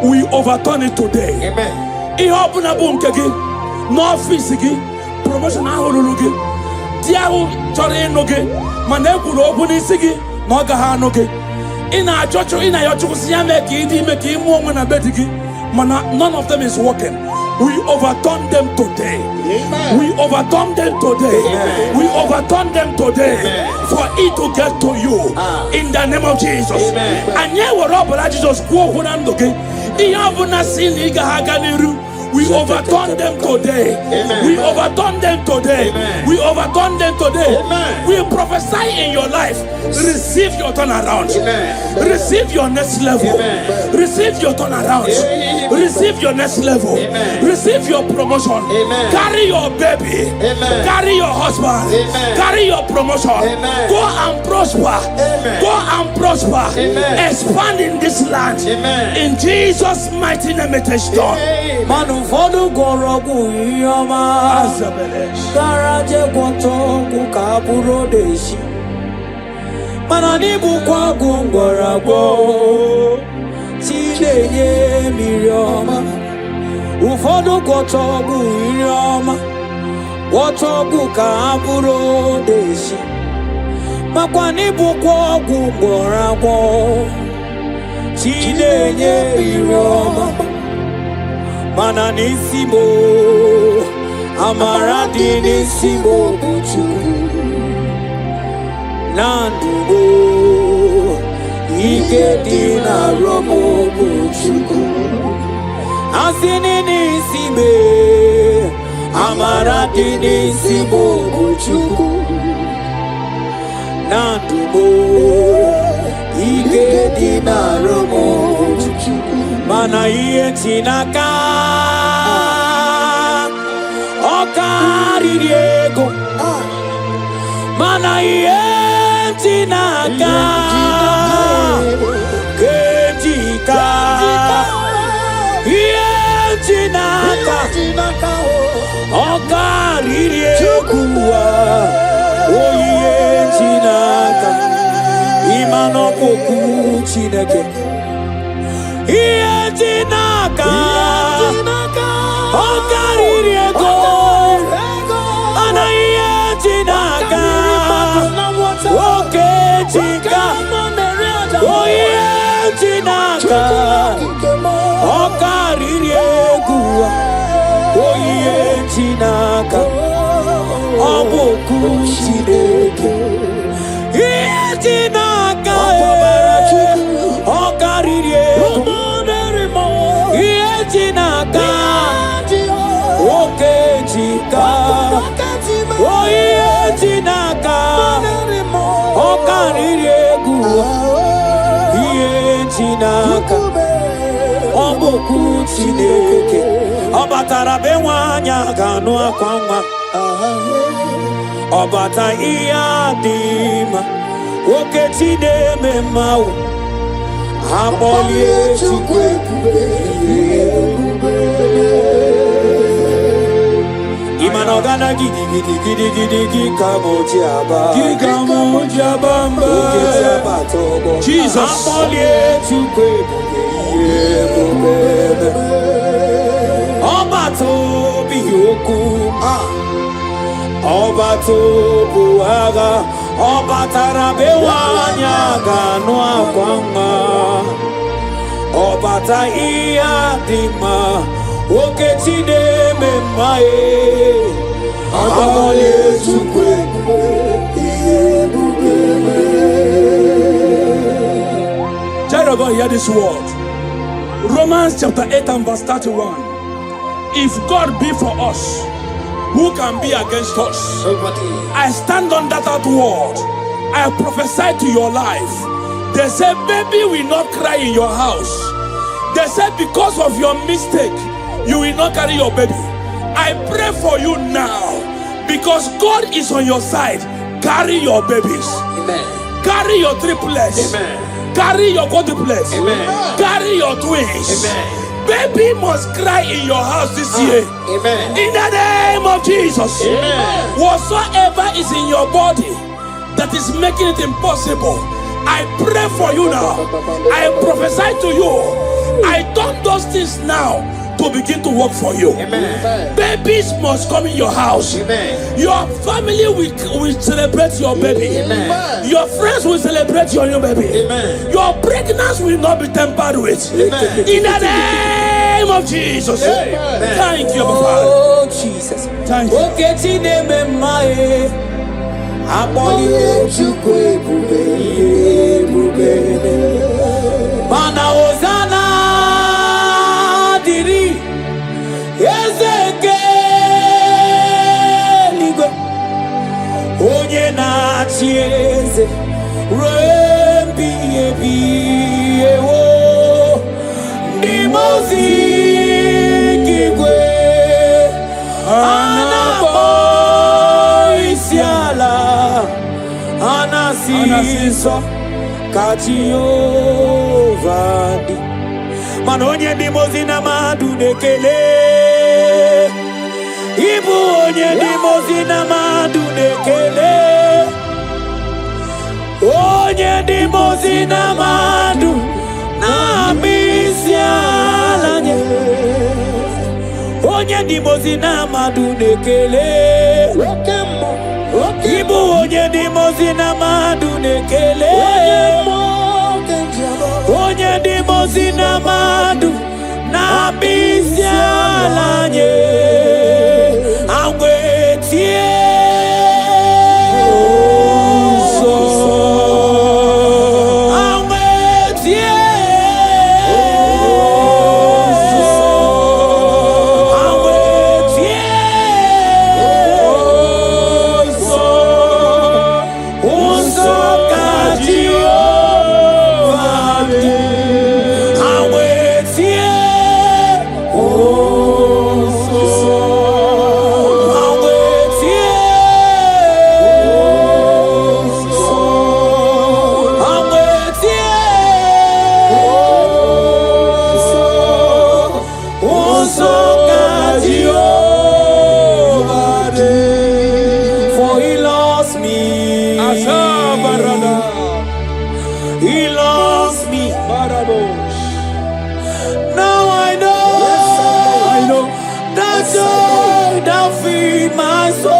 we overturn it today. Promotion none of them is working. We overturn them today. Amen. We overturn them today. Amen. We overturn them today. Amen. For it to get to you in the name of Jesus. And yeah, we're all Jesus. We overturn them today. Amen. We overturn them today. Amen. We overturn them today. Amen. We prophesy in your life. Receive your turnaround. Amen. Receive your next level. Amen. Receive your turnaround. Amen. Receive your next level. Amen. Receive your promotion. Amen. Carry your baby. Amen. Carry your husband. Amen. Carry your promotion. Amen. Go and prosper. Amen. Go and prosper. Amen. Expand in this land. Amen. In Jesus' mighty name it is done. Manu fodu gorogu yoma, garaje kwoto kaburo deshi. Manani bukwa gungwarago, chileye mirioma. Ufodu kwoto yoma, kwoto kaburo deshi. Makwani bukwa gungwarago, chileye mirioma. Mana nisimo, amaradi nisimo buchuku. Nandubo, ike na romo buchuku. Asini nisime, amaradi nisimo buchuku. Nandubo, ike na romo buchuku. Mana iye tinaka Okari diego Mana iye tinaka Kejika Iye tinaka Okari diego Iye tinaka Imano poku chineke Iye tinaka, Okaririego, Ana iye tinaka, Okechika, Iye tinaka, Okaririego, Iye tinaka, Oboku chineke, Iye tinaka, Okaririego. Jinaka, oke jika, oye jinaka, okaririegu, iye jinaka, oboku chineke, obatara bewanya ganu akwanga, obata iya dima, oke chideme mau. Amolie chukwe Imanogana gidi kamoji abamba Jesus. Amolie chukwe Obatobi yoku, Obatobu aga, Obatarabe wanyaga noa kwanga, Obata iya dima, Okechide memae, Abale sukwe, Child of God, hear this word. Romans chapter 8 and verse 31. If God be for us, who can be against us? I stand on that word. I prophesy to your life. They say, baby will not cry in your house. They say, because of your mistake, you will not carry your baby. I pray for you now, because God is on your side. Carry your babies. Amen. Carry your triplets. Amen. Carry your quadruplets. Amen. Carry your twins. Amen. Baby must cry in your house this year. Amen. In the name of Jesus. Amen. Whatsoever is in your body that is making it impossible, I pray for you now. I prophesy to you. I turn those things now to begin to work for you. Amen. Babies must come in your house. Amen. Your family will celebrate your baby. Amen. Your friends will celebrate your new baby. Amen. Your pregnancy will not be tampered with. Amen. In the name of Jesus. Amen. Thank you, Abba Father. Oh Jesus. Thank you. Okechide memae, Abale sukwe bube. Mana Hosanna diri, Ezeke ligwe, onye na-achị eze, rembi ewo, ndị mozi igwe, anakpọ isi ala, anasị nsọ ka Jehova dị. Mana onye ndị mozi na mmadụ na-ekele, ịbụ onye ndị mozi na mmadụ na-ekele, onye ndị mozi na mmadụ na-ama isi ala nye, onye ndị mozi na mmadụ na-ekele, ịbụ onye ndị mozi na mmadụ na-ekele, onye ndị mozi na mmadụ na-ama isi ala nye, agwetie He loves me. Now I know that joy that feed my soul.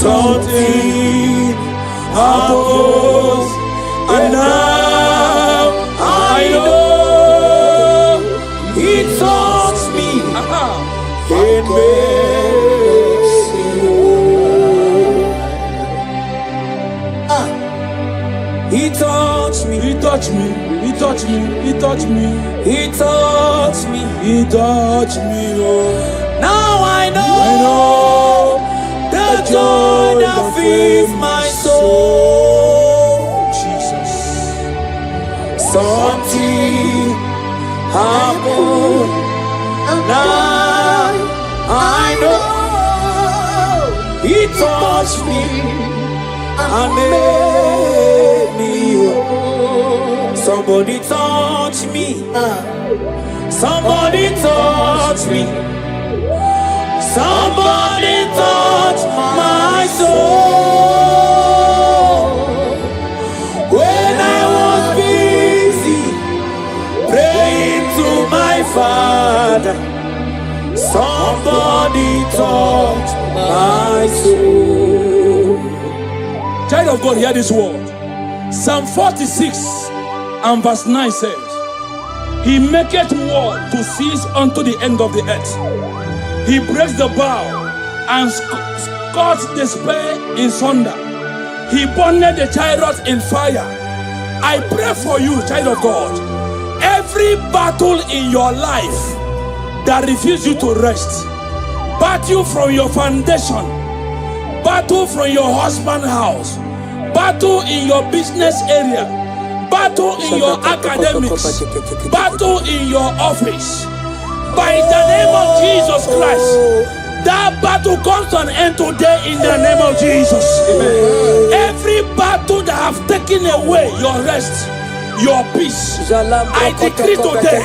Something happens, and now I know He touched me and makes me whole. He touched me. He touched me. He touched me. He touched me. He touched me. He touched me. Oh. Now I know the joy that fills my soul. Jesus. Something happened, and now I know He touched me and made me whole. Somebody touch me. Somebody touch me. Somebody touch my soul. When I was Somebody touch my soul. Child of God, hear this word. Psalm 46 and verse 9 says, He maketh war to cease unto the end of the earth. He breaks the bow and cuts the spear in sunder. He burned the chariot in fire. I pray for you, child of God. Every battle in your life that refuses you to rest, battle from your foundation, battle from your husband's house, battle in your business area, battle in your academics, battle in your office. By the name of Jesus Christ, that battle comes to an end today in the name of Jesus. Amen. Every battle that have taken away your rest, your peace, I decree today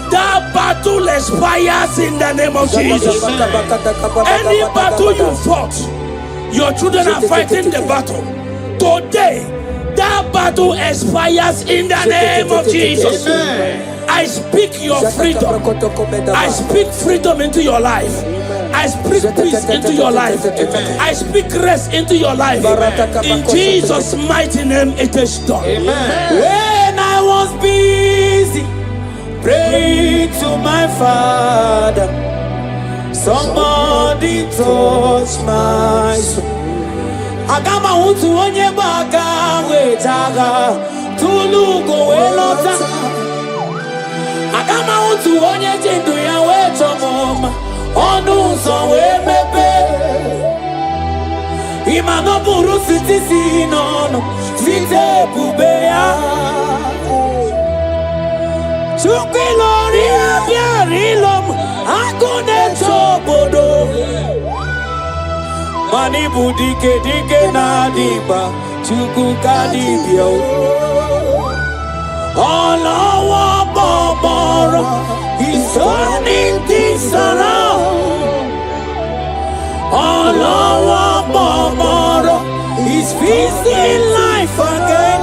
that battle expires in the name of Jesus. Any battle you fought, your children are fighting the battle. Today, that battle expires in the name of Jesus. I speak your freedom. I speak freedom into your life. I speak peace into your life. I speak rest into your life. In Jesus' mighty name, it is done. When I was busy praying to my Father, somebody touched my soul. Agama untu onye baka wetaga tulugo welota. Agama untu onye jindu ya weto moma onu so wemepe. Imano buru siti sinono site pubeya. Chukilori abiarilom akune chobodo. Mani budike dike na diba chuku kadibio. Olawa boboro, he's turning things around. Olawa boboro, he's fixing life again.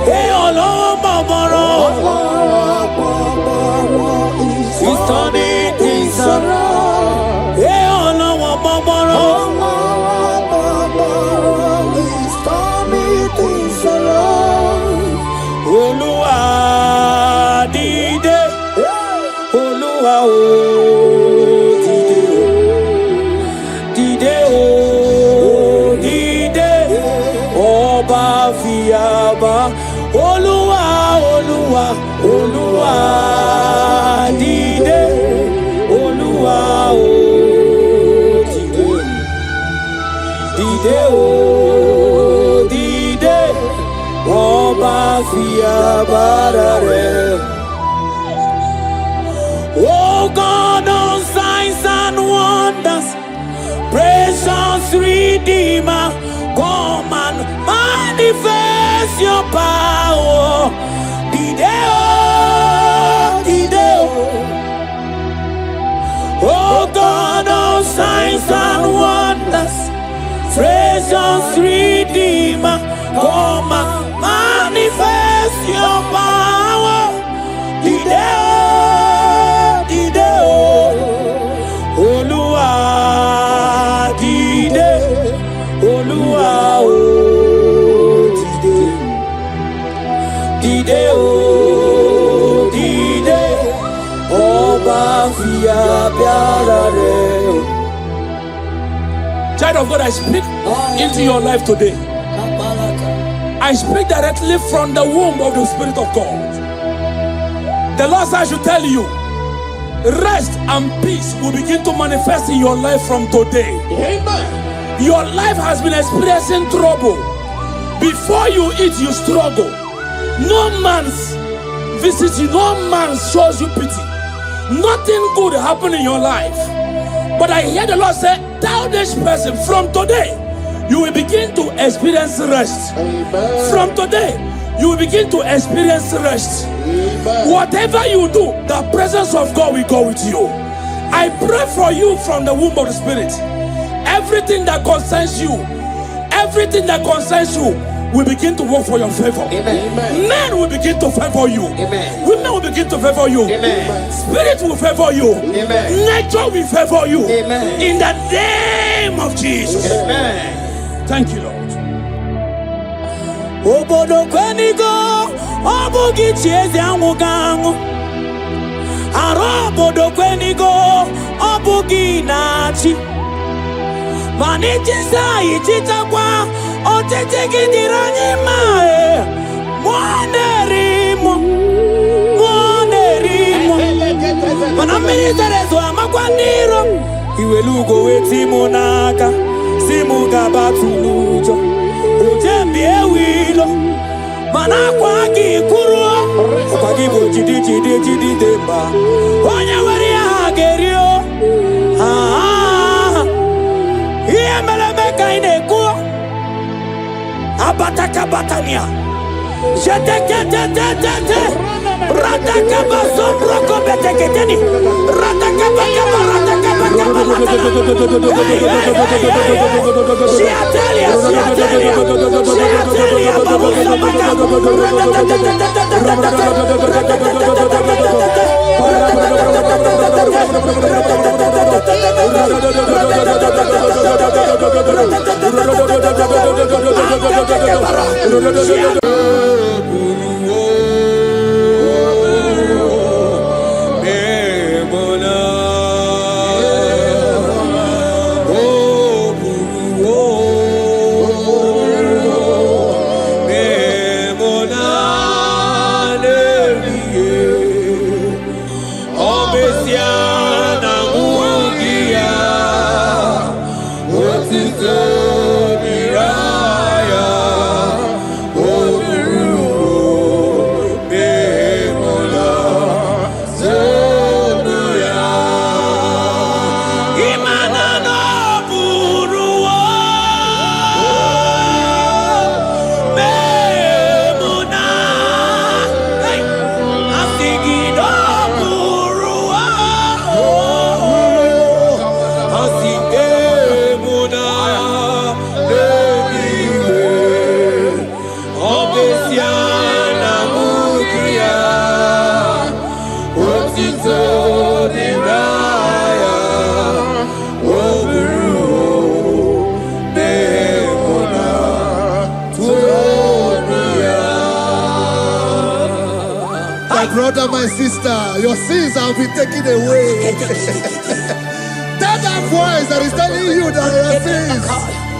Hey, Olawa boboro, he's turning things around. Hey, Olawa boboro. Olúwa dìde, Olúwa o dìde, dìde o dìde, ọba fìyàbá. Olúwa, Olúwa, Olúwa dìde, Olúwa o dìde, dìde o. Oh God of signs and wonders, precious Redeemer, come and manifest your power. Dideo, Dideo. Oh God of signs and wonders, precious Redeemer, come and manifest your power. Dideo, Dideo. Olúwa dìde, Olúwa o dìde, dìde o dìde, ọba fìyàbára rẹ̀. Child of God, I speak into your life today. I speak directly from the womb of the Spirit of God. The Lord says I should tell you, rest and peace will begin to manifest in your life from today. Amen. Your life has been experiencing trouble. Before you eat, you struggle. No man visits you, no man shows you pity. Nothing good happened in your life. But I hear the Lord say, tell this person, from today, you will begin to experience rest. Amen. From today, you will begin to experience rest. Amen. Whatever you do, the presence of God will go with you. I pray for you from the womb of the Spirit. Everything that concerns you, will begin to work for your favor. Amen. Men will begin to favor you. Amen. Women will begin to favor you. Amen. Spirit will favor you. Amen. Nature will favor you. Amen. In the name of Jesus. Amen. Thank you, Lord. Obodo kwenigo obugi chiezi anwugangu. Aro obodo kwenigo obugi nachi. Manichisa ichitakwa otete gidiranyi mae. Mwanerimo Mana ministerezo amakwaniro Iwelugo wetimu naka Simu gabatulujo Ujembi ewilo Mana kwa kikuruo Kwa kibu jidi demba Onye wari hagerio Iye melemeka inekuo Abataka batania Jetekete Ratakaba sombroko beteketeni Ratakaba Siatelia babusa baka My brother, my sister, your sins have been taken away. That voice that is telling you that your sins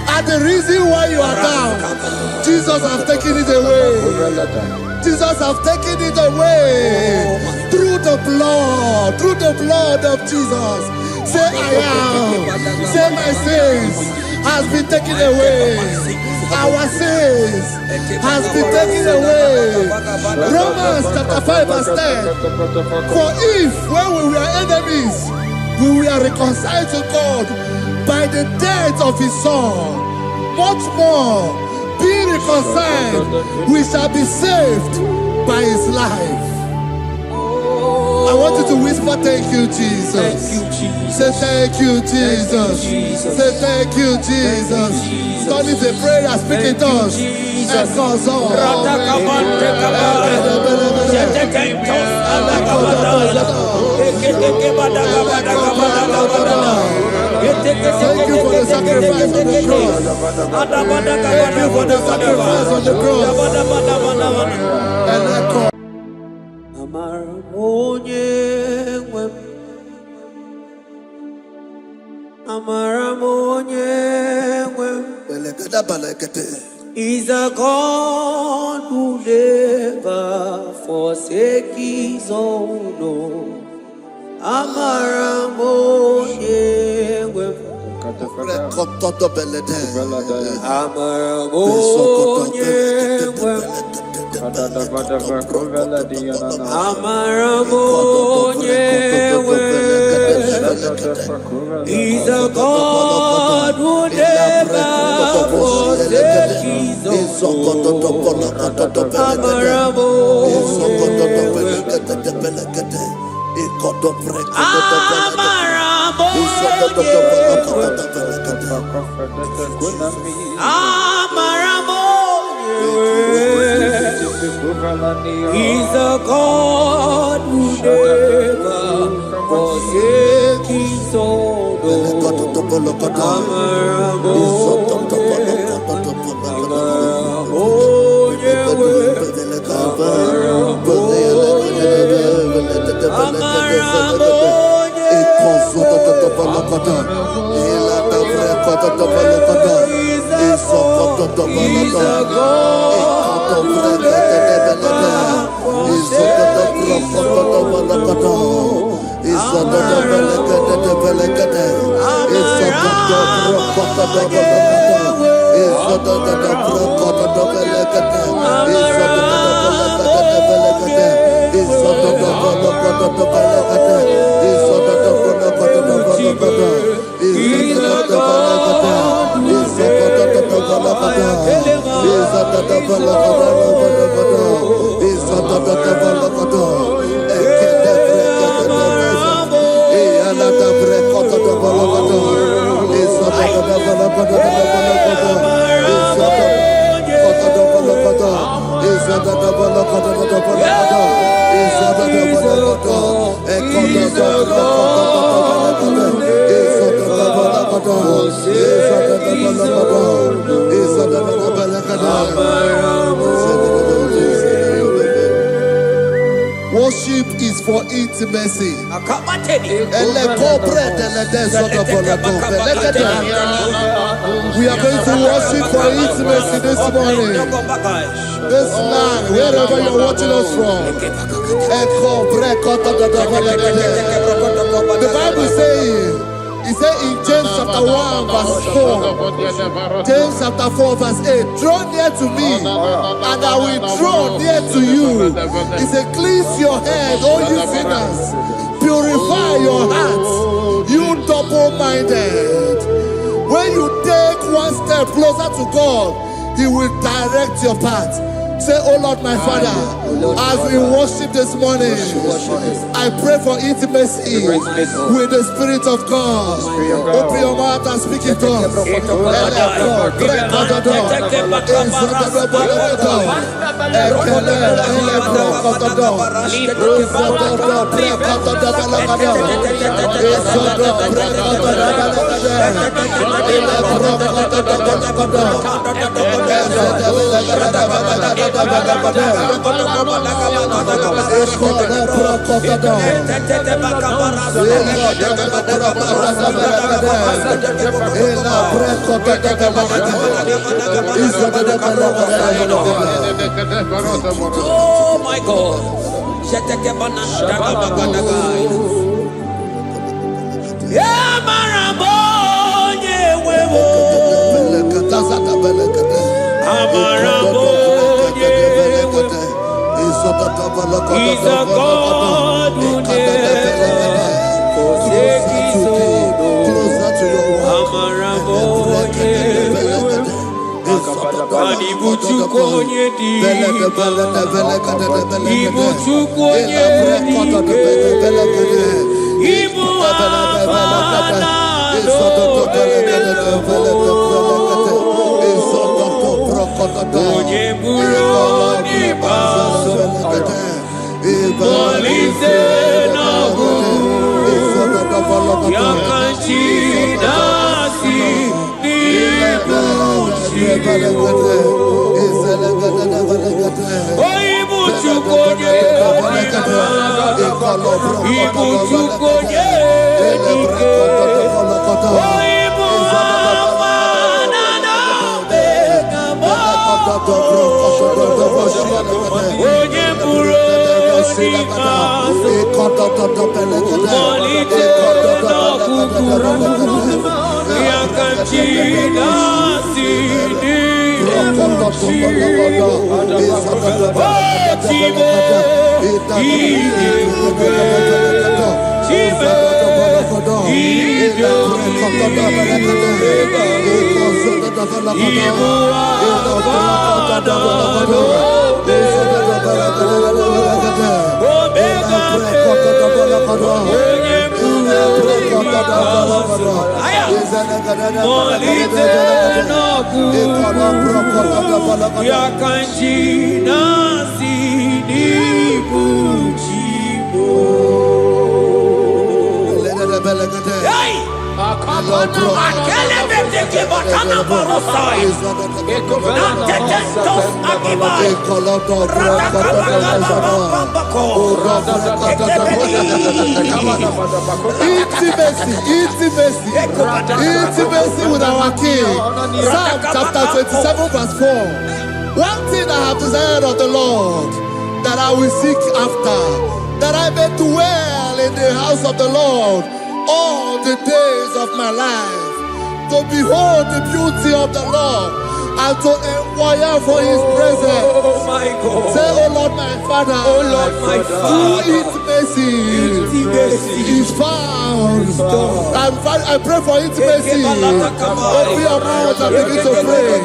are the reason why you are down. Jesus has taken it away. Jesus has taken it away. Through the blood of Jesus. Say I am. Say my sins has been taken away. Our sins has been taken away. Romans chapter 5 verse 10. For if when we were enemies, we were reconciled to God by the death of his son, much more, being reconciled, we shall be saved by his life. I want you to whisper, thank you, Jesus. Thank you, Jesus. Say thank you, Jesus. Say thank you, Jesus. Turn it a prayer, speak in tongues. Thank you for the sacrifice on the cross. Thank you for the sacrifice on the cross. And echo. Is a God who never forsakes his own. He's a God who never forsakes his own. He's a God who never forsakes his own. Worship is for intimacy. We are going to worship for intimacy this morning. This land, wherever you're watching us from. The Bible says, it says in James chapter 1 verse 4, James chapter 4 verse 8, draw near to me and I will draw near to you. It says, cleanse your head, all you sinners, purify your hearts, you double-minded. When you take one step closer to God, He will direct your path. Say, oh Lord, my Father, as we worship this morning, I pray for intimacy with the Spirit of God. Open your mouth and speak in tongues. Oh my God. He's a God who never forsakes his own. yakanji nasini bujibo. Hey! Intimacy with our King. Psalm chapter 27 verse 4. One thing I have desired of the Lord, that I will seek after, that I may dwell in the house of the Lord all the days of my life, to behold the beauty of the Lord and to inquire for his presence. Oh my God. Say, oh Lord my Father, Oh Lord my Father, intimacy is found. I pray for intimacy. Open your mouth and begin to pray.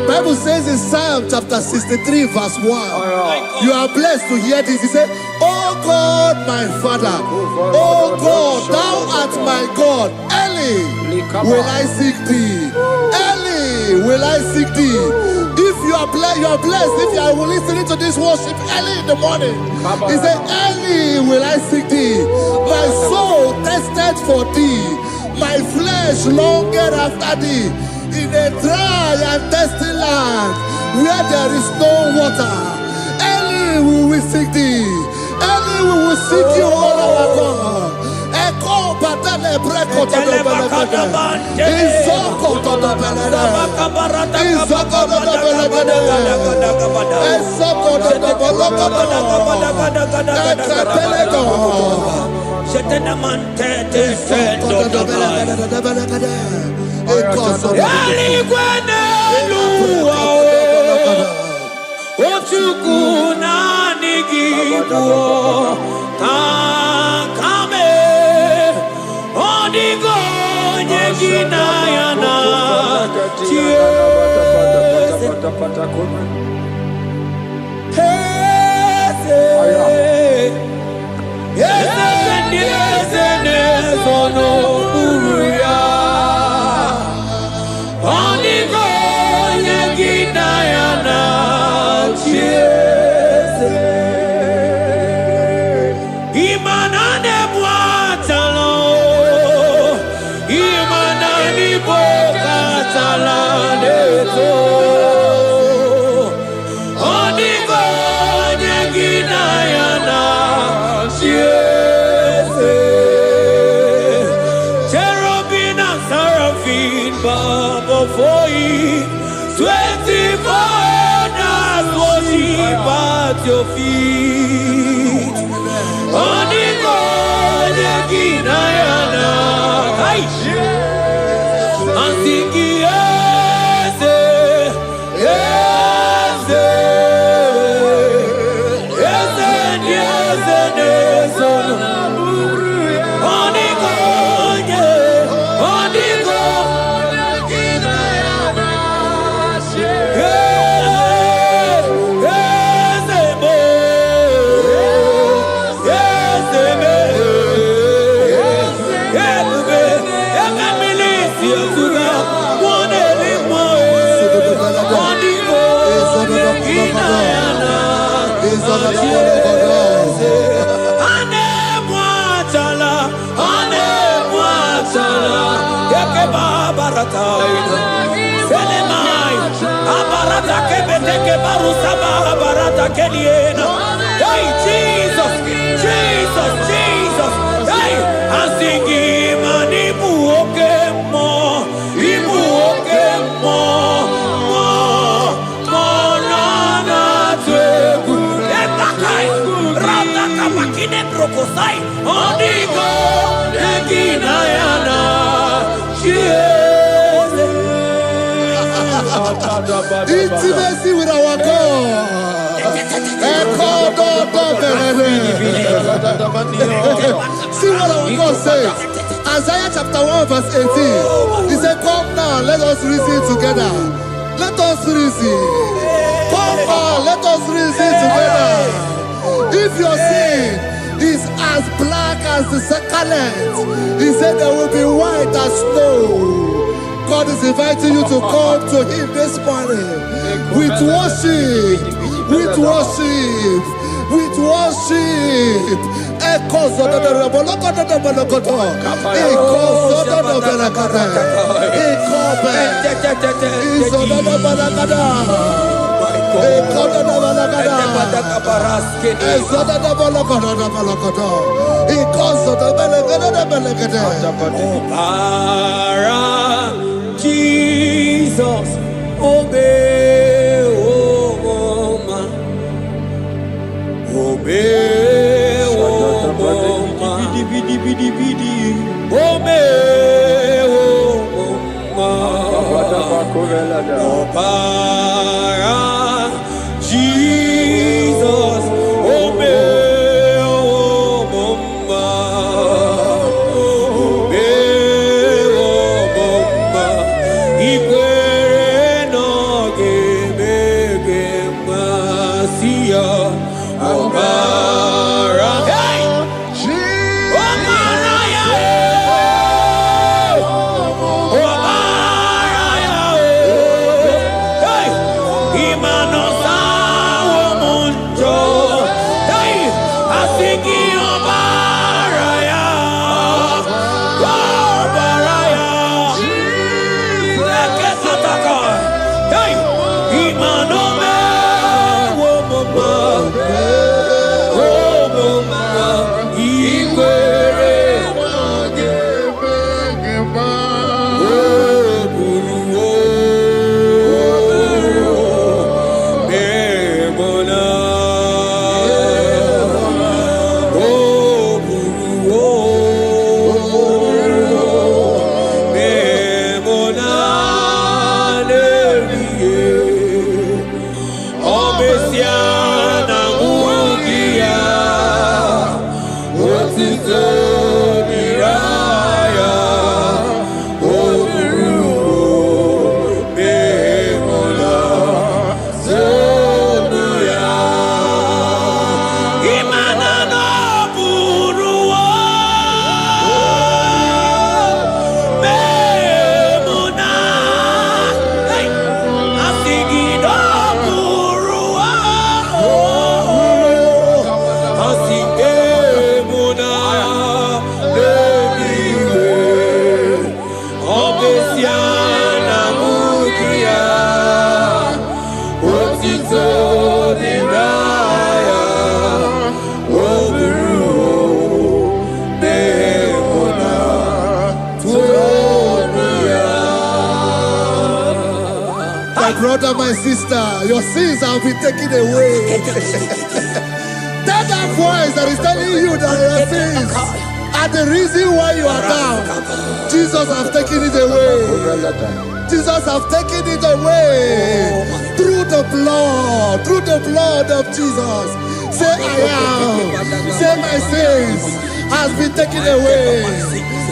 Bible says in Psalm chapter 63 verse 1, you are blessed to hear this. He said, oh God, my Father, oh God, thou art my God. Early will I seek thee. Early will I seek thee. If you are blessed, if you are listening to this worship early in the morning, he said, early will I seek thee. My soul thirsted for thee. My flesh longed after thee. In a dry and thirsty land where there is no water, early we will seek thee. Early we will seek you, O our God. Your feet on the Ginayana, and sing yes, yes, yes, yes, yes, on the Jesus, Jesus, Jesus, hey, I'm singing money, more, intimacy with our God. See what our God says. Isaiah chapter 1 verse 18. He said, come now, let us reason together. Let us reason. Come now, let us reason together. If your sin is as black as the scarlet, he said there will be white as snow. God is inviting you to come to him this morning with worship, with worship, with worship. Echoes of the Jesus, obey, oh mama, obey, oh mama, obey, oh mama, Jesus, obey, oh mama. Ima brother, my sister, your sins have been taken away. That voice that is telling you that your sins are the reason why you are down. Jesus has taken it away. Jesus has taken it away through the blood of Jesus. Say I am. Say my sins has been taken away.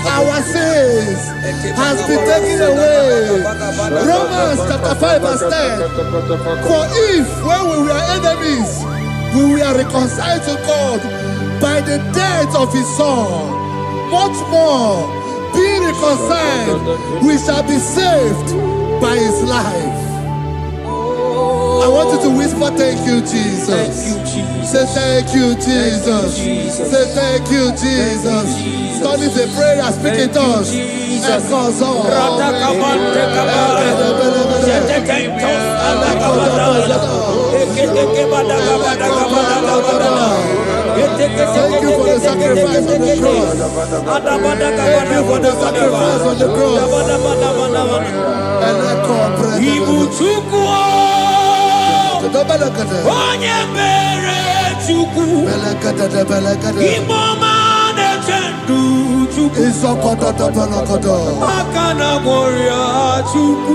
Our sins has been taken away. Romans chapter 5 verse 10. For if when we were enemies, we were reconciled to God by the death of his son, much more, being reconciled, we shall be saved by his life. I want you to whisper, thank you, Jesus. Thank you, Jesus. Say thank you, Jesus. Say thank you, Jesus. Turn it a prayer, speak in tongues. Thank you for the sacrifice on the cross. Thank you for the sacrifice on the cross. Onye mere Chukwu Imoma na-echendu Chukwu Akana Gloria Chukwu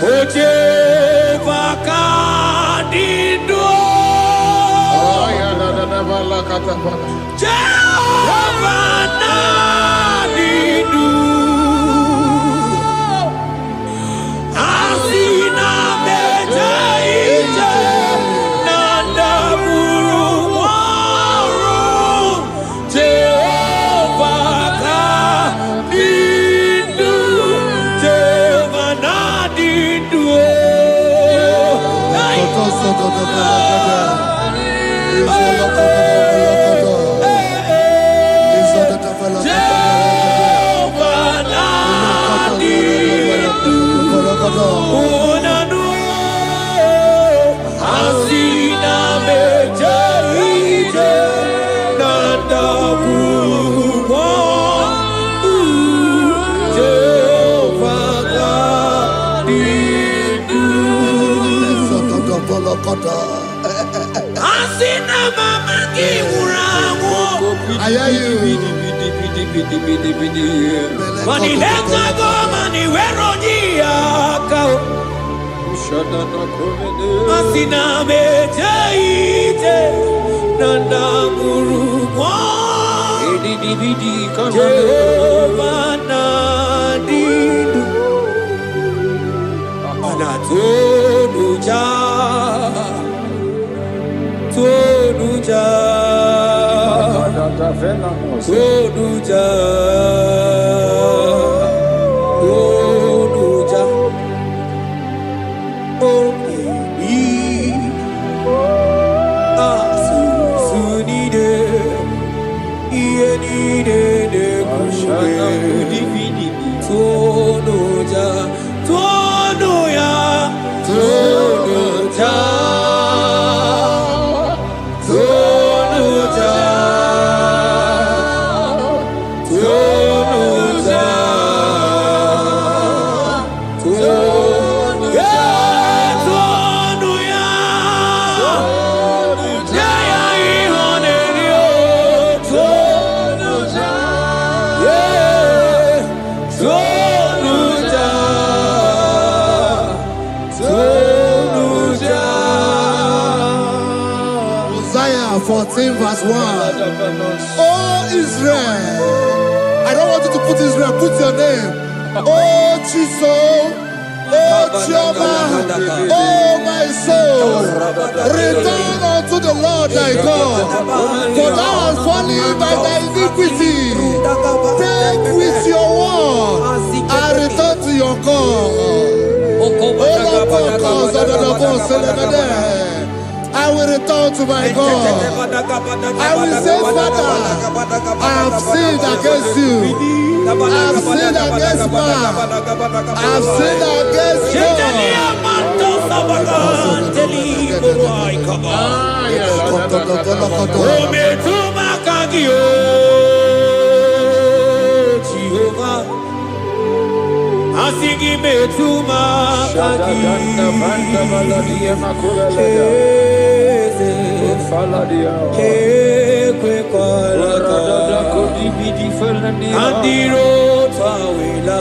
Oche Vakadido Jehovah Nadidu Asina meja ije Nanda buru waru Jehovah Kadidu Jehovah Nadidu I hear you. Mani leta go mani weroji akao Asina meja ite Nanda guru kwa Jehovah Nadidu Anatonuja Tonuja Tonuja Tonuja Oh baby Asunide Ienide de Tonuja Tonuya Tonuja Isaiah 14 verse 1. Oh Israel, I don't want you to put Israel, put your name. Oh Chiso, oh Chioma, oh my soul, return unto the Lord thy God, for thou hast fallen by thy iniquity. Take with your word and return to your God. I will return to my God. I will say, Father, I have sinned against you. I have sinned against man. I have sinned against Jehovah, asigi metuma kaki andiro tawela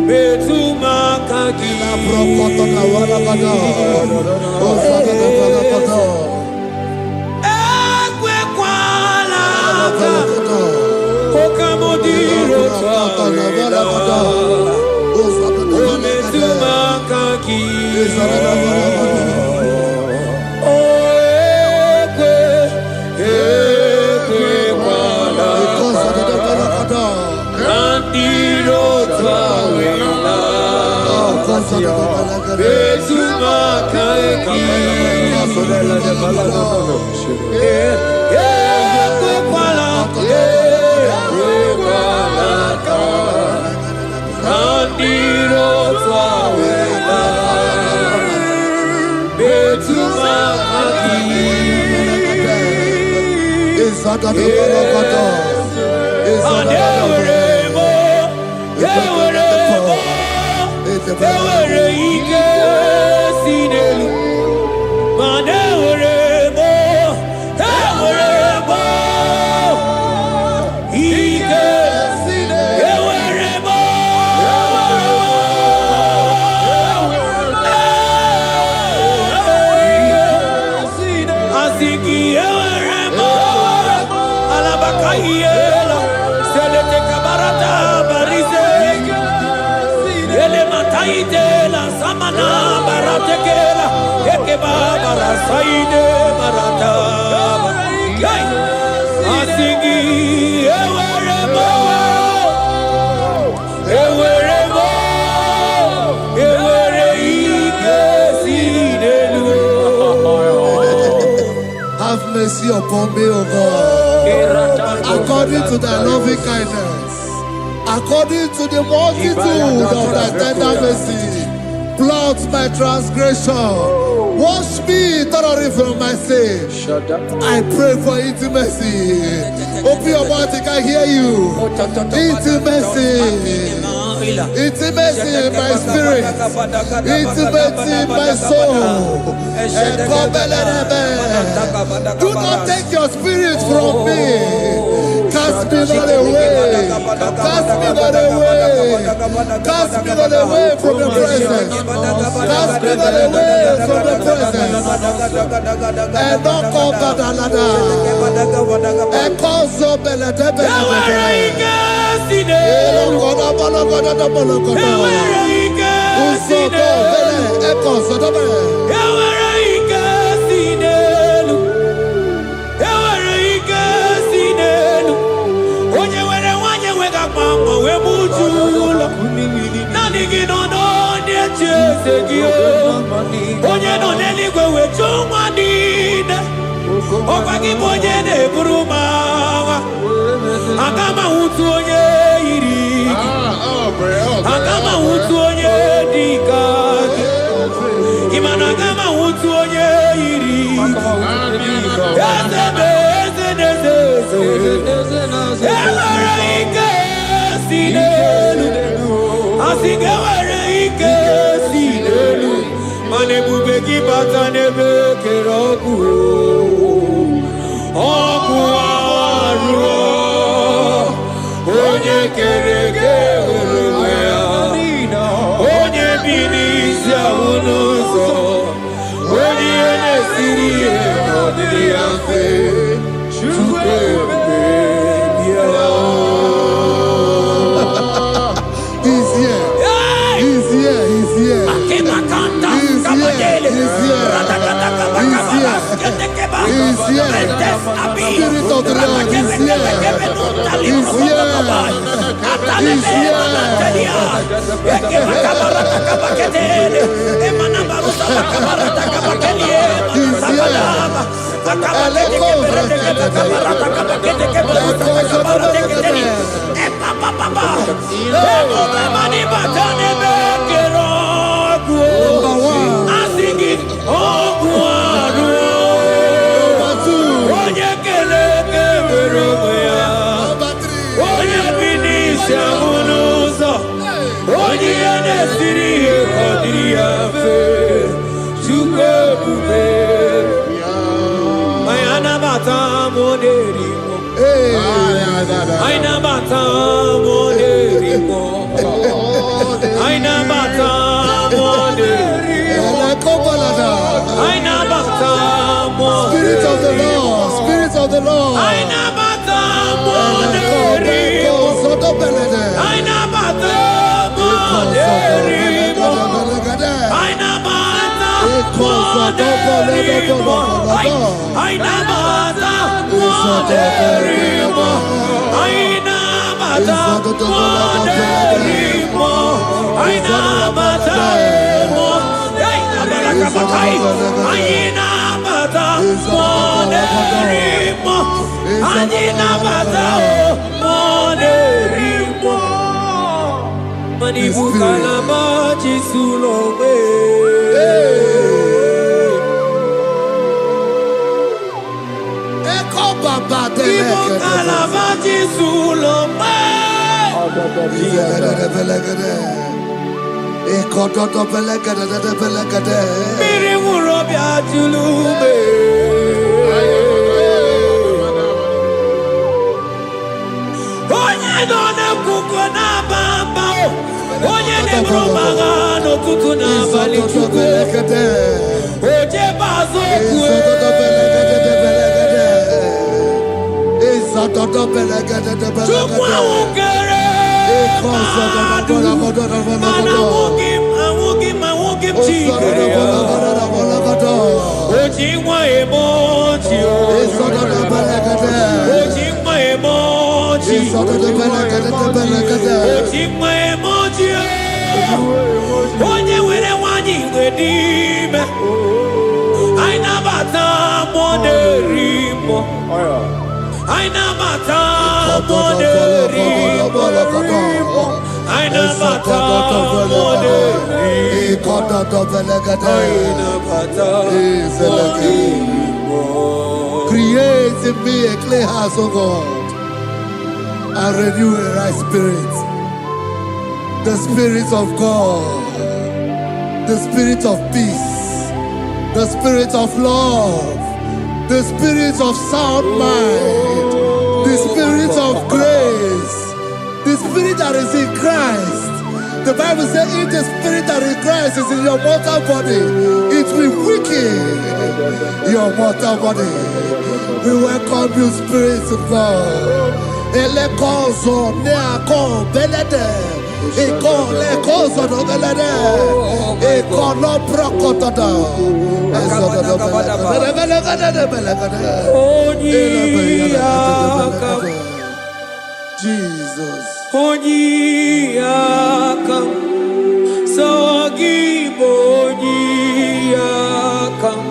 metuma kaki Okamodiro tawela metuma kaki Have mercy upon me, O God, according to thy loving kindness, according to the multitude of thy tender mercy. Blot my transgression, wash me thoroughly from my sin. I pray for intimacy. Open your mouth, I can hear you. Intimacy. Intimacy in my spirit, intimacy in my soul. Do not take your spirit from me. Cast me not away. Cast me not away. Cast me not away from the presence. Cast me not away from the presence. And not come back another. And cause so beledebe. bata moderimo. Aina bata moderimo. Aina bata moderimo. Aina bata moderimo. Spirit of the Lord, Spirit of the Lord. Aina bata moderimo. Aina bata moderimo. Aina bata moderimo. Aina bata moderimo. Aina bata moderimo. Aina bata Aina bata moderimo. Aina bata moderimo. Manibuka la maji sulowe. Manibuka la maji sulowe. Miri wuro bi atulube. Onye no na kuko na bamba. Onye ne bromaga no tutu na bali chuko. Oje bazo kue. Chukwa ukere. Mawugim chikere. Ojingwa emoji. Ojingwa emoji. Ojingwa emoji. Onye were wanyi wedime. Aina bata moderimo. Aina bata moderimo. Aina bata moderimo. Create in me a clay house, O God, and renew a right spirit. The Spirit of God, the Spirit of peace, the Spirit of love, the Spirit of sound mind, the Spirit of grace, the Spirit that is in Christ. The Bible says if the Spirit that is in Christ is in your mortal body, it will weaken your mortal body. We welcome you, Spirit of God. Elekozo neako belede, eko lekozo no belede, eko no prokotoda, Jesus. Onyiyakam, Sagibo Onyiyakam,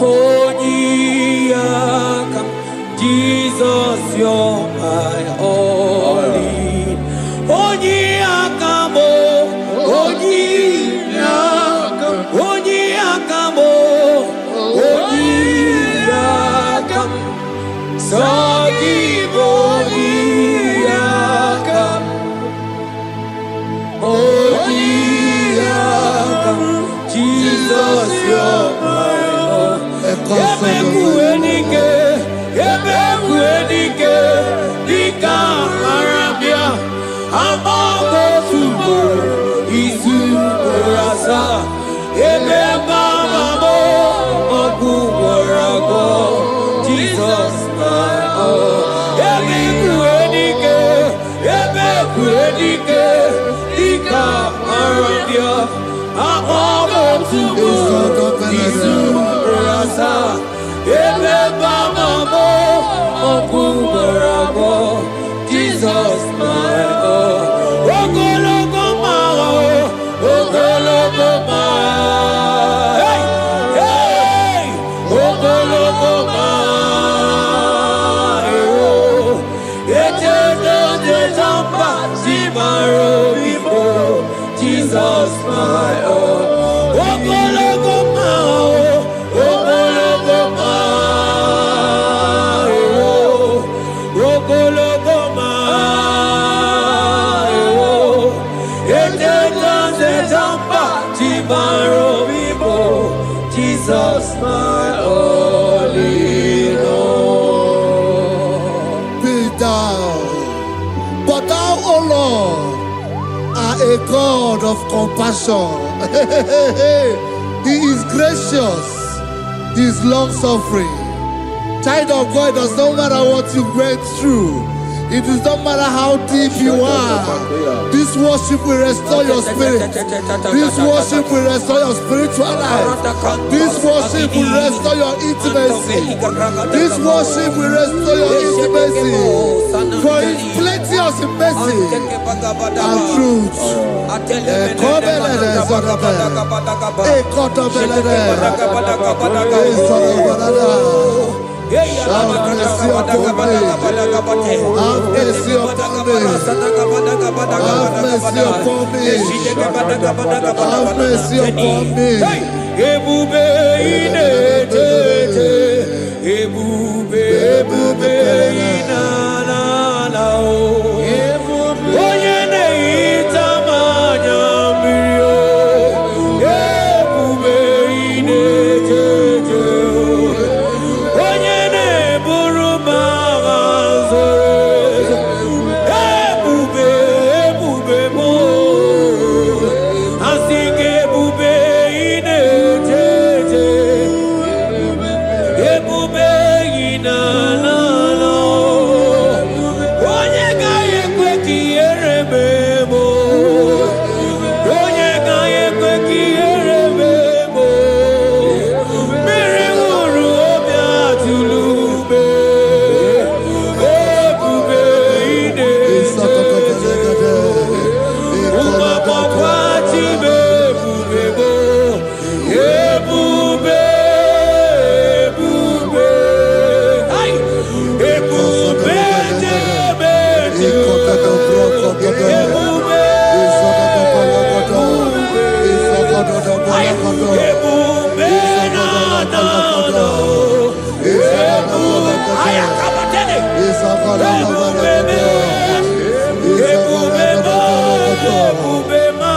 Onyiyakam, Jesus, you're my only. Onyiyakam, Onyiyakam, Onyiyakam, Onyiyakam, Sagibo Onyiyakam, Onyiyakam, Jesus, you're my Lord. Ebekuenike, ebekuenike, dika Arabia, amago tubo, isu rasa, ebeba mamo, okuborago, Jesus, my Lord. Ebekuenike, dika Arabia, amago tubo, isu rasa, ebeba mamo, okuborago, Jesus, my Lord. Ogologo maro, ogologo maro, hey, hey, ogologo maro, etendo de jamba, zimaro vivo, Jesus, my Lord. Ogologo maro, ogologo maro, ogologo maro, etendo de jamba, zimaro vivo, Jesus, my Lord. a God of compassion. He is gracious. He is long-suffering. Child of God, it does not matter what you went through. It does not matter how deep you are. This worship will restore your spirit. This worship will restore your spiritual life. This worship will restore your intimacy. This worship will restore your intimacy. For His plenteous in mercy and truth. Have mercy upon me. Have mercy upon me. Have mercy upon me. Have mercy upon me. Ebube inetete, ebube inanana o. Onye na-ehita mmanya mmiri o. Ebube inetete o. Onye na-eburu m agha zoro ezo. Ebube m o. Asị gị ebube inetete, ebube inanana o. Onye gaghị ekwe ka ihere mee m o. Onye gaghị ekwe ka ihere mee m o. Mmiri ṅụrụ obi atụrụ ume. Ebube inetete, ụmụagbọghọ achịbe ebube m o. Ebube, ebube, ai, ebube jebe jebe, ebube, ai, ebube na na na, ebube, ai, akabatene, ebube me, ebube ma, ebube ma,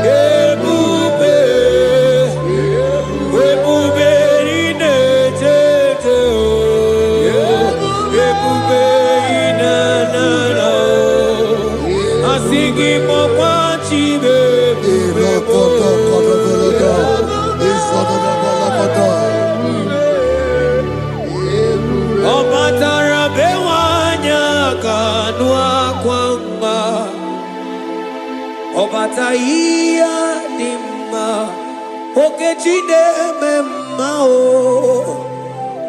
ebube, ebube inetete o, ebube inanana o. Asị gị kpọkwa Chibe ebube m o. Ọ batara be nwanyị aka nụ akwa mma. Ọ bata ihe dị mma. Okechi na-eme mma o.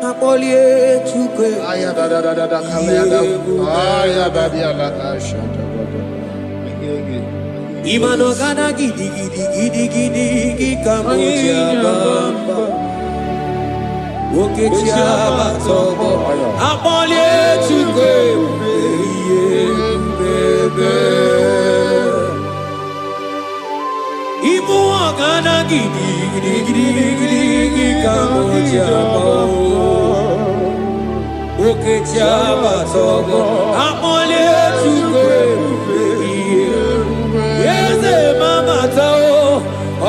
Akpọlie Chukwu Imano gana gidi gidi gidi gidi gidi kamoji abamba. Okechi abatobo. Akpọlie Chukwu ebube. Ibu ọgana gidi gidi gidi gidi gidi kamoji abamba. Okechi abatobo. Akpọlie Chukwu ebube. Eze mama tao,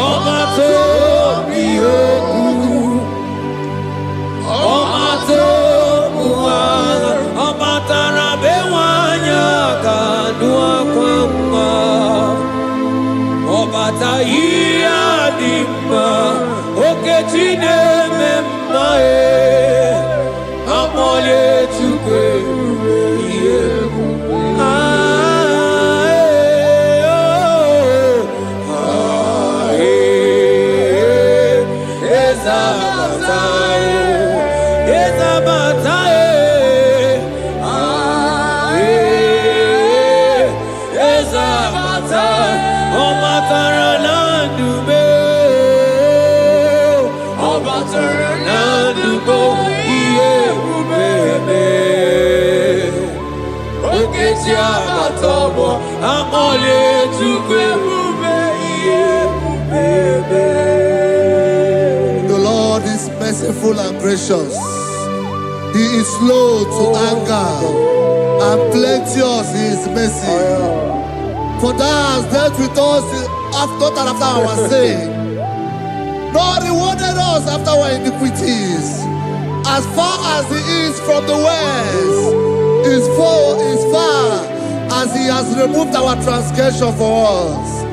ọma to biyoku, ọma to buhara, ọma tara be nwanyị aka nụ akwa mma. Ọbata ihe dị mma, Okechi na-eme mma e. Akpọlie Chukwu ebube ihe ebube. The Lord is merciful and gracious. He is slow to anger and plenteous in His mercy. For thou hast dealt with us after our sin, nor rewarded us after our iniquities. As far as the east from the west is far as he has removed our transgression for us.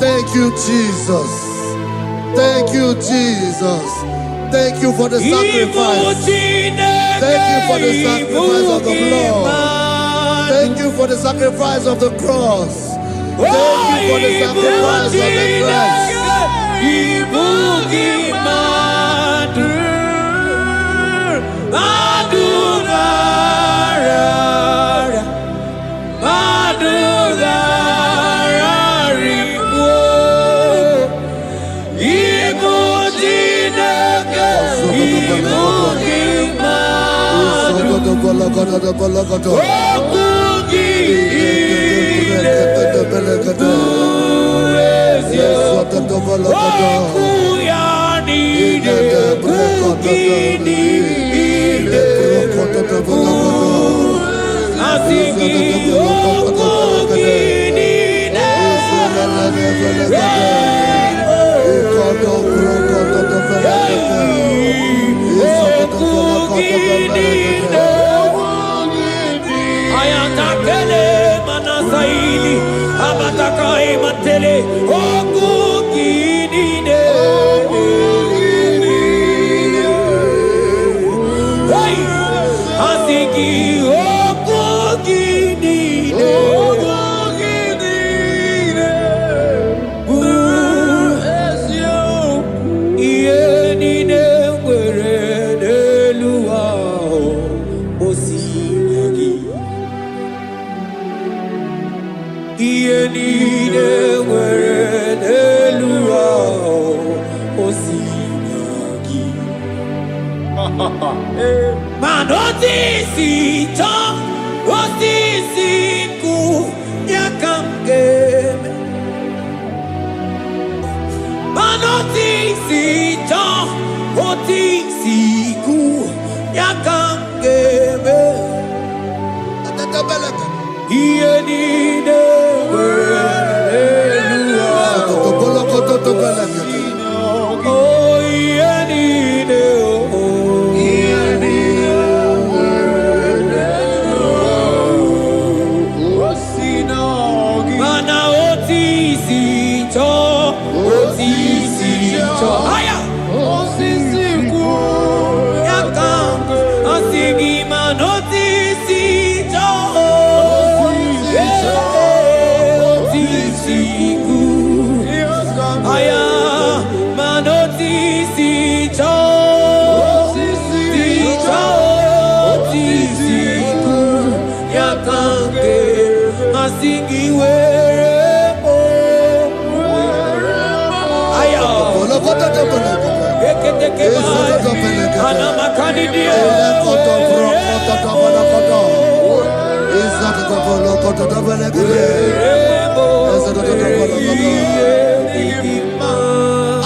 Thank you, Jesus. Thank you, Jesus. Thank you for the sacrifice. Thank you for the sacrifice of the blood. Thank you for the sacrifice of the cross. Thank you for the sacrifice of the cross.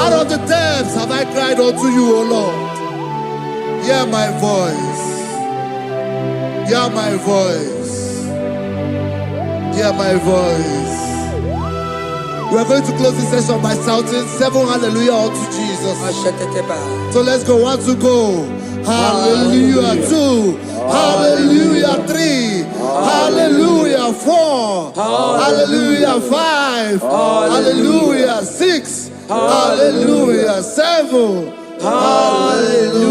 Out of the depths have I cried unto you, O Lord. Hear my voice. Hear my voice. Hear my voice. We are going to close this session by shouting 7 hallelujah unto Jesus. So let's go. 1, 2, go. Hallelujah. 2. Hallelujah. 3. Hallelujah. 4. Hallelujah. 5. Hallelujah. 6. Hallelujah. 7. Hallelujah.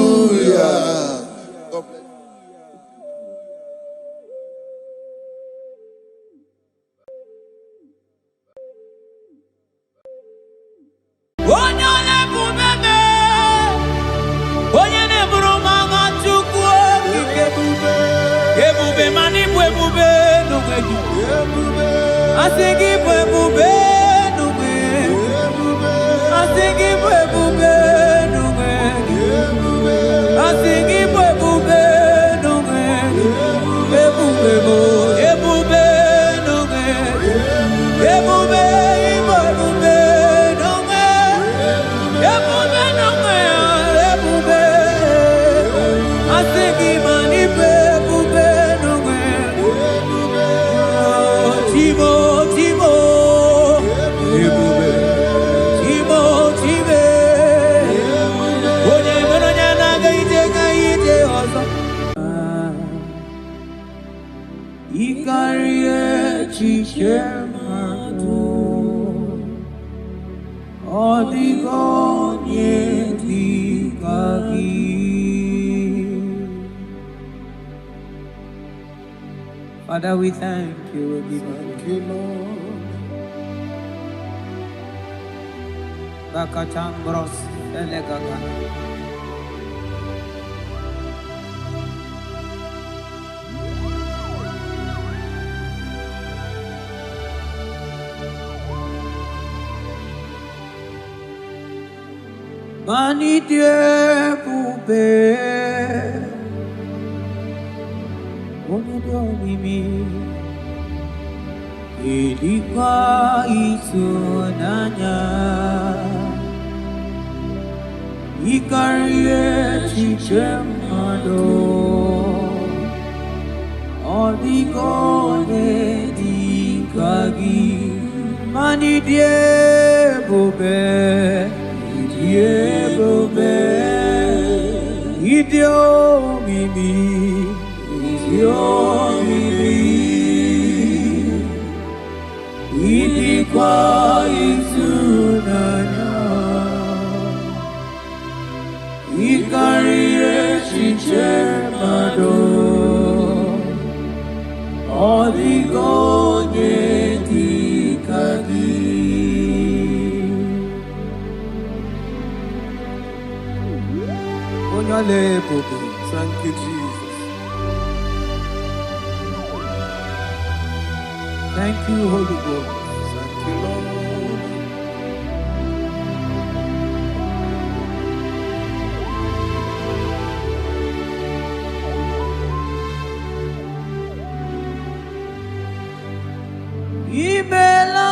chemadu odigonye dikagi. Father, we thank you. We thank you, Lord. Bakachambros elegagana. Mani die bube, onodo mimi, ilika itunanya, ikarie chichemado, odigone dikagi, mani die bube. Idio mimi, idikwa itunanya, ikarire chichemado, odigonye dikagi. Thank you, Jesus. Thank you, Holy Ghost. Thank you, Lord. Imela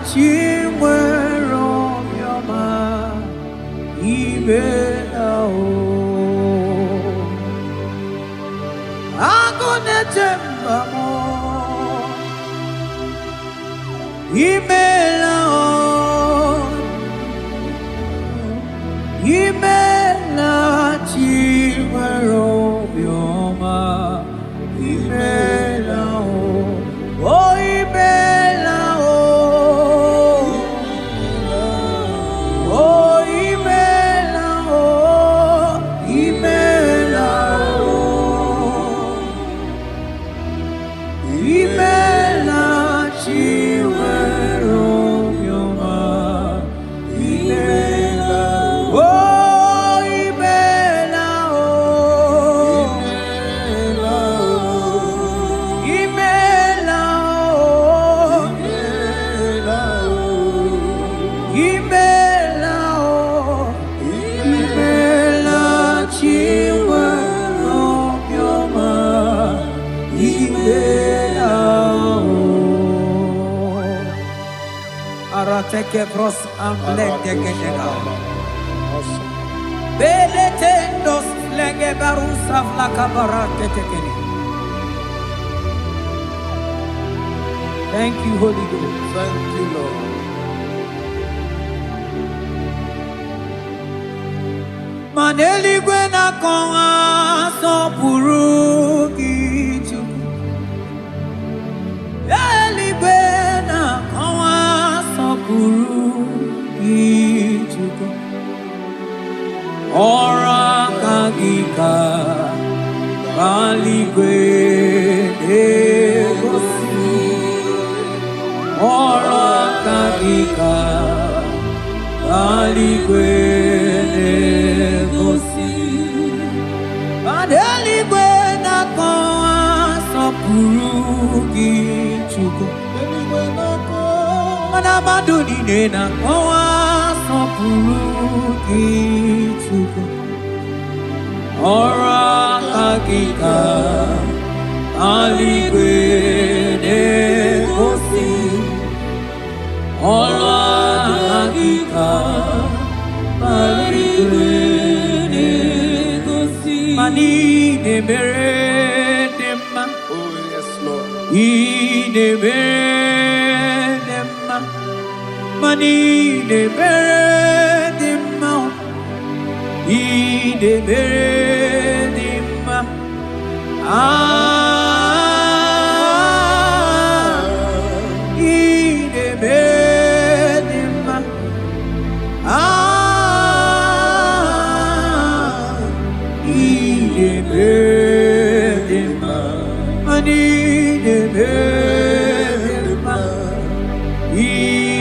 chimwero yama imela o agone tembamo imela o imela chimwero yama imela o Arateke pros amblenge genega. Beletendos lege barusa flakabarate tekeni. Thank you, Holy Ghost. Thank you, Lord. Maneli gwena konga so purugi chuku. Eli gwena konga so purugi chuku. Ora kagika bali gwene gosi. Ora kagika bali gwene gosi. Adeli gwena konga so purugi chuku. Mana maduni nena konga so purugi chuku. Ora kagika bali gwene gosi. Ora kagika bali gwene gosi. Mani ne mere nema. Oh yes, Lord. I ne mere nema. Mani de beredima, I de beredima, I de beredima, I de beredima, mani de beredima, I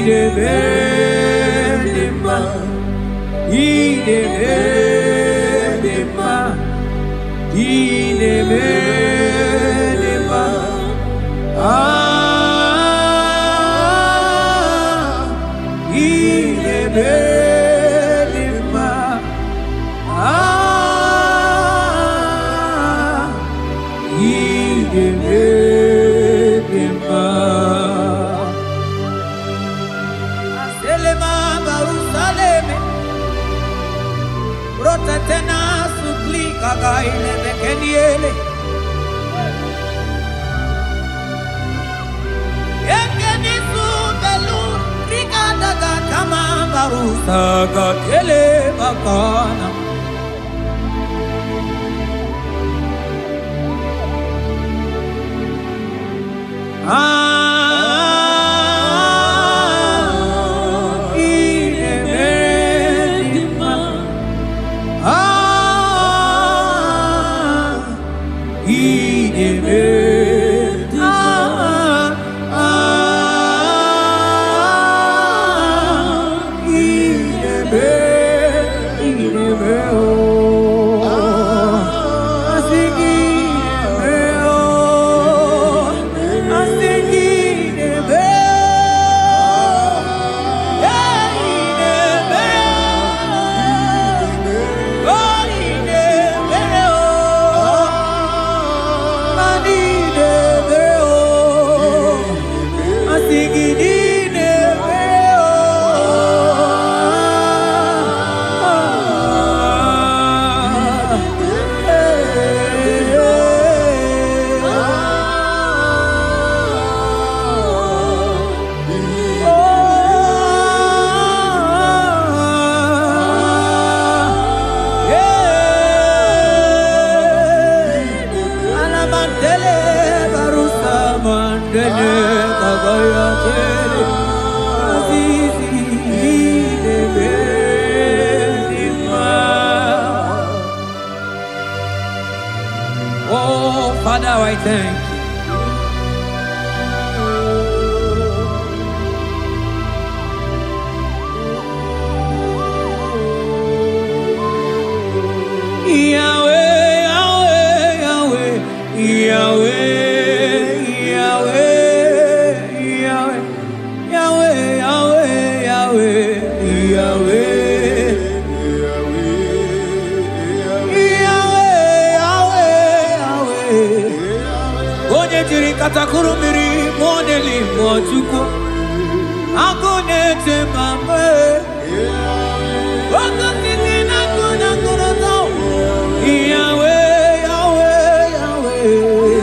de beredima, I de beredima, I de beredima, I de beredima, I de beredima. Aselema Barusaleme, Rotatena Sukli Kagaile Bekeniele, Ekenisu Belur, Rikadaga Kama Barusaga Kele Bakana. Oh, Father, I thank you. Yahweh, Yahweh, Yahweh, Yahweh. Katakurumiri modeli mochuko akone temambe wakati na kuna kuroto Yahweh Yahweh Yahweh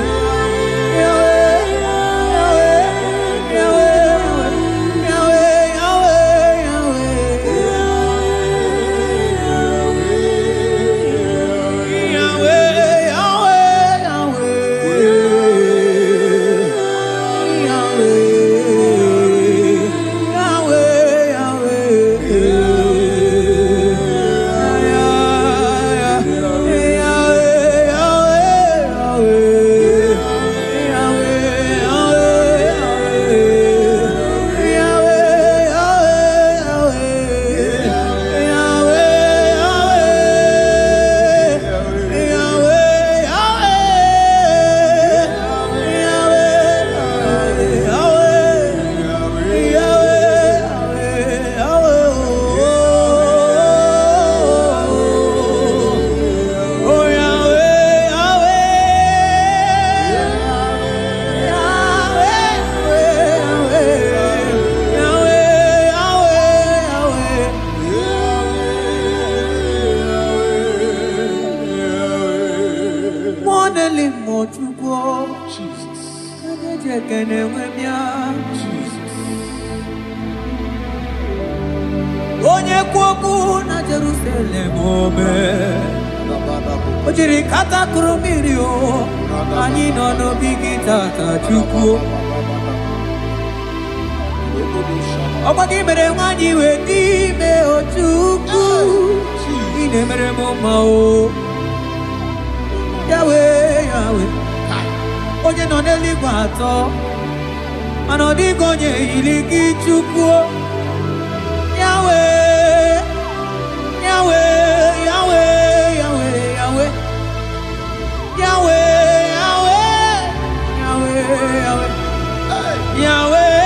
Jesus. onye kwoku na Jerusalem ome ojiri kata kurumiri o anyị nọ n'obi gị tata Chukwu ọkwa gị mere nwanyị wee n'ime Chukwu ị na-emere m mma o Yahweh Yahweh onye nọ n'eluigwe atọ mana ọ dịghị onye yiri gị Chukwu Yahweh Yahweh Yahweh Yahweh Yahweh Yahweh Yahweh Yahweh Yahweh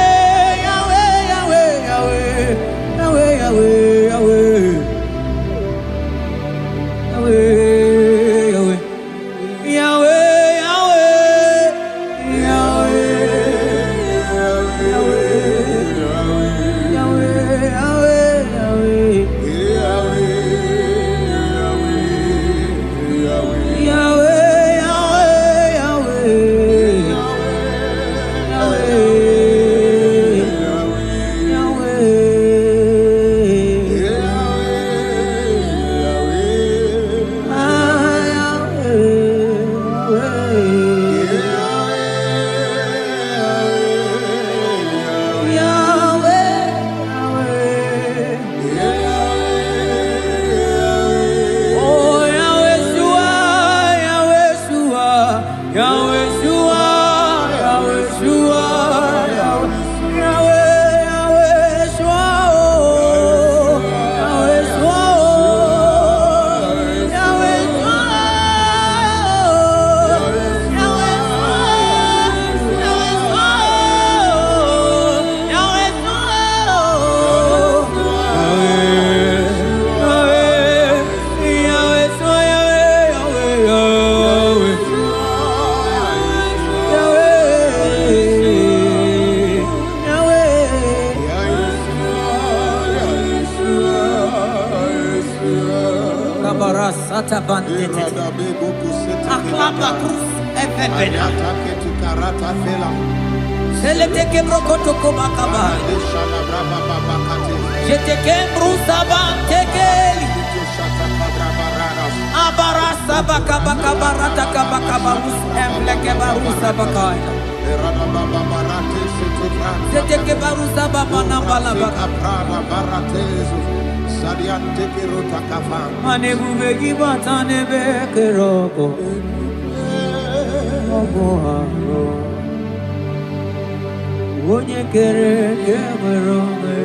onye kere ke nwere onwe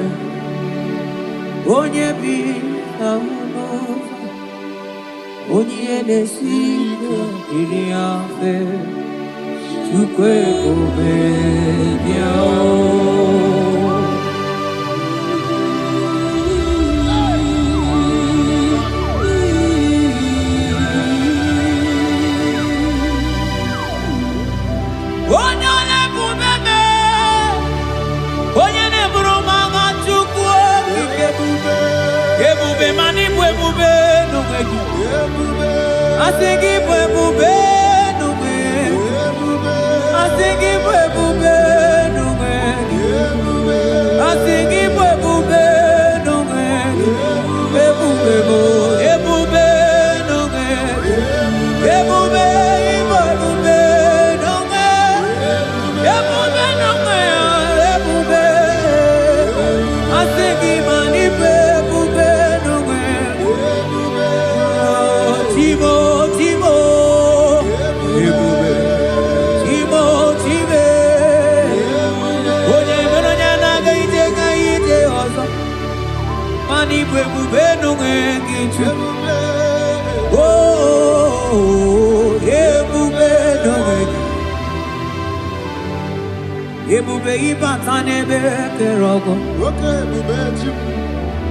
onye bi na ụlọ onye na-esi iri afe Chukwu ebube bịa mani ebube n'onwe gị asị gị bụ ebube n'onwe asị gị bụ ebube n'onwe asị gị bụ ebube n'onwe ebube bụ ebube n'onwe ebube ịbụ ebube n'onwe ebube n'onwe ebube asị gị mani ebube n'onwe gị Chukwu ebube n'onwe gị ebube ịbata n'ebe kere ọgụ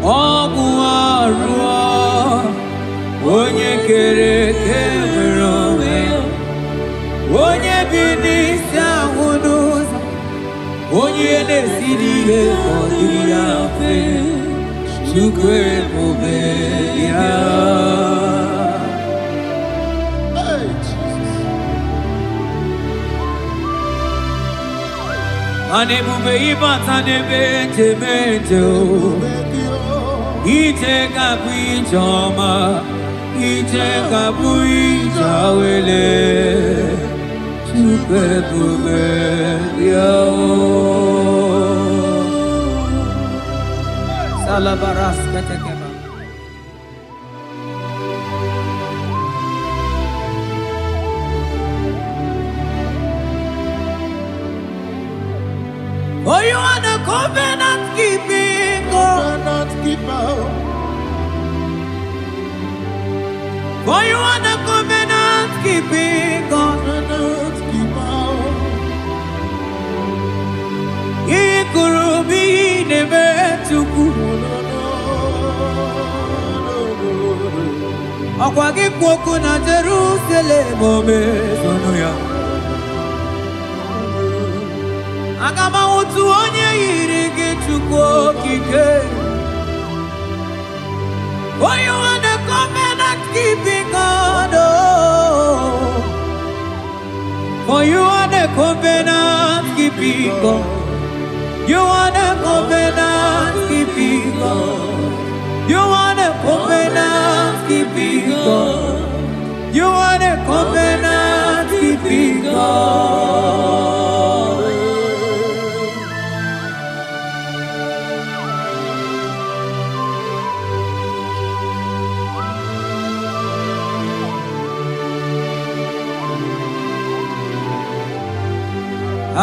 ọgụ arụọ onye kere eke nwere onwe onye bi n'isi ahụ n'ụzọ onye na-esiri ihe ka ọ dịrị ya mfe Chukwu ebube ya ana ebube ịbata n'ebe njemeje Iteka Pijama, Iteka Pijawele, Super Bube, Salabaras Betekeba. Oh, you are the covenant keeping God. For you are the covenant keeping God. Ikurubi nebe tuku. Akwagi kwoku na Jerusalem obe sonuya. Agama utu onye yiri gị Chukwu okike. For you are the covenant keeping God. Oh. For you are the covenant keeping God. You are the covenant keeping God. You are the covenant keeping God. You are the covenant keeping God.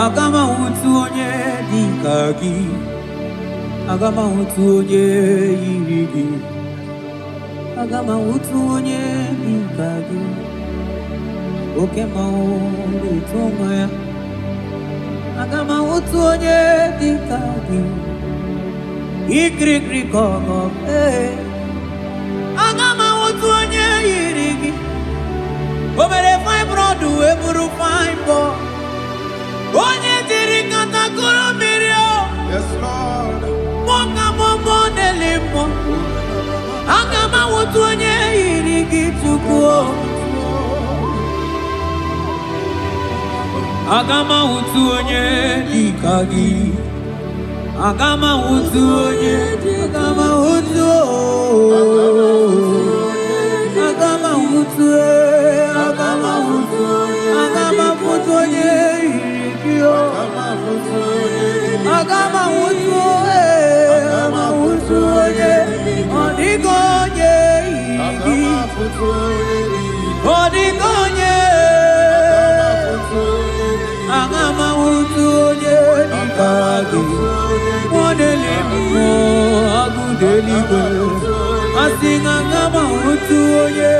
Agama utu onye dịka gị, agama utu onye yiri gị, agama utu onye dịka gị, oke mmanwụ na-eto onwe ya, agama utu onye dịka gị, ikirikiri ka ọgọ, agama utu onye yiri gị, obere fibroid wee bụrụ fibroid. Onye diri katakoro mmiri o. Yes, Lord. Moka momo nelimo. Agama wutu onye yiri gị Chukwu. Agama wutu onye dịka gị. Agama wutu onye. Agama wutu. Agama wutu. Agama wutu. Agama wutu onye. Agama wutu onye ọdịgo onye igi ọdịgo onye agama wutu onye dịka gị nwadele mmụọ agụdeligwe asị agama wutu onye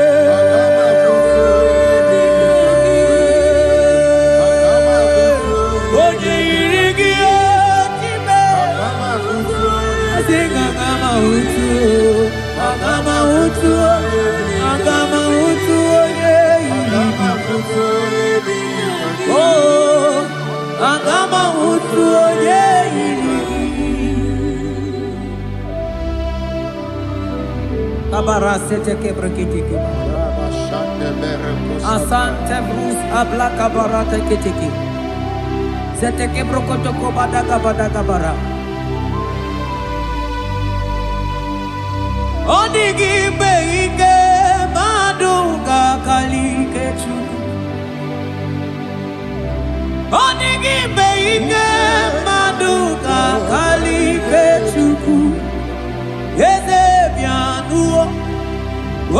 Agama wutu onye yiri gị. Oh, agama wutu onye yiri gị. Kabara sete kebrekitiki. Asante brus abla kabara tekitiki. Sete kebrokotoko bada kabara. Odigi beike maduga kalike Chukwu. Odigi beike maduga kalike Chukwu. Eze bianuo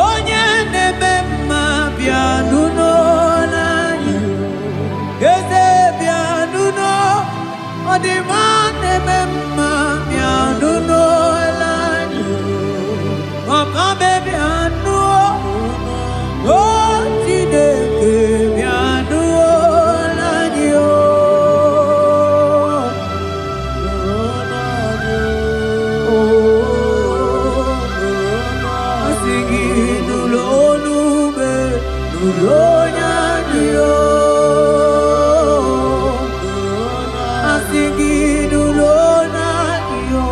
onye nebe mma bianuno n'anyị. Eze bianuno ọdịma nebe mma bianuno n'anyị. Mama baby anu oh Chineke bianu lani oh asigi nulonu be nulonya dio asigi nulona dio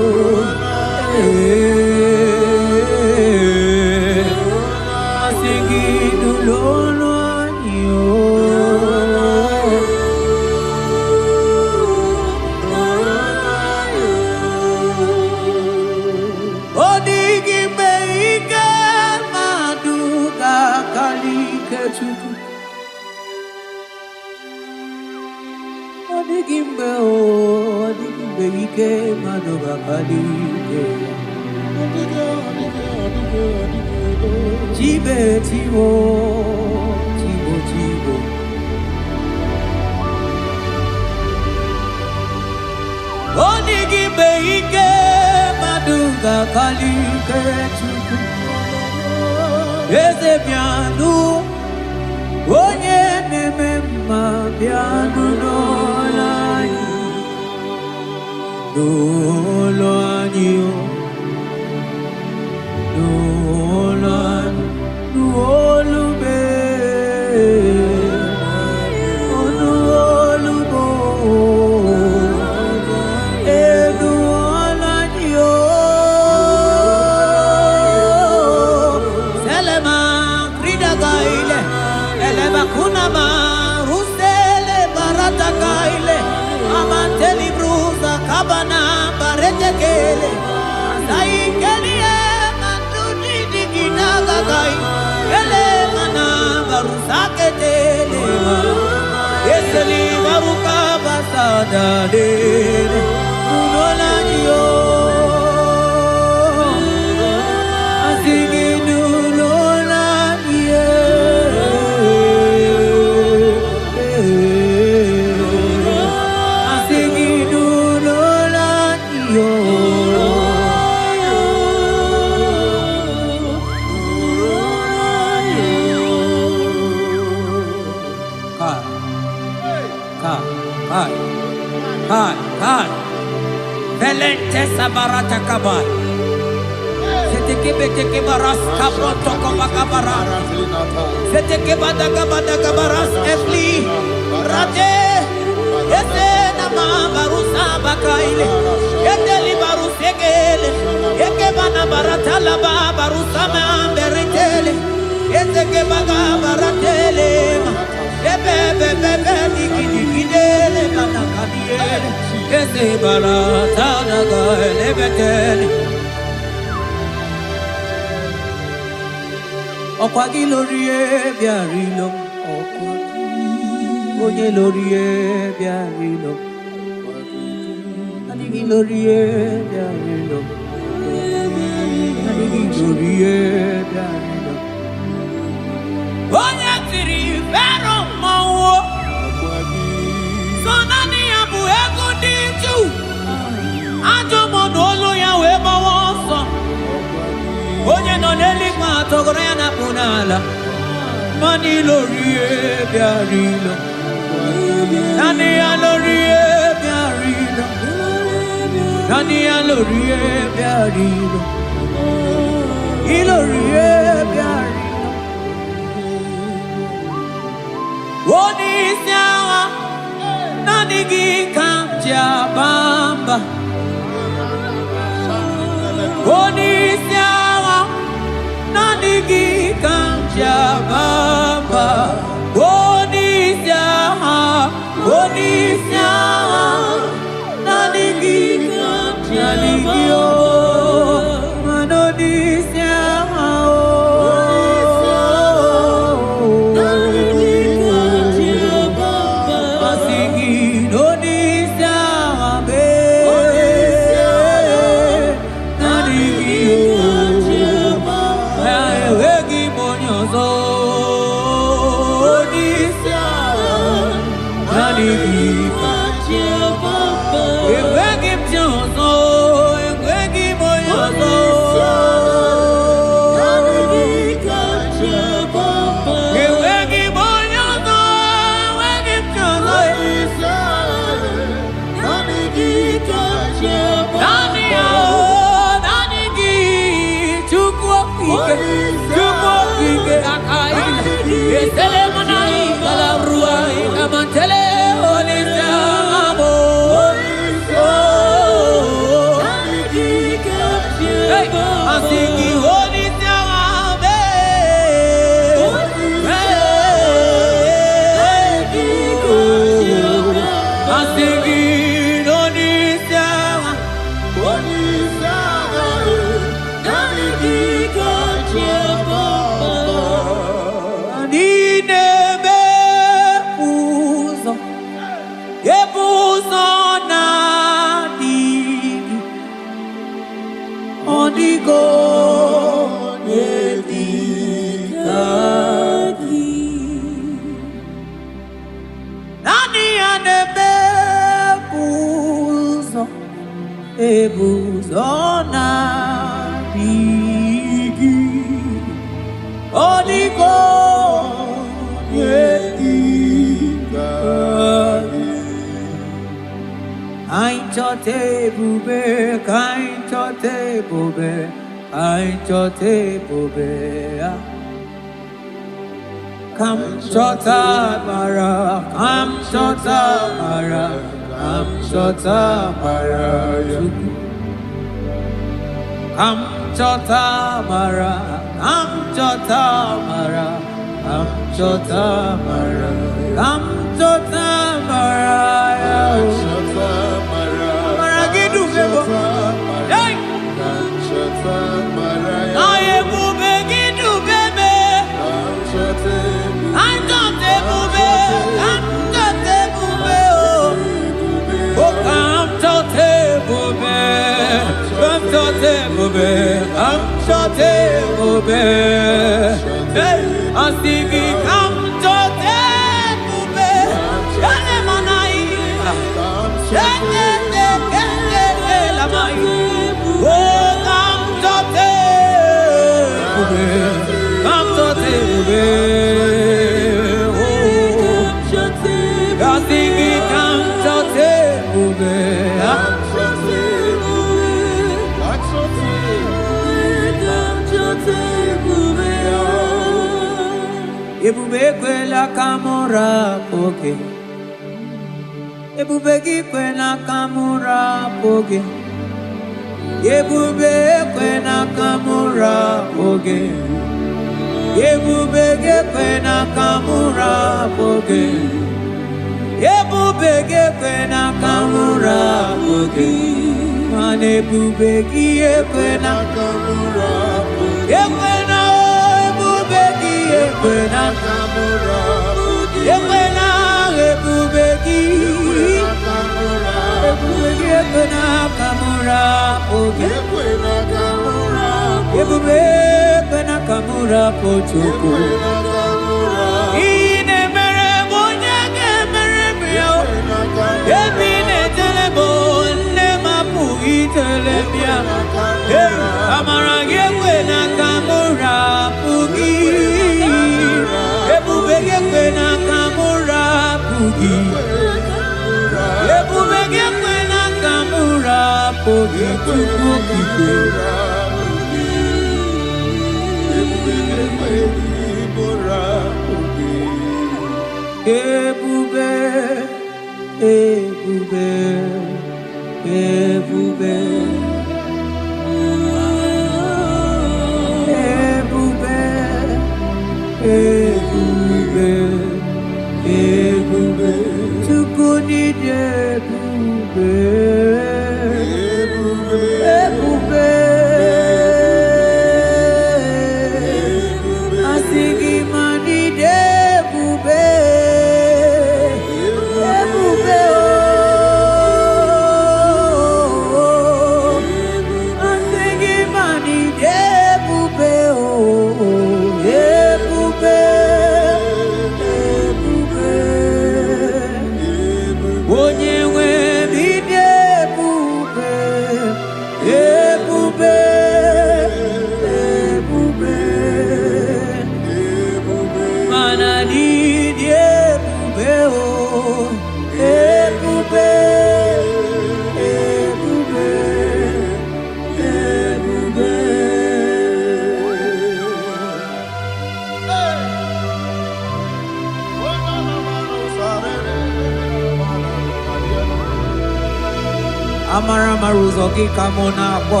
maruzoki kamona po.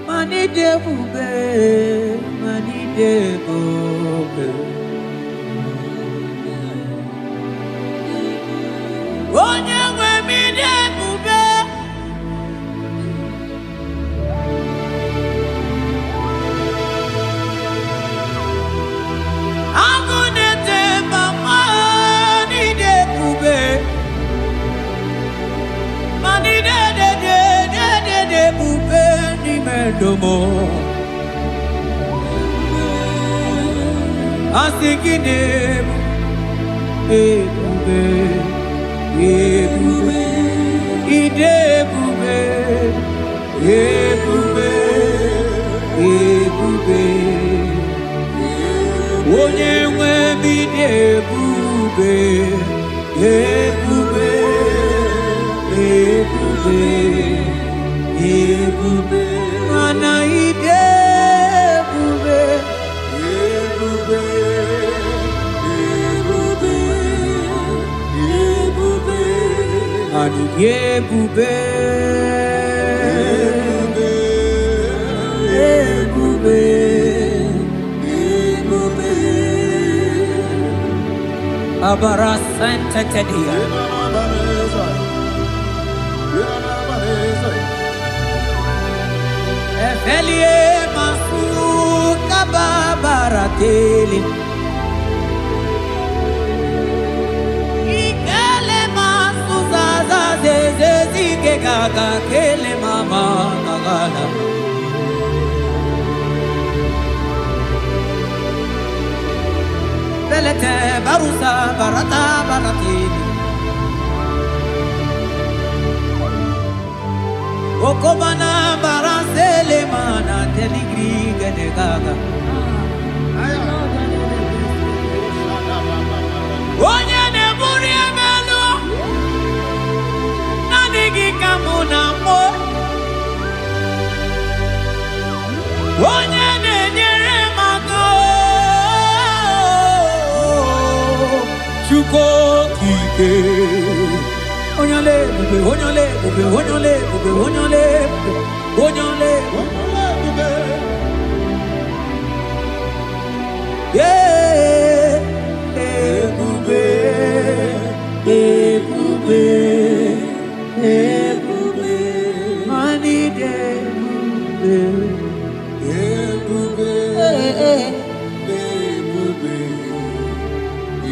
Mani debube, mani debube. Onye nwe mi debube. Agunete mama ni debube. Mani debube ni mendomo. Asikine debube. Ebube, idebube, ebube, ebube. Onye nwe mi debube, ebube, ebube, ebube. Mana idebube, ebube. Ani ebube, ebube, ebube. Abara Santa Tedia. Efelie masu kababarateli. Zezike gaga kele mama nagala. Belete barusa barata baratini. Okobana barasele mana teligri gede gaga. Onye ne buri emelo. Kamuna mo onye na-enyere maka Chukwu ike onye ole ebube onye ole ebube onye ole ebube onye ole ebube onye ole ebube ebube ebube ebube, mani debube, ebube, ebube,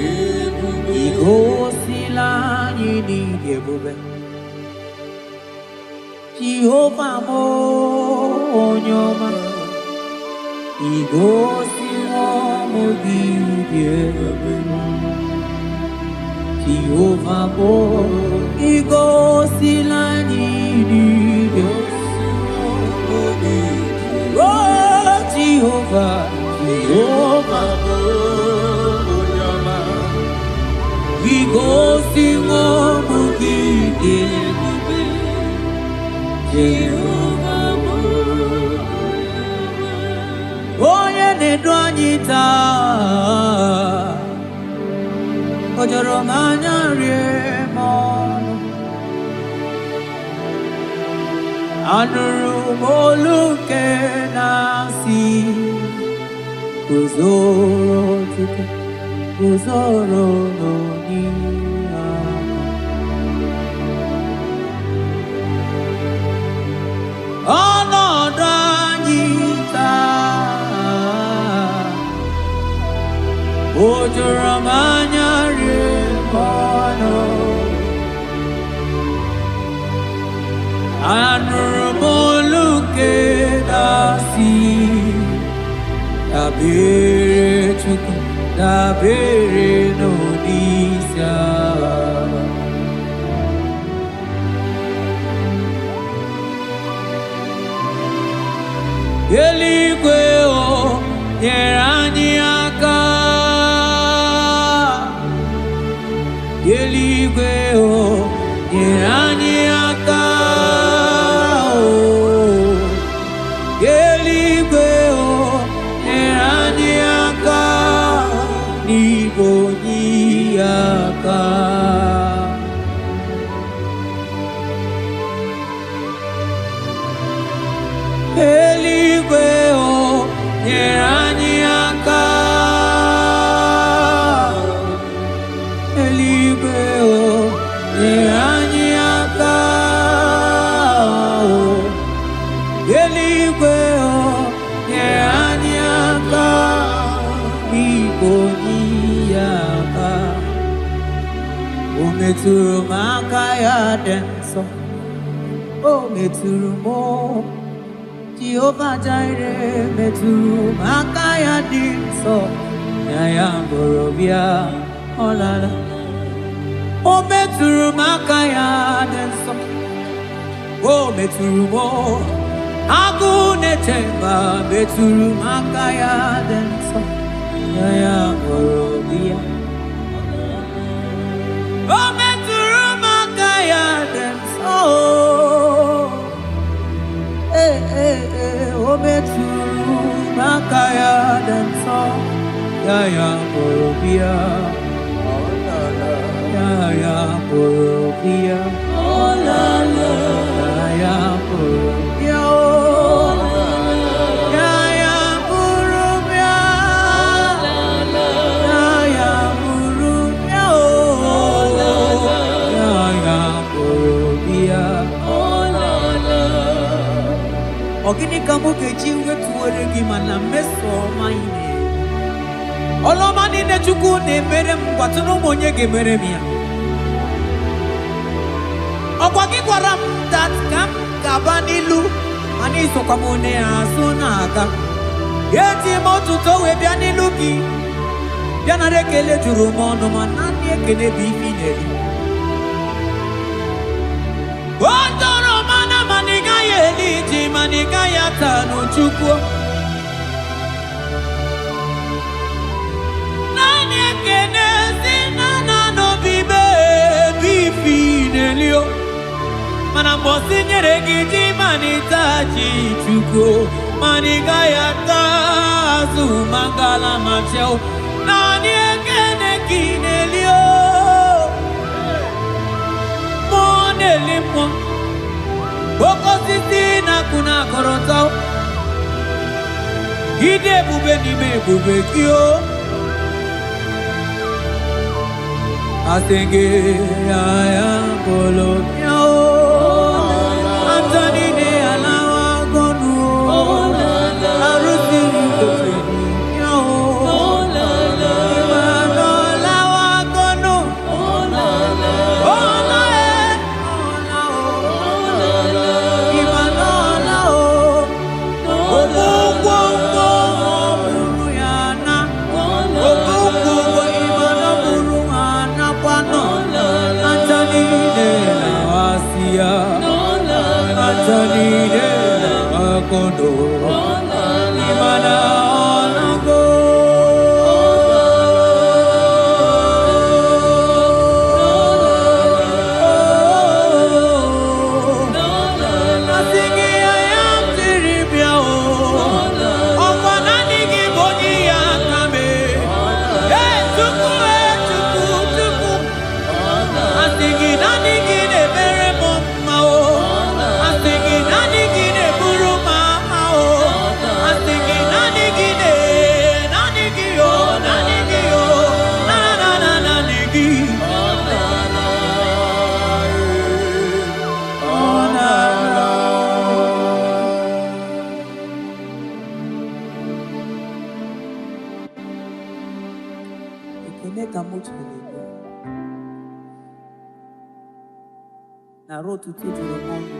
ebube. Igosila nyini debube, Jehovah mo onyoma. Igosila mo debube. Jehovah mo igosila nyini oh Jehovah Jehovah onyama igosila mo debube Jehovah mo onye na-edu anyị taa ojoro manya riemo anuru moluke nasi uzoro nonia ọnọdụ anyị taa ojoro manya riemo anuru moluke nasi dabere Chukwu dabere n'Olisa eluigwe o nyere anyị aka eluigwe o nyere anyị aka eluigwe o nyere anyị aka O meturu makaya denso. O meturu mo. Jehovah Jireh meturu makaya denso. Yaya borobia olala. O meturu makaya denso. O meturu mo. Agune temba meturu makaya denso. Yaya borobia. O meturu makaya denso. O meturu makaya denso. Yaya borobia. Yaya borobia. Yaya borobia. Ogini kamu keji wetuore gimana meso maine. Oloma ni ne chuku ne mere mwatuno monye ge mere mia. Okwaki kwaram that kam kabanilu ani so kwamone asuna aka. Yeti motuto we bianilu ki. Biana rekele juru mono manani ekene bifineli. Ondoro mana maniga yeliji maniga yatano chukwo. Nani ekene sinana no bibe bifinelio. Mana mbosi nyeregiji manitaji chukwo. Maniga yatazu mangala macheo. Nani ekene kinelio. Monelimo. Boko sisi na kuna koroto. Ide bube ni me bube kyo. Asenge ya bolo yao. Antoni de alawa gonu. Arusi kuteni yao. Imano lawa gonu. Kondo imana onago asingi ayam tiribia o okwana nigi boni yakame tuku asingi nanigi ne bere mama o asingi nanigi ne buru na rotu tutu romondo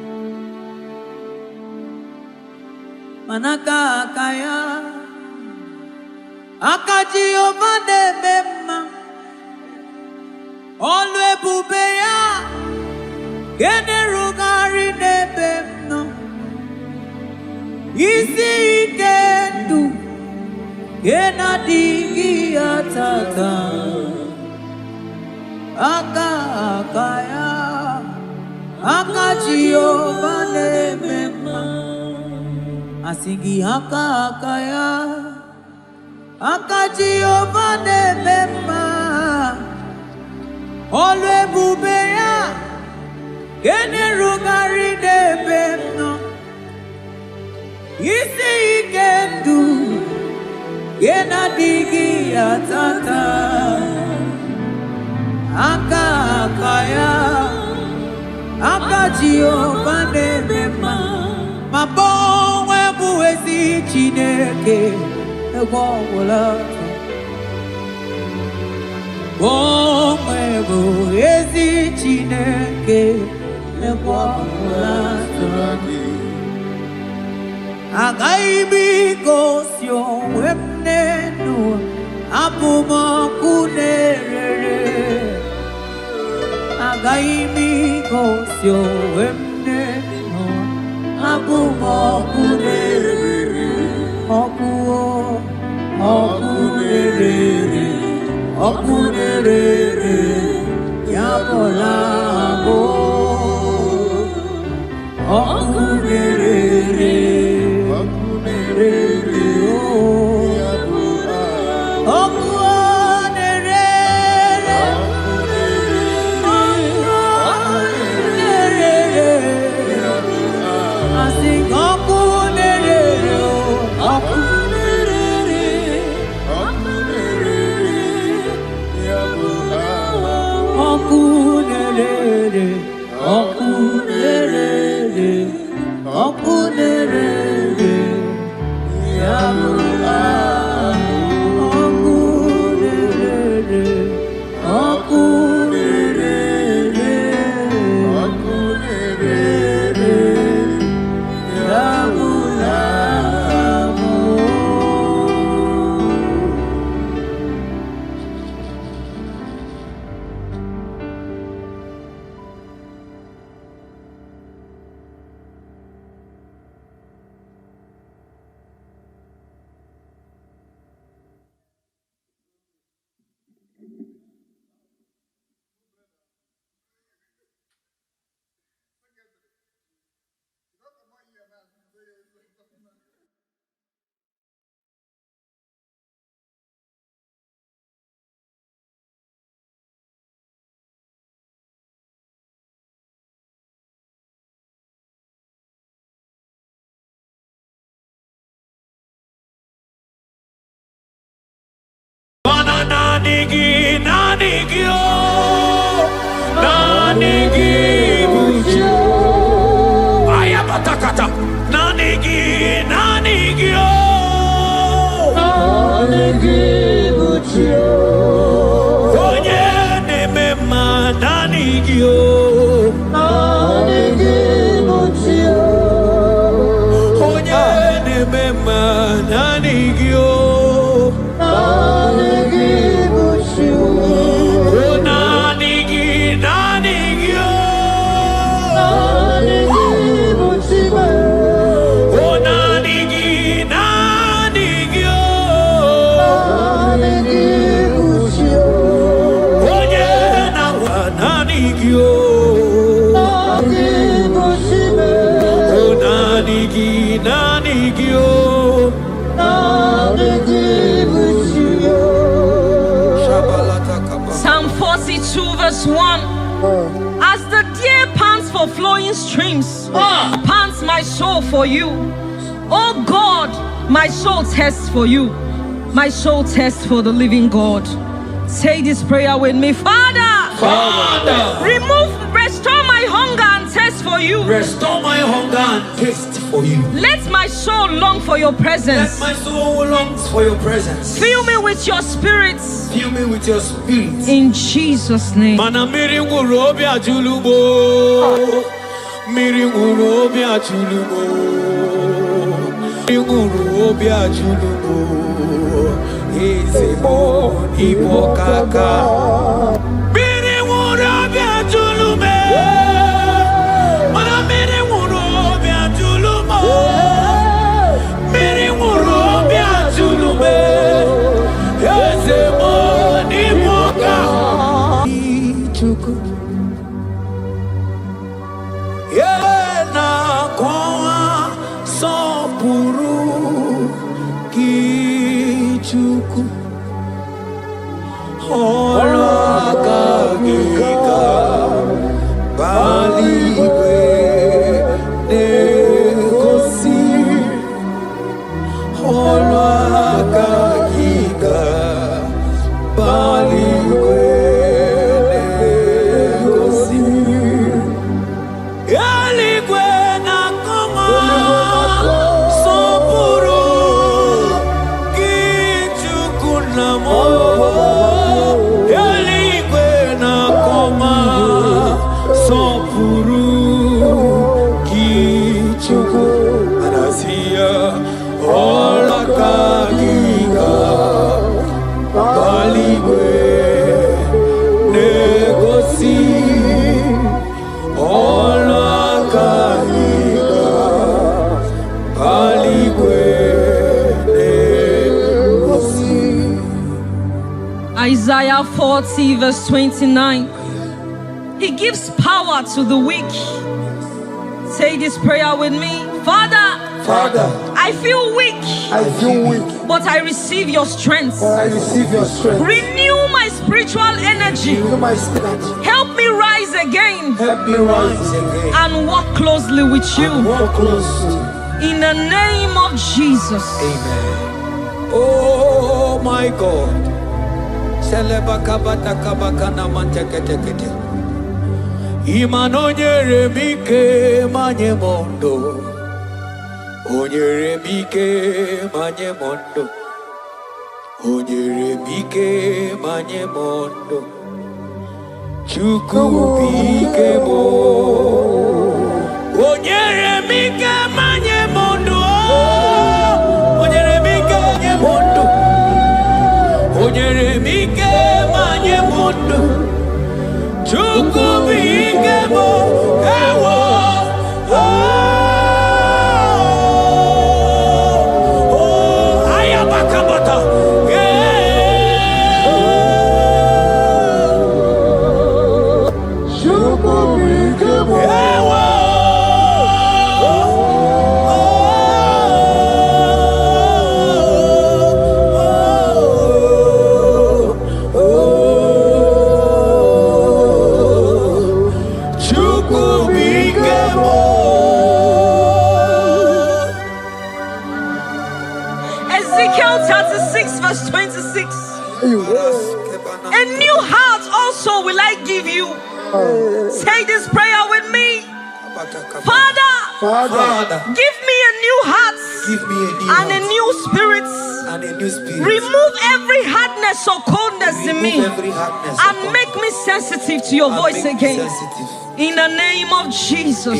manaka akaya akaji obade bema olwe bubeya gene rugari nebemno isi ikendu gena digi atata akaya akaji obade bema asingi akaya akaji obade bema olwe bubeya gene rugari nebemno isi ikendu gena digi atata akaya akaji obade bema mabonwe buwezi chineke egwawula bonwe bụ ezi Chineke ebe ọ bụla tụrụ gị. Agaghị m igosi onwe m n'elu, abụ m ọkụ na-erere. Agaghị m igosi onwe m n'elu, abụ m ọkụ na-erere. Ọkụ na-erere, ọkụ na-erere, ya bụla abụ. Ọkụ na-erere, ọkụ na-erere, ya bụla abụ. Psalm 42 verse 1. As the deer pants for flowing streams, pants my soul for you. Oh God, my soul thirsts for you. My soul thirsts for the living God. Say this prayer with me. Father, restore my hunger and thirst for you. Restore my hunger and taste for you. Let my soul long for your presence. Let my soul long for your presence. Fill me with your spirit. Fill me with your spirit. In Jesus' name. Yeah. Kaligwe negosi Ola Kaliga Kaligwe negosi. Isaiah 40 verse 29. He gives power to the weak. Say this prayer with me. Father, I feel weak. But I receive your strength. Renew my spiritual energy. Help me rise again. And walk closely with you. In the name of Jesus. Amen. Oh my God. Imanonyere mike manye mondo. Onyere mike manye mondo. Onyere mike manye mondo. Chukwu bike mo. Onyere mike manye mondo. Onyere mike manye mondo. Onyere mike manye mondo. Chukwu bike mo. Ewo. Ezekiel 36 verse 26. A new heart also will I give you. Say this prayer with me. Father, give me a new heart and a new spirit. Remove every hardness or coldness in me and make me sensitive to your voice again. In the name of Jesus.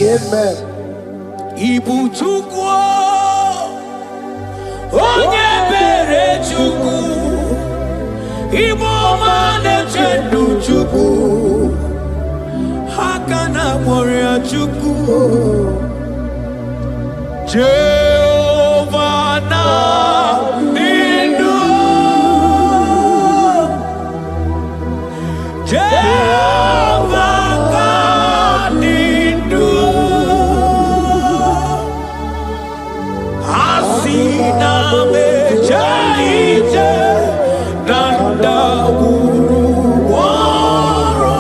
Ibu Chukwu Onye bere Chukwu Ibu mane chendu Chukwu Hakana moria Chukwu Jehovah na nindu Jehovah ka nindu Asina mejaije Nanda guru waro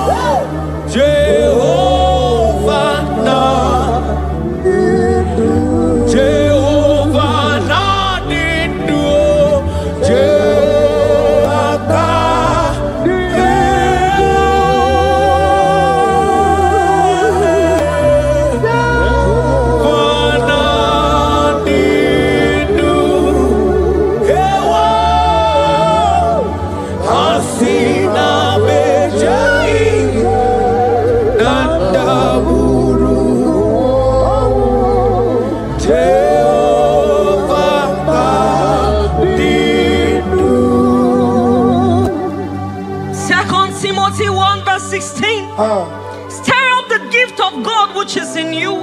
Jehovah na nindu Jehovah ka Timothy 1 verse 16. Stir up the gift of God which is in you.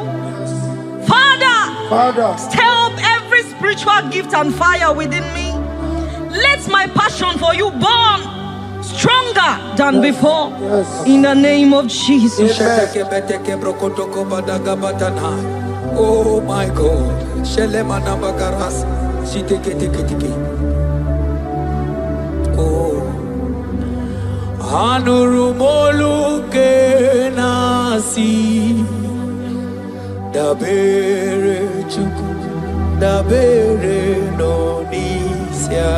Father, stir up every spiritual gift and fire within me. Let my passion for you burn stronger than before. In the name of Jesus. Oh my God. Oh. Anurumolu ke nasi dabere Chukwu dabere no n'isia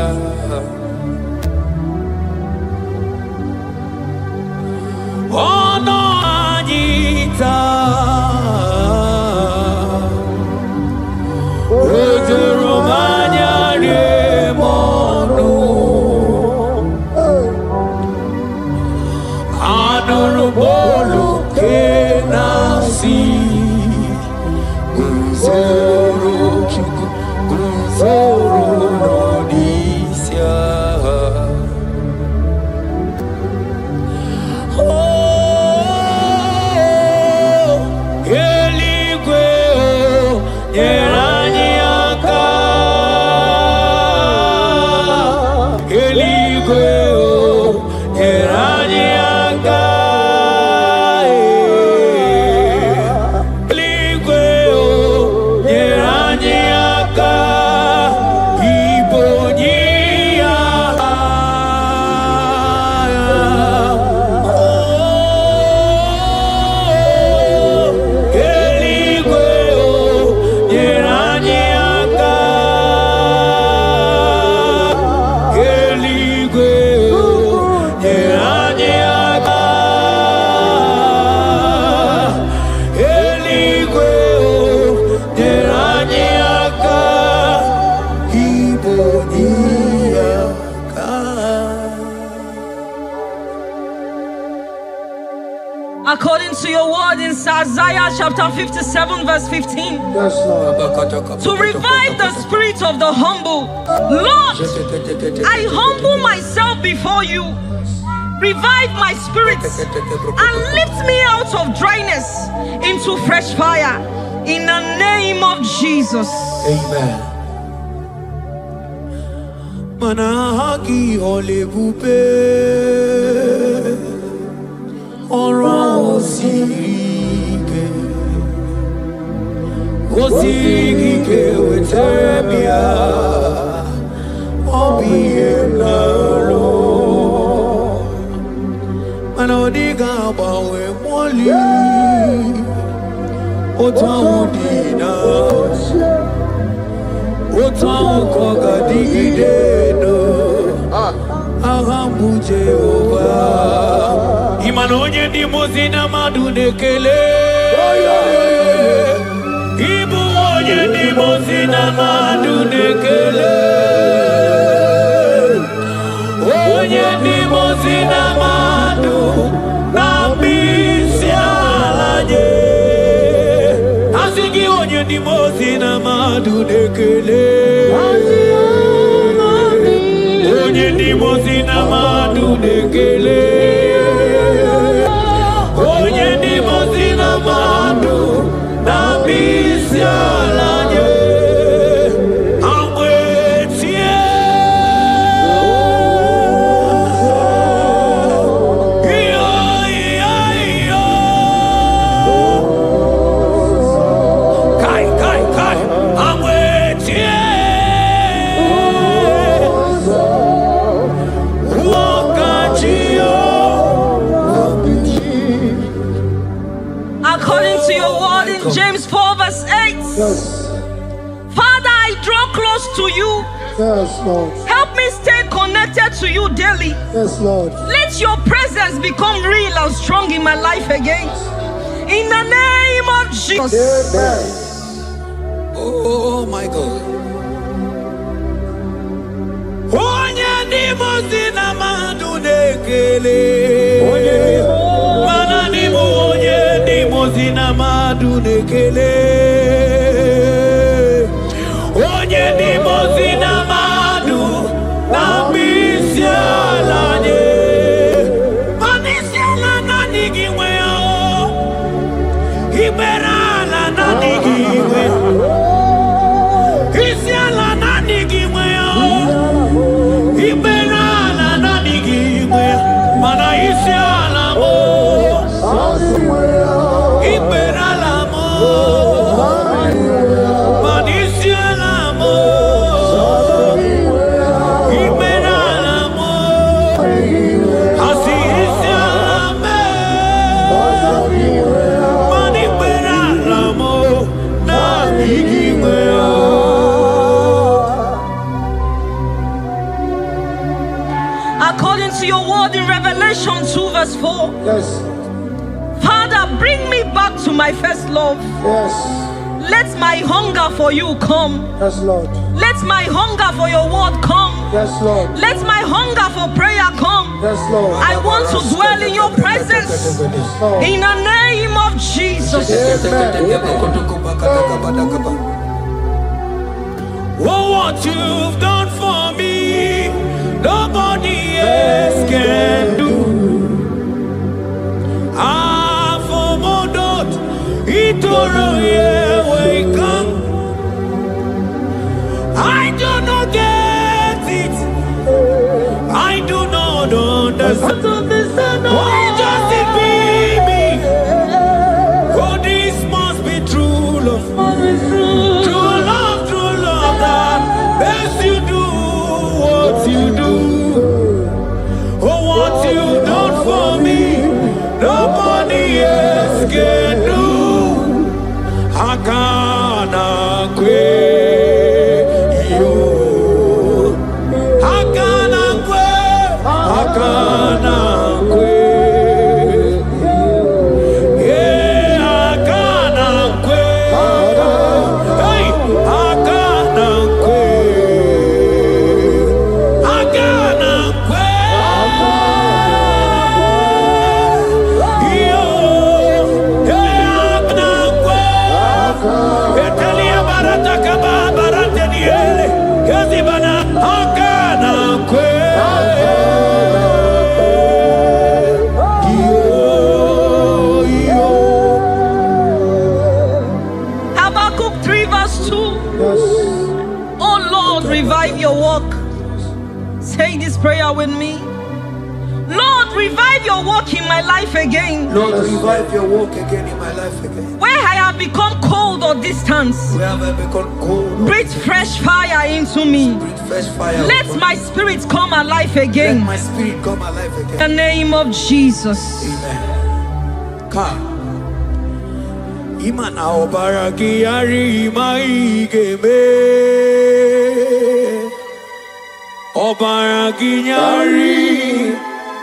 ono anyị taa ojuru m anya rie m ọnụ Anurumolu ke nasi Gunzoro Chukwu Gunzoro no n'isia According to your word in Isaiah chapter 57 verse 15. Yes, Lord. To revive the spirit of the humble. Lord, I humble myself before you. Revive my spirit and lift me out of dryness into fresh fire. In the name of Jesus. Amen. Manahaki olebupe oro osike wetebia obienalo manodiga bawe moli otawudina otawukoga digideno ahamu Jehova imanonye ni mozina madunekele ibu onye ni mozina madunekele onye ni mozina madu nambisi alaje asigi onye ni mozina madunekele onye ni mozina madunekele onye ni mozina madu nambisi alaje amwetie kai amwetie According to your word in James 4 verse 8. Yes. Father, I draw close to you. Yes, Lord. Help me stay connected to you daily. Yes, Lord. Let your presence become real and strong in my life again. In the name of Jesus. Amen. Oh my God. Onye ni mozina madunekele. Mana ni onye ni mozina madunekele. Onye ni mozina madu nambisi alaje. Manisi ala nani giwe o. Ibera ala nani giwe. Isiala nani giwe o. Ibera ala nani giwe. Mana isiala mo. Ibera la mo. Manisiala mo. Ibera la mo. Asi isiala me. Manibera la mo. Nani giwe o. According to your word in Revelation 2 verse 4. Yes. Father, bring me back to my first love. Yes. Let my hunger for you come. Yes, Lord. Let my hunger for your word come. Yes, Lord. Let my hunger for prayer come. Yes, Lord. I want to dwell in your presence. Lord. In the name of Jesus. Oh, what you've done for me, nobody else can do. Ah, for Modot, Itoro, yeah, wake up. I do not get it. I do not understand. Why does it be me? Oh, this must be true love. True love that makes you do what you do. Oh, what you done for me, nobody else can do. Hakana kwe yo. Hakana kwe. Hakana kwe. Yeah, hakana kwe. Hey, hakana kwe. Hakana kwe. your work in my life again. Lord, revive your work again in my life again. Where I have become cold or distant, Where have I become cold? breathe fresh fire into me. Breathe fresh fire. Let my spirit come alive again. Let my spirit come alive In again. the name of Jesus. Amen. Come. Imana obaragi yari maigeme. Obaragi yari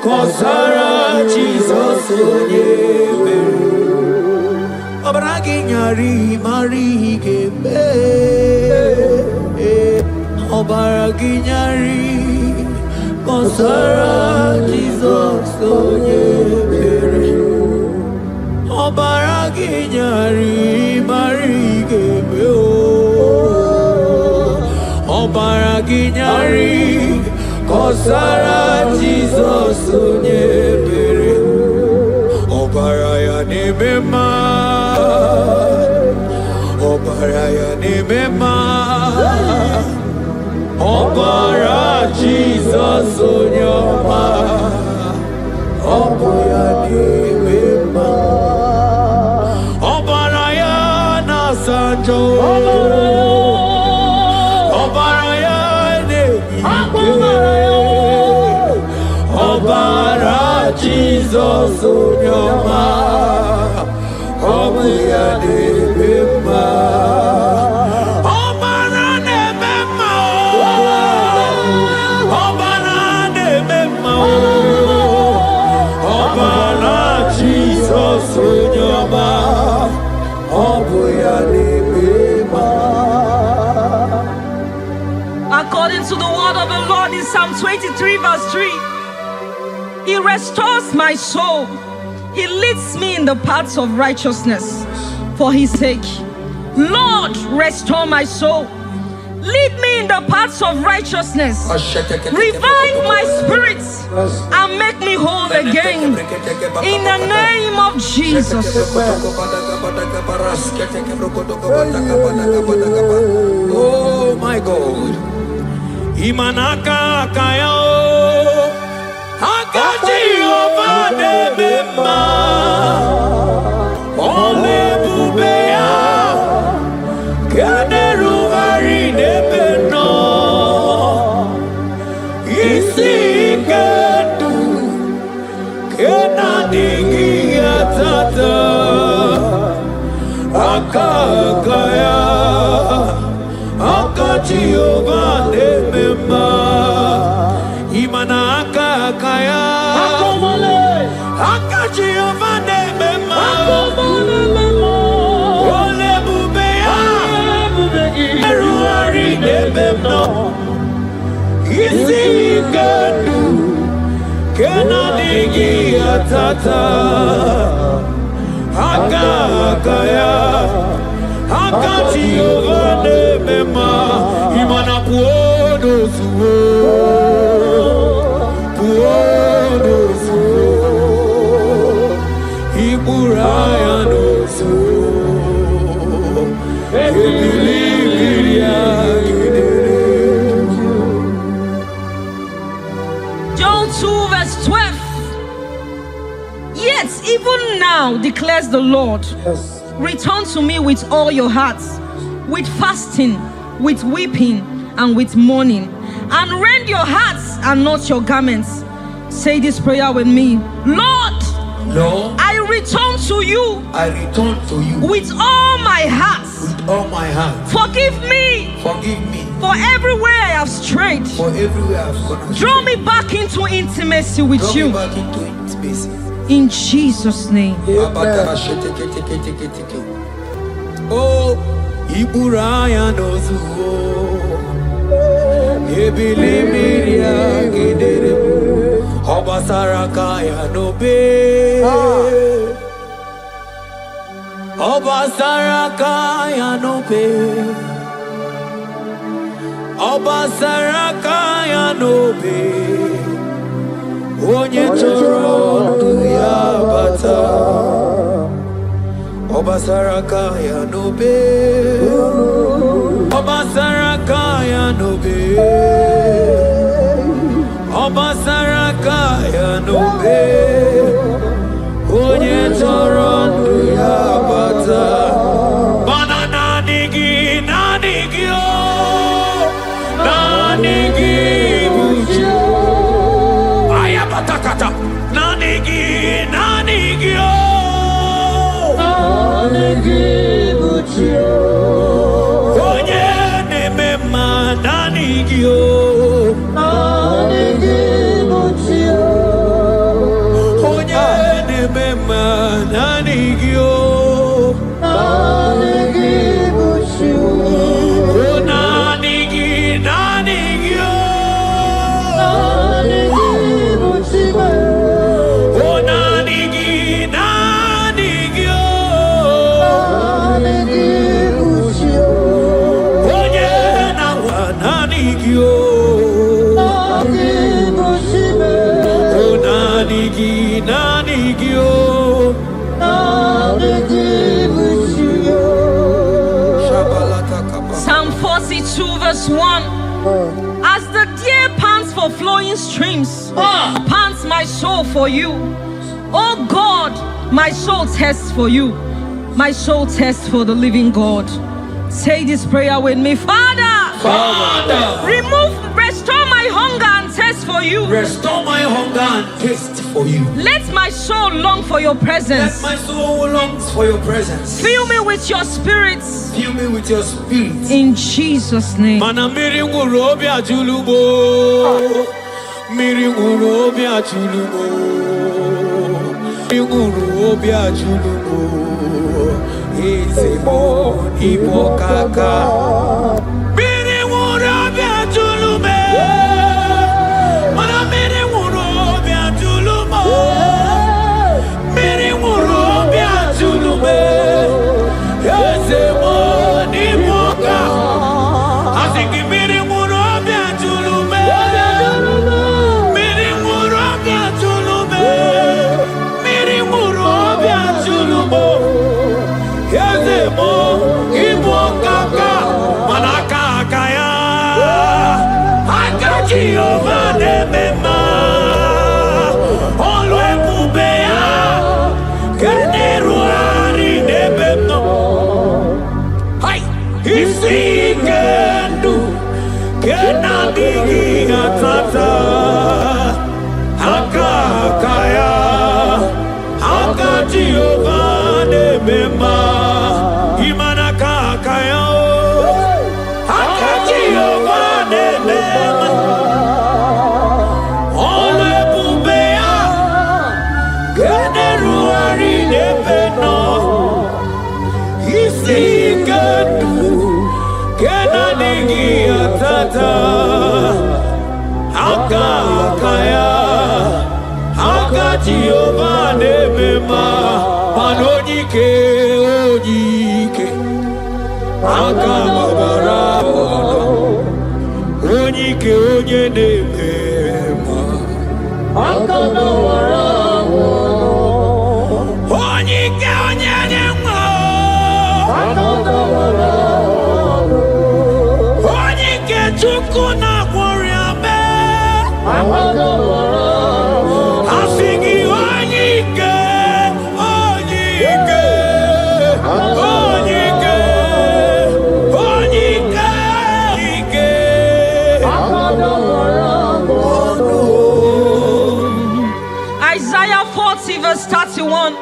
kosara Jesus onyebe. Obaragi yari marigeme. Obaragi yari kosara Jesus onyebe. Obaragi nyari marigeme o. Obaragi nyari kosara Jesus onyebere. Obaraya nebema. Obaraya nebema. Obara Jesus onyoma. Oboya nebema. Sanjo Obaraya Obara Jesus Onyama Obuya Nebema Obara Nebema Obara Nebema Obara Jesus Onyama According to the word of the Lord in Psalm 23 verse 3, He restores my soul. He leads me in the paths of righteousness for His sake. Lord, restore my soul. Lead me in the paths of righteousness. Revive my spirit and make me whole again. In the name of Jesus. Oh my God. Imanaka kayo. Akaji obade bema. Ole bubea. Kaderu hari debeno. Isi kedu. Kena dingi atata. Akakaya. Akaji obade bema. Imana akakaya. Akaji obade bema. Ole bubea. Eruari debema. Isi kedu. Kena dingi atata. Akakaya. Akati ovane mema. Imana puodo suo. Puodo suo. Iburaya no suo. Ebilibiria gidere. John 2 verse 12. Yet even now declares the Lord, return to me with all your hearts, with fasting, with weeping, and with mourning, and rend your hearts and not your garments. Say this prayer with me. Lord, Lord, I return to you I return to you with all my heart. with all my heart. Forgive me Forgive me for everywhere I have strayed. for everywhere I've gone astray. Draw me back into intimacy with Draw you. me back into intimacy. In Jesus' name. Oh, Iburaya nozuo. Ebilimiria gidere. Obasarakaya nobe. Obasarakaya nobe. Obasarakaya nobe. Onye choro ndu ya bata. Obasarakaya nobe. Obasarakaya nobe. Obasarakaya nobe. Psalm 42 verse 1. As the deer pants for flowing streams, pants my soul for you. Oh God, my soul thirsts for you. My soul thirsts for the living God. Say this prayer with me. Father, restore my hunger and thirst for you. Restore my hunger and taste for you. Let my soul long for your presence. Let my soul longs for your presence. Fill me with your spirit. Fill me with your spirit. In Jesus' name. Mana miri ngurobi ajulubo. Miri ngurobi ajulubo. Miri ngurobi ajulubo. Ezebo ibo kaka. Miri ngurobi ajulume. Mana miri ngurobi ajulumo. Miri ngurobi ajulume. Ezebo ibo kaka. Asiki miri ngurobi ajulume. Miri ngurobi ajulume. Miri ngurobi ajulumo. Ezebo ibo kaka. Manaka kaya. Akaji over the mema. Olwe kubea. Keneruari nebeno. Hai. Isikendu. Kenadigi atata. Akakaya. Akaji over the mema. Imanaka kaya. Akaji over the mema. Olwe kubea. Keneruari nebeno. Isikendu. Kenadigi atata. Akakaya. Akaji over the mema. Manojike ojike. Akababara. Onyike onye nemema. Akababara. Onyike onye nemema. Akababara. Onyike chukwu na kworiabe. Akababara. Asigi onyike. Onyike. Onyike. Onyike. Isaiah 40 verse 31.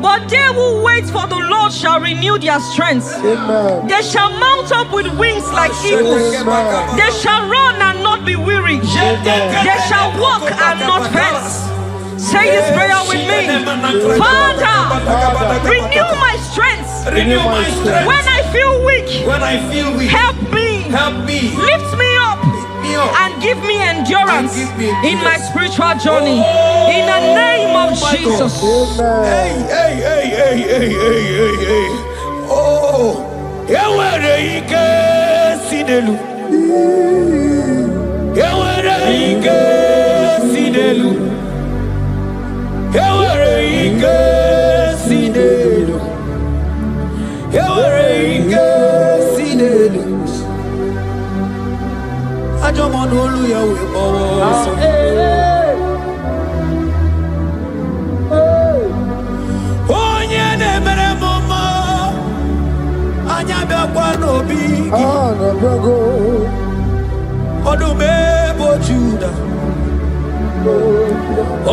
But they who wait for the Lord shall renew their strength. Amen. They shall mount up with wings like eagles. Amen. They shall run and not be weary. They shall walk and not faint. Say this prayer with me. Father, renew my strength. Renew my strength. When I feel weak, When I feel weak, help me. help me. Lift me up Me up. and give me endurance And give me in my endurance. spiritual journey. In the name of my Jesus. Hey, hey, hey, hey, hey, hey, hey, hey. Oh, ewere ike sinelu. Ewere ike sinelu. Ewere ike sinelu. Ewere ike sinelu. Ajọmọ̀nù olùyẹ̀wò ìbọ̀wọ̀ sọ. Onye na-emere m mma, anya bịakwa n'obi gị. Ọdụm ebo Juda.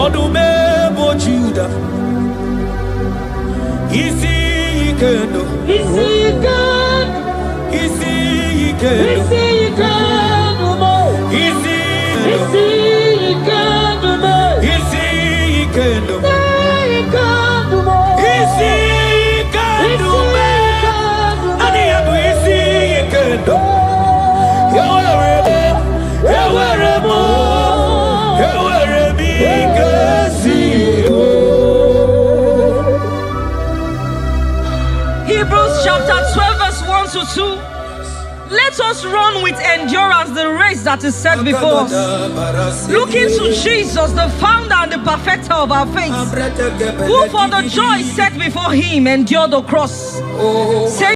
Ọdụm ebo Juda. Isi ike ndụ. Isi ike ndụ. Isi ike ndụ. Isi ike ndụ. Isi ike ndụ. Isi ike ndụ. Isi ike ndụ. Ani ya bụ isi ike ndụ. Ewere m ike si. Hebrews chapter 12 verse 1 to 2. Let us run with endurance the race that is set before us, looking to Jesus, the founder and the perfecter of our faith, who for the joy set before him endured the cross.